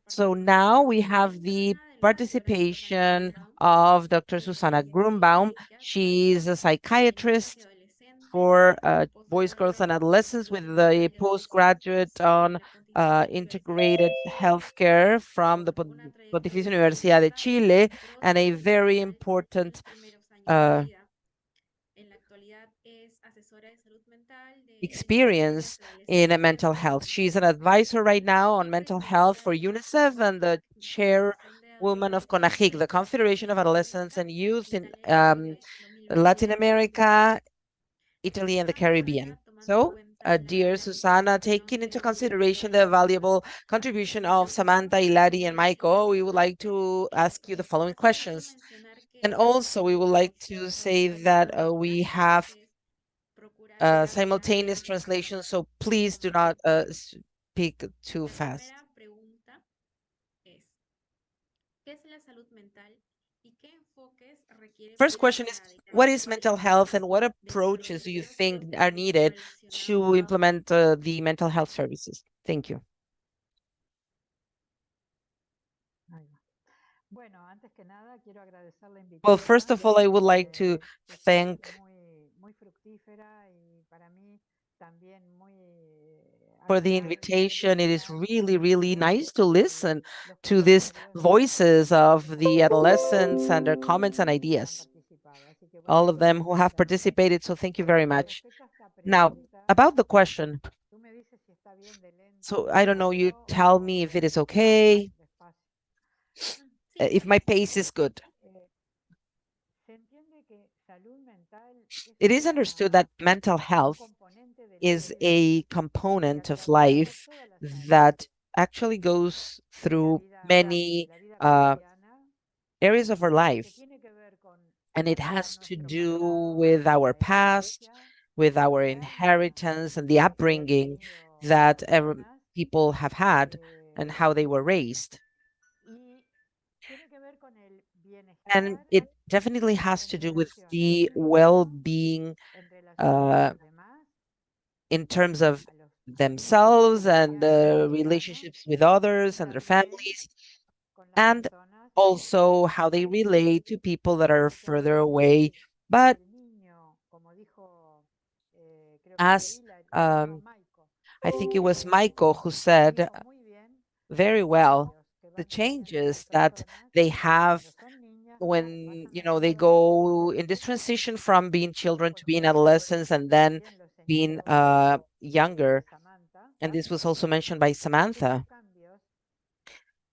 So now we have the participation of Dr. Susana Grunbaum. She's a psychiatrist for boys, girls, and adolescents with a postgraduate on integrated healthcare from the Pontificia Universidad de Chile, and a very important experience in mental health. She's an advisor right now on mental health for UNICEF and the chairwoman of CONAGIC, the Confederation of Adolescents and Youth in Latin America, Italy, and the Caribbean. So, dear Susana, taking into consideration the valuable contribution of Samantha, Hilary, and Michael, we would like to ask you the following questions. And also, we would like to say that we have simultaneous translation, so please do not speak too fast. First question is, what is mental health and what approaches do you think are needed to implement the mental health services? Thank you. Well, first of all, I would like to thank for the invitation. It is really, really nice to listen to these voices of the adolescents and their comments and ideas, all of them who have participated. So thank you very much. Now, about the question. So I don't know, you tell me if it is okay, if my pace is good. It is understood that mental health is a component of life that actually goes through many areas of our life. And it has to do with our past, with our inheritance, and the upbringing that people have had and how they were raised. And it definitely has to do with the well-being in terms of themselves and relationships with others and their families, and also how they relate to people that are further away. But as I think it was Michael who said very well, the changes that they have when they go in this transition from being children to being adolescents and then being younger. And this was also mentioned by Samantha.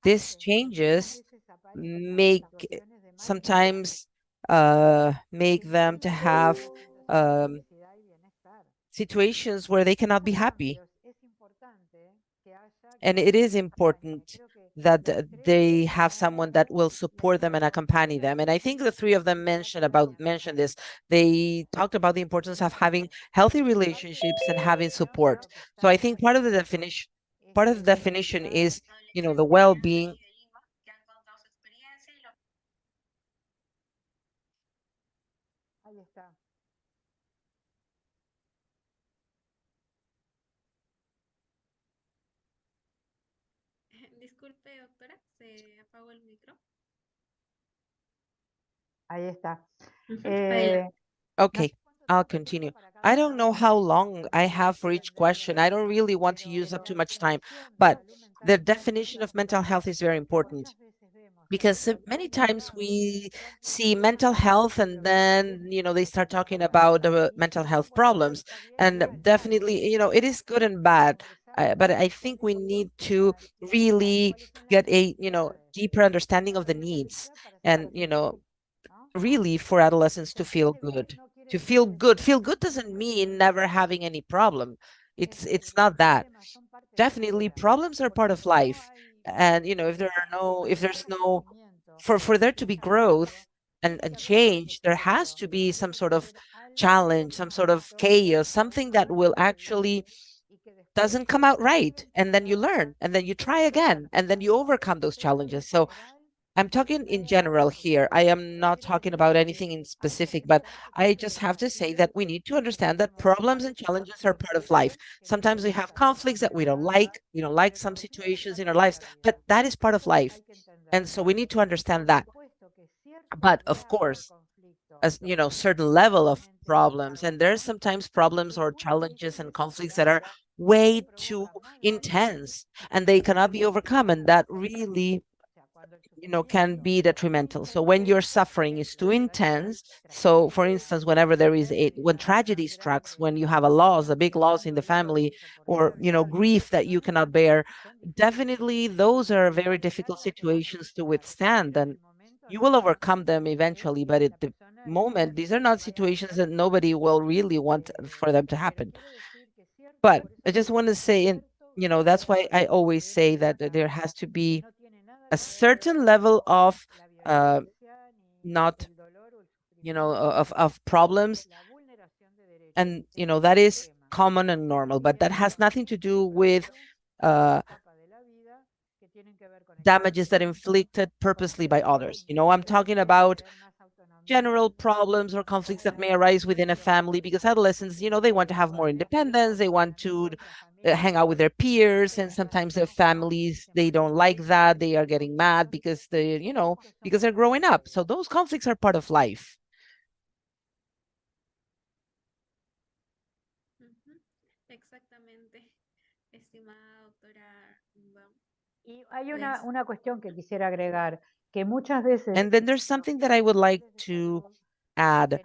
These changes make sometimes make them to have situations where they cannot be happy. And it is important that they have someone that will support them and accompany them. And I think the three of them mentioned this. They talked about the importance of having healthy relationships and having support. So I think part of the definition is, the well-being. Disculpe, doctora, se apagó el micro. Ahí está. Adelante. Okay, I'll continue. I don't know how long I have for each question. I don't really want to use up too much time, but the definition of mental health is very important because many times we see mental health and then, they start talking about mental health problems. And definitely, it is good and bad. But I think we need to really get a, deeper understanding of the needs and, really for adolescents to feel good. To feel good. Feel good doesn't mean never having any problem. It's not that. Definitely problems are part of life. And if there's no for there to be growth and change, there has to be some sort of challenge, some sort of chaos, something that will actually doesn't come out right. And then you learn, and then you try again, and then you overcome those challenges. So I'm talking in general here. I am not talking about anything in specific, but I just have to say that we need to understand that problems and challenges are part of life. Sometimes we have conflicts that we don't like. We don't like some situations in our lives, but that is part of life. And so we need to understand that. But of course, as certain level of problems, and there's sometimes problems or challenges and conflicts that are way too intense and they cannot be overcome, and that really can be detrimental. So when your suffering is too intense, so for instance, whenever when tragedy strikes, when you have a big loss in the family, or grief that you cannot bear, definitely those are very difficult situations to withstand, and you will overcome them eventually. But at the moment, these are not situations that nobody will really want for them to happen. But I just want to say, and that's why I always say that there has to be a certain level of not of problems, and that is common and normal, but that has nothing to do with uh, damages that inflicted purposely by others. I'm talking about general problems or conflicts that may arise within a family, because adolescents, they want to have more independence, they want to hang out with their peers, and sometimes their families, they don't like that, they are getting mad because because they're growing up. So those conflicts are part of life. Exactamente, estimada doctora. Y hay una cuestión que quisiera agregar, que muchas veces And then there's something that I would like to add,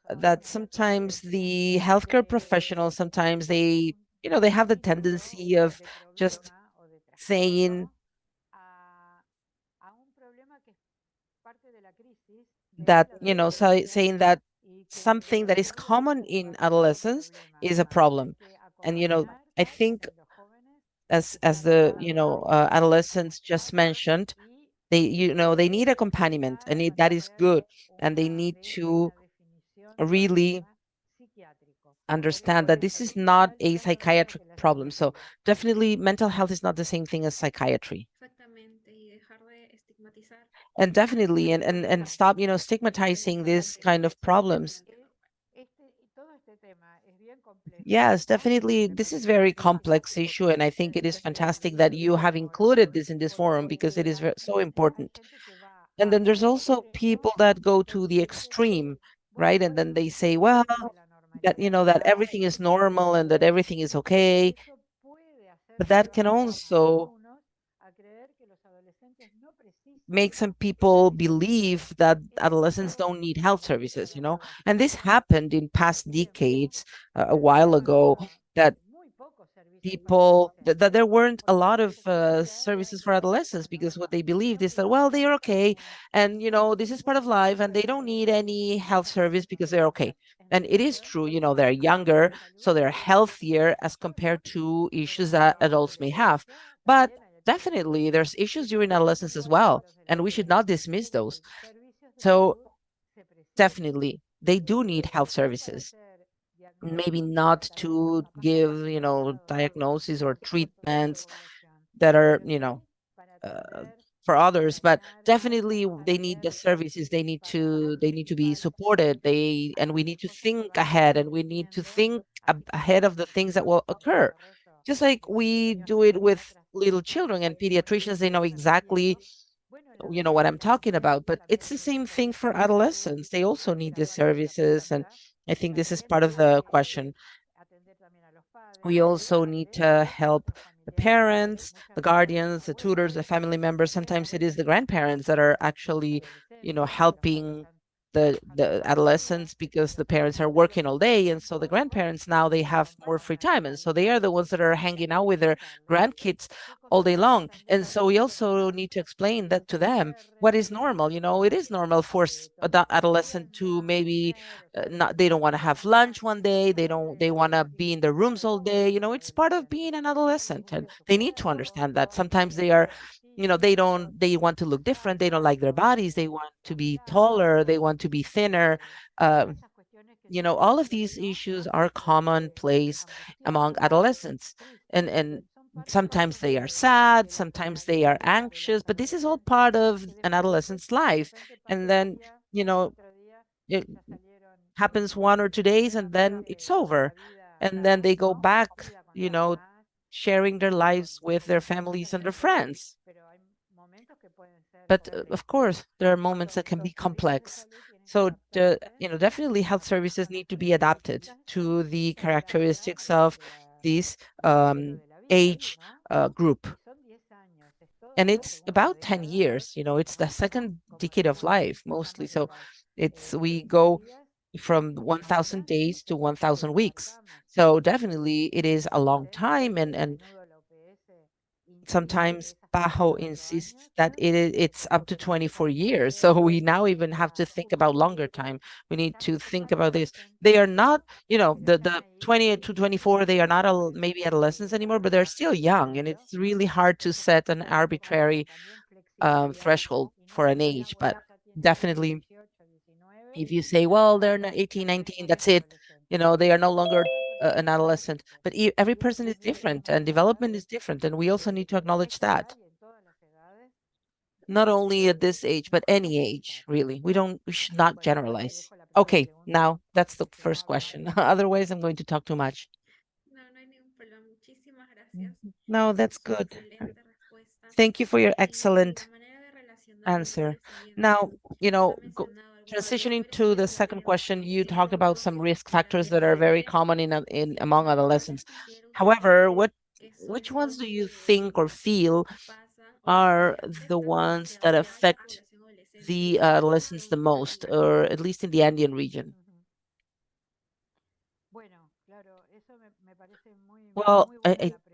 that sometimes the healthcare professionals, sometimes they have the tendency of just saying that, saying that something that is common in adolescence is a problem. And, I think as the, adolescents just mentioned, they need accompaniment, and that is good. And they need to really understand that this is not a psychiatric problem. So definitely mental health is not the same thing as psychiatry. And definitely, and stop, stigmatizing this kind of problems. Yes, definitely. This is very complex issue, and I think it is fantastic that you have included this in this forum because it is so important. And then there's also people that go to the extreme, right? And then they say, well, that that everything is normal and that everything is okay. But that can also make some people believe that adolescents don't need health services, and this happened in past decades, a while ago, that that there weren't a lot of services for adolescents, because what they believed is that, well, they are okay, and this is part of life, and they don't need any health service because they're okay. And it is true, they're younger, so they're healthier as compared to issues that adults may have. But definitely there's issues during adolescence as well, and we should not dismiss those. So definitely they do need health services, maybe not to give, diagnoses or treatments that are, uh, for others, but definitely they need the services. They need to be supported. And we need to think ahead, and we need to think ahead of the things that will occur. Just like we do it with little children, and pediatricians, they know exactly, what I'm talking about. But it's the same thing for adolescents. They also need the services, and I think this is part of the question. We also need to help the parents, the guardians, the tutors, the family members. Sometimes it is the grandparents that are actually, helping the adolescents, because the parents are working all day, and so the grandparents now they have more free time, and so they are the ones that are hanging out with their grandkids all day long. And so we also need to explain that to them, what is normal. It is normal for adolescent to maybe not, they don't want to have lunch one day, they want to be in their rooms all day. It's part of being an adolescent, and they need to understand that sometimes they are, they want to look different, they don't like their bodies, they want to be taller, they want to be thinner. All of these issues are commonplace among adolescents, and sometimes they are sad, sometimes they are anxious, but this is all part of an adolescent's life. And then, it happens 1 or 2 days, and then it's over, and then they go back, sharing their lives with their families and their friends. But of course, there are moments that can be complex. So definitely health services need to be adapted to the characteristics of this age group. And it's about 10 years, it's the second decade of life mostly. So we go from 1,000 days to 1,000 weeks. So definitely it is a long time, and sometimes Bajo insists that it's up to 24 years. So we now even have to think about longer time. We need to think about this. They are not, the 20 to 24, they are not maybe adolescents anymore, but they're still young. And it's really hard to set an arbitrary threshold for an age. But definitely, if you say, well, they're not 18, 19, that's it. They are no longer an adolescent. But every person is different, and development is different. And we also need to acknowledge that. Not only at this age, but any age, really. We should not generalize. Okay, now that's the first question. Otherwise, I'm going to talk too much. No, that's good. Thank you for your excellent answer. Now, transitioning to the second question, you talked about some risk factors that are very common in among adolescents. However, which ones do you think or feel are the ones that affect the adolescents the most, or at least in the Andean region? Well,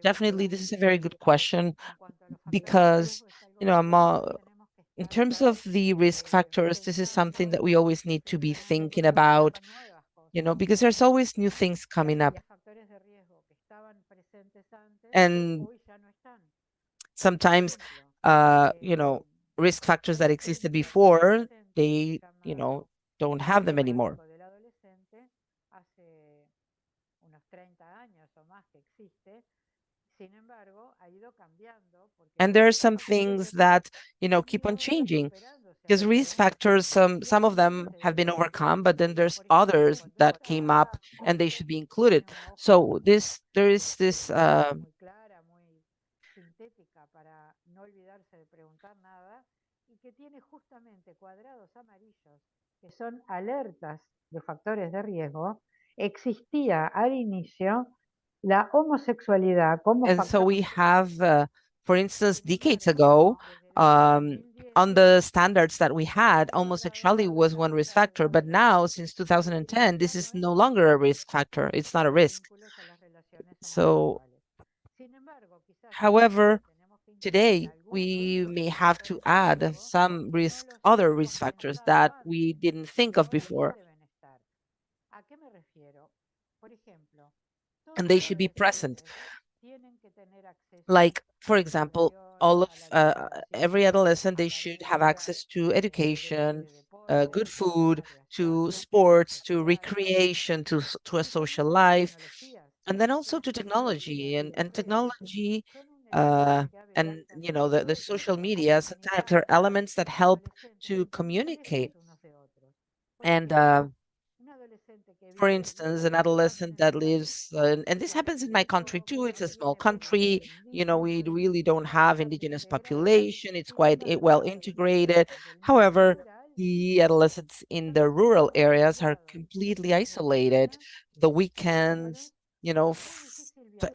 definitely this is a very good question, because I'm in terms of the risk factors, this is something that we always need to be thinking about, because there's always new things coming up. And sometimes, risk factors that existed before, they, don't have them anymore. And there are some things that, keep on changing. Because risk factors, some of them have been overcome, but then there's others that came up and they should be included. So there is this que son alertas de factores de riesgo, existía al inicio la homosexualidad como and so factor. we have, for instance, decades ago, on the standards that we had, homosexuality was one risk factor, but now, since 2010, this is no longer a risk factor. It's not a risk. So, however, today we may have to add some other risk factors that we didn't think of before. And they should be present. Like, for example, every adolescent, they should have access to education, good food, to sports, to recreation, to a social life, and then also to technology and technology, and the social media sometimes are elements that help to communicate. And for instance, an adolescent that lives, and this happens in my country too, it's a small country, we really don't have indigenous population, it's quite well integrated. However, the adolescents in the rural areas are completely isolated. The weekends,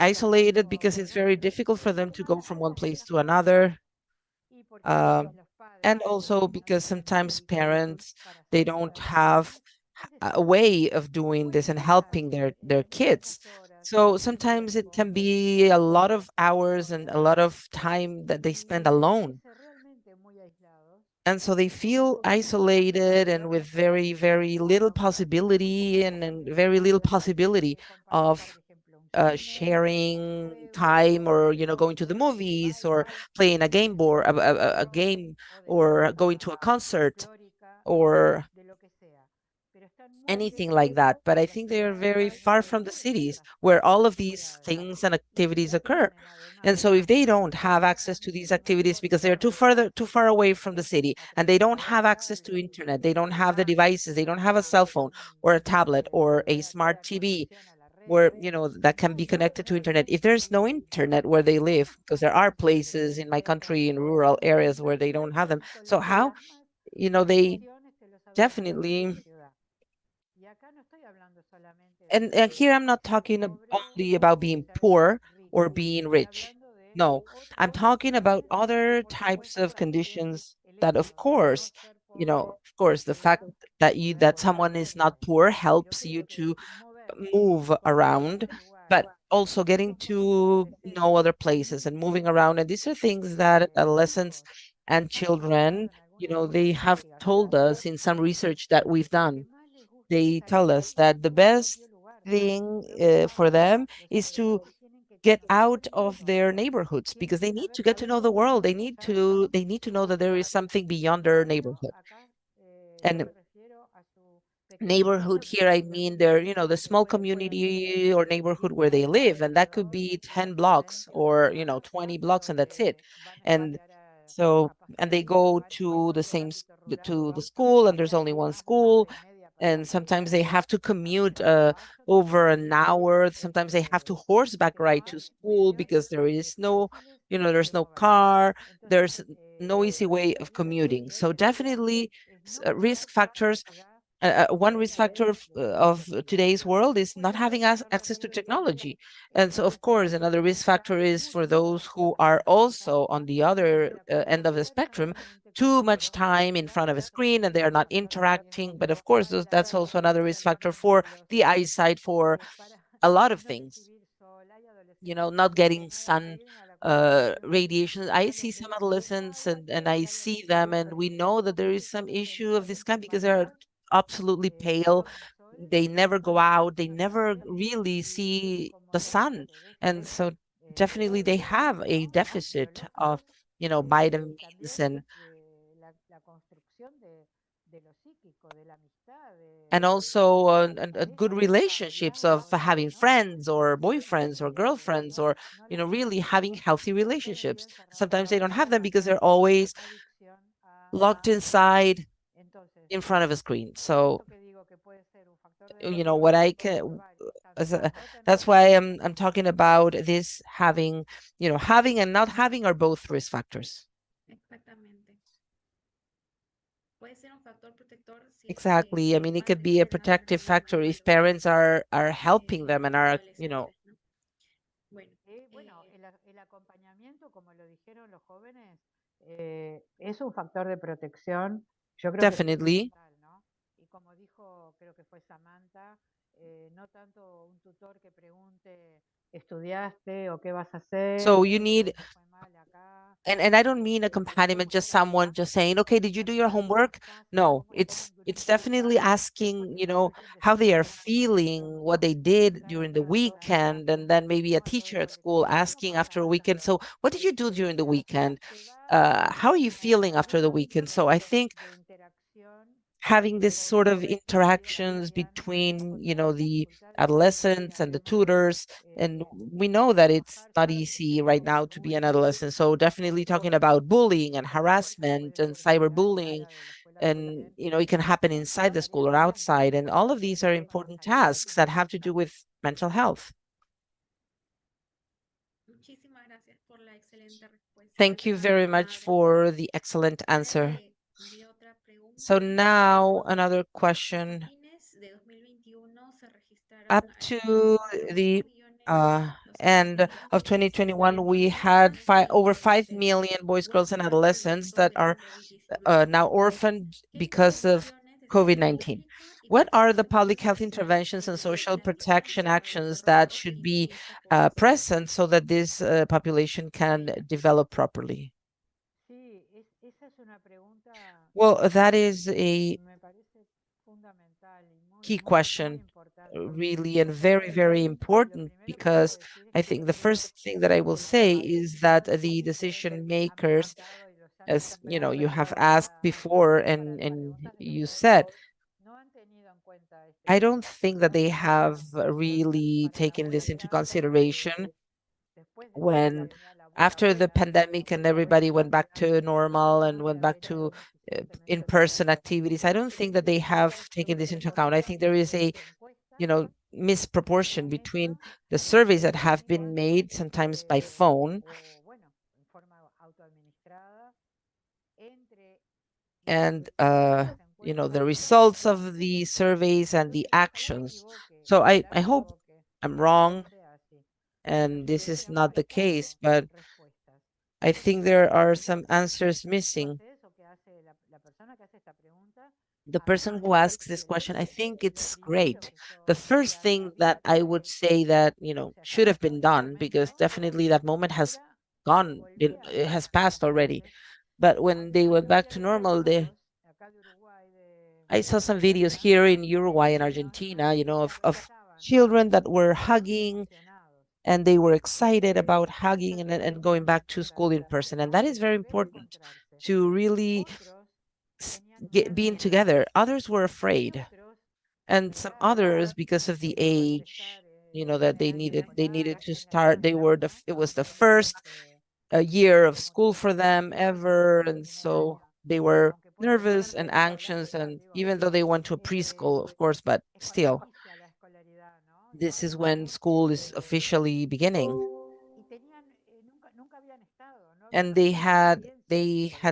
isolated because it's very difficult for them to go from one place to another. And also because sometimes parents, they don't have a way of doing this and helping their kids. So sometimes it can be a lot of hours and a lot of time that they spend alone. And so they feel isolated and with very, very little possibility and very little possibility of sharing time, or going to the movies, or playing a game board, a game, or going to a concert, or anything like that. But I think they are very far from the cities where all of these things and activities occur. And so if they don't have access to these activities because they're too far away from the city, and they don't have access to internet, they don't have the devices, they don't have a cell phone or a tablet or a smart TV where that can be connected to internet. If there's no internet where they live, because there are places in my country in rural areas where they don't have them, so how they definitely. And here I'm not talking only about being poor or being rich. No, I'm talking about other types of conditions that, of course, the fact that someone is not poor helps you to move around, but also getting to know other places and moving around. And these are things that adolescents and children, they have told us in some research that we've done. They tell us that the best thing for them is to get out of their neighborhoods, because they need to get to know the world. They need to know that there is something beyond their neighborhood. And neighborhood here, I mean, they're, the small community or neighborhood where they live, and that could be 10 blocks or 20 blocks, and that's it. And so, and they go to to the school, and there's only one school, and sometimes they have to commute over an hour. Sometimes they have to horseback ride to school because there's no car, there's no easy way of commuting. So definitely risk factors. One risk factor of today's world is not having access to technology. And so, of course, another risk factor is for those who are also on the other end of the spectrum, too much time in front of a screen and they are not interacting. But of course, that's also another risk factor for the eyesight, for a lot of things. Not getting sun radiation. I see some adolescents and I see them, and we know that there is some issue of this kind because they're absolutely pale. They never go out, they never really see the sun. And so definitely they have a deficit of, vitamins and also good relationships of having friends or boyfriends or girlfriends or really having healthy relationships. Sometimes they don't have them because they're always locked inside in front of a screen. So what I can that's why I'm talking about this having having and not having are both risk factors. Exactamente. Puede ser un factor protector si es que Exactly. I los mean, it could padres be a están protective adaptando factor mejor a if los parents are helping them and are, adolescentes, ¿no? Bueno, Bueno, el acompañamiento, como lo dijeron los jóvenes, es un factor de protección. Yo creo que es definitely. fundamental, ¿no? Y como dijo, creo que fue Samantha, no tanto un tutor que pregunte, ¿estudiaste o qué vas a hacer? So you need, ¿Te fue mal acá? and I don't mean a accompaniment, just someone just saying, okay, did you do your homework? No, it's definitely asking, how they are feeling, what they did during the weekend, and then maybe a teacher at school asking after a weekend, so what did you do during the weekend? How are you feeling after the weekend? So I think having this sort of interactions between the adolescents and the tutors, and we know that it's not easy right now to be an adolescent, so definitely talking about bullying and harassment and cyberbullying, and it can happen inside the school or outside, and all of these are important tasks that have to do with mental health. muchísimas gracias por la excelente respuesta. Thank you very much for the excellent answer. So now another question. Up to the end of 2021, we had over 5 million boys, girls, and adolescents that are now orphaned because of COVID-19. What are the public health interventions and social protection actions that should be present so that this population can develop properly? Well, that is a key question, really, and very, very important, because I think the first thing that I will say is that the decision makers, as you have asked before and you said, I don't think that they have really taken this into consideration when after the pandemic and everybody went back to normal and went back to in-person activities. I don't think that they have taken this into account. I think there is a misproportion between the surveys that have been made sometimes by phone and the results of the surveys and the actions. So I hope I'm wrong and this is not the case, but I think there are some answers missing. The person who asks this question, I think it's great. The first thing that I would say that, should have been done, because definitely that moment has gone, it has passed already. But when they went back to normal, I saw some videos here in Uruguay and Argentina, of children that were hugging and they were excited about hugging and going back to school in person. And that is very important to really being together. Others were afraid, and some others because of the age, that they needed to start. It was the first year of school for them ever, and so they were nervous and anxious. And even though they went to a preschool, of course, but still, this is when school is officially beginning. And they had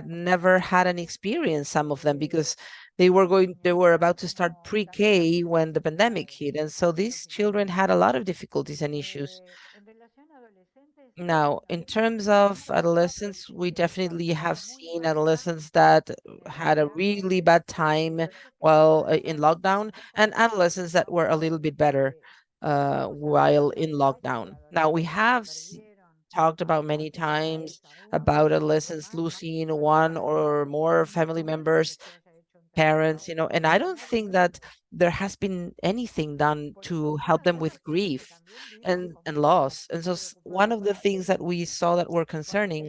never had an experience, some of them, because they were about to start pre-K when the pandemic hit, and so these children had a lot of difficulties and issues. Now, in terms of adolescents, we definitely have seen adolescents that had a really bad time while in lockdown, and adolescents that were a little bit better while in lockdown. Now, we have talked about many times about adolescents losing one or more family members, parents, and I don't think that there has been anything done to help them with grief and loss. And so one of the things that we saw that were concerning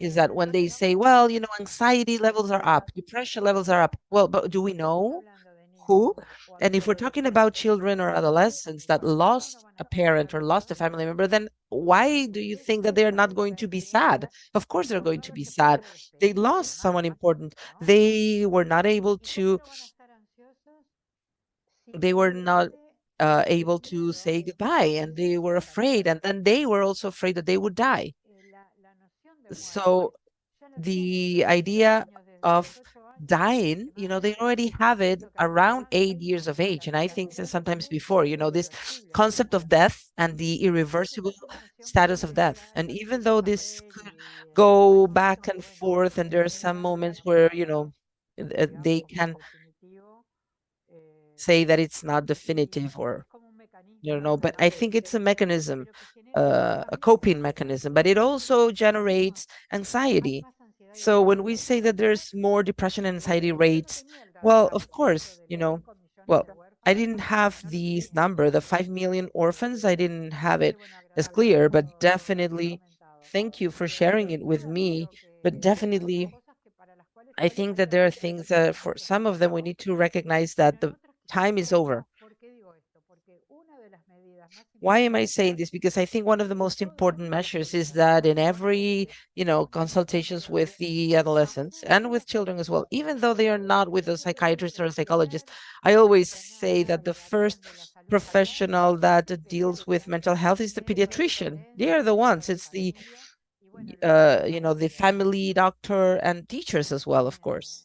is that when they say, well, anxiety levels are up, depression levels are up. Well, but do we know who? And if we're talking about children or adolescents that lost a parent or lost a family member, then why do you think that they're not going to be sad? Of course, they're going to be sad. They lost someone important. They were not able to, they were not able to say goodbye, and they were afraid. And then they were also afraid that they would die. So the idea of dying, they already have it around 8 years of age. And I think that sometimes before, this concept of death and the irreversible status of death. And even though this could go back and forth, and there are some moments where, they can say that it's not definitive, or but I think it's a mechanism, a coping mechanism, but it also generates anxiety. So when we say that there's more depression and anxiety rates, well, of course, well, I didn't have these number, the 5 million orphans, I didn't have it as clear, but definitely thank you for sharing it with me. But definitely, I think that there are things that for some of them we need to recognize that the time is over. Why am I saying this? Because I think one of the most important measures is that in every, consultations with the adolescents and with children as well, even though they are not with a psychiatrist or a psychologist, I always say that the first professional that deals with mental health is the pediatrician. They are the ones. It's the, the family doctor and teachers as well, of course.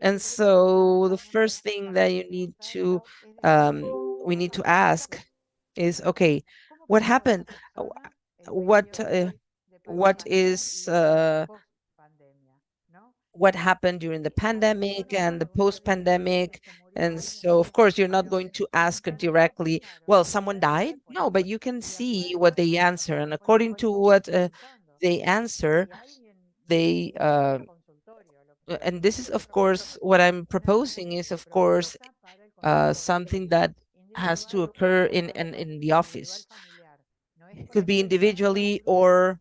And so the first thing that we need to ask is, okay, what happened? What is what happened during the pandemic and the post-pandemic? And so, of course, you're not going to ask directly, well, someone died? No, but you can see what they answer. And according to what they answer, they and this is, of course, what I'm proposing is, of course, something that has to occur in the office. It could be individually or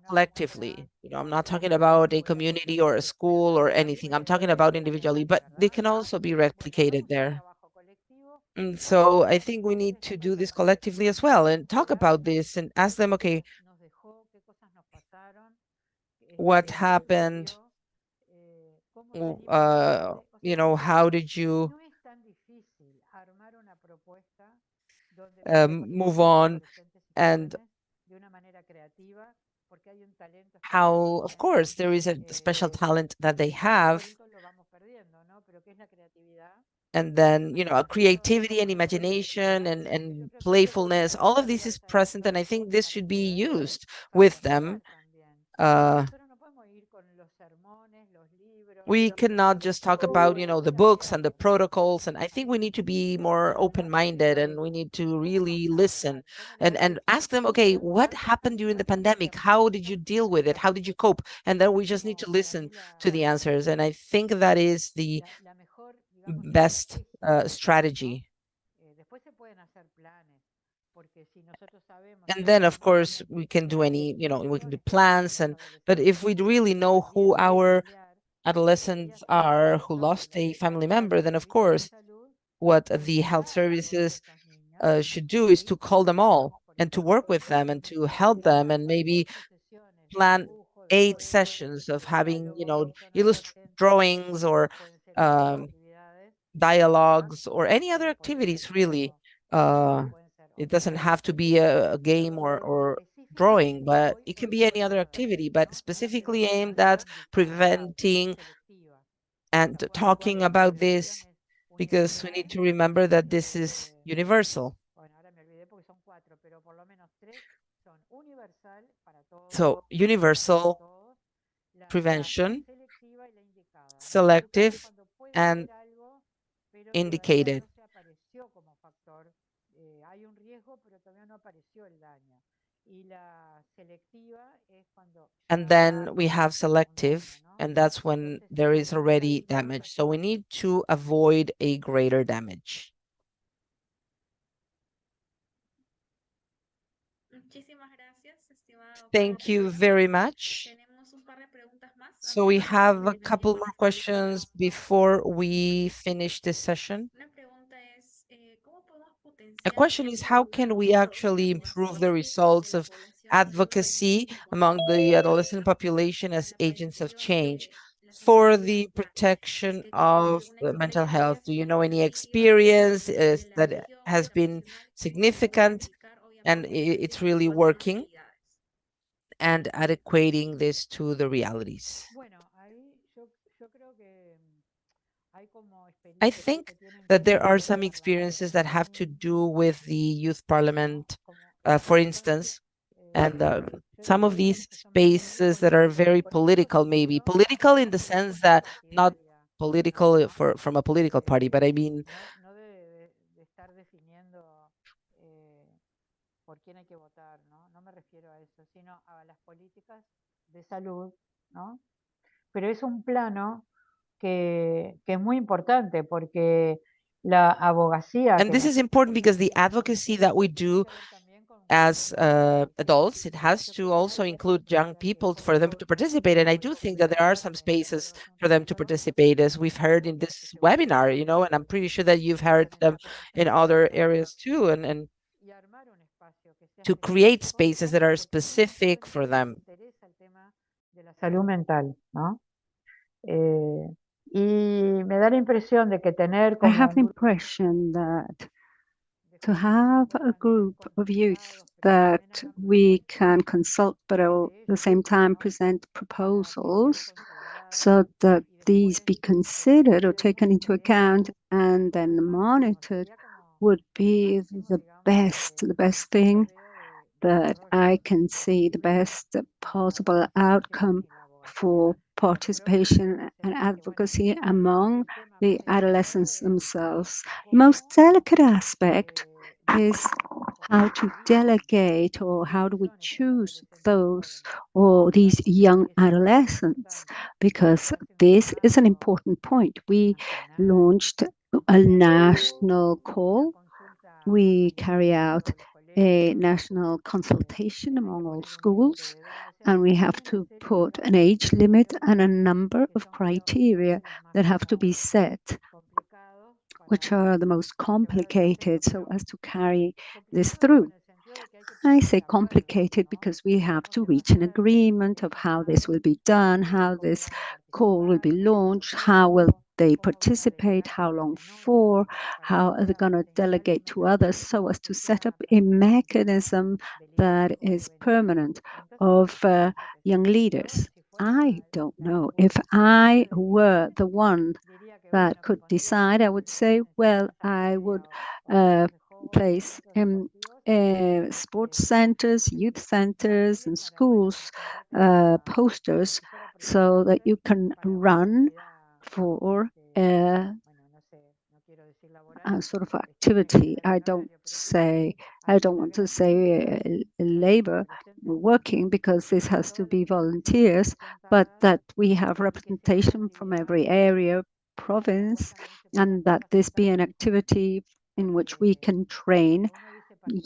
collectively. I'm not talking about a community or a school or anything. I'm talking about individually, but they can also be replicated there. And so I think we need to do this collectively as well and talk about this and ask them, okay, what happened? How did you move on? And how, of course, there is a special talent that they have. And then, creativity and imagination and playfulness, all of this is present. And I think this should be used with them. We cannot just talk about, the books and the protocols. And I think we need to be more open-minded, and we need to really listen and ask them, okay, what happened during the pandemic? How did you deal with it? How did you cope? And then we just need to listen to the answers. And I think that is the best strategy. And then, of course, we can do we can do plans. But if we really know who our adolescents are who lost a family member, then of course, what the health services should do is to call them all and to work with them and to help them, and maybe plan 8 sessions of having, drawings or dialogues or any other activities, really. It doesn't have to be a game or drawing, but it can be any other activity, but specifically aimed at preventing and talking about this, because we need to remember that this is universal. So universal, prevention, selective, and indicated. hay un riesgo, pero todavía no apareció el daño. Y la selectiva es cuando And ya then we hay have selective, daño, ¿no? and that's when Entonces, there is hay que already evitar damage. So we need to avoid a greater damage. Muchísimas gracias, estimada Thank you very much. Tenemos un par de preguntas más So antes we de have a terminar couple con more esta questions sesión. before we finish this session. Una pregunta es, ¿cómo podemos A potenciar question is, how can we actually improve the results of advocacy among the adolescent population as agents of change for the protection of mental health? Do you know any experience that has been significant and it's really working and adequating this to the realities? Bueno, ahí yo creo que hay como I experiencias think que tienen que that there ver are con some experiences that have to do with the youth parliament, la for importancia. instance, and Yo some of recuerdo these que yo me reuní spaces con that un are grupo de very políticos political, maybe political in the sense that not political from a political party, but I mean no de estar definiendo por quién hay que votar, ¿no? No me refiero a eso, sino a las políticas de salud, ¿no? Pero es un plano que es muy importante porque la abogacía and que this is important because the advocacy that we do as adults, it has to also include young people for them to participate. And I do think that there are some spaces for them to participate, as we've heard in this webinar, you know, and I'm pretty sure that you've heard them in other areas too, and to create spaces that are specific for them. de la salud mental, ¿no? Y me da la impresión de que tener I como have the impression that to have a group of youth that we can consult, but at the same time present proposals so that these be considered or taken into account and then monitored would be the best thing that I can see, the best possible outcome for participation and advocacy among the adolescents themselves. The most delicate aspect is how to delegate or how do we choose those or these young adolescents, because this is an important point. We launched a national call. We carry out a national consultation among all schools, and we have to put an age limit and a number of criteria that have to be set, which are the most complicated so as to carry this through. I say complicated because we have to reach an agreement of how this will be done, how this call will be launched, how will they participate, how long for, how are they going to delegate to others so as to set up a mechanism that is permanent of young leaders. I don't know. If I were the one that could decide, I would say, well, I would place sports centers, youth centers, and schools posters so that you can run for a sort of activity. I don't want to say labor working, because this has to be volunteers, but that we have representation from every area, province, and that this be an activity in which we can train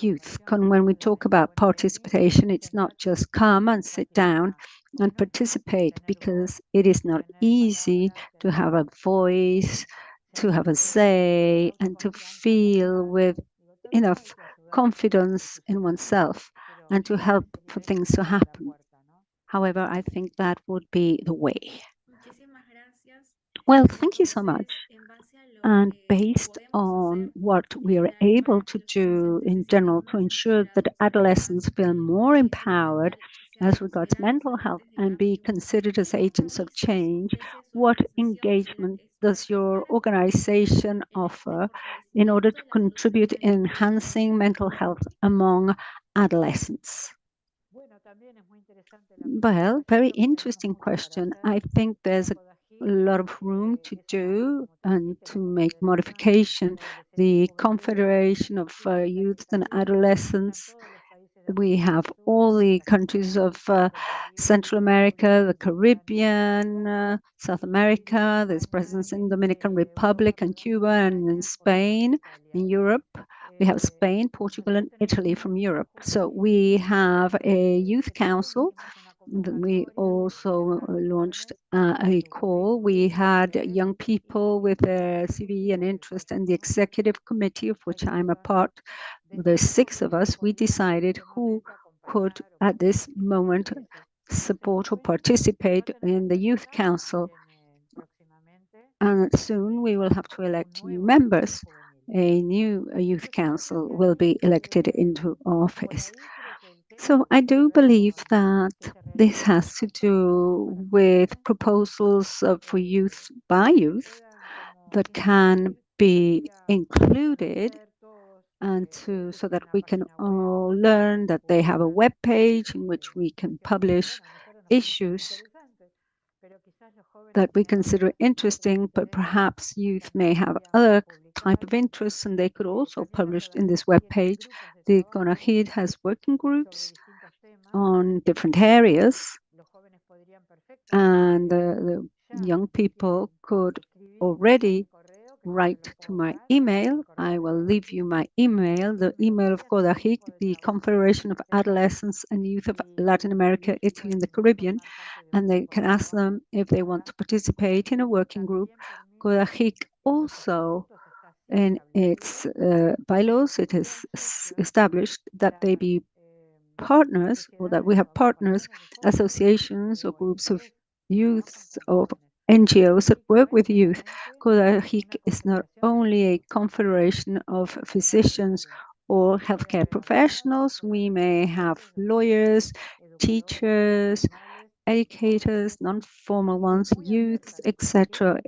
youth. When we talk about participation, it's not just come and sit down and participate, because it is not easy to have a voice, to have a say, and to feel with enough confidence in oneself and to help for things to happen. However, I think that would be the way. Well, thank you so much. And based on what we are able to do in general to ensure that adolescents feel more empowered as regards mental health and be considered as agents of change, what engagement does your organization offer in order to contribute in enhancing mental health among adolescents? Well, very interesting question. I think there's a lot of room to do and to make modification. The Confederation of Youth and Adolescents, we have all the countries of Central America, the Caribbean, South America. There's presence in Dominican Republic and Cuba and in Spain, in Europe. We have Spain, Portugal, and Italy from Europe. So we have a youth council. We also launched a call. We had young people with a CV and interest in the executive committee, of which I'm a part. There's 6 of us. We decided who could, at this moment, support or participate in the youth council. And soon we will have to elect new members. A new youth council will be elected into office. So I do believe that this has to do with proposals for youth by youth that can be included and so that we can all learn that they have a web page in which we can publish issues that we consider interesting, but perhaps youth may have other type of interests and they could also publish in this web page. The CONAGID has working groups on different areas, and the young people could already write to my email. I will leave you my email, the email of CODAHIC, the Confederation of Adolescents and Youth of Latin America, Italy, and the Caribbean, and they can ask them if they want to participate in a working group. CODAHIC also, in its bylaws, it is established that they be partners, or that we have partners, associations or groups of youth, of NGOs that work with youth. CODAHIC is not only a confederation of physicians or healthcare professionals. We may have lawyers, teachers, educators, non-formal ones, youth, etc.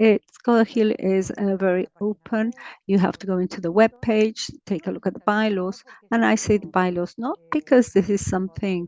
CODAHIC is very open. You have to go into the web page, take a look at the bylaws, and I say the bylaws not because this is something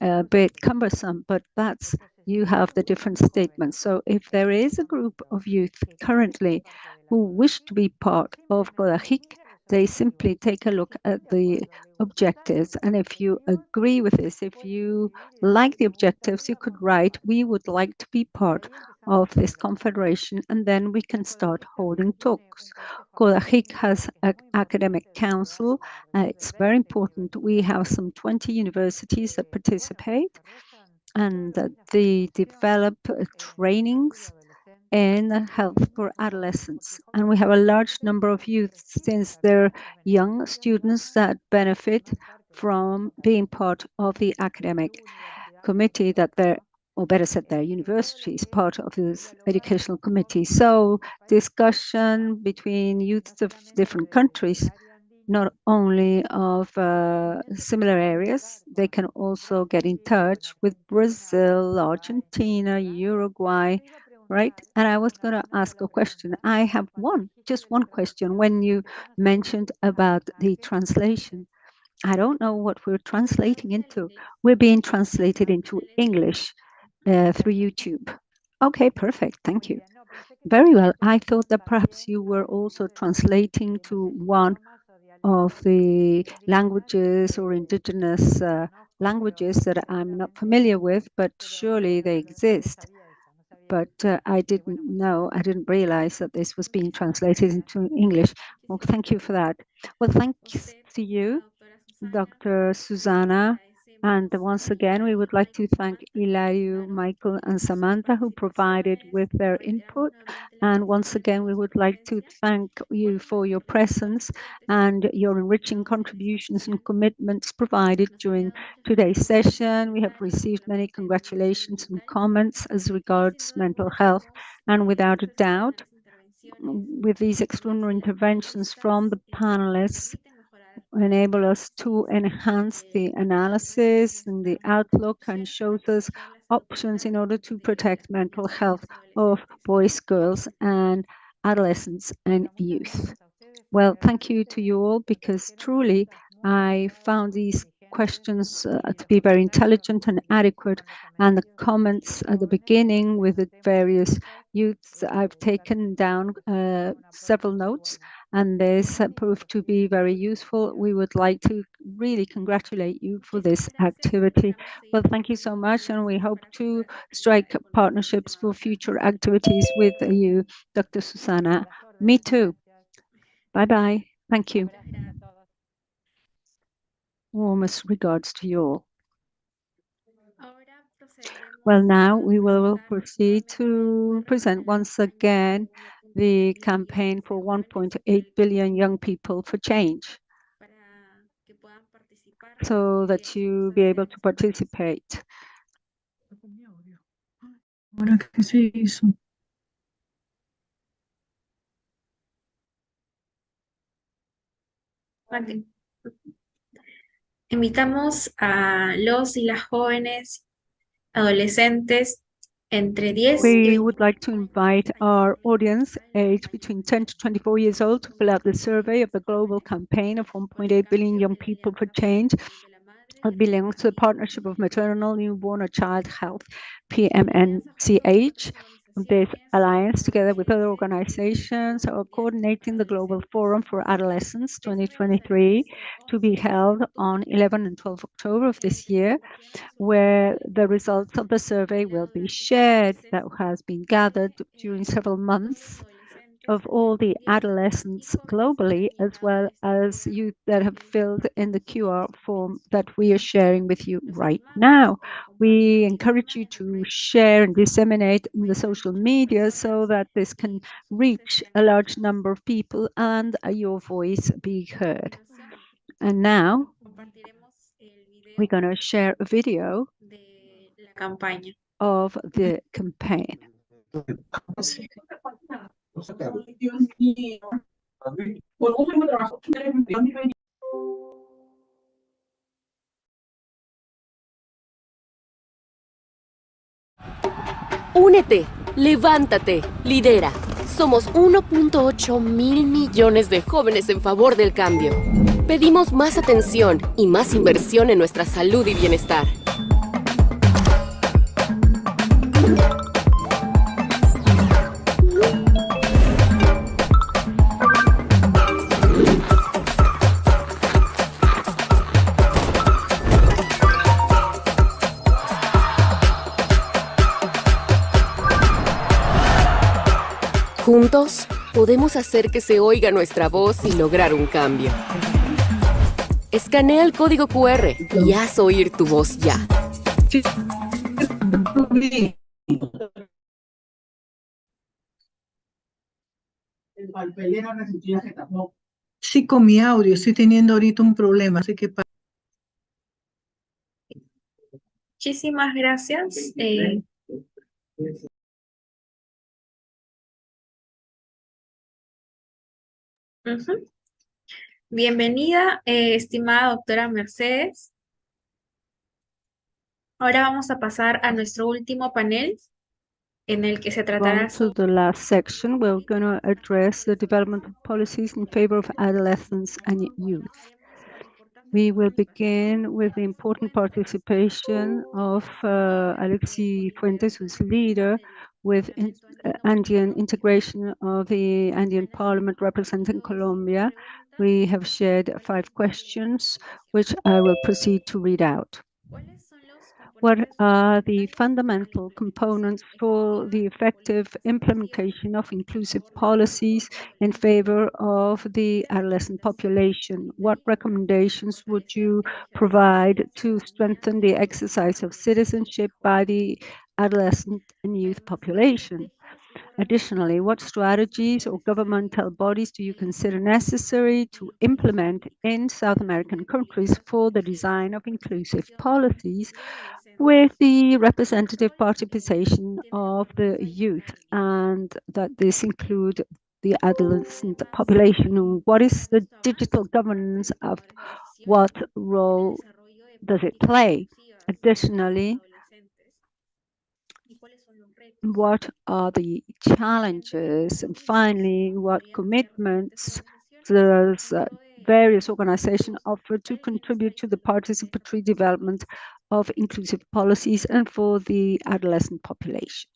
a bit cumbersome, but that's you have the different statements. So if there is a group of youth currently who wish to be part of CODAHIC, they simply take a look at the objectives. And if you agree with this, if you like the objectives, you could write, we would like to be part of this confederation, and then we can start holding talks. CODAHIC has an academic council. It's very important. We have some 20 universities that participate, and they develop trainings in health for adolescents. And we have a large number of youth, since they're young students that benefit from being part of the academic committee that they're, or better said, their university is part of this educational committee. So discussion between youths of different countries, not only of similar areas, they can also get in touch with Brazil, Argentina, Uruguay, right? And I was going to ask a question. I have just one question. When you mentioned about the translation, I don't know what we're translating into. We're being translated into English through YouTube. Okay, perfect. Thank you. Very well. I thought that perhaps you were also translating to one of the languages or indigenous languages that I'm not familiar with, but surely they exist. But I didn't know, I didn't realize that this was being translated into English. Well, thank you for that. Well, thanks to you, Dr. Susana. And once again, we would like to thank Ilario, Michael, and Samantha who provided with their input. And once again, we would like to thank you for your presence and your enriching contributions and commitments provided during today's session. We have received many congratulations and comments as regards mental health. And without a doubt, with these extraordinary interventions from the panelists, enable us to enhance the analysis and the outlook, and shows us options in order to protect mental health of boys, girls, and adolescents and youth. Well, thank you to you all, because truly I found these questions to be very intelligent and adequate, and the comments at the beginning with the various youths. I've taken down several notes, and this proved to be very useful. We would like to really congratulate you for this activity. Well, thank you so much, and we hope to strike partnerships for future activities with you, Dr. Susana. Me too. Bye-bye. Thank you. Warmest regards to you all. Well, now we will proceed to present once again the campaign for 1.8 billion young people for change, so that you be able to participate. Ahora qué se hizo. Vale. Invitamos a los y las jóvenes adolescentes entre 10 y We would like to invite our audience aged between 10 to 24 years old to fill out the survey of the global campaign of 1.8 billion young people for change. It belongs to the Partnership of Maternal, Newborn, or Child Health, PMNCH. This alliance, together with other organizations, are coordinating the Global Forum for Adolescents 2023 to be held on 11 and 12 October of this year, where the results of the survey will be shared that has been gathered during several months of all the adolescents globally, as well as youth that have filled in the QR form that we are sharing with you right now. We encourage you to share and disseminate in the social media so that this can reach a large number of people and your voice be heard. And now we're going to share a video of the campaign. Únete, levántate, lidera. Somos 1.8 mil millones de jóvenes en favor del cambio. Pedimos más atención y más inversión en nuestra salud y bienestar. Juntos, podemos hacer que se oiga nuestra voz y lograr un cambio. Escanea el código QR y haz oír tu voz ya. Sí, con mi audio, estoy teniendo ahorita un problema, así que... Muchísimas gracias. Bienvenida, estimada doctora Mercedes. Ahora vamos a pasar a nuestro último panel, en el que se tratará To the last section, we're going to address the development of policies in favor of adolescents and youth. We will begin with the important participation of Alexi Fuentes, who's leader with Andean integration of the Andean Parliament representing Colombia. We have shared 5 questions, which I will proceed to read out. What are the fundamental components for the effective implementation of inclusive policies in favor of the adolescent population? What recommendations would you provide to strengthen the exercise of citizenship by the adolescent and youth population? Additionally, what strategies or governmental bodies do you consider necessary to implement in South American countries for the design of inclusive policies with the representative participation of the youth, and that this include the adolescent population? What is the digital governance of what role does it play? Additionally, what are the challenges? And finally, what commitments does various organizations offer to contribute to the participatory development of inclusive policies and for the adolescent population.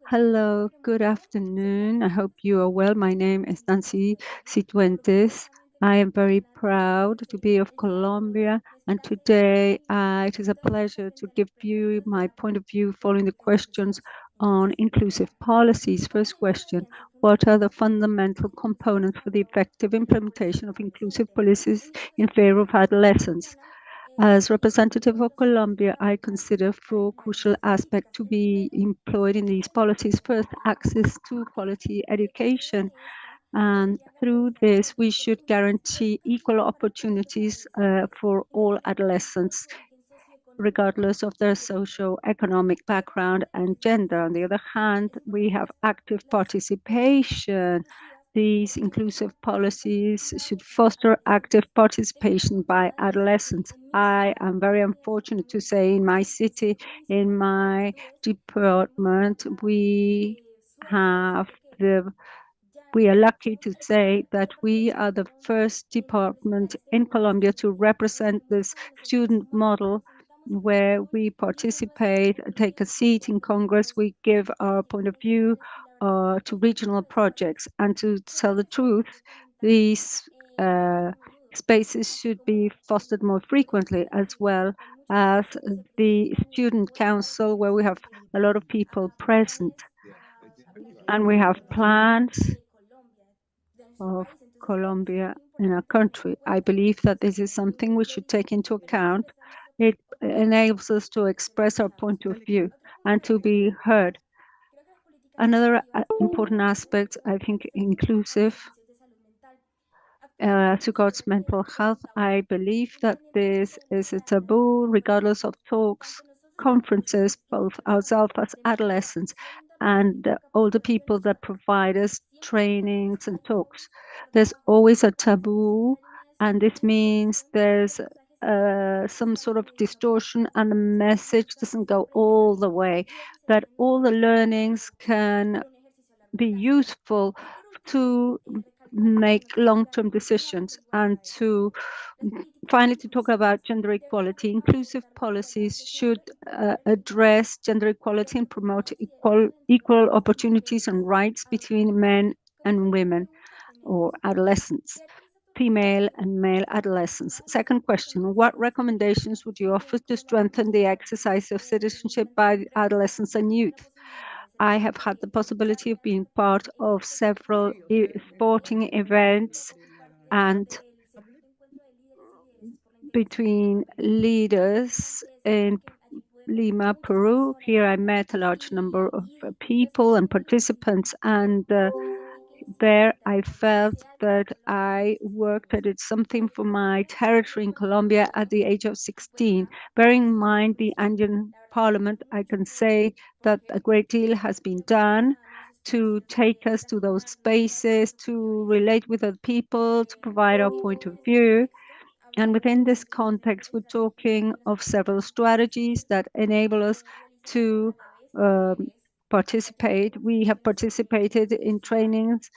Hello, good afternoon. I hope you are well. My name is Nancy Cifuentes. I am very proud to be of Colombia, and today it is a pleasure to give you my point of view following the questions on inclusive policies. First question, what are the fundamental components for the effective implementation of inclusive policies in favor of adolescents? As representative of Colombia, I consider four crucial aspects to be employed in these policies. First, access to quality education. And through this, we should guarantee equal opportunities for all adolescents, regardless of their socio-economic background and gender. On the other hand, we have active participation. These inclusive policies should foster active participation by adolescents. I am very unfortunate to say in my city, in my department, we are lucky to say that we are the first department in Colombia to represent this student model where we participate, take a seat in Congress, we give our point of view to regional projects. And to tell the truth, these spaces should be fostered more frequently, as well as the student council, where we have a lot of people present. And we have plans of Colombia in our country. I believe that this is something we should take into account. It enables us to express our point of view and to be heard. Another important aspect, I think, inclusive regards mental health. I believe that this is a taboo, regardless of talks, conferences, both ourselves as adolescents and older people that provide us trainings and talks. There's always a taboo, and this means there's some sort of distortion, and the message doesn't go all the way, that all the learnings can be useful to make long-term decisions. And to finally, to talk about gender equality, inclusive policies should address gender equality and promote equal opportunities and rights between men and women or adolescents, female and male adolescents. Second question, what recommendations would you offer to strengthen the exercise of citizenship by adolescents and youth? I have had the possibility of being part of several sporting events and between leaders in Lima, Peru. Here I met a large number of people and participants, and there I felt that I worked at it something for my territory in Colombia at the age of 16. Bearing in mind the Andean Parliament, I can say that a great deal has been done to take us to those spaces, to relate with other people, to provide our point of view. And within this context, we're talking of several strategies that enable us to participate. We have participated in trainings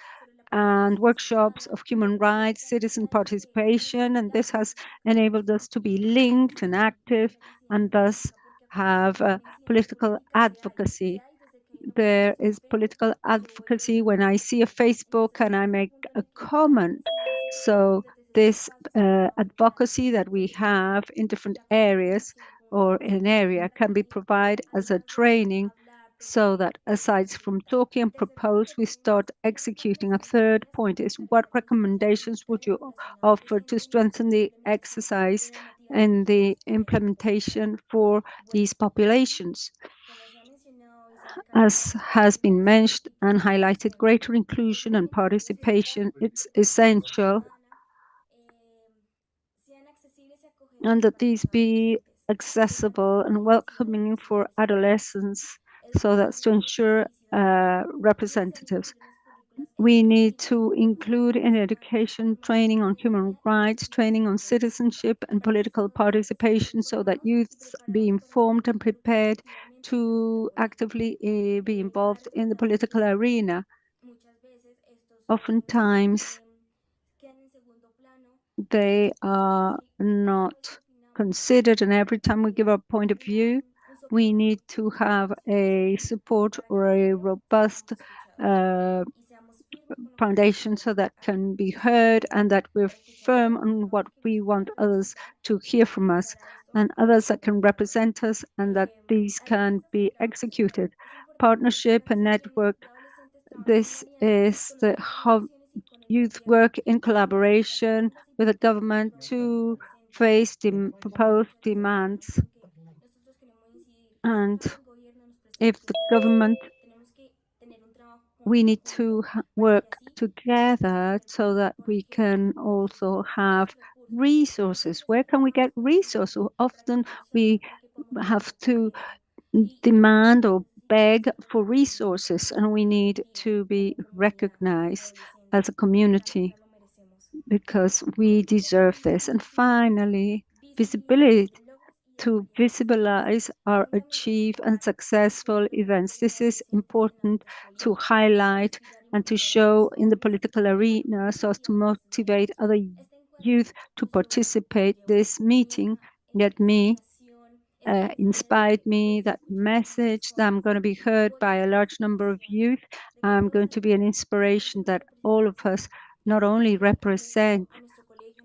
and workshops of human rights, citizen participation, and this has enabled us to be linked and active and thus have political advocacy. There is political advocacy when I see a Facebook and I make a comment. So this advocacy that we have in different areas or in an area can be provided as a training, so that aside from talking and propose, we start executing. A third point is, what recommendations would you offer to strengthen the exercise and the implementation for these populations? As has been mentioned and highlighted, greater inclusion and participation, it's essential, and that these be accessible and welcoming for adolescents, so that's to ensure representatives. We need to include in education training on human rights, training on citizenship and political participation, so that youths be informed and prepared to actively be involved in the political arena. oftentimes they are not considered, and every time we give our point of view, we need to have a support or a robust foundation so that can be heard and that we're firm on what we want others to hear from us and others that can represent us and that these can be executed. Partnership and network. This is the how youth work in collaboration with the government to face proposed demands. And if the government, we need to work together so that we can also have resources. Where can we get resources? Often we have to demand or beg for resources, and we need to be recognized as a community because we deserve this. And finally, visibility, to visualize our achieved and successful events. This is important to highlight and to show in the political arena so as to motivate other youth to participate. This meeting get me inspired me, that message that I'm going to be heard by a large number of youth. I'm going to be an inspiration that all of us not only represent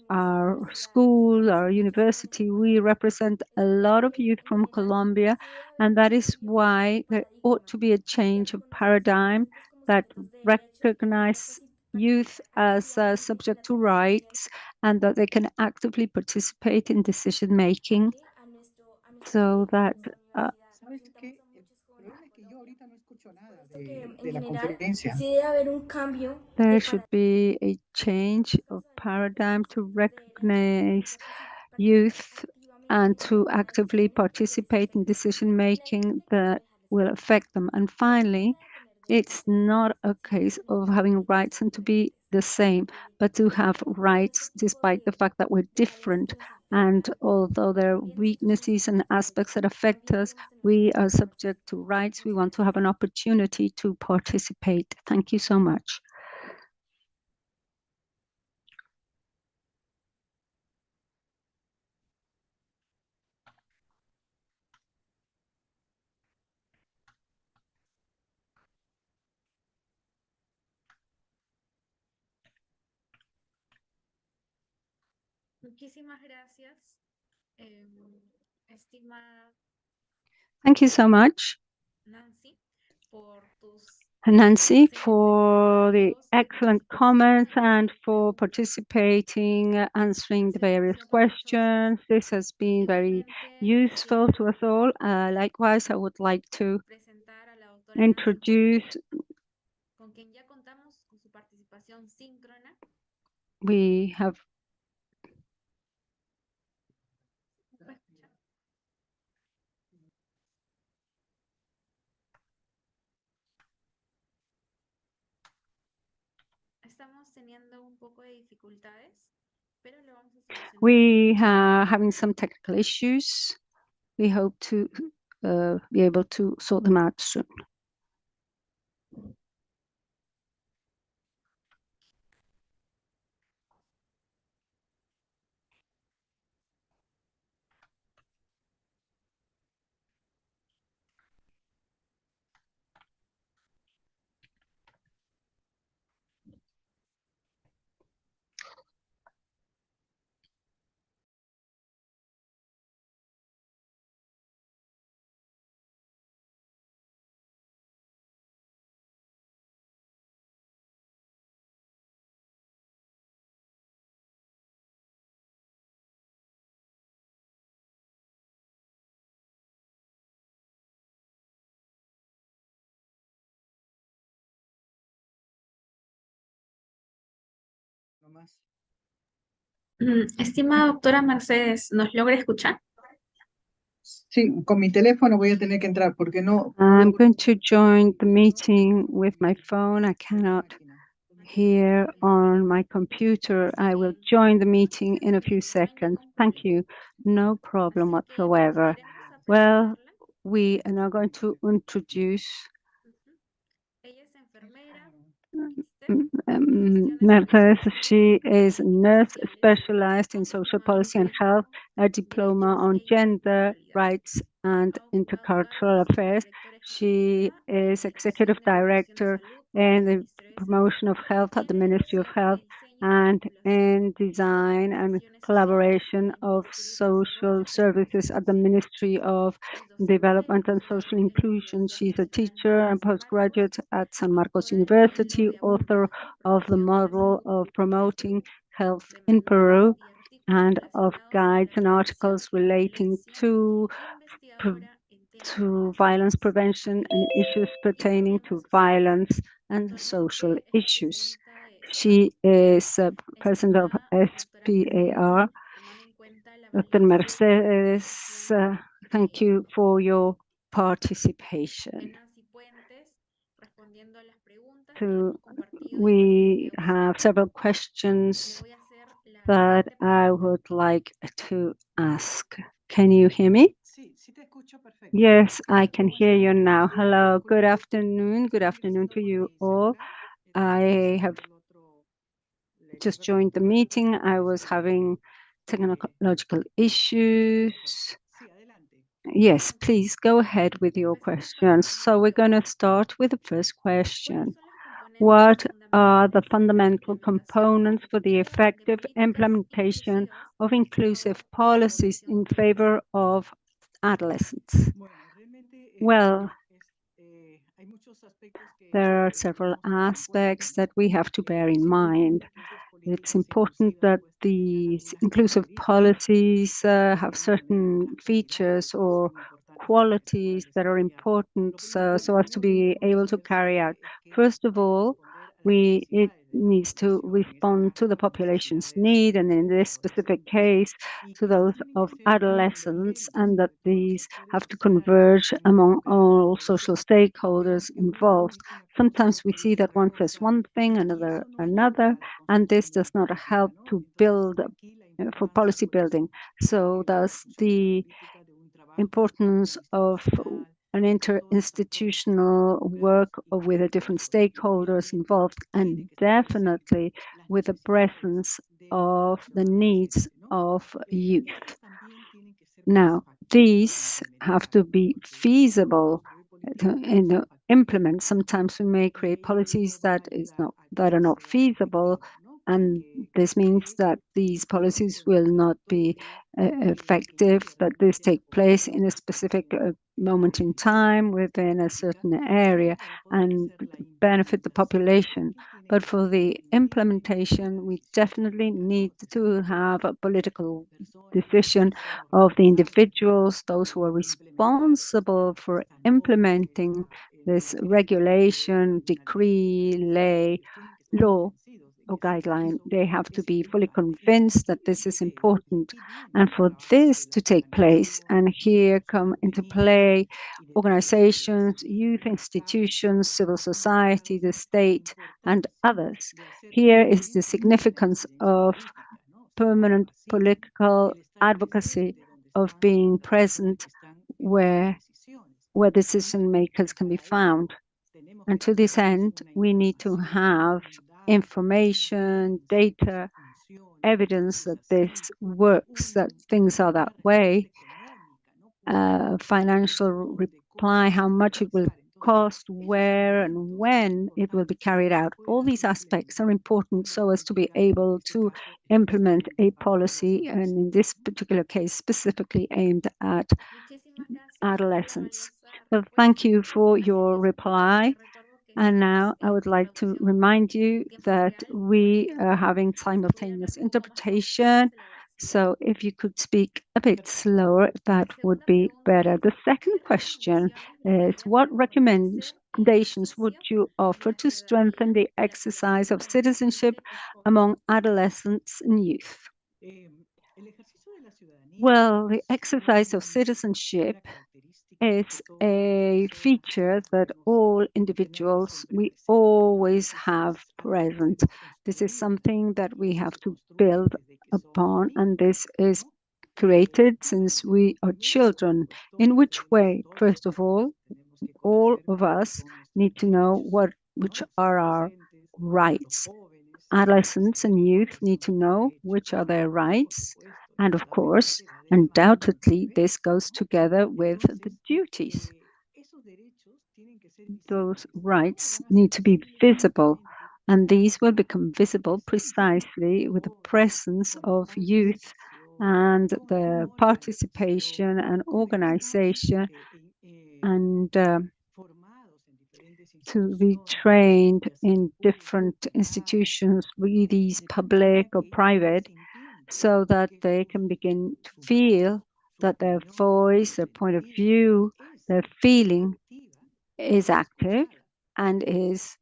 our school, our university, we represent a lot of youth from Colombia, and that is why there ought to be a change of paradigm that recognize youth as subject to rights and that they can actively participate in decision making so that there should be a change of paradigm to recognize youth and to actively participate in decision making that will affect them. And finally, it's not a case of having rights and to be the same, but to have rights despite the fact that we're different. And although there are weaknesses and aspects that affect us, we are subject to rights. We want to have an opportunity to participate. Thank you so much. Muchísimas gracias, estimada Thank you so much, Nancy, por tus Nancy, for the excellent comments and for participating, answering the various questions. This has been very useful to us all. Likewise, I would like to presentar a la doctora introduce, con quien ya contamos con su participación síncrona. we have Estamos teniendo un poco de dificultades, pero lo vamos a solucionar. we are having some technical issues. We hope to be able to sort them out soon. Estimada doctora Mercedes, ¿nos logra escuchar? Sí, con mi teléfono voy a tener que entrar porque no. I'm going to join the meeting with my phone. I cannot hear on my computer. I will join the meeting in a few seconds. Thank you. No problem whatsoever. Well, we are now going to introduce Ella es enfermera, Mercedes, she is a nurse specialized in social policy and health, a diploma on gender rights and intercultural affairs. She is executive director in the promotion of health at the Ministry of Health and in design and collaboration of social services at the Ministry of Development and Social Inclusion. She's a teacher and postgraduate at San Marcos University, author of the model of promoting health in Peru and of guides and articles relating to violence prevention and issues pertaining to violence and social issues. She is president of SPAR. Dr. Mercedes, thank you for your participation. We have several questions that I would like to ask. Can you hear me? Yes, I can hear you now. Hello, good afternoon. Good afternoon to you all. I have just joined the meeting. I was having technological issues. Yes, please go ahead with your questions. So we're going to start with the first question. What are the fundamental components for the effective implementation of inclusive policies in favor of adolescents? Well, there are several aspects that we have to bear in mind. It's important that these inclusive policies have certain features or qualities that are important so as to be able to carry out. First of all, it needs to respond to the population's need, and in this specific case, to those of adolescents, and that these have to converge among all social stakeholders involved. Sometimes we see that one says one thing, another, and this does not help to build for policy building. So thus the importance of an interinstitutional work with the different stakeholders involved, and definitely with the presence of the needs of youth. Now, these have to be feasible to implement. Sometimes we may create policies that are not feasible, and this means that these policies will not be effective, that this take place in a specific moment in time within a certain area and benefit the population. But for the implementation, we definitely need to have a political decision of the individuals, those who are responsible for implementing this regulation, decree, law, or guideline. They have to be fully convinced that this is important. And for this to take place, and here come into play organizations, youth institutions, civil society, the state, and others. Here is the significance of permanent political advocacy, of being present where decision makers can be found. And to this end, we need to have information, data, evidence that this works, that things are that way, financial reply, how much it will cost, where and when it will be carried out. All these aspects are important so as to be able to implement a policy, and in this particular case, specifically aimed at adolescents. Well, thank you for your reply. And now I would like to remind you that we are having simultaneous interpretation. So if you could speak a bit slower, that would be better. The second question is, what recommendations would you offer to strengthen the exercise of citizenship among adolescents and youth? Well, the exercise of citizenship is a feature that all individuals, we always have present. This is something that we have to build upon, and this is created since we are children. In which way? First of all of us need to know which are our rights. Adolescents and youth need to know which are their rights. And of course, undoubtedly, this goes together with the duties. Those rights need to be visible, and these will become visible precisely with the presence of youth and the participation and organization and to be trained in different institutions, be these public or private, so that they can begin to feel that their voice, their point of view, their feeling is active and is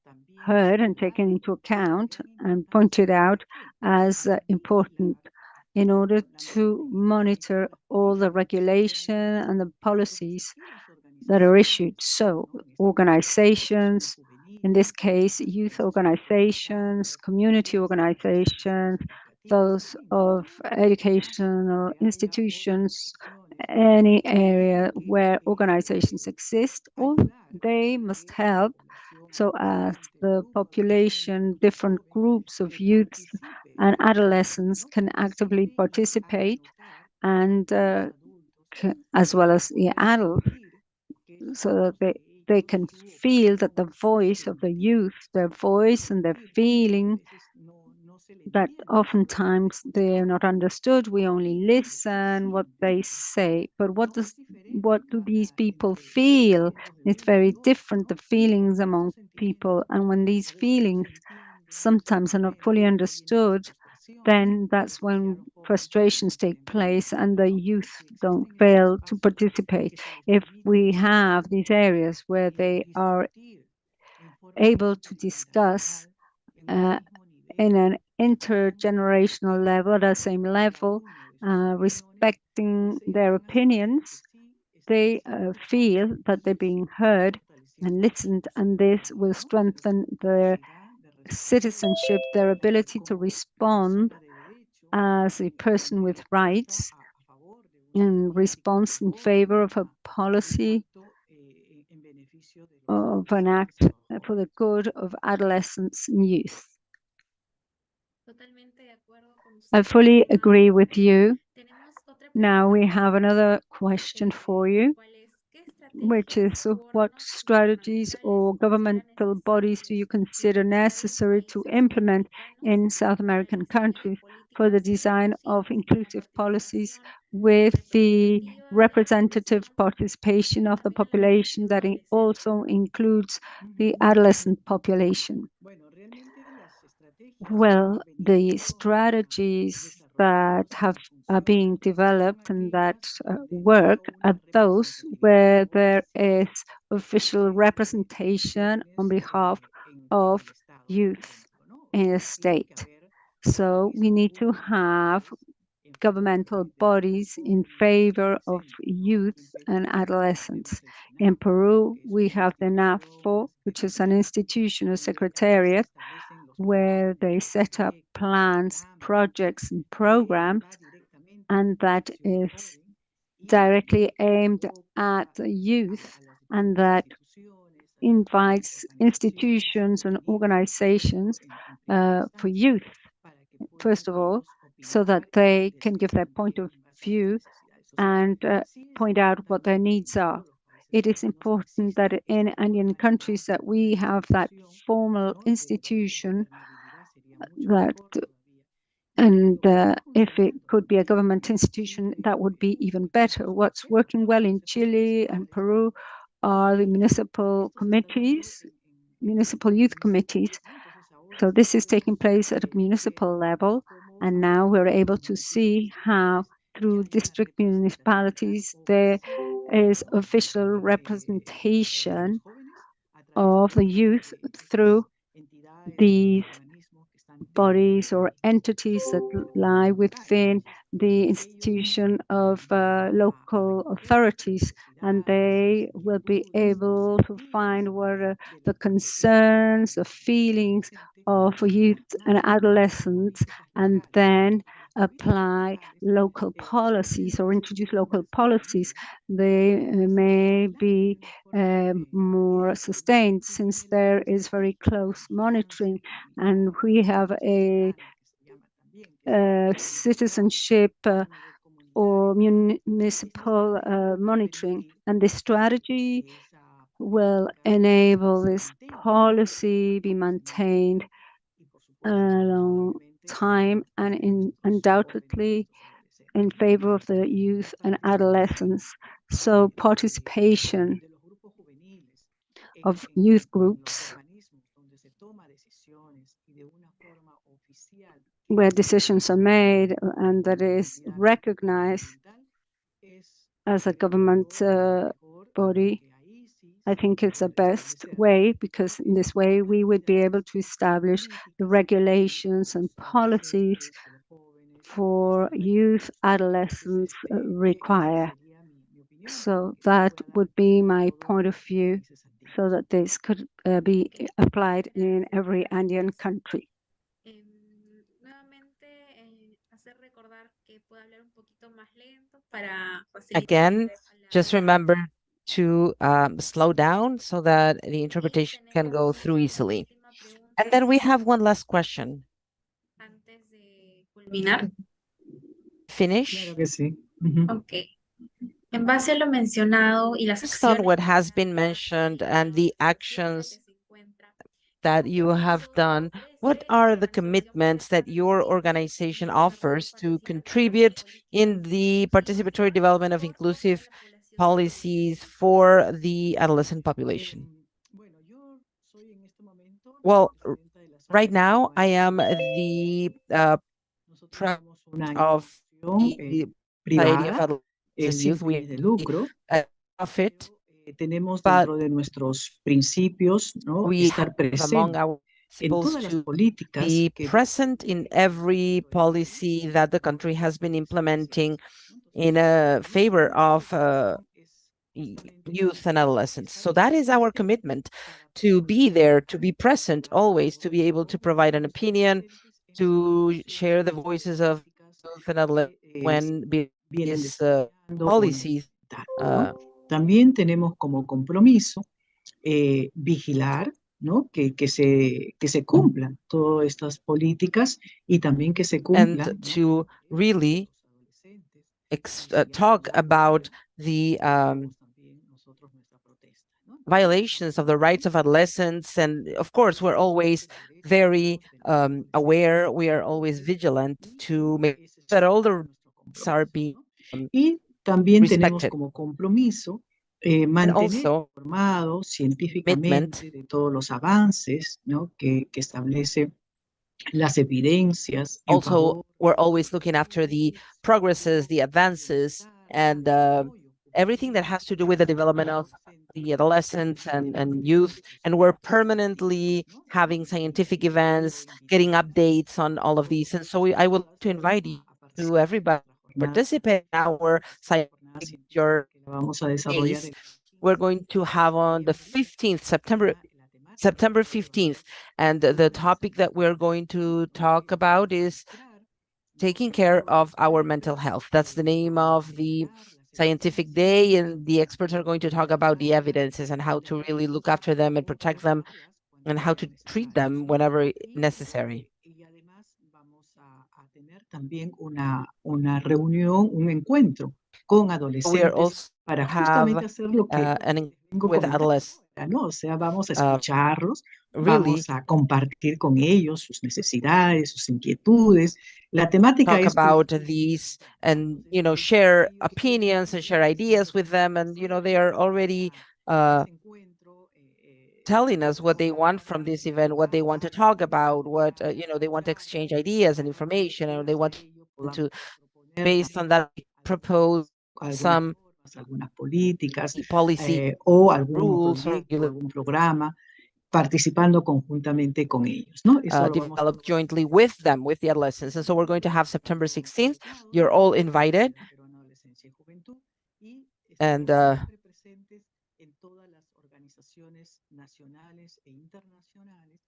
heard and taken into account and pointed out as important in order to monitor all the regulation and the policies that are issued. So organizations, in this case, youth organizations, community organizations, those of educational institutions, any area where organizations exist, all they must help so as the population, different groups of youths and adolescents can actively participate and as well as the adults, so that they can feel that the voice of the youth, their voice and their feeling, that oftentimes they are not understood. We only listen what they say, but what do these people feel? It's very different, the feelings among people, and when these feelings sometimes are not fully understood, then that's when frustrations take place and the youth don't fail to participate. If we have these areas where they are able to discuss in an intergenerational level, at the same level, respecting their opinions, they feel that they're being heard and listened, and this will strengthen their citizenship, their ability to respond as a person with rights in response in favor of a policy of an act for the good of adolescents and youth. I fully agree with you. Now we have another question for you, which is what strategies or governmental bodies do you consider necessary to implement in South American countries for the design of inclusive policies with the representative participation of the population that also includes the adolescent population? Well, the strategies that are being developed and that work are those where there is official representation on behalf of youth in a state. So we need to have governmental bodies in favor of youth and adolescents. In Peru, we have the NAFO, which is an institutional secretariat where they set up plans, projects, and programs, and that is directly aimed at the youth and that invites institutions and organizations for youth, first of all, so that they can give their point of view and point out what their needs are. It is important that in Andean countries that we have that formal institution that, and if it could be a government institution, that would be even better. What's working well in Chile and Peru are the municipal committees, municipal youth committees. So this is taking place at a municipal level, and now we're able to see how through district municipalities there is official representation of the youth through these bodies or entities that lie within the institution of local authorities, and they will be able to find what are the concerns, the feelings of youth and adolescents, and then apply local policies or introduce local policies, they may be more sustained, since there is very close monitoring, and we have a citizenship or municipal monitoring, and this strategy will enable this policy be maintained a long time, and undoubtedly in favor of the youth and adolescents. So participation of youth groups where decisions are made and that is recognized as a government body, I think is the best way, because in this way we would be able to establish the regulations and policies for youth, adolescents require. So that would be my point of view, so that this could be applied in every Andean country. Nuevamente, hacer recordar que puedo hablar un poquito más lento para Again, facilitarle a just la remember to slow down so that the interpretation can go tenemos through easily. última pregunta And then we have one last question. antes de culminar. Finish? Claro que sí. Ok. En base a lo mencionado y las Based on acciones what has been mentioned and the actions that you have done, what are the commitments that your organization offers to contribute in the participatory development of inclusive policies for the adolescent population? Well, right now I am the president of the Society of Adolescents and sin Youth. We fines de lucro. a profit, Tenemos but dentro de nuestros principios, ¿no?, we have estar among presente our en principles todas las to políticas be que present in every policy that the country has been implementing in favor of youth and adolescents. So that is our commitment, to be there, to be present always, to be able to provide an opinion, to share the voices of youth and adolescents when vienen these desarrollando o policies. ¿no? También tenemos como compromiso vigilar, ¿no?, que se cumplan todas estas políticas y también que se And cumplan, ¿no?, to really talk about the violations of the rights of adolescents. And of course, we're always very aware, we are always vigilant to make sure that all the rights are being y también tenemos respected. como compromiso And mantener also informados commitment científicamente de todos los avances, ¿no?, que establece las evidencias en also favor we're always looking after the progresses, the advances, and everything that has to do with the development of the adolescents and youth. And we're permanently having scientific events, getting updates on all of these. And so I would like to invite you to everybody to participate in our scientific vamos a desarrollar days. We're going to have on the 15th, September 15th. And the topic that we're going to talk about is taking care of our mental health. That's the name of the scientific day, and the experts are going to talk about the evidences and how to really look after them and protect them and how to treat them whenever necessary. también una reunión, un encuentro con We are adolescentes also para have justamente hacer lo que an vengo with comentando adolescents. ahora, ¿no? O sea, vamos a escucharlos, Really vamos a compartir con ellos sus necesidades, sus inquietudes. La temática talk es about these and share opinions and share ideas with them, and they are already telling us what they want from this event, what they want to talk about, what they want to exchange ideas and information, and they want to based on that propose some algunas políticas policy o algún rules or proyecto, algún programa, participando conjuntamente con ellos, ¿no? Eso lo vamos a developed jointly with them, with the adolescents. And so we're going to have September 16th. You're all invited. And en todas las organizaciones nacionales e internacionales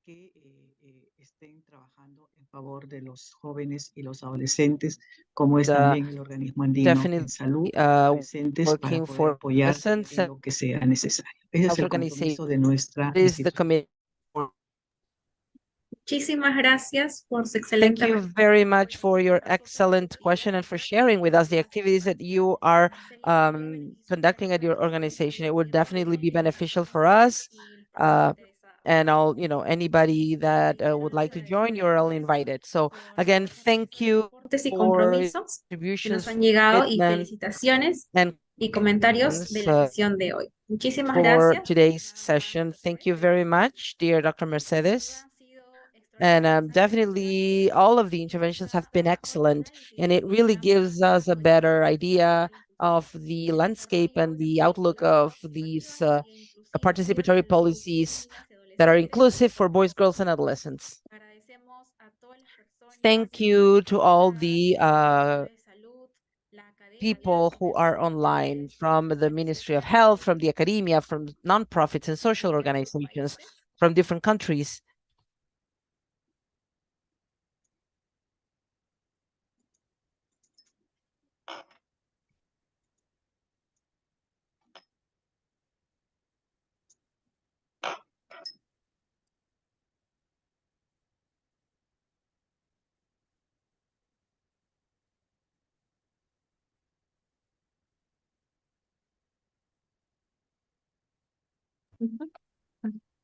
que estén trabajando en favor de los jóvenes y los adolescentes, como es también el Organismo Andino en Definitely Salud y Adolescentes, para working poder for apoyar adolescents en and lo que sea necesario. Ese es health el organization compromiso de nuestra is the institución. committee. Muchísimas gracias por su Thank excelente you very much for your excellent question and for sharing with us the activities that you are conducting at your organization. It would definitely be beneficial for us. And all, anybody that would like to join, you're all invited. So again, thank you aportes y for compromisos que nos contributions, han llegado y commitment, felicitaciones and y comentarios de la sesión de hoy. Muchísimas for gracias. today's session. Thank you very much, dear Dr. Mercedes. And definitely all of the interventions have been excellent, and it really gives us a better idea of the landscape and the outlook of these participatory policies that are inclusive for boys, girls, and adolescents. Thank you to all the people who are online from the Ministry of Health, from the academia, from nonprofits and social organizations from different countries.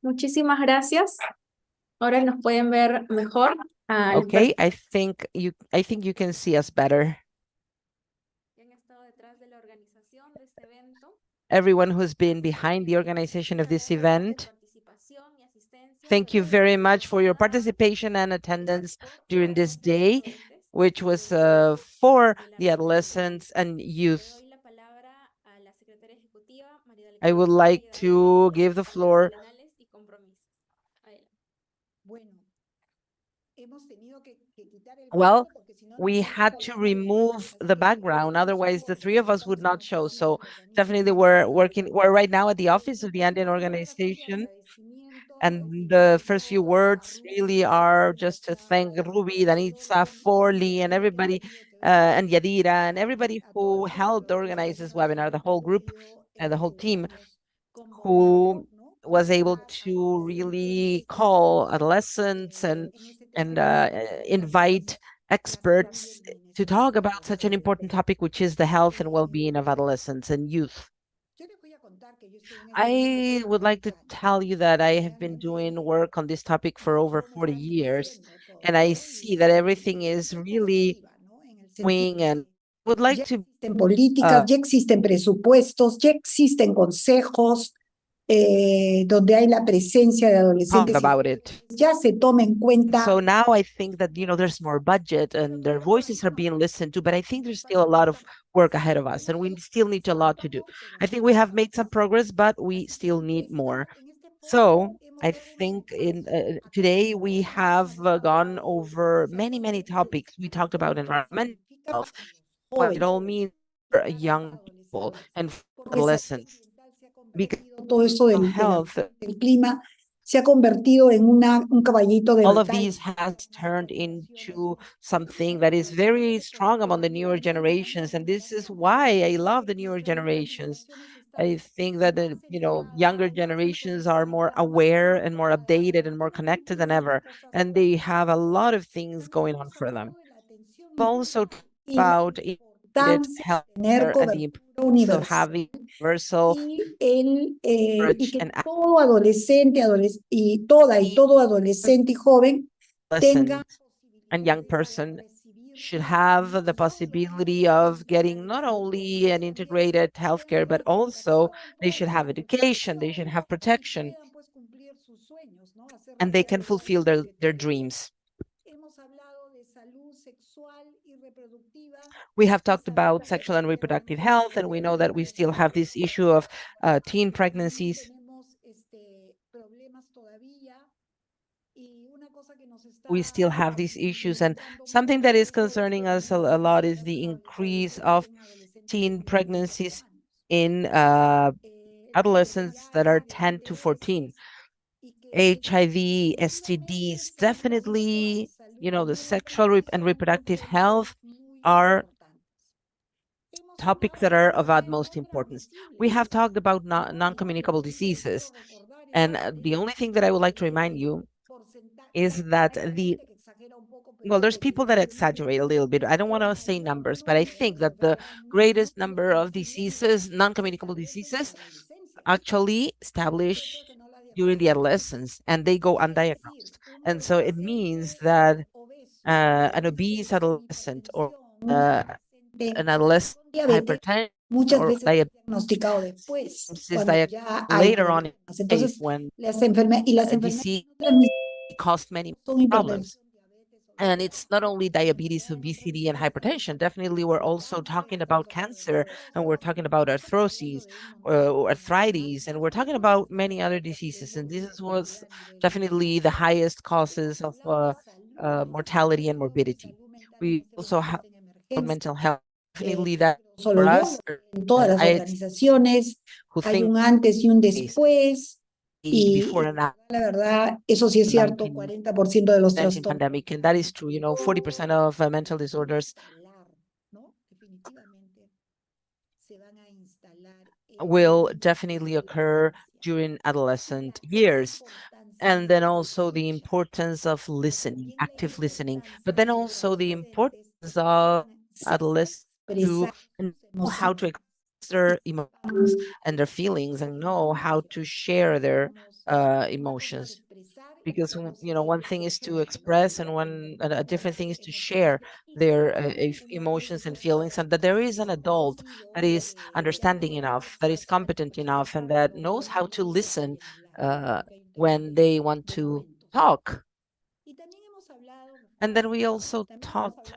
Muchísimas gracias. Ahora nos pueden ver mejor. Okay, I think you can see us better. Everyone who's been behind the organization of this event, thank you very much for your participation and attendance during this day, which was for the adolescents and youth. I would like to give the floor. Well, we had to remove the background, otherwise the three of us would not show. So definitely we're right now at the office of the Andean organization. And the first few words really are just to thank Ruby, Danitza, Forley, and everybody, and Yadira, and everybody who helped organize this webinar, the whole group and the whole team who was able to really call adolescents and invite experts to talk about such an important topic, which is the health and well-being of adolescents and youth. I would like to tell you that I have been doing work on this topic for over 40 years, and I see that everything is really swing, and would like to políticas, ya existen presupuestos, ya existen consejos donde hay la presencia de adolescentes about it. ya se toma en cuenta. So now I think that there's more budget and their voices are being listened to, but I think there's still a lot of work ahead of us, and we still need a lot to do. I think we have made some progress, but we still need more. So I think in today we have gone over many topics. We talked about environmental health, what it all means for young people and for adolescents. Because todo eso health, del clima se ha convertido en un caballito de all of batalla. these has turned into something that is very strong among the newer generations, and this is why I love the newer generations. I think that the younger generations are more aware and more updated and more connected than ever, and they have a lot of things going on for them. We've also talked about integrated health care and the importance of having universal y que todo adolescente, y todo adolescente y joven tenga and young person should have the possibility of getting not only an integrated healthcare, but also they should have education, they should have protection, and they can fulfill their dreams. We have talked about sexual and reproductive health, and we know that we still have this issue of teen pregnancies. We still have these issues, and something that is concerning us a lot is the increase of teen pregnancies in adolescents that are 10 to 14. HIV, STDs, definitely, the sexual and reproductive health are topics that are of utmost importance. We have talked about non-communicable diseases, and the only thing that I would like to remind you is that there's people that exaggerate a little bit. I don't want to say numbers, but I think that the greatest number of diseases, non-communicable diseases, actually established during the adolescence, and they go undiagnosed. And so it means that an obese adolescent or an adolescent with hypertension muchas or veces diabetes diagnosticado después, is cuando diagnosed ya hay later on in problemas. life Entonces, when las enfermedades disease no transmisibles caused many son hipertensión. problems. And it's not only diabetes, obesity, and hypertension. Definitely, we're also talking about cancer, and we're talking about arthrosis, or arthritis, and we're talking about many other diseases. And this was definitely the highest causes of mortality and morbidity. We also have mental health. Definitely, that Solo for yo, us, en todas las I organizaciones who hay think un antes y un después, before y and after la verdad, eso sí es cierto, 40% de los 19 trastornos pandemic, and that is true. 40% of mental disorders will definitely occur during adolescent years. And then also the importance of listening, active listening, but then also the importance of adolescents to know how to express their emotions and their feelings and know how to share their emotions. Because one thing is to express, and a different thing is to share their emotions and feelings, and that there is an adult that is understanding enough, that is competent enough, and that knows how to listen when they want to talk. And then we also talked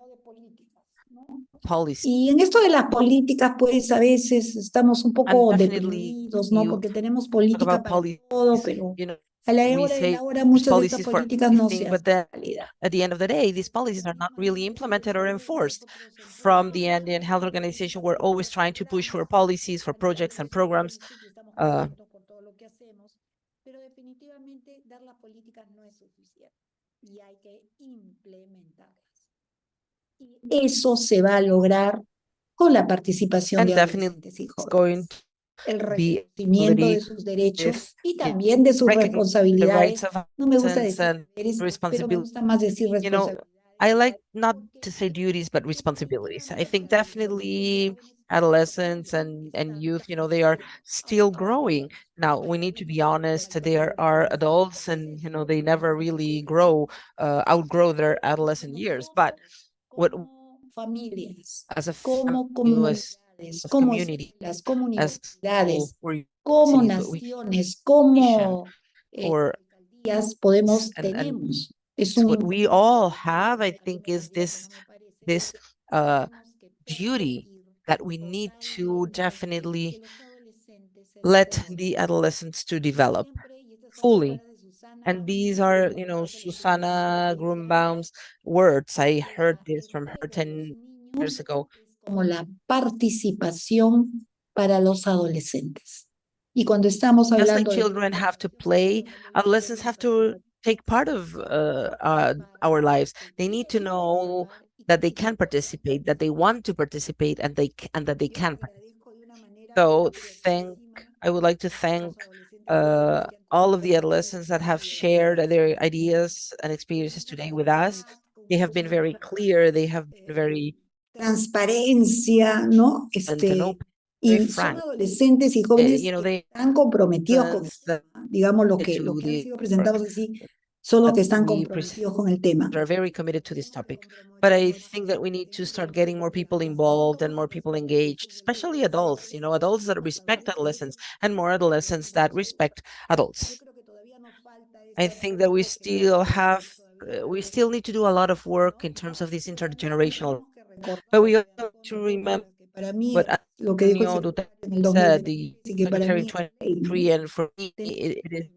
policy. Y en esto de las políticas, pues a veces estamos un And poco definitely deprimidos, ¿no? you Porque tenemos talk política about para policies, todo, pero a la we hora de la say hora there's muchas de estas policies for políticas no se everything, but hacen then realidad. at the end of the day, these policies are not really implemented or enforced. From the Andean Health Organization, we're always trying to push for policies, for projects and programs. Pero definitivamente dar las políticas no es suficiente y hay que implementarlas. Y eso se va a lograr con la participación And de definitely adolescentes y it's going jóvenes, el to be reconocimiento de sus derechos y también de sus recognize the rights responsabilidades. of No me gusta adolescents decir and deberes, pero me responsibility. gusta más decir responsabilidades. I like not to say duties, but responsibilities. I think definitely adolescents and youth, they are still growing. Now, we need to be honest, they are adults, and, they never really outgrow their adolescent years. But what Familias, as a como family, comunidades, as como community, escuelas, como as school, universidades, or como universities, what we naciones, como for alcaldías podemos, and tenemos. Es un what we all have, I think, is this duty that we need to definitely let the adolescents to develop fully. And these are, Susanna Grunbaum's words. I heard this from her 10 years ago. como la participación para los adolescentes. Y cuando estamos Just like hablando de children have to play, adolescents have to take part of our lives. They need to know that they can participate, that they want to participate, and that they can participate. So I would like to thank all of the adolescents that have shared their ideas and experiences today with us. They have been very clear. They have been very transparencia, ¿no? open, very Y son frank. adolescentes y jóvenes que They están comprometidos con el tema. Digamos, los que han sido presentados así son los que están comprometidos con el tema. are very committed to this topic. But I think that we need to start getting more people involved and more people engaged, especially adults, adults that respect adolescents and more adolescents that respect adults. I think that we still need to do a lot of work in terms of this intergenerational, but we also have to remember what Lo que dijo Antonio el Duterte said, 2023, the que para Secretary mí 23, and for me, it is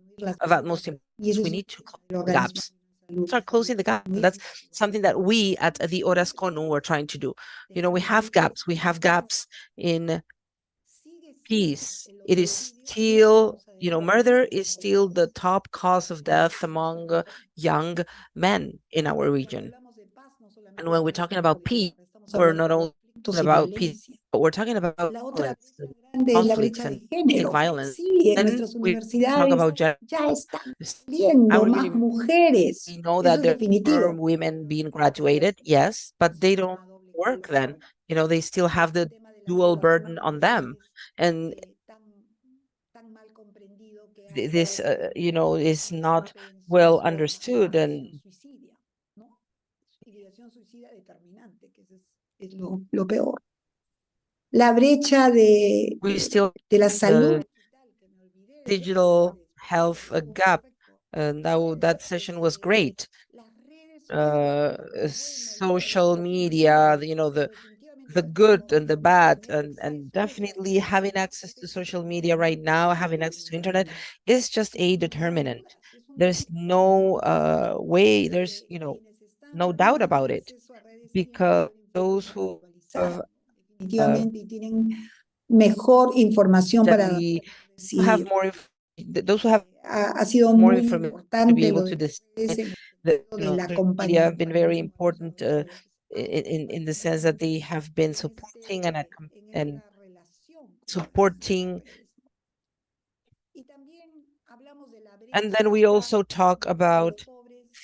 of utmost importance. We need to close the gaps. Start closing the gap. That's something that we at the Horas Conu are trying to do. We have gaps. We have gaps in peace. It is still, murder is still the top cause of death among young men in our region. And when we're talking about peace, we're not only talking about peace, but we're talking about violence, and Es la conflicts brecha and de domestic género. violence. Sí, en And nuestras we talk universidades about gender ya están equality. viendo Our más mujeres. we know Eso that es there are definitivo. women being graduated, yes, but they don't work then. They still have the dual burden on them. And this, is not well understood. And Ideación suicida determinante, que eso es lo peor. La brecha we still de la salud. digital health gap. And that session was great. Social media, the good and the bad, and definitely having access to social media right now, having access to internet is just a determinant. There's no way, there's no doubt about it, because those who have Definitivamente tienen mejor información para have decidir. more those who have Ha sido more muy information to be importante able lo to de ustedes decide. en The el de la social media have been very acompañamiento. important in the sense that they have been supporting and supporting. And then we also talk about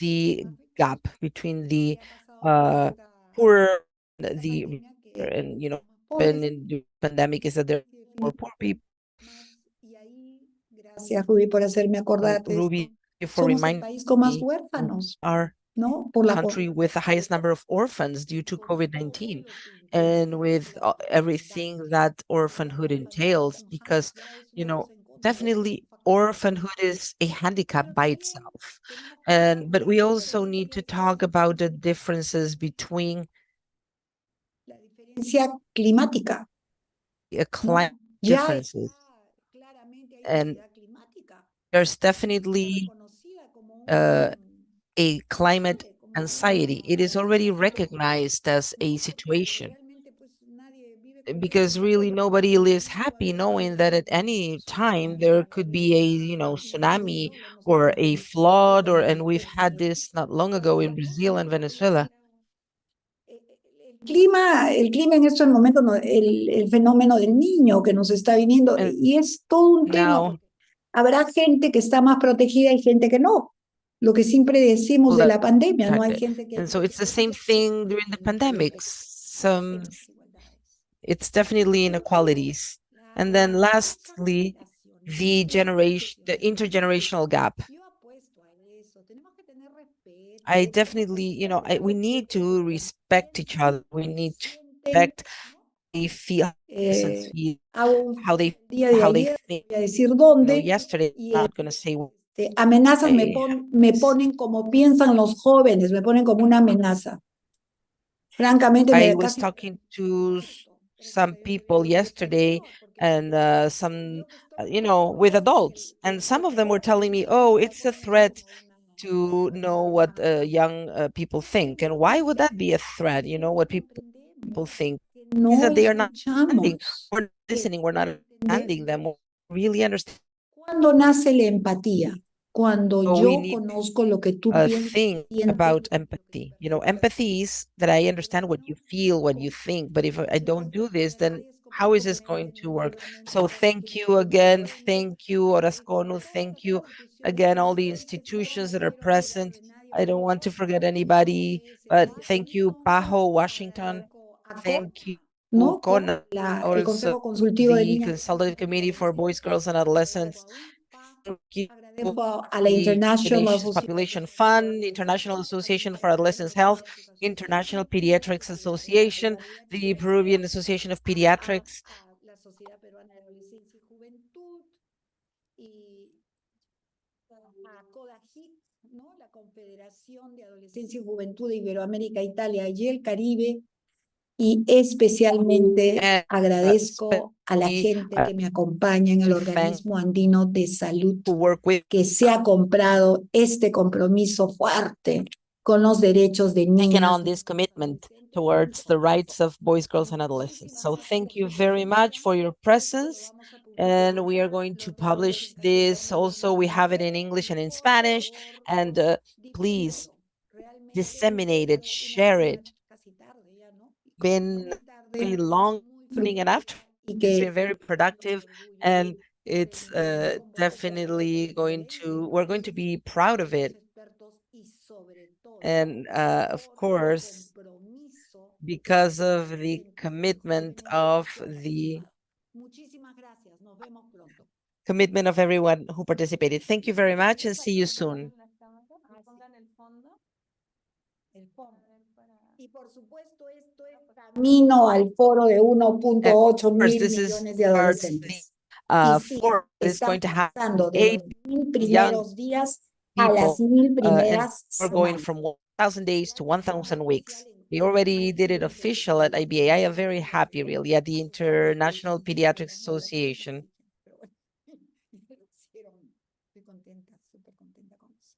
the gap between the poor, the and and in the pandemic is that there are more poor people. Gracias, Ruby, por hacerme acordar de esto. Ruby, for Somos el reminding país con más me, huérfanos, our ¿no? Por la country with the highest number of orphans due to COVID-19, and with everything that orphanhood entails, because, definitely orphanhood is a handicap by itself. But we also need to talk about the differences between diferencia climática. climate differences. And there's definitely a climate anxiety. It is already recognized as a situation, because really nobody lives happy knowing that at any time there could be a tsunami or a flood, and we've had this not long ago in Brazil and Venezuela. El clima en estos momentos, el fenómeno del niño que nos está viniendo, y es todo un tema. Habrá gente que está más protegida y gente que no. Lo que siempre decimos de la pandemia, ¿no? Hay gente que... And so it's the same thing during the pandemics. It's definitely inequalities. And then lastly, the intergenerational gap. I definitely, we need to respect each other. We need to respect how they feel, how they think. Decir dónde, Yesterday, I'm not going to say. Amenazas me ponen como piensan los jóvenes, me ponen como una amenaza. Francamente, I was talking to some people yesterday, and some, with adults, and some of them were telling me, oh, it's a threat to know what young people think. And why would that be a threat? What people think is that they are not understanding, we're not listening, we're not understanding them, we're really understanding. ¿Cuándo nace la empatía? Cuando yo conozco lo que tú piensas. Think about empathy. Empathy is that I understand what you feel, what you think. But if I don't do this, then how is this going to work? So thank you again. Thank you, Orasconu. Thank you again, all the institutions that are present. I don't want to forget anybody, but thank you, Pajo, Washington. Thank you, CONA, also the Consultative Committee for Boys, Girls, and Adolescents. Thank you, a la International Population Fund, International Association for Adolescents Health, International Pediatrics Association, the Peruvian Association of Pediatrics, la Confederación de Adolescencia y Juventud de Iberoamérica, Italia y el Caribe, y especialmente agradezco a la gente que me acompaña en el Organismo Andino de Salud, que se ha comprado este compromiso fuerte con los derechos de niños. On this commitment towards the rights of boys, girls, and adolescents. So thank you very much for your presence. And we are going to publish this also. We have it in English and in Spanish. And please disseminate it, share it. Been very long evening and after. It's been very productive, and it's definitely we're going to be proud of it. And of course, because of the commitment of everyone who participated. Thank you very much and see you soon. Camino al foro de 1.8 mil This millones is de adolescentes. forum is going to have Pasando de 8 los 1,000 young primeros días a people, las 1,000 and primeras we're going semanas. from 1,000 days to 1,000 weeks. We already did it official at IBA. I am very happy, really, at the International Pediatrics Association. Estoy contenta, súper contenta con eso.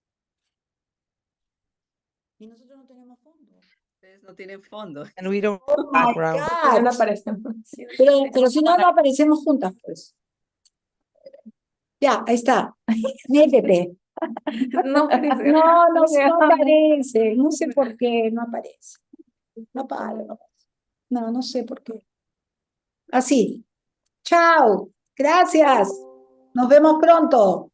Y nosotros no tenemos fondos. Ustedes no tienen fondo. And we don't Oh my background. God. Pero si no, no aparecemos juntas, pues. Ya, ahí está. Métete. No aparece. No, no, no aparece. No sé por qué no aparece. No aparece. No, no sé por qué. Así. Chao. Gracias. Nos vemos pronto.